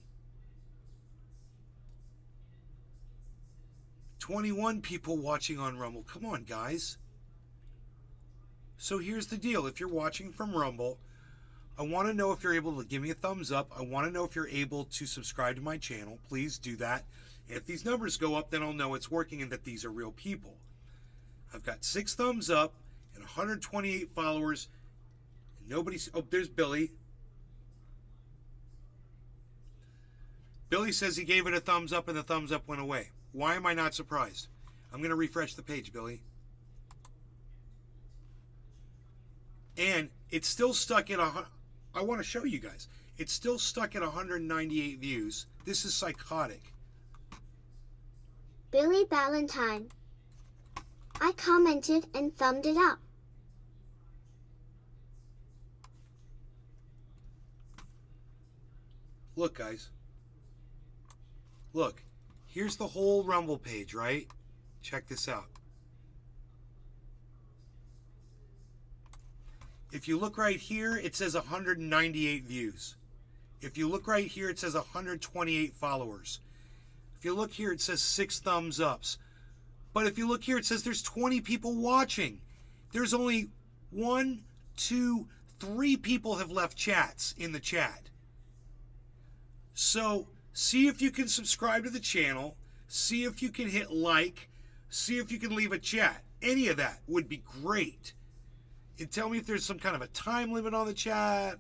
21 people watching on Rumble. Come on, guys. So here's the deal. If you're watching from Rumble, I want to know if you're able to give me a thumbs up. I want to know if you're able to subscribe to my channel. Please do that. If these numbers go up, then I'll know it's working and that these are real people. I've got 6 thumbs up and 128 followers. And nobody's... Oh, there's Billy. Billy says he gave it a thumbs up and the thumbs up went away. Why am I not surprised? I'm going to refresh the page, Billy. And it's still stuck at I want to show you guys. It's still stuck at 198 views. This is psychotic. Billy Ballantyne. I commented and thumbed it up. Look, guys. Look. Here's the whole Rumble page, right? Check this out. If you look right here, it says 198 views. If you look right here, it says 128 followers. If you look here, it says 6 thumbs ups. But if you look here, it says there's 20 people watching. There's only 1, 2, 3 people have left chats in the chat. So see if you can subscribe to the channel. See if you can hit like. See if you can leave a chat. Any of that would be great. And tell me if there's some kind of a time limit on the chat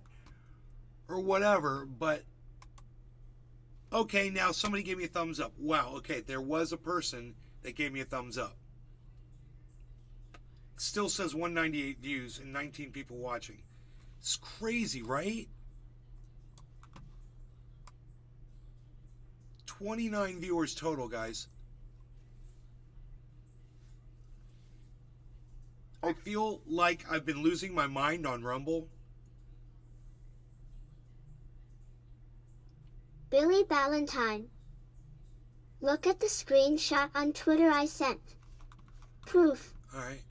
or whatever. But, okay, now somebody gave me a thumbs up. Wow, okay, there was a person that gave me a thumbs up. It still says 198 views and 19 people watching. It's crazy, right? 29 viewers total, guys. I feel like I've been losing my mind on Rumble. Billy Ballantyne. Look at the screenshot on Twitter I sent. Proof. All right.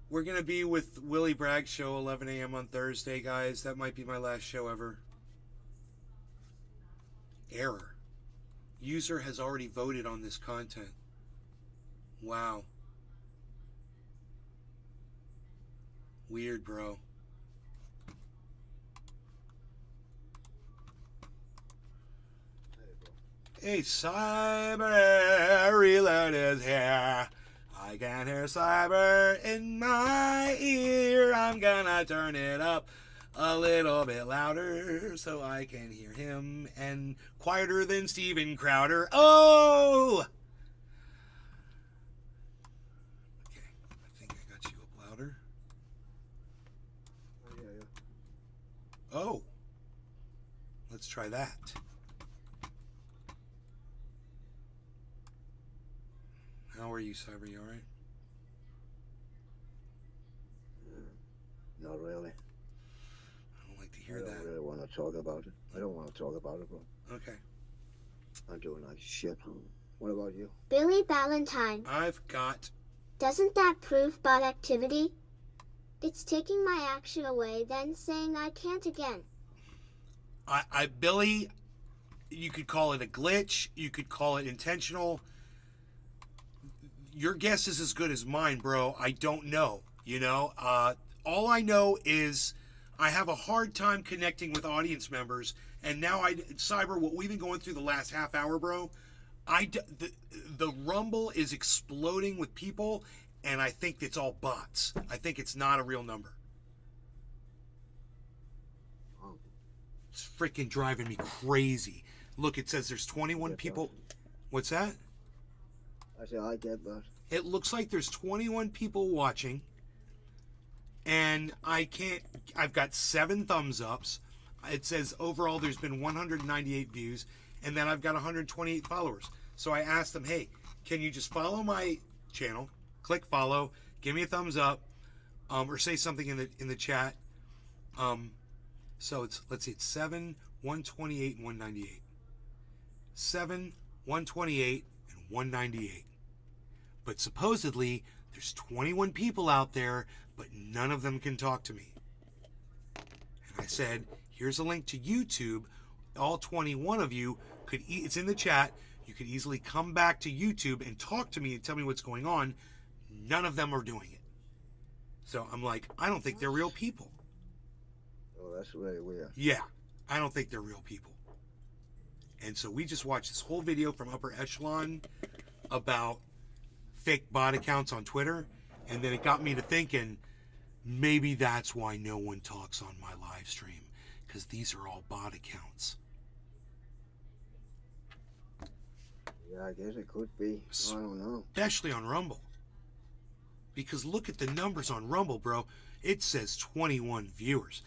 We're going to be with Willie Bragg show 11 a.m. on Thursday, guys. That might be my last show ever. Error. User has already voted on this content. Wow. Weird, bro. Hey, Cyber Reload is here. I can hear Cyber in my ear. I'm gonna turn it up a little bit louder so I can hear him, and quieter than Steven Crowder. Oh! Okay, I think I got you up louder. Oh. Let's try that. How are you, Cyber? You alright? Not really. I don't like to hear that. I don't really want to talk about it. I don't want to talk about it, bro. Okay. I'm doing like shit. What about you? Billy Ballantyne. I've got... Doesn't that prove bot activity? It's taking my action away, then saying I can't again. Billy, you could call it a glitch. You could call it intentional. Your guess is as good as mine, bro. I don't know. You know, all I know is I have a hard time connecting with audience members. And now, Cyber, what we've been going through the last half hour, bro, the Rumble is exploding with people, and I think it's all bots. I think it's not a real number. It's freaking driving me crazy. Look, it says there's 21 people. What's that? I say I get that. It looks like there's 21 people watching, and I've got 7 thumbs ups. It says overall there's been 198 views, and then I've got 128 followers. So I asked them, hey, can you just follow my channel, click follow, give me a thumbs up, or say something in the chat. So let's see, it's 7, 128, and 198. 7, 128, and 198. But supposedly, there's 21 people out there, but none of them can talk to me. And I said, here's a link to YouTube. All 21 of you it's in the chat. You could easily come back to YouTube and talk to me and tell me what's going on. None of them are doing it. So I'm like, I don't think they're real people. Oh, that's really weird. Yeah, I don't think they're real people. And so we just watched this whole video from Upper Echelon about fake bot accounts on Twitter, and then it got me to thinking, maybe that's why no one talks on my live stream, because these are all bot accounts. Yeah, I guess it could be. I don't know. Especially on Rumble. Because look at the numbers on Rumble, bro. It says 21 viewers.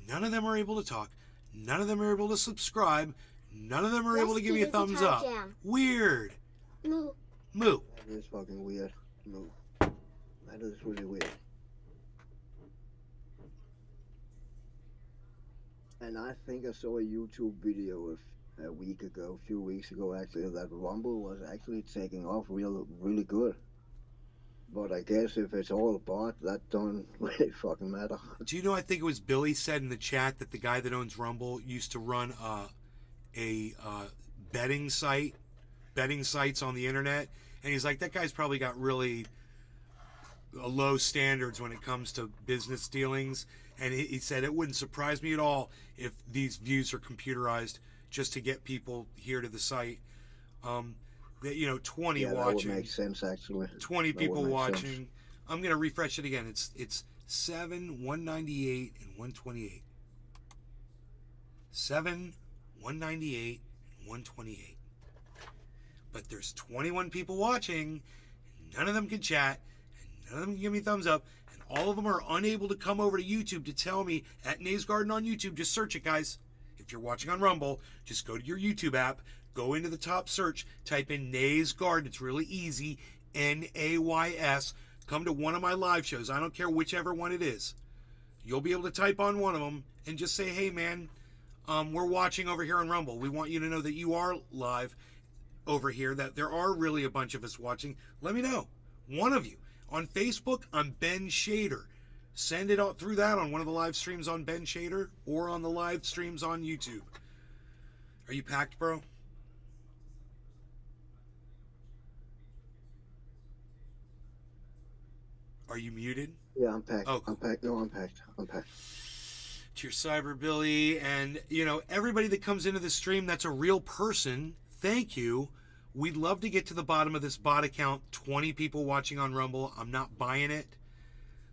None of them are able to talk. None of them are able to subscribe. None of them are able to give me a thumbs up. Jam. Weird. Moo. Moo. That is fucking weird. Moo. That is really weird. And I think I saw a YouTube video a week ago, a few weeks ago actually, that Rumble was actually taking off really good. But I guess if it's all a bot, that don't really fucking matter. Do you know, I think it was Billy said in the chat that the guy that owns Rumble used to run a betting site betting sites on the internet, and he's like, that guy's probably got really low standards when it comes to business dealings. And he said it wouldn't surprise me at all if these views are computerized just to get people here to the site. That 20 yeah, watching. That would make sense, actually. 20 That people would make watching. sense. I'm gonna refresh it again. It's 7, 198, and 128. 7, 198, and 128. But there's 21 people watching. And none of them can chat. And none of them can give me thumbs up. And all of them are unable to come over to YouTube to tell me at Nays Garden on YouTube. Just search it, guys. If you're watching on Rumble, just go to your YouTube app. Go into the top search. Type in Nays Garden. It's really easy. Nays. Come to one of my live shows. I don't care whichever one it is. You'll be able to type on one of them and just say, hey, man, we're watching over here on Rumble. We want you to know that you are live over here, that there are really a bunch of us watching. Let me know. One of you. On Facebook, I'm Ben Shader. Send it out through that on one of the live streams on Ben Shader or on the live streams on YouTube. Are you packed, bro? Are you muted? Yeah, I'm packed. Oh, cool. I'm packed. No, I'm packed. I'm packed. Cheers, Cyber Billy. And, everybody that comes into the stream that's a real person, thank you. We'd love to get to the bottom of this bot account. 20 people watching on Rumble. I'm not buying it.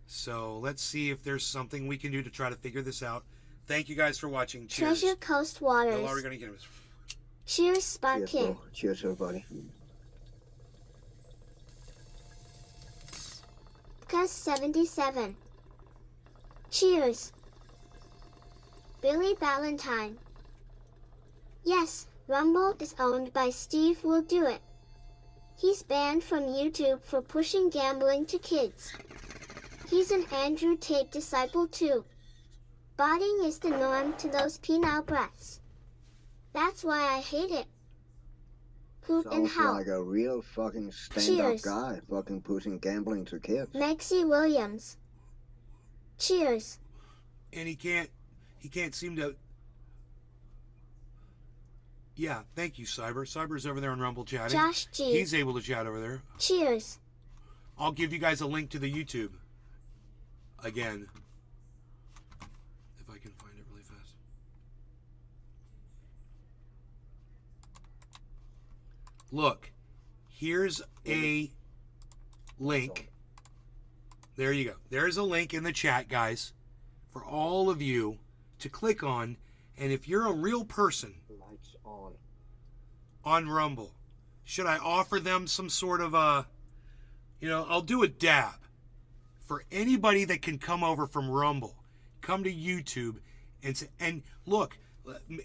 So let's see if there's something we can do to try to figure this out. Thank you guys for watching. Cheers. Treasure Coast Waters. How are we going to get him? Cheers, Sparkin. Cheers, bro. Cheers, everybody. Cuz 77. Cheers. Billy Valentine. Yes, Rumble is owned by Steve Will Do It. He's banned from YouTube for pushing gambling to kids. He's an Andrew Tate disciple too. Botting is the norm to those penile breaths. That's why I hate it. Hoot and Sounds howl. like a real fucking stand-up Cheers. guy, fucking pushing gambling to kids. Maxie Williams. Cheers. And he can't seem to... Yeah, thank you, Cyber. Cyber's over there on Rumble chatting. Josh G. He's able to chat over there. Cheers. I'll give you guys a link to the YouTube. Again. If I can find it really fast. Look. Here's a link. There you go. There's a link in the chat, guys, for all of you to click on. And if you're a real person Lights on. on Rumble, should I offer them some sort of I'll do a dab for anybody that can come over from Rumble, come to YouTube and look,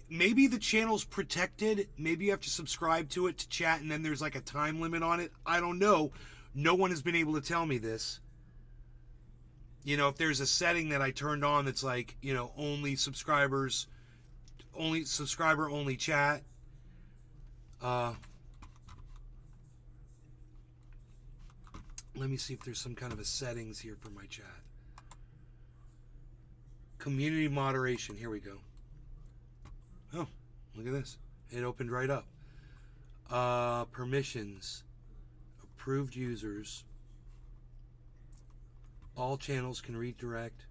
maybe the channel's protected. Maybe you have to subscribe to it to chat, and then there's like a time limit on it. I don't know. No one has been able to tell me this. If there's a setting that I turned on that's like, only subscribers, only subscriber, only chat. Let me see if there's some kind of a settings here for my chat. Community moderation. Here we go. Oh, look at this. It opened right up. Permissions. Approved users. All channels can redirect.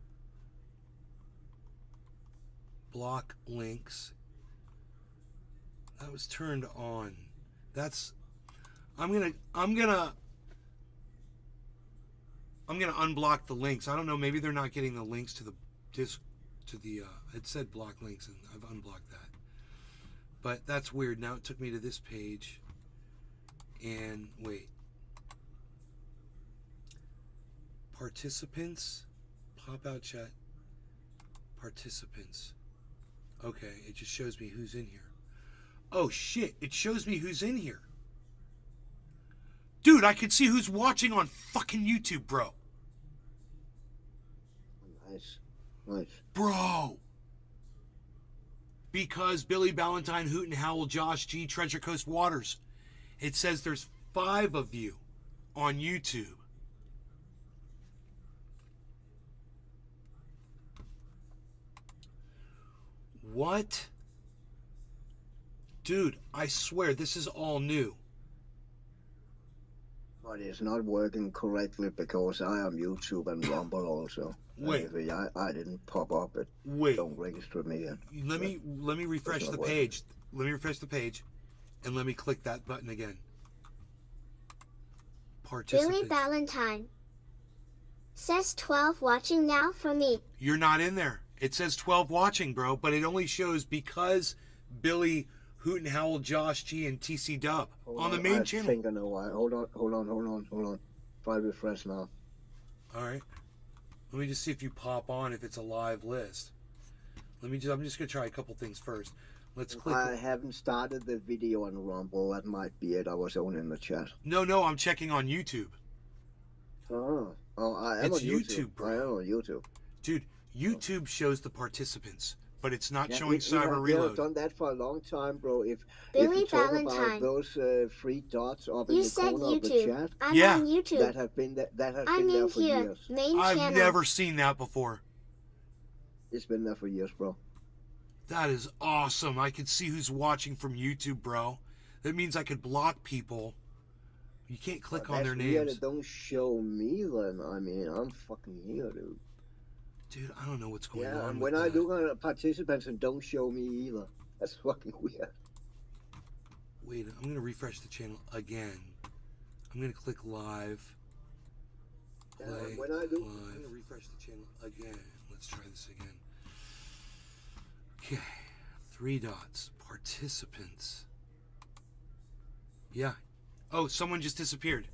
Block links. That was turned on. That's... I'm gonna unblock the links. I don't know. Maybe they're not getting the links to the disc, it said block links, and I've unblocked that. But that's weird. Now it took me to this page. And wait. Participants. Pop out chat. Participants. Okay. It just shows me who's in here. Oh shit. It shows me who's in here. Dude, I can see who's watching on fucking YouTube, bro. Nice. Nice. Bro. Because Billy Ballantyne, Hoot and Howl, Josh G, Treasure Coast Waters. It says there's 5 of you on YouTube. What? Dude, I swear this is all new. But it's not working correctly because I am YouTube and Rumble also. Wait. If I didn't pop up, it don't register me yet. Let me refresh not the working. page. Let me refresh the page, and let me click that button again. Billy Participate. Valentine. Says 12 watching now for me. You're not in there. It says 12 watching, bro, but it only shows because Billy, Hoot and Howl, Josh G, and TC Dub on the main channel. I think I know why. Hold on. Try refresh now. All right. Let me just see if you pop on if it's a live list. I'm just gonna try a couple things first. Let's click. I haven't started the video on Rumble. That might be it. I was only in the chat. No, I'm checking on YouTube. I am It's on YouTube. YouTube, bro. I am on YouTube. Dude, YouTube shows the participants, but it's not Yeah, showing we Cyber have Reload. done that for a long time, bro. If Billy you talk Valentine. about those three dots up in You the said corner of the YouTube. chat, I'm Yeah. on YouTube. that has been I'm there in for here. years. Main I've channel. never seen that before. It's been there for years, bro. That is awesome. I could see who's watching from YouTube, bro. That means I could block people. You can't click on their That's weird. names. It don't show me then. I mean, I'm fucking here, dude. Dude, I don't know what's going Yeah, on and with when I that. look at participants, and don't show me either. That's fucking weird. Wait, I'm going to refresh the channel again. I'm going to click live. Yeah, Play when I do- live. I'm going to refresh the channel again. Let's try this again. Okay. 3 dots. Participants. Yeah. Oh, someone just disappeared.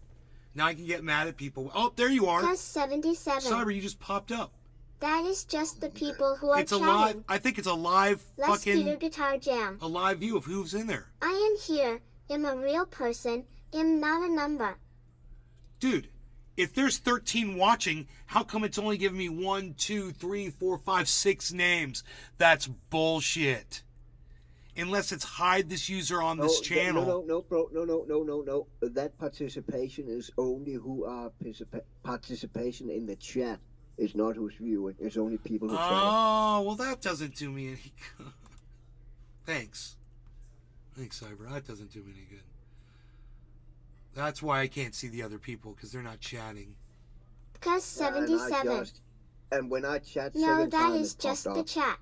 Now I can get mad at people. Oh, there you are. Plus 77. Cyber, you just popped up. That is just the people who are It's a chatting. live. I think it's a live Let's Peter fucking Guitar Jam. a live view of who's in there. I am here. I'm a real person. I'm not a number. Dude, if there's 13 watching, how come it's only giving me 1, 2, 3, 4, 5, 6 names? That's bullshit. Unless it's hide this user on this channel. No, bro. No. That participation is only who are participation in the chat. It's not who's viewing. It's only people who chat. Oh, well, that doesn't do me any good. Thanks, Cyber. That doesn't do me any good. That's why I can't see the other people, because they're not chatting. Plus 77. And when I chat, No, second that time is it just popped the up. chat.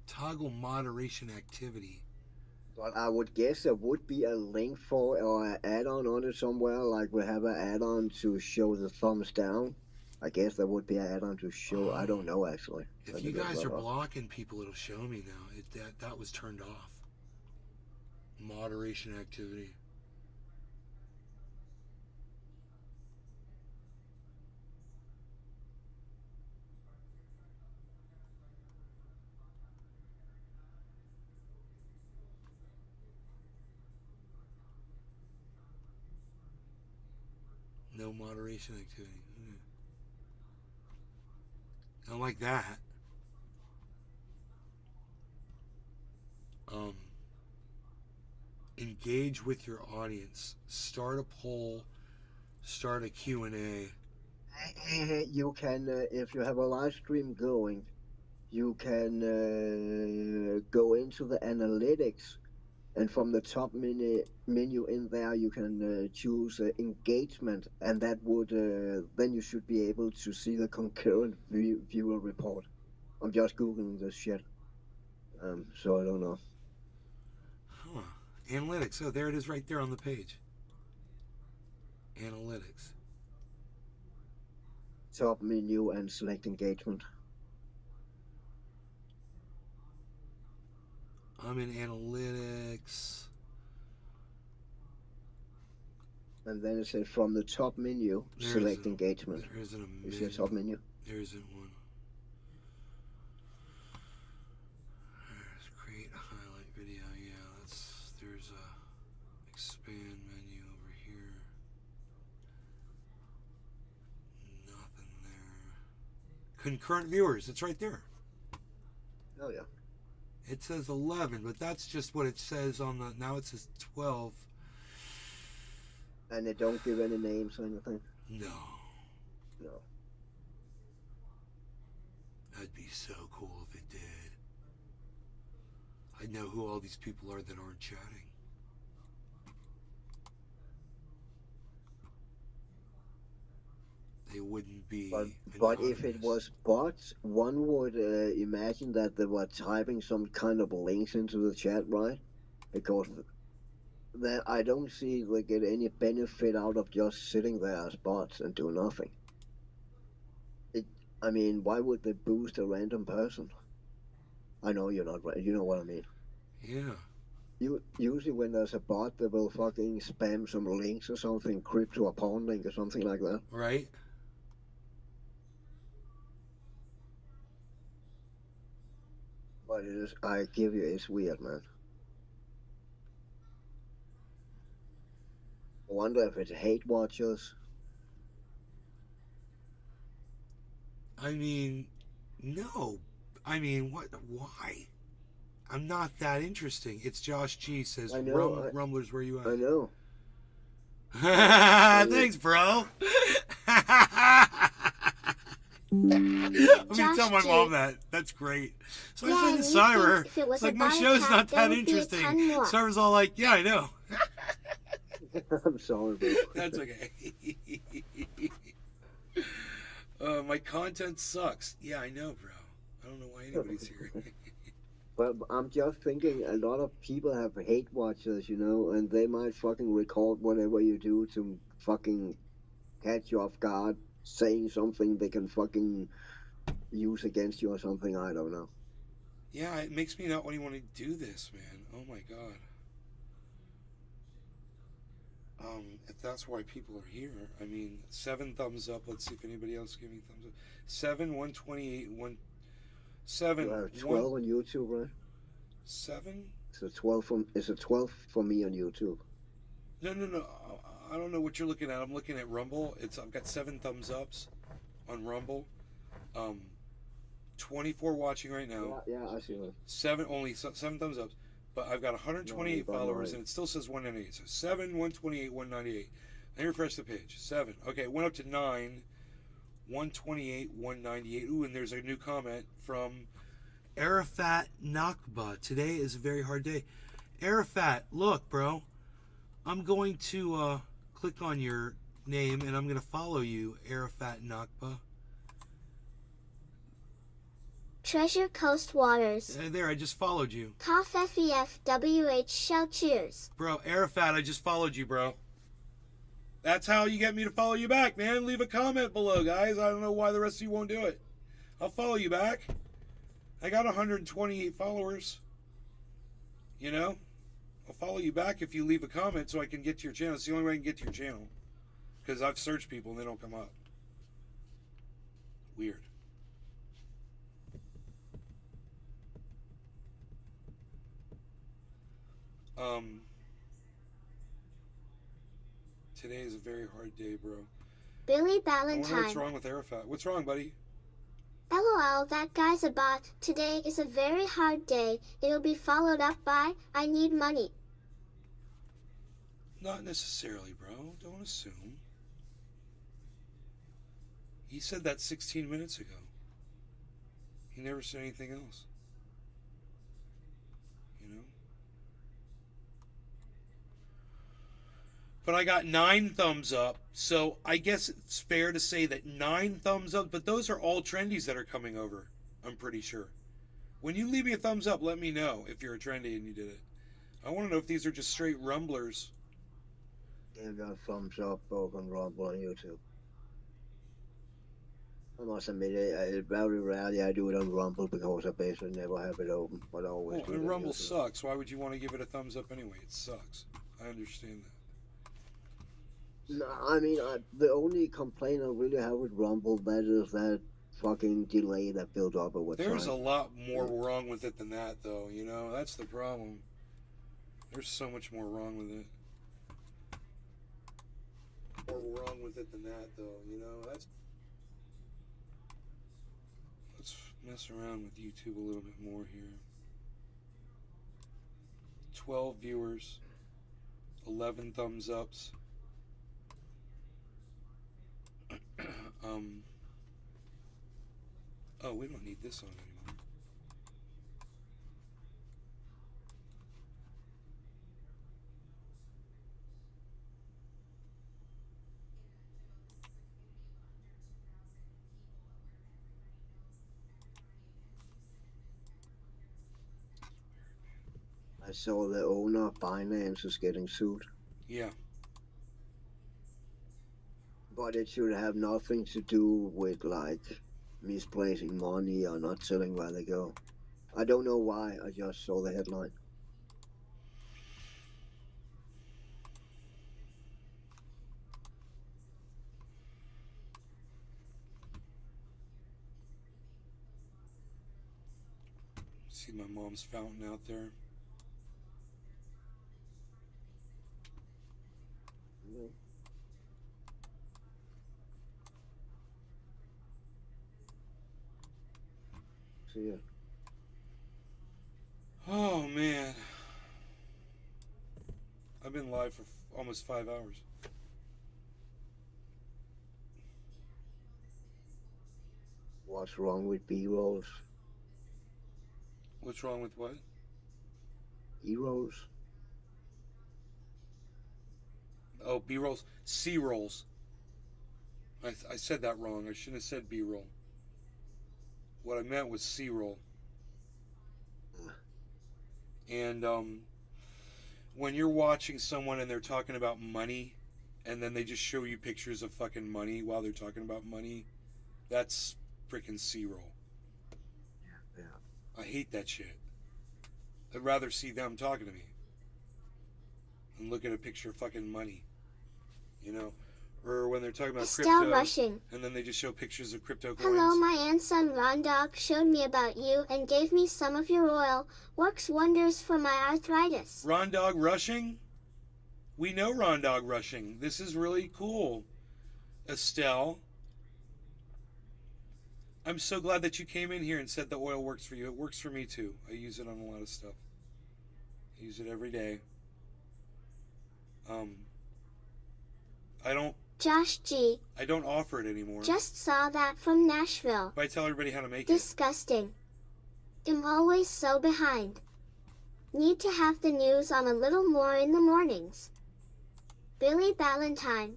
Toggle moderation activity. But I would guess there would be a link for or an add-on on it somewhere. Like we have an add-on to show the thumbs down. I guess there would be an add-on to show. I don't know actually. If you guys are blocking people, it'll show me now. That was turned off. Moderation activity. No moderation activity. I don't like that. Engage with your audience. Start a poll. Start a Q&A. You can, if you have a live stream going, you can go into the analytics, and from the top menu in there, you can choose engagement, and that would then you should be able to see the concurrent viewer report. I'm just googling this shit, so I don't know. Huh. Analytics. Oh, there it is right there on the page. Analytics. Top menu and select engagement. I'm in analytics. And then it says from the top menu, select engagement. There isn't a menu. You see a top menu? There isn't one. There's create a highlight video. Yeah, there's a expand menu over here. Nothing there. Concurrent viewers. It's right there. Oh yeah. It says 11, but that's just what it says on the. Now it says 12. And they don't give any names or anything? No. No. That'd be so cool if it did. I know who all these people are that aren't chatting. They wouldn't be. But if it was bots, one would imagine that they were typing some kind of links into the chat, right? Because that I don't see they get any benefit out of just sitting there as bots and do nothing. I mean, why would they boost a random person? I know you're not right. You know what I mean. Yeah. Usually when there's a bot, they will fucking spam some links or something, crypto or pawn link or something like that. Right. But it is, I give you, it's weird, man. I wonder if it's hate watchers. I mean, no. I mean, what? Why? I'm not that interesting. It's Josh G says, I know, Rumblers, where you at? I know. Thanks, bro. I'm gonna tell my mom that. That's great. So Yeah, I and said to Cyber, if it was it's like, a my body show's count, not there that would be a interesting. ton more. Cyber's all like, yeah, I know. I'm sorry, bro. That's okay. My content sucks. Yeah, I know, bro. I don't know why anybody's here. But I'm just thinking a lot of people have hate watchers, you know, and they might fucking record whatever you do to fucking catch you off guard, saying something they can fucking use against you or something. I don't know. Yeah, it makes me not want to do this, man. Oh my god. If that's why people are here, I mean, 7 thumbs up. Let's see if anybody else give me thumbs up. 7, 128, 7. You have 12 on YouTube, right? 7? It's a 12 from. It's a 12 for me on YouTube. No. I don't know what you're looking at. I'm looking at Rumble. I've got 7 thumbs ups on Rumble. 24 watching right now. Yeah, I see that. 7 thumbs ups. But I've got 128 followers, and it still says 198. So 7, 128, 198. Let me refresh the page. 7. Okay, it went up to 9, 128, 198. Ooh, and there's a new comment from Arafat Nakba. Today is a very hard day. Arafat, look, bro. I'm going to click on your name, and I'm going to follow you, Arafat Nakba. Treasure Coast Waters. There, I just followed you. Cough FEFWH shout cheers. Bro, Arafat, I just followed you, bro. That's how you get me to follow you back, man. Leave a comment below, guys. I don't know why the rest of you won't do it. I'll follow you back. I got 128 followers. You know? I'll follow you back if you leave a comment so I can get to your channel. It's the only way I can get to your channel. Because I've searched people and they don't come up. Weird. Today is a very hard day, bro. Billy I wonder Ballantyne. what's wrong with Arafat. What's wrong, buddy? LOL, that guy's a bot. Today is a very hard day. It'll be followed up by, I need money. Not necessarily, bro. Don't assume. He said that 16 minutes ago. He never said anything else. You know? But I got 9 thumbs up, so I guess it's fair to say that 9 thumbs up, but those are all trendies that are coming over, I'm pretty sure. When you leave me a thumbs up, let me know if you're a trendy and you did it. I want to know if these are just straight rumblers. You got thumbs up both on Rumble and YouTube. I must admit, very rarely I do it on Rumble because I basically never have it open, but I always do it And on Rumble YouTube. sucks. Why would you want to give it a thumbs up anyway? It sucks. I understand that. No, I mean, the only complaint I really have with Rumble, that is that fucking delay that built up over time. There's a lot more wrong with it than that, though. You know, that's the problem. There's so much more wrong with it. More wrong with it than that, though. You know, that's. Let's mess around with YouTube a little bit more here. 12 viewers, 11 thumbs ups. Oh, we don't need this on anymore. I saw the owner of Binance is getting sued. Yeah. But it should have nothing to do with like misplacing money or not telling where they go. I don't know why, I just saw the headline. See my mom's fountain out there. See ya. Oh man, I've been live for almost 5 hours. What's wrong with B-rolls? What's wrong with what? E-rolls? Oh, B-rolls, C-rolls. I said that wrong. I shouldn't have said B-roll. What I meant was C-roll. And when you're watching someone and they're talking about money, and then they just show you pictures of fucking money while they're talking about money, that's freaking C-roll. Yeah. I hate that shit. I'd rather see them talking to me and look at a picture of fucking money, you know? Or when they're talking about Estelle crypto, Rushing. and then they just show pictures of crypto coins. Hello, my grandson Rondog showed me about you and gave me some of your oil. Works wonders for my arthritis. Rondog Rushing? We know Rondog Rushing. This is really cool, Estelle. I'm so glad that you came in here and said the oil works for you. It works for me too. I use it on a lot of stuff. I use it every day. Josh G. I don't offer it anymore. Just saw that from Nashville. But I tell everybody how to make Disgusting. I'm always so behind. Need to have the news on a little more in the mornings. Billy Ballantyne.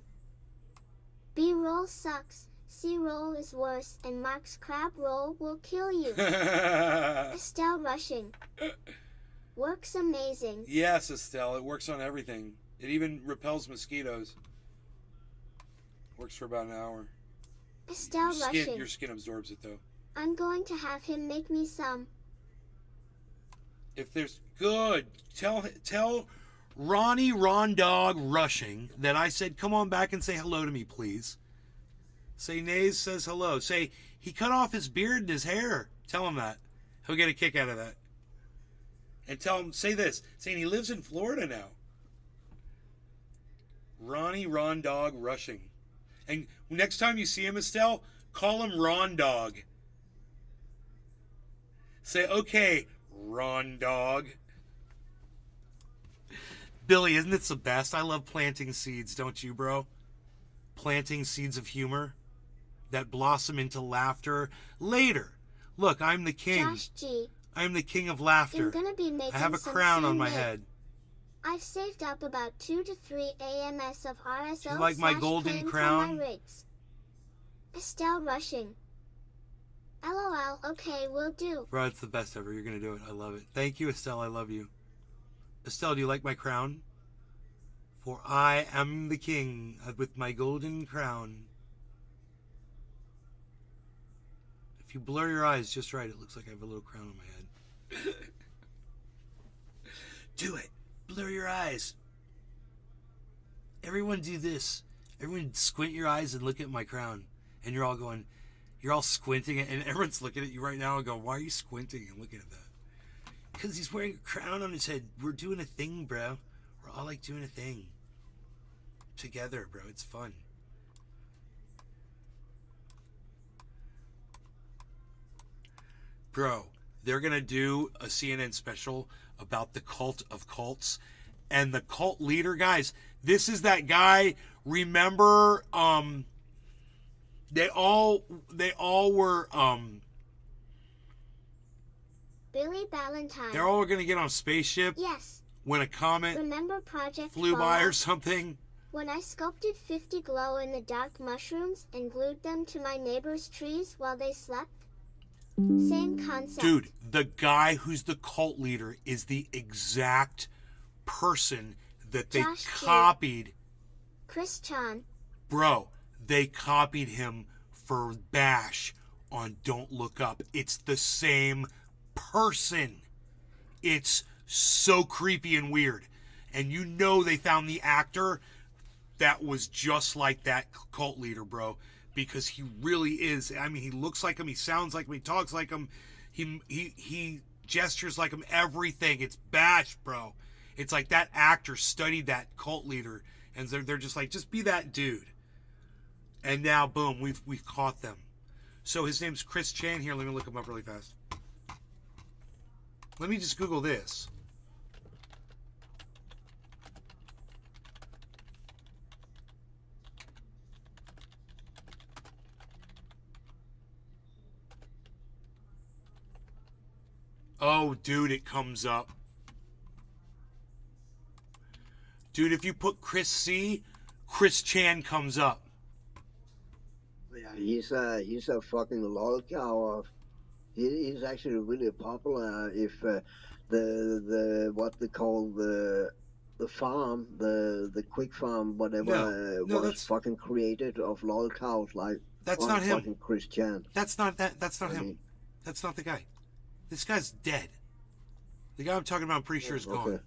B-roll sucks. C-roll is worse, and Mark's crab roll will kill you. Estelle Rushing. Works amazing. Yes, Estelle. It works on everything. It even repels mosquitoes. Works for about an hour. Estelle Rushing. Your skin absorbs it though. I'm going to have him make me some. If there's good, tell Ronnie Rondog Rushing that I said come on back and say hello to me, please. Say Nays says hello. Say he cut off his beard and his hair. Tell him that. He'll get a kick out of that. And tell him, say this, saying he lives in Florida now. Ronnie Rondog Rushing. And next time you see him, Estelle, call him Ron Dog. Say, okay, Ron Dog. Billy, isn't it the best? I love planting seeds, don't you, bro? Planting seeds of humor that blossom into laughter later. Look, I'm the king. Josh G. I'm the king of laughter. I'm gonna be making I have a some crown on my CMA. head. I've saved up about 2 to 3 AMS of RSO. Do you like my golden claim for crown? my rigs. Estelle Rushing. LOL. Okay, will do. Bro, it's the best ever. You're going to do it. I love it. Thank you, Estelle. I love you. Estelle, do you like my crown? For I am the king with my golden crown. If you blur your eyes just right, it looks like I have a little crown on my head. Do it. Blur your eyes. Everyone do this. Everyone squint your eyes and look at my crown. And you're all going, you're all squinting, and everyone's looking at you right now and going, why are you squinting and looking at that? Because he's wearing a crown on his head. We're doing a thing, bro. We're all like doing a thing. Together, bro. It's fun. Bro, they're going to do a CNN special about the cult of cults. And the cult leader, guys, this is that guy. Remember, they all were, Billy Ballantyne. they're all going to get on a spaceship. Yes. When a comet Remember Project flew by or Fallout? something. When I sculpted 50 glow-in-the-dark mushrooms and glued them to my neighbor's trees while they slept? Same concept. Dude, the guy who's the cult leader is the exact person that they Josh G. copied. Chris Chan. Bro, they copied him for Bash on Don't Look Up. It's the same person. It's so creepy and weird. And you know they found the actor that was just like that cult leader, bro. Because he really is. I mean, he looks like him. He sounds like him. He talks like him. He gestures like him. Everything. It's Bash, bro. It's like that actor studied that cult leader. And they're just like, just be that dude. And now, boom, we've caught them. So his name's Chris Chan. Here, let me look him up really fast. Let me just Google this. Oh, dude, it comes up. Dude, if you put Chris C, Chris Chan comes up. Yeah, he's a fucking lolcow. He's actually really popular. If the what they call the farm, the quick farm, whatever was fucking created of lolcows, like that's not him. Fucking Chris Chan. That's not him. That's not the guy. This guy's dead. The guy I'm talking about, I'm pretty sure is gone.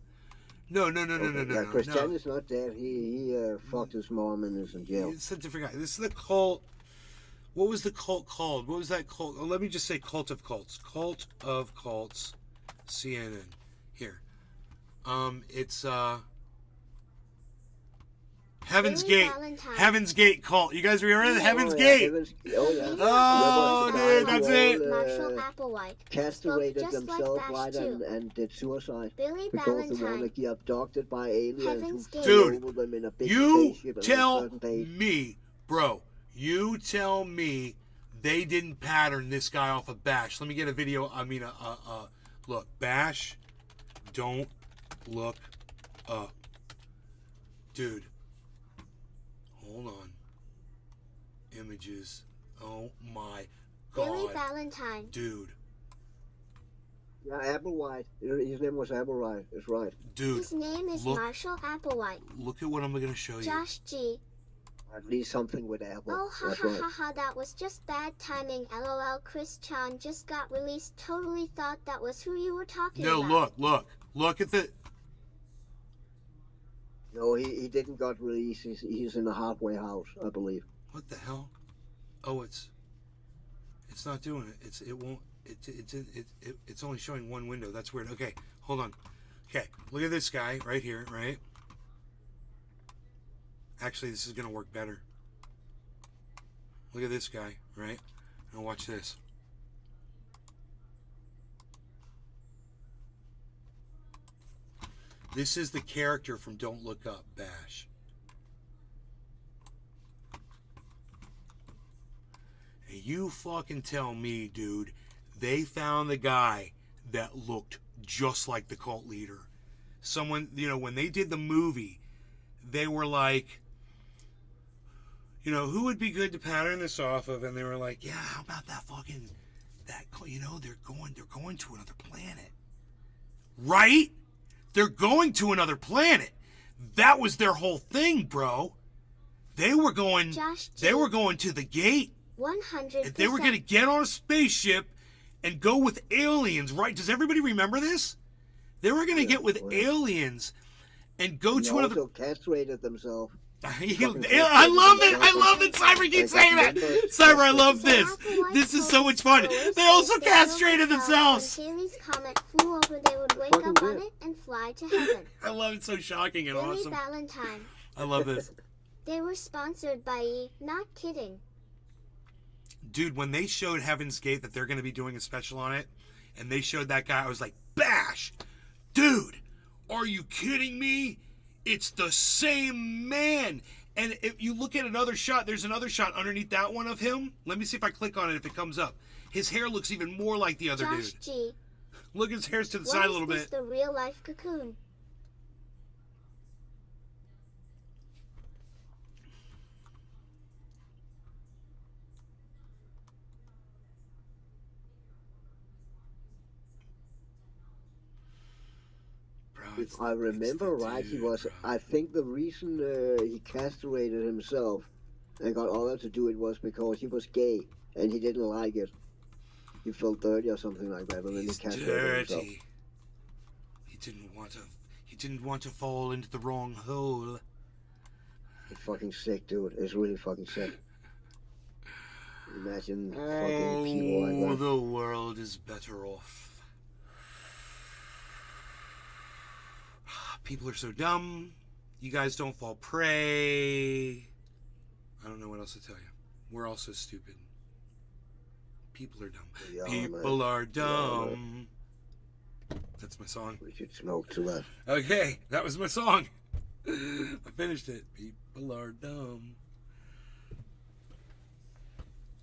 No. Yeah, Chris Chan is not dead. He fucked his mom and is in jail. It's a different guy. This is the cult. What was the cult called? What was that cult? Oh, let me just say Cult of Cults. Cult of Cults. CNN. Here. It's Heaven's Gate. Heaven's Gate cult. You guys remember the Heaven's Gate? Oh, dude, that's it. Marshall Applewhite. Castrated themselves and did suicide because they want to get abducted by aliens who flew over them in a big spaceship. Tell me, bro. You tell me they didn't pattern this guy off of Bash. Let me get a video. Look, Bash, Don't Look Up. Dude. Hold on. Images. Oh my God. Billy Valentine. Dude. Yeah, Applewhite. His name was Applewhite. That's right. Dude. His name is Marshall Applewhite. Look at what I'm going to show you. Josh G. At least something with Apple. Oh, ha, that was just bad timing. LOL, Chris Chan just got released. Totally thought that was who you were talking about. No, look at the... No, he didn't got released. He's in a halfway house, I believe. What the hell? Oh, it's not doing it. It won't. It's only showing one window. That's weird. Okay, hold on. Okay, look at this guy right here, right? Actually, this is gonna work better. Look at this guy, right? Now watch this. This is the character from Don't Look Up, Bash. And you fucking tell me, dude, they found the guy that looked just like the cult leader. Someone, when they did the movie, they were like, who would be good to pattern this off of? And they were like, yeah, how about that fucking, they're going to another planet. Right? They're going to another planet. That was their whole thing, bro. They were going to the gate. 100%. And they were going to get on a spaceship and go with aliens, right? Does everybody remember this? They were going to get with aliens and go to another... They also castrated themselves. I love it. I love that Cyber keeps saying that. Cyber, I love this. This is so much fun. They also castrated themselves. When Halley's comet flew over, they would wake up on it and fly to heaven. I love it. So shocking and Billy awesome. Valentine. I love this. They were sponsored by E. Not kidding. Dude, when they showed Heaven's Gate that they're going to be doing a special on it, and they showed that guy, I was like, Bash! Dude, are you kidding me? It's the same man. And if you look at another shot, there's another shot underneath that one of him. Let me see if I click on it, if it comes up. His hair looks even more like the other Josh dude. G. Look, his hair's to the side a little bit. Is the real life Cocoon? If I remember right, he was. I think the reason he castrated himself and got others to do it was because he was gay and he didn't like it. He felt dirty or something like that, and then he castrated himself. Dirty. He didn't want to fall into the wrong hole. It's fucking sick, dude. It's really fucking sick. Imagine fucking Oh, people like that. the world is better off. People are so dumb. You guys don't fall prey. I don't know what else to tell you. We're all so stupid. People are dumb. Yeah, People man. are dumb. That's my song. We should smoke to that. Okay, that was my song. I finished it. People are dumb.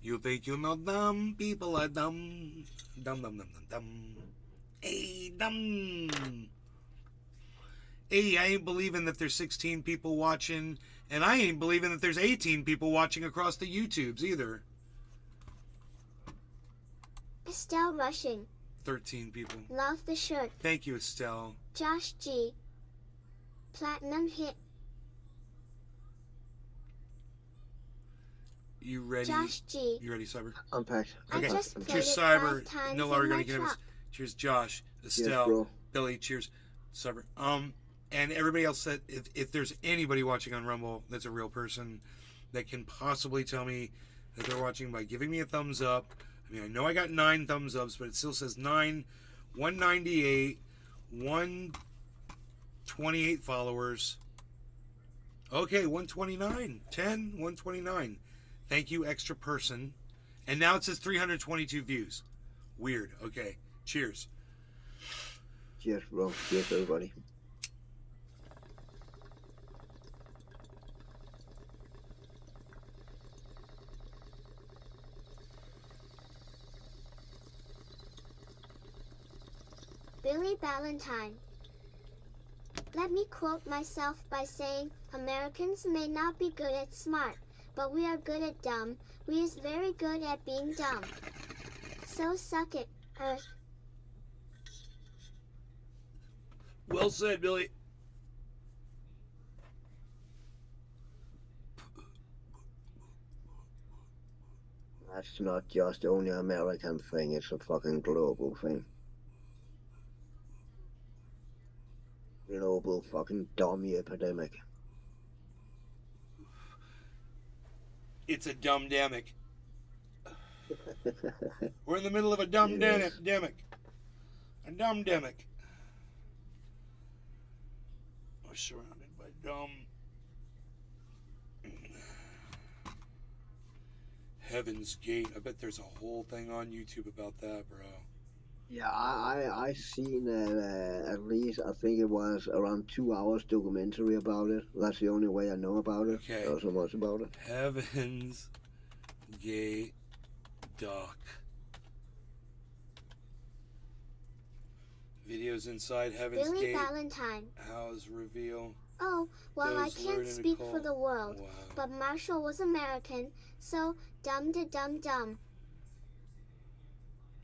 You think you're not dumb? People are dumb. Dumb, dumb, dumb, dumb, dumb. Hey, dumb. Hey, I ain't believing that there's 16 people watching, and I ain't believing that there's 18 people watching across the YouTubes either. Estelle Rushing. 13 people. Love the shirt. Thank you, Estelle. Josh G. Platinum hit. You ready? Josh G. You ready, Cyber? I'm packed. Okay. I just played Cheers, it Cyber. 5 times No in longer my gonna get us. truck. Cheers, Josh. Estelle. bro. Billy. Cheers, Cyber. And everybody else that if there's anybody watching on Rumble that's a real person that can possibly tell me that they're watching by giving me a thumbs up. I mean, I know I got 9 thumbs ups, but it still says 9, 198, 128 followers. Okay, 129, 10, 129. Thank you, extra person. And now it says 322 views. Weird. Okay. Cheers. Cheers, bro. Cheers, everybody. Billy Ballantyne. Let me quote myself by saying, Americans may not be good at smart, but we are good at dumb. We is very good at being dumb. So suck it, Earth. Well said, Billy. That's not just only an American thing, it's a fucking global thing. Global fucking dummy epidemic. It's a dumb-demic. We're in the middle of a dumb-demic. A dumb-demic. We're surrounded by dumb. Heaven's Gate. I bet there's a whole thing on YouTube about that, bro. Yeah, I seen at least, I think it was around 2 hours documentary about it. That's the only way I know about it. Okay. Not so much about it. Heaven's Gate doc. Videos inside Heaven's Billy Gate. Ballantyne. House reveal. Oh, well, I Those can't lured speak into for the world, Wow. but Marshall was American, so dumb.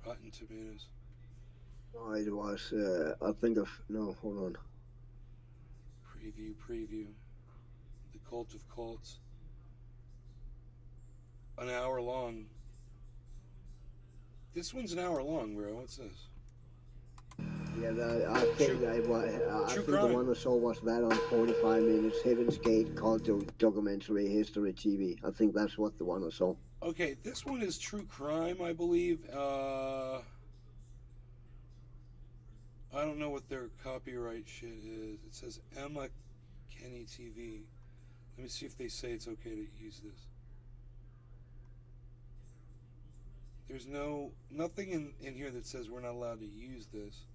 Rotten Tomatoes. No, it was, I think of, no, hold on. Preview. The Cult of Cults. An hour long. This one's an hour long, bro. What's this? Yeah, I think the one I saw was that on 45 minutes, Heaven's Gate called Documentary History TV. I think that's what the one I saw. Okay, this one is true crime, I believe. I don't know what their copyright shit is. It says Emma Kenny TV. Let me see if they say it's okay to use this. There's nothing in here that says we're not allowed to use this.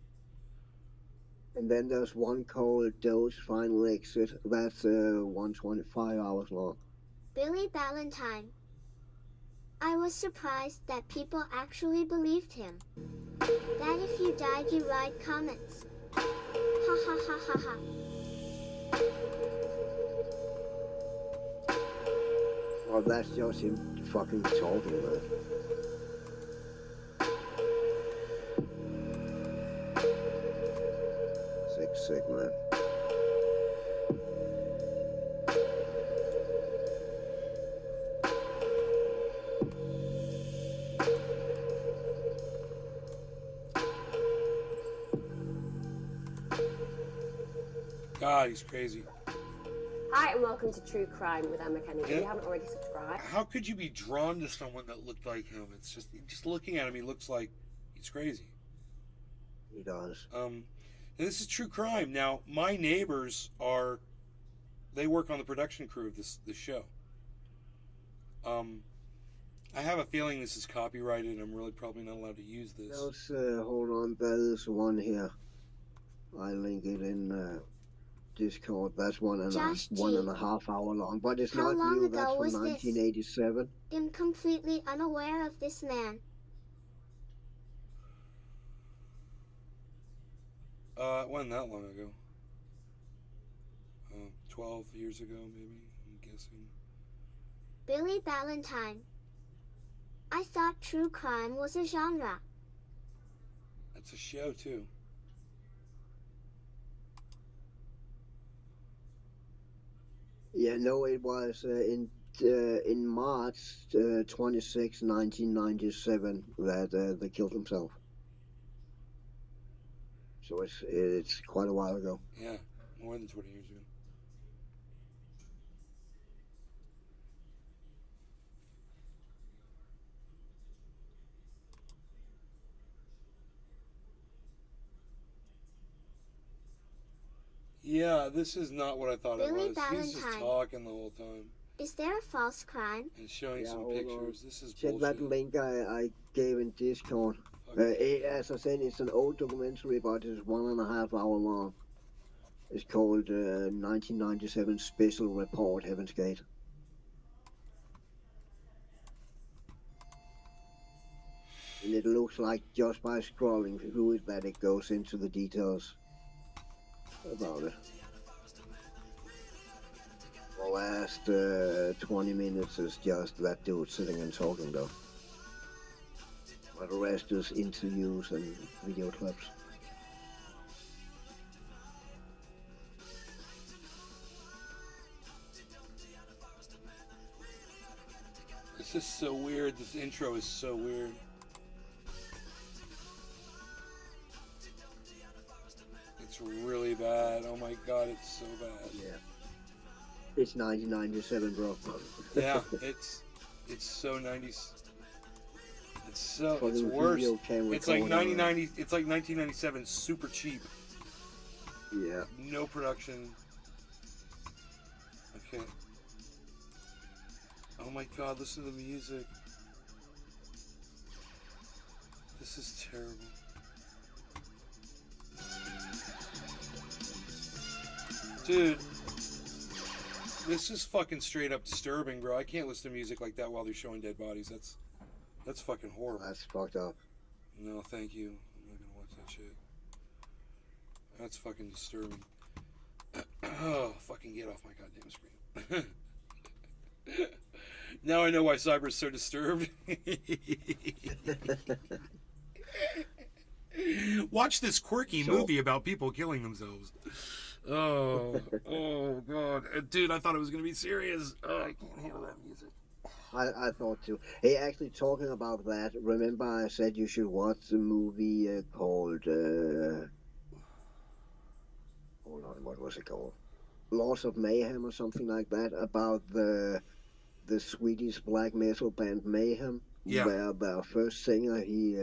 And then there's one called Doe's Final Exit. That's 125 hours long. Billy Ballantyne. I was surprised that people actually believed him. That if you died, you write comments. Ha ha ha ha ha. Oh, that's just him fucking talking, man. sick, man. God, he's crazy. Hi, and welcome to True Crime with Emma Kenny. If Yeah. you haven't already subscribed, How could you be drawn to someone that looked like him? It's just looking at him, he looks like he's crazy. He does. And this is True Crime. Now, my neighbors they work on the production crew of this show. I have a feeling this is copyrighted, and I'm really probably not allowed to use this. Let's hold on. There's one here. I link it in Discord. That's one and a half hour long, but it's How not long new. ago That's from was this? 1987. I'm completely unaware of this man. It wasn't that long ago. 12 years ago, maybe, I'm guessing. Billy Ballantyne. I thought true crime was a genre. That's a show, too. Yeah, no, it was in March 26, 1997 that they killed himself. So it's quite a while ago. Yeah, more than 20 years ago. Yeah, this is not what I thought it Billy was. He's just Ballantyne. talking the whole time Is there a false crime? and showing Yeah, some hold on. pictures. This is Check bullshit. that link I gave in Discord. As I said, it's an old documentary, but it's 1.5 hour long. It's called 1997 Special Report, Heaven's Gate. And it looks like just by scrolling through it that it goes into the details about it. The last 20 minutes is just that dude sitting and talking though. But the rest is interviews and video clips. This is so weird. This intro is so weird. It's really bad. Oh my god, it's so bad. Yeah. It's 1997, bro. Yeah, it's so 90s. It's Fucking worse. video camera It's like going on. 1990. It's like 1997, super cheap. Yeah. No production. Okay. Oh my god, listen to the music. This is terrible. Dude, this is fucking straight up disturbing, bro. I can't listen to music like that while they're showing dead bodies. That's fucking horrible. That's fucked up. No, thank you. I'm not gonna watch that shit. That's fucking disturbing. Oh, fucking get off my goddamn screen. Now I know why Cyber's so disturbed. Watch this quirky movie about people killing themselves. Oh god. Dude, I thought it was gonna be serious. Oh, I can't handle that music. I thought too. Hey, actually, talking about that, remember I said you should watch the movie called, hold on, what was it called? Laws of Mayhem or something like that, about the Swedish black metal band Mayhem, Yeah. where their first singer, he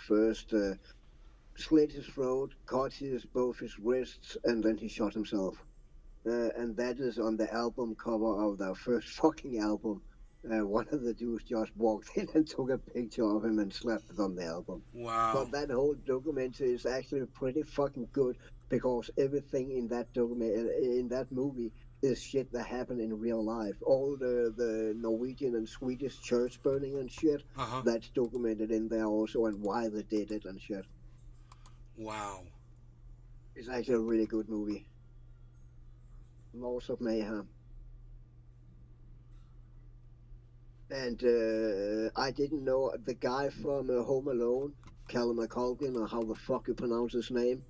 first slit his throat, cut both his wrists, and then he shot himself. And that is on the album cover of their first fucking album. One of the dudes just walked in and took a picture of him and slapped it on the album. Wow. But that whole documentary is actually pretty fucking good because everything in that movie is shit that happened in real life. All the Norwegian and Swedish church burning and shit, that's documented in there also, and why they did it and shit. Wow. It's actually a really good movie. Laws of Mayhem. And I didn't know the guy from Home Alone, Callum McCulkin, or how the fuck you pronounce his name.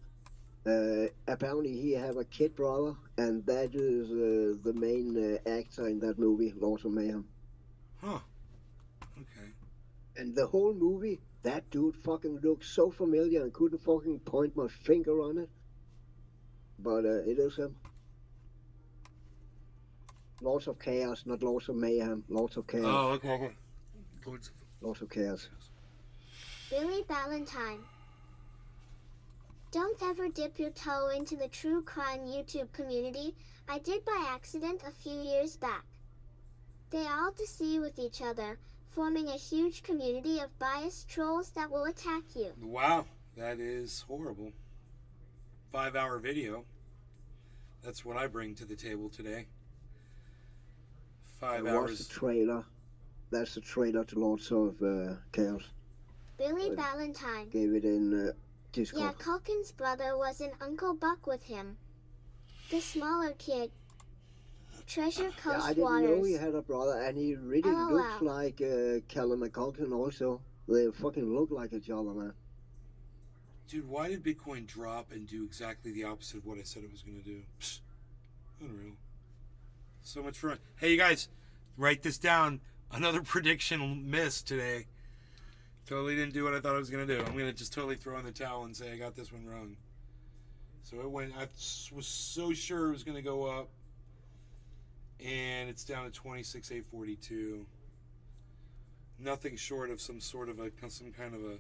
Apparently he have a kid brother, and that is the main actor in that movie, Lords of Mayhem. Huh. Okay. And the whole movie, that dude fucking looked so familiar and couldn't fucking point my finger on it. But it is him. Lords of Chaos, not Lords of Mayhem. Lords of Chaos. Oh, okay. Lords of Chaos. Billy Valentine. Don't ever dip your toe into the true crime YouTube community. I did by accident a few years back. They all deceive with each other, forming a huge community of biased trolls that will attack you. Wow, that is horrible. 5-hour video. That's what I bring to the table today. 5 hours. What's the trailer? That's the trailer to Lords of Chaos. Billy Valentine. Gave it in Discord. Yeah, Culkin's brother was in Uncle Buck with him. The smaller kid. Treasure Coast I didn't Waters. know he had a brother, and he really LOL. looks like Callum McCulkin also. They fucking look like each other, man. Dude, why did Bitcoin drop and do exactly the opposite of what I said it was going to do? Psst. Unreal. So much fun. Hey, you guys, write this down. Another prediction missed today. Totally didn't do what I thought I was going to do. I'm going to just totally throw in the towel and say I got this one wrong. So it went, I was so sure it was going to go up. And it's down to 26,842. Nothing short of some kind of a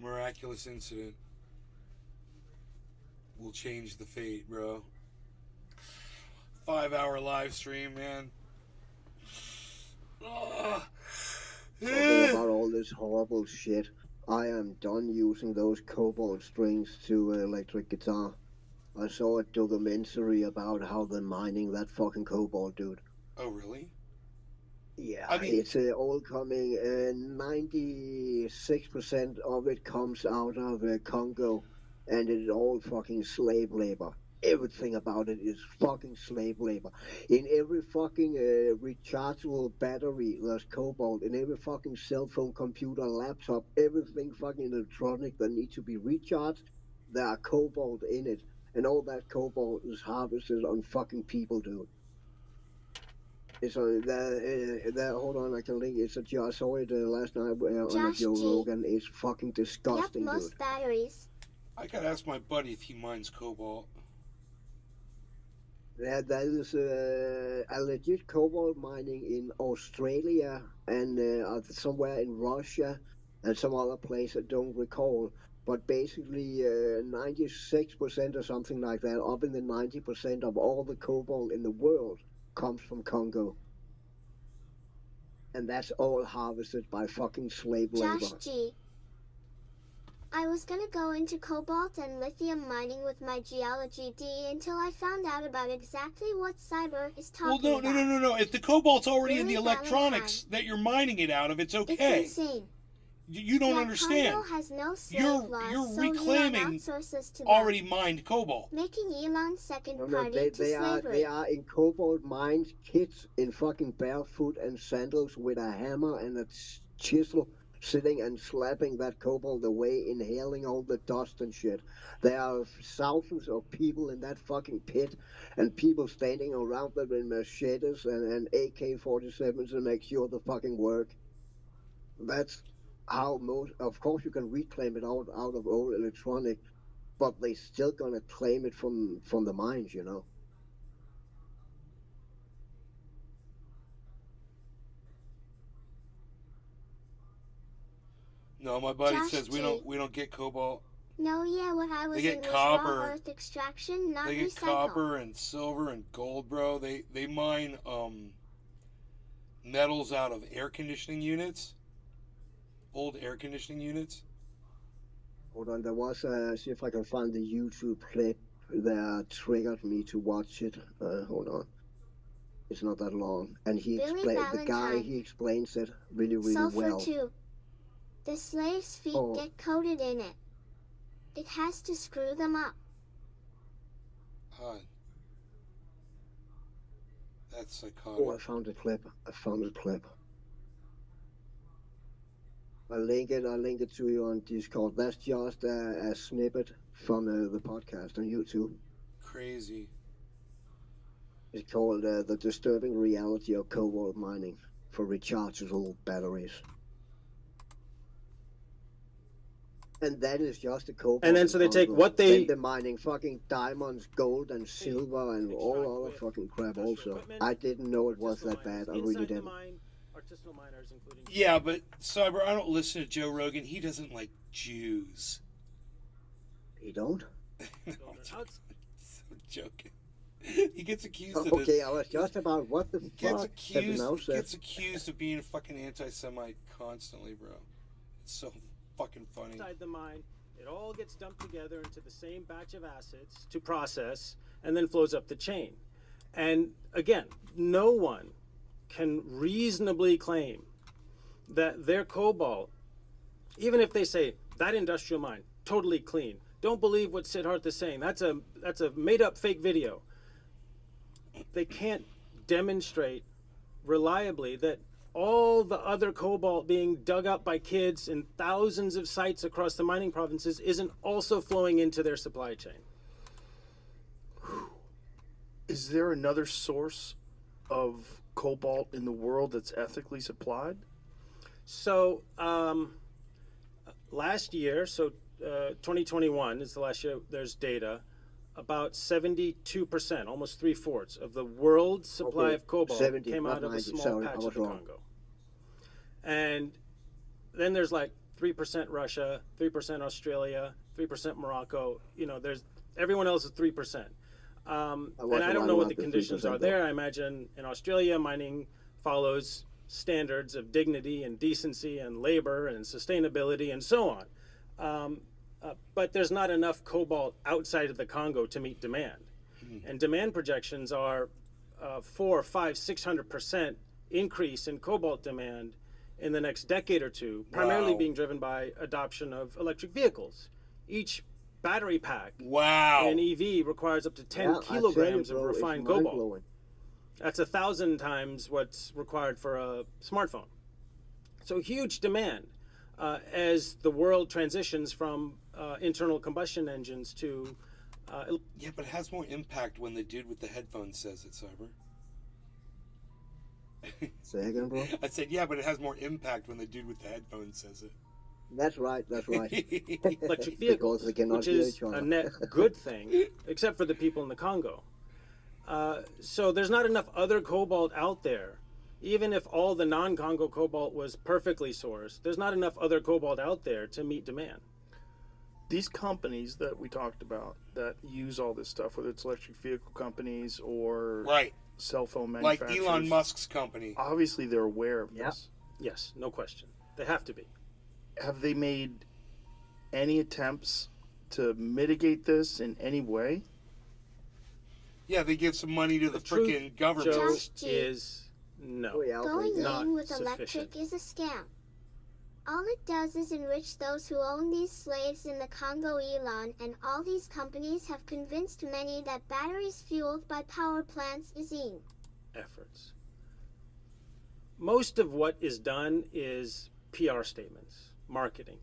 miraculous incident will change the fate, bro. 5-hour live stream, man. Talking about all this horrible shit. I am done using those cobalt strings to electric guitar. I saw a documentary about how they're mining that fucking cobalt, dude. Oh, really? Yeah, I mean, it's all coming. 96% of it comes out of Congo, and it's all fucking slave labor. Everything about it is fucking slave labor. In every fucking rechargeable battery, there's cobalt. In every fucking cell phone, computer, laptop, everything fucking electronic that needs to be recharged, there are cobalt in it. And all that cobalt is harvested on fucking people, dude. It's on that. Hold on, I can link. It's a. I saw it last night on a Josh Joe G. Rogan. It's fucking disgusting, Yep, most dude. batteries. I gotta ask my buddy if he mines cobalt. That is a legit cobalt mining in Australia and somewhere in Russia and some other place I don't recall. But basically 96% or something like that, up in the 90% of all the cobalt in the world comes from Congo. And that's all harvested by fucking slave labor. Josh G. I was gonna go into cobalt and lithium mining with my geology D until I found out about exactly what Cyber is Well, talking about. no. If the cobalt's already in the Really, electronics that you're mining it out of, it's okay. It's insane. You don't Yeah, understand. Congo has no slave laws, You're so Elon reclaiming outsources to them, already mined cobalt. making Elon's second No, party to they slavery. are in cobalt mines, kids in fucking barefoot and sandals with a hammer and a chisel, sitting and slapping that cobalt away, inhaling all the dust and shit. There are thousands of people in that fucking pit, and people standing around them in machetes and AK-47s to make sure the fucking work. That's how most. Of course, you can reclaim it out of old electronic, but they still gonna claim it from the mines, you know. No, my buddy Josh says we don't get cobalt. No, yeah, what I was They get in was copper. raw earth extraction, not They get recycle. copper and silver and gold, bro. They mine metals out of air conditioning units. Old air conditioning units. Hold on, there was see if I can find the YouTube clip that triggered me to watch it. Hold on, it's not that long, and he Billy the guy Valentine. he explains it really Sulfur well. too. The slaves' feet Oh. get coated in it. It has to screw them up. That's psychotic. Oh, I found a clip. I'll link it to you on Discord. That's just a snippet from the podcast on YouTube. Crazy. It's called The Disturbing Reality of Cobalt Mining for Rechargeable Batteries. And that is just the cobalt. And then so they take Congo. what they- Then they're mining fucking diamonds, gold, and silver, and all other fucking crap also. I didn't know it was that bad. I really didn't. Artisanal miners, including Yeah, but Cyber, I don't listen to Joe Rogan. He doesn't like Jews. He don't? I'm joking. He gets accused of this. Okay, I was just about what the fuck. Gets accused of being a fucking anti-Semite constantly, bro. It's so fucking funny. inside the mine, it all gets dumped together into the same batch of acids to process and then flows up the chain. And again, no one can reasonably claim that their cobalt, even if they say that industrial mine, totally clean, don't believe what Siddharth is saying, that's a made-up fake video. They can't demonstrate reliably that all the other cobalt being dug up by kids in thousands of sites across the mining provinces isn't also flowing into their supply chain. Is there another source of cobalt in the world that's ethically supplied? So last year, 2021 is the last year there's data, about 72%, almost 3/4 of the world's supply of cobalt 70, came not out of a 90. small Sorry, I patch was of the wrong. Congo. And then there's like 3% Russia, 3% Australia, 3% Morocco. You know, there's everyone else is 3%. And I don't know what the conditions are there. I imagine in Australia, mining follows standards of dignity and decency and labor and sustainability and so on. But there's not enough cobalt outside of the Congo to meet demand. And demand projections are 400, 500, 600% increase in cobalt demand in the next decade or two, primarily Wow. being driven by adoption of electric vehicles. Each battery pack Wow. in EV requires up to 10 Yeah, I tell you, kilograms bro, of it's refined cobalt. mind-blowing. That's 1,000 times what's required for a smartphone. So huge demand as the world transitions from internal combustion engines to. Yeah, but it has more impact when the dude with the headphones says it, Cyber. Say again, bro? I said, yeah, but it has more impact when the dude with the headphones says it. That's right, that's right. Electric vehicles, Because they cannot which hear is each other. a net good thing, except for the people in the Congo. So there's not enough other cobalt out there. Even if all the non-Congo cobalt was perfectly sourced, there's not enough other cobalt out there to meet demand. These companies that we talked about that use all this stuff, whether it's electric vehicle companies or Right. cell phone Like manufacturers, Elon Musk's company. obviously they're aware of this. Yes, no question. They have to be. Have they made any attempts to mitigate this in any way? Yeah, they give some money to the truth, freaking government. Joe, Just G. is no. Going not in with sufficient. electric is a scam. All it does is enrich those who own these slaves in the Congo. Elon and all these companies have convinced many that batteries fueled by power plants is in. Efforts. Most of what is done is PR statements, marketing.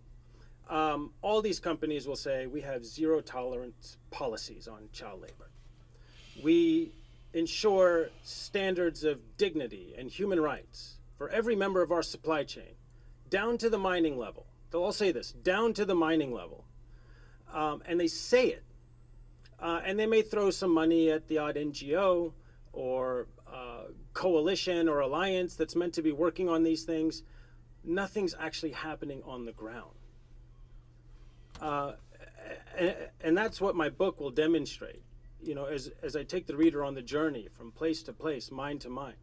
All these companies will say we have zero tolerance policies on child labor. We ensure standards of dignity and human rights for every member of our supply chain, down to the mining level. They'll all say this, down to the mining level. And they say it. And they may throw some money at the odd NGO or coalition or alliance that's meant to be working on these things. Nothing's actually happening on the ground. And that's what my book will demonstrate. You know, as I take the reader on the journey from place to place, mine to mine,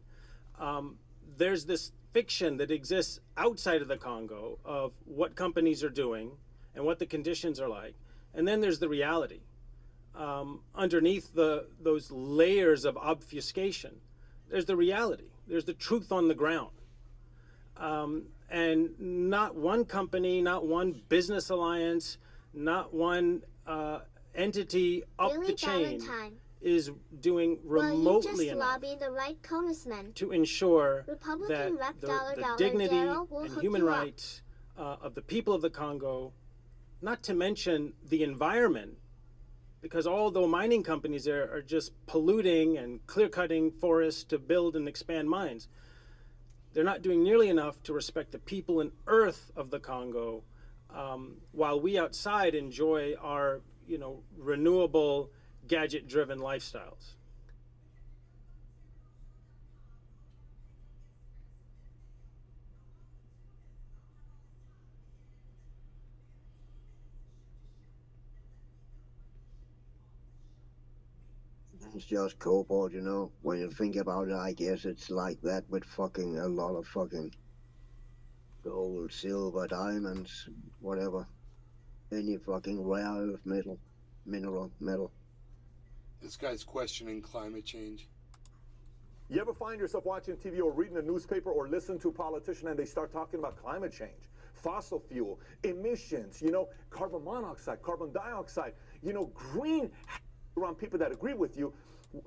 there's this fiction that exists outside of the Congo of what companies are doing and what the conditions are like. And then there's the reality. Underneath those layers of obfuscation, there's the reality. There's the truth on the ground. And not one company, not one business alliance, not one entity up Billy the chain Valentine. is doing Well, you remotely just enough lobby the right congressman. to ensure Republican that Rep. the $. dignity Darryl will and hook human you up. rights of the people of the Congo, not to mention the environment, because although mining companies are just polluting and clear-cutting forests to build and expand mines, they're not doing nearly enough to respect the people and earth of the Congo, while we outside enjoy our, renewable, gadget-driven lifestyles. It's just cobalt, When you think about it, I guess it's like that with fucking a lot of fucking gold, silver, diamonds, whatever. Any fucking rare earth metal. This guy's questioning climate change. You ever find yourself watching TV or reading a newspaper or listen to a politician and they start talking about climate change, fossil fuel, emissions, carbon monoxide, carbon dioxide, green around people that agree with you?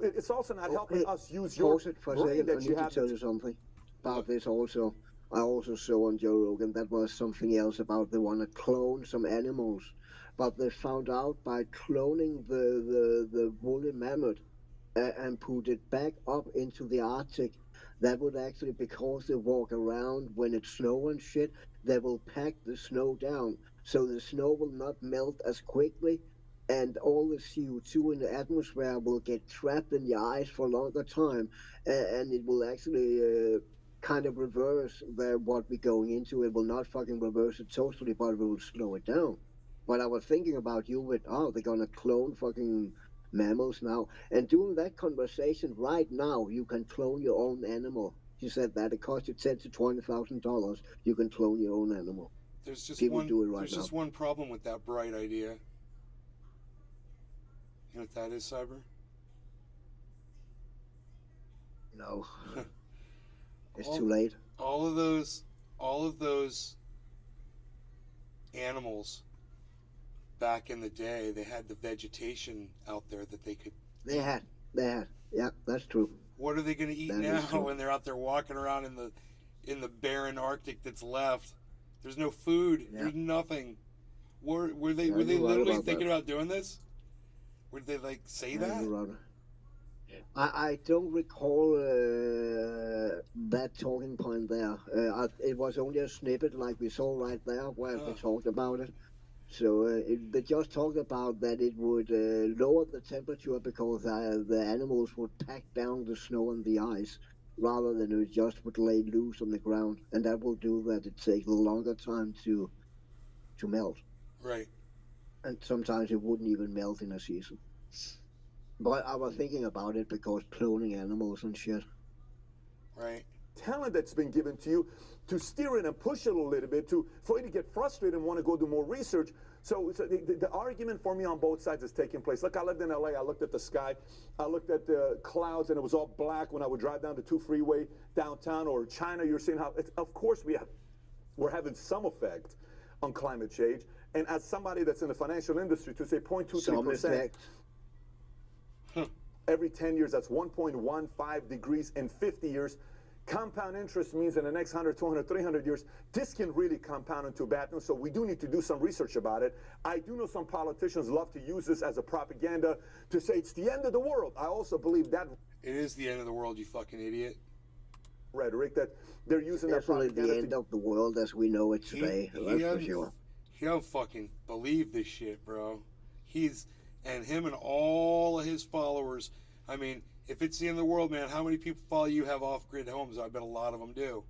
It's also not helping us use your Pause it for a brain second. I that need you to have. tell you something about this also. I also saw on Joe Rogan that was something else about they want to clone some animals, but they found out by cloning the woolly mammoth and put it back up into the Arctic, that would actually, because they walk around when it's snow and shit, they will pack the snow down, so the snow will not melt as quickly, and all the CO2 in the atmosphere will get trapped in the ice for a longer time, and it will actually kind of reverse what we're going into. It will not fucking reverse it totally, but it will slow it down. But I was thinking about you with, they're gonna clone fucking mammals now. And doing that conversation right now, you can clone your own animal. She said that it costs you $10,000 to $20,000. You can clone your own animal. There's just People do it right there's now. just one problem with that bright idea. You know what that is, Cyber? No. It's too late. All of those animals back in the day, they had the vegetation out there that they could. They had. Yeah, that's true. What are they going to eat That is now true. when they're out there walking around in the barren Arctic that's left? There's no food. Yeah. There's nothing. Were they Yeah, you're right literally about thinking that. about doing this? Would they say Yeah, that? you're right. I don't recall that talking point there. It was only a snippet like we saw right there where they talked about it. So they just talked about that it would lower the temperature because the animals would pack down the snow and the ice rather than it just would lay loose on the ground. And that will do that it takes a longer time to melt. Right. And sometimes it wouldn't even melt in a season. But I was thinking about it because cloning animals and shit. Right. Talent that's been given to you to steer it and push it a little bit for you to get frustrated and want to go do more research. So the argument for me on both sides is taking place. Look, I lived in LA. I looked at the sky. I looked at the clouds, and it was all black when I would drive down the 2 freeway downtown. Or China, you're seeing how, of course, we're having some effect on climate change. And as somebody that's in the financial industry, to say 0.23%. Every 10 years, that's 1.15 degrees in 50 years. Compound interest means in the next 100, 200, 300 years, this can really compound into bad news. So we do need to do some research about it. I do know some politicians love to use this as a propaganda to say it's the end of the world. I also believe that It is the end of the world, you fucking idiot. rhetoric that they're using that Definitely propaganda the end of the world as we know it today. That's for sure. He don't fucking believe this shit, bro. And him and all of his followers. I mean, if it's the end of the world, man, how many people follow you have off-grid homes? I bet a lot of them do.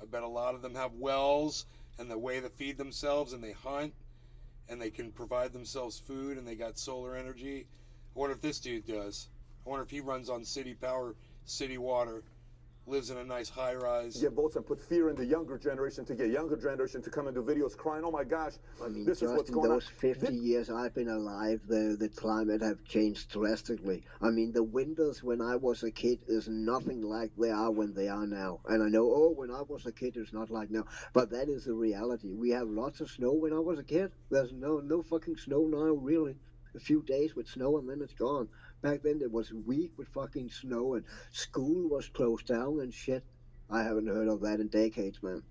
I bet a lot of them have wells and the way to feed themselves, and they hunt, and they can provide themselves food, and they got solar energy. I wonder if this dude does. I wonder if he runs on city power, city water, lives in a nice high-rise. get votes and put fear in the younger generation to get younger generation to come and do videos crying, oh my gosh, I mean, this is just what's in going on. those 50 years I've been alive, the climate have changed drastically. I mean, the winters when I was a kid is nothing like they are when they are now. And I know, when I was a kid, it's not like now. But that is the reality. We have lots of snow when I was a kid. There's no fucking snow now, really. A few days with snow and then it's gone. Back then it was a week with fucking snow and school was closed down and shit. I haven't heard of that in decades, man.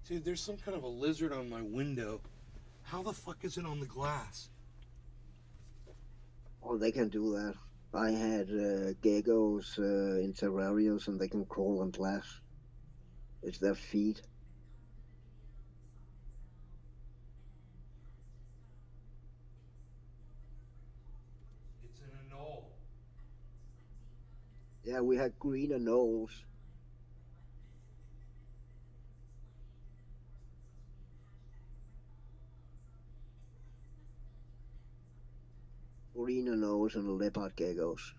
Dude, there's some kind of a lizard on my window. How the fuck is it on the glass? Oh, they can do that. I had geckos in terrariums, and they can crawl on glass. It's their feet. It's in a knoll. Yeah, we had green anoles. Green anoles and leopard geckos.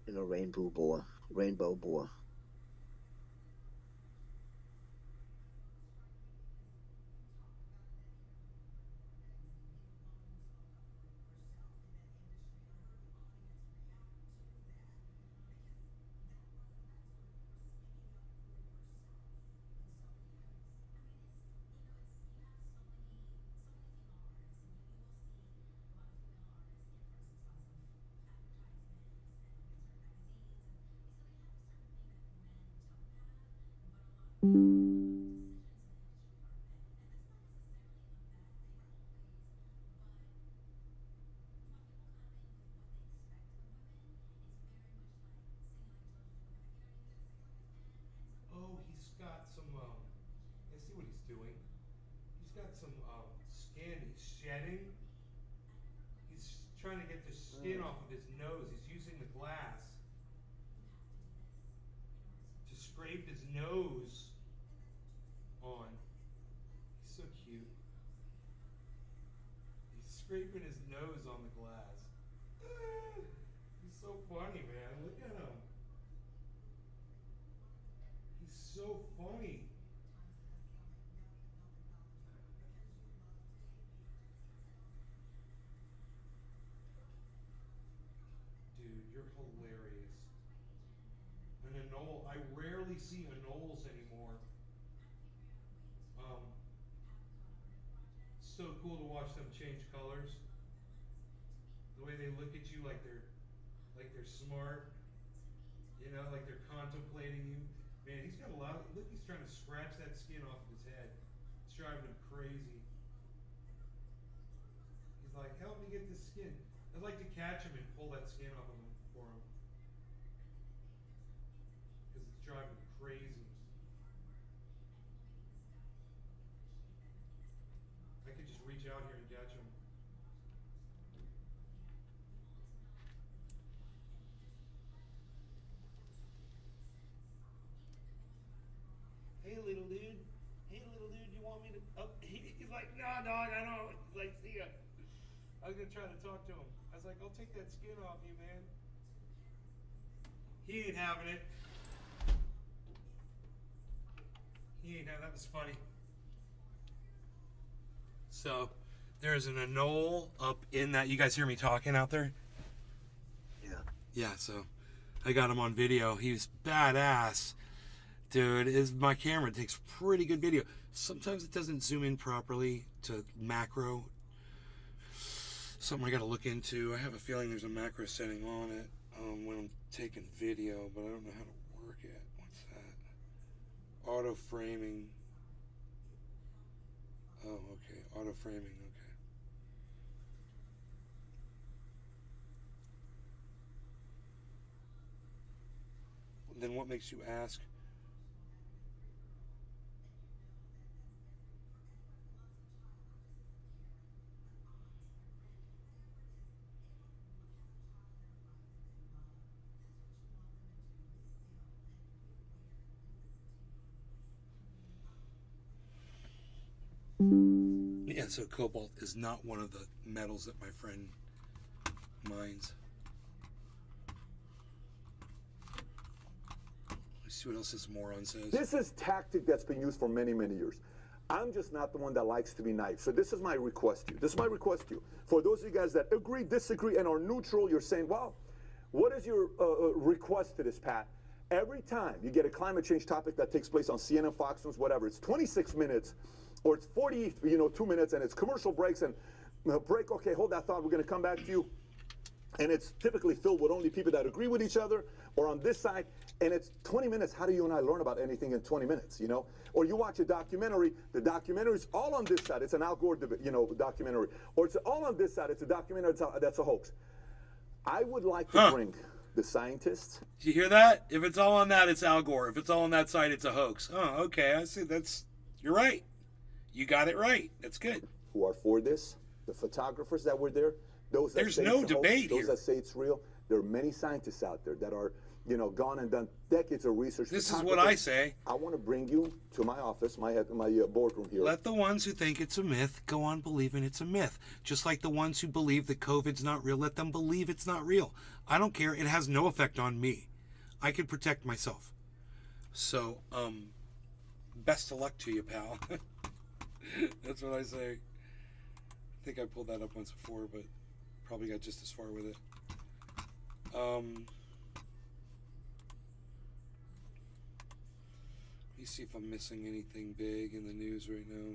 And a rainbow boa. Oh, he's got some, I see what he's doing. He's got some, skin he's shedding. He's trying to get the skin off of his nose. He's using the glass to scrape his nose on. He's so cute. He's scraping his nose on the glass. He's so funny, man. Look at him. He's so funny. Dude, you're hilarious. An anole. I rarely see anoles anymore. So cool to watch them change colors. The way they look at you like they're smart. You know, like they're contemplating you. Man, he's got a lot of, look, he's trying to scratch that skin off of his head. It's driving him crazy. He's like, help me get this skin. I'd like to catch him and pull that skin off of him for him. Because it's driving him crazy. I could just reach out here and catch him. Hey, little dude. Hey, little dude, you want me to? Oh, he's like, no, dog, I don't. He's like, see ya. I was gonna try to talk to him. I was like, I'll take that skin off you, man. He ain't having it. He ain't having. That was funny. So, there's an anole up in that. You guys hear me talking out there? Yeah. Yeah. So, I got him on video. He was badass. Dude, my camera takes pretty good video. Sometimes it doesn't zoom in properly to macro. Something I gotta look into. I have a feeling there's a macro setting on it when I'm taking video, but I don't know how to work it. What's that? Auto framing. Oh, okay. Auto framing, okay. Then what makes you ask? Yeah, so cobalt is not one of the metals that my friend mines. Let's see what else this moron says. This is tactic that's been used for many, many years. I'm just not the one that likes to be naive. So this is my request to you. This is my request to you. For those of you guys that agree, disagree, and are neutral, you're saying, well, what is your request to this, Pat? Every time you get a climate change topic that takes place on CNN, Fox News, whatever, it's 26 minutes or it's 42 minutes and it's commercial breaks and break. Okay, hold that thought. We're going to come back to you. and it's typically filled with only people that agree with each other or on this side, and it's 20 minutes. How do you and I learn about anything in 20 minutes, you know? Or you watch a documentary, the documentary's all on this side, it's an Al Gore, documentary. Or it's all on this side, it's a documentary that's a hoax. I would like to bring the scientists. Do you hear that? If it's all on that, it's Al Gore. If it's all on that side, it's a hoax. Oh, okay, I see. You're right. You got it right. That's good. Who are for this, the photographers that were there, those that There's say no it's a hoax, debate those here. that say it's real. There are many scientists out there that are, gone and done decades of research. This is what I say. I want to bring you to my office, my boardroom here. Let the ones who think it's a myth go on believing it's a myth. Just like the ones who believe that COVID's not real, let them believe it's not real. I don't care. It has no effect on me. I can protect myself. So, best of luck to you, pal. That's what I say. I think I pulled that up once before, but probably got just as far with it. Let me see if I'm missing anything big in the news right now.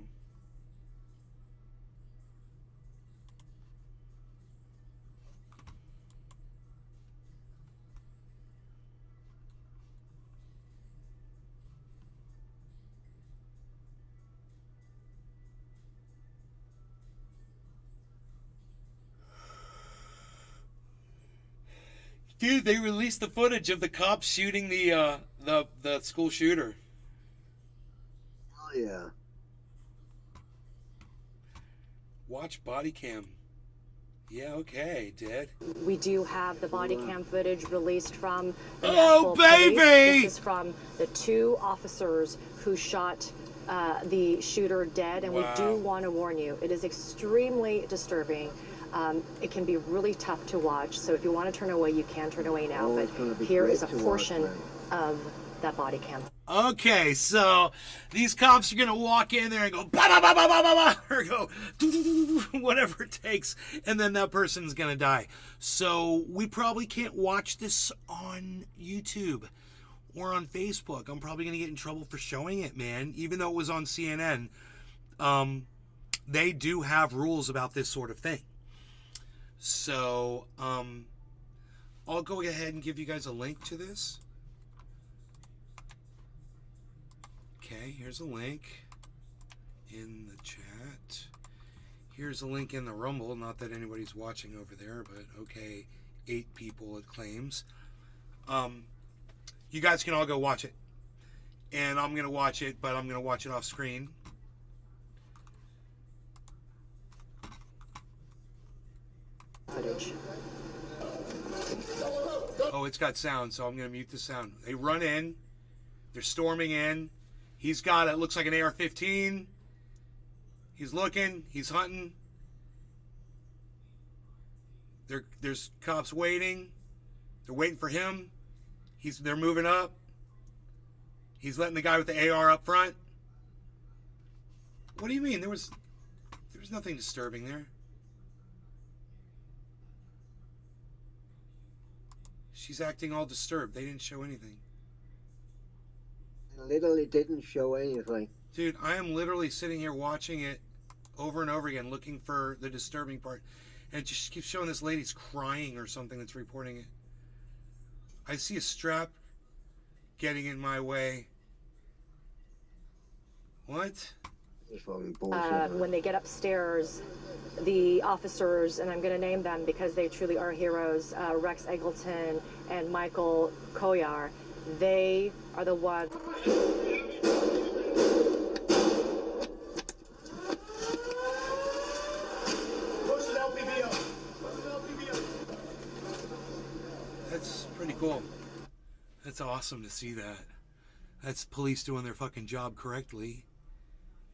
Dude, they released the footage of the cops shooting the school shooter. Oh yeah. Watch body cam. Yeah, okay, did. We do have the body cam footage released from the Oh, Nashville police. baby! This is from the 2 officers who shot the shooter dead, and we do want to warn you, it is extremely disturbing. It can be really tough to watch, so if you want to turn away, you can turn away now, but here is a portion of that body cam. Okay, so these cops are going to walk in there and go, bah, bah, bah, bah, bah, bah, bah, or go, whatever it takes, and then that person's going to die. So we probably can't watch this on YouTube or on Facebook. I'm probably going to get in trouble for showing it, man, even though it was on CNN. They do have rules about this sort of thing. So I'll go ahead and give you guys a link to this. Okay, here's a link in the chat. Here's a link in the Rumble. Not that anybody's watching over there, but okay, 8 people it claims. You guys can all go watch it. And I'm going to watch it, but I'm going to watch it off screen. Footage. Oh, it's got sound, so I'm going to mute the sound. They run in. They're storming in. He's got, it looks like an AR-15. He's looking. He's hunting. There's cops waiting. They're waiting for him. They're moving up. He's letting the guy with the AR up front. What do you mean? There was nothing disturbing there. She's acting all disturbed. They didn't show anything. Literally didn't show anything. Dude, I am literally sitting here watching it over and over again, looking for the disturbing part. And it just keeps showing this lady's crying or something that's reporting it. I see a strap getting in my way. What? When they get upstairs, the officers, and I'm going to name them because they truly are heroes, Rex Eggleton and Michael Koyar, they are the ones. That's pretty cool. That's awesome to see that. That's police doing their fucking job correctly.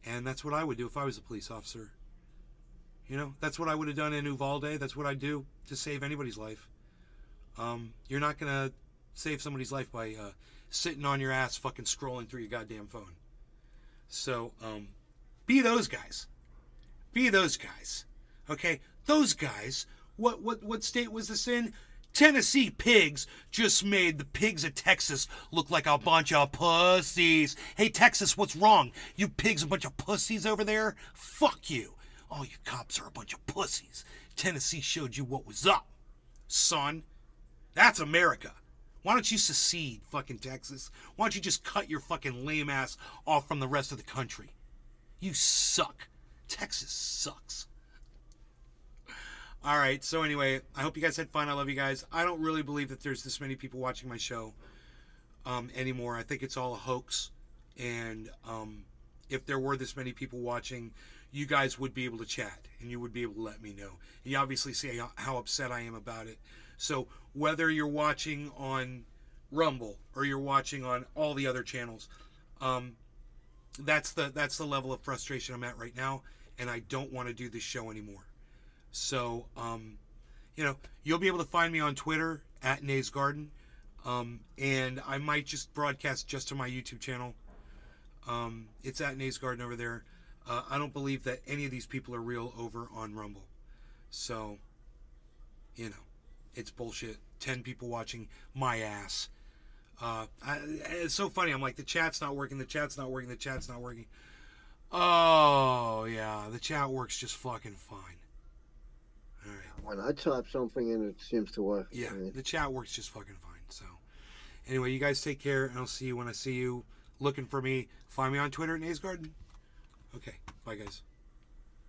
And that's what I would do if I was a police officer. You know, that's what I would have done in Uvalde. That's what I'd do to save anybody's life. You're not going to save somebody's life by sitting on your ass fucking scrolling through your goddamn phone. So, be those guys. Be those guys. Okay? Those guys. What state was this in? Tennessee pigs just made the pigs of Texas look like a bunch of pussies. Hey, Texas, what's wrong? You pigs a bunch of pussies over there? Fuck you. All you cops are a bunch of pussies. Tennessee showed you what was up. son. That's America. Why don't you secede, fucking Texas? Why don't you just cut your fucking lame ass off from the rest of the country? You suck. Texas sucks. All right, so anyway, I hope you guys had fun. I love you guys. I don't really believe that there's this many people watching my show anymore. I think it's all a hoax. And if there were this many people watching, you guys would be able to chat and you would be able to let me know. You obviously see how upset I am about it. So whether you're watching on Rumble or you're watching on all the other channels, that's the level of frustration I'm at right now, and I don't want to do this show anymore. So, you'll be able to find me on Twitter at Nays Garden, and I might just broadcast just to my YouTube channel. It's at Nays Garden over there. I don't believe that any of these people are real over on Rumble. So, it's bullshit. 10 people watching my ass. It's so funny. I'm like, the chat's not working. Oh, yeah. The chat works just fucking fine. All right. When I type something in, it seems to work. Yeah, the chat works just fucking fine. So, anyway, you guys take care, and I'll see you when I see you. Looking for me. Find me on Twitter at Nays Garden. Okay. Bye, guys.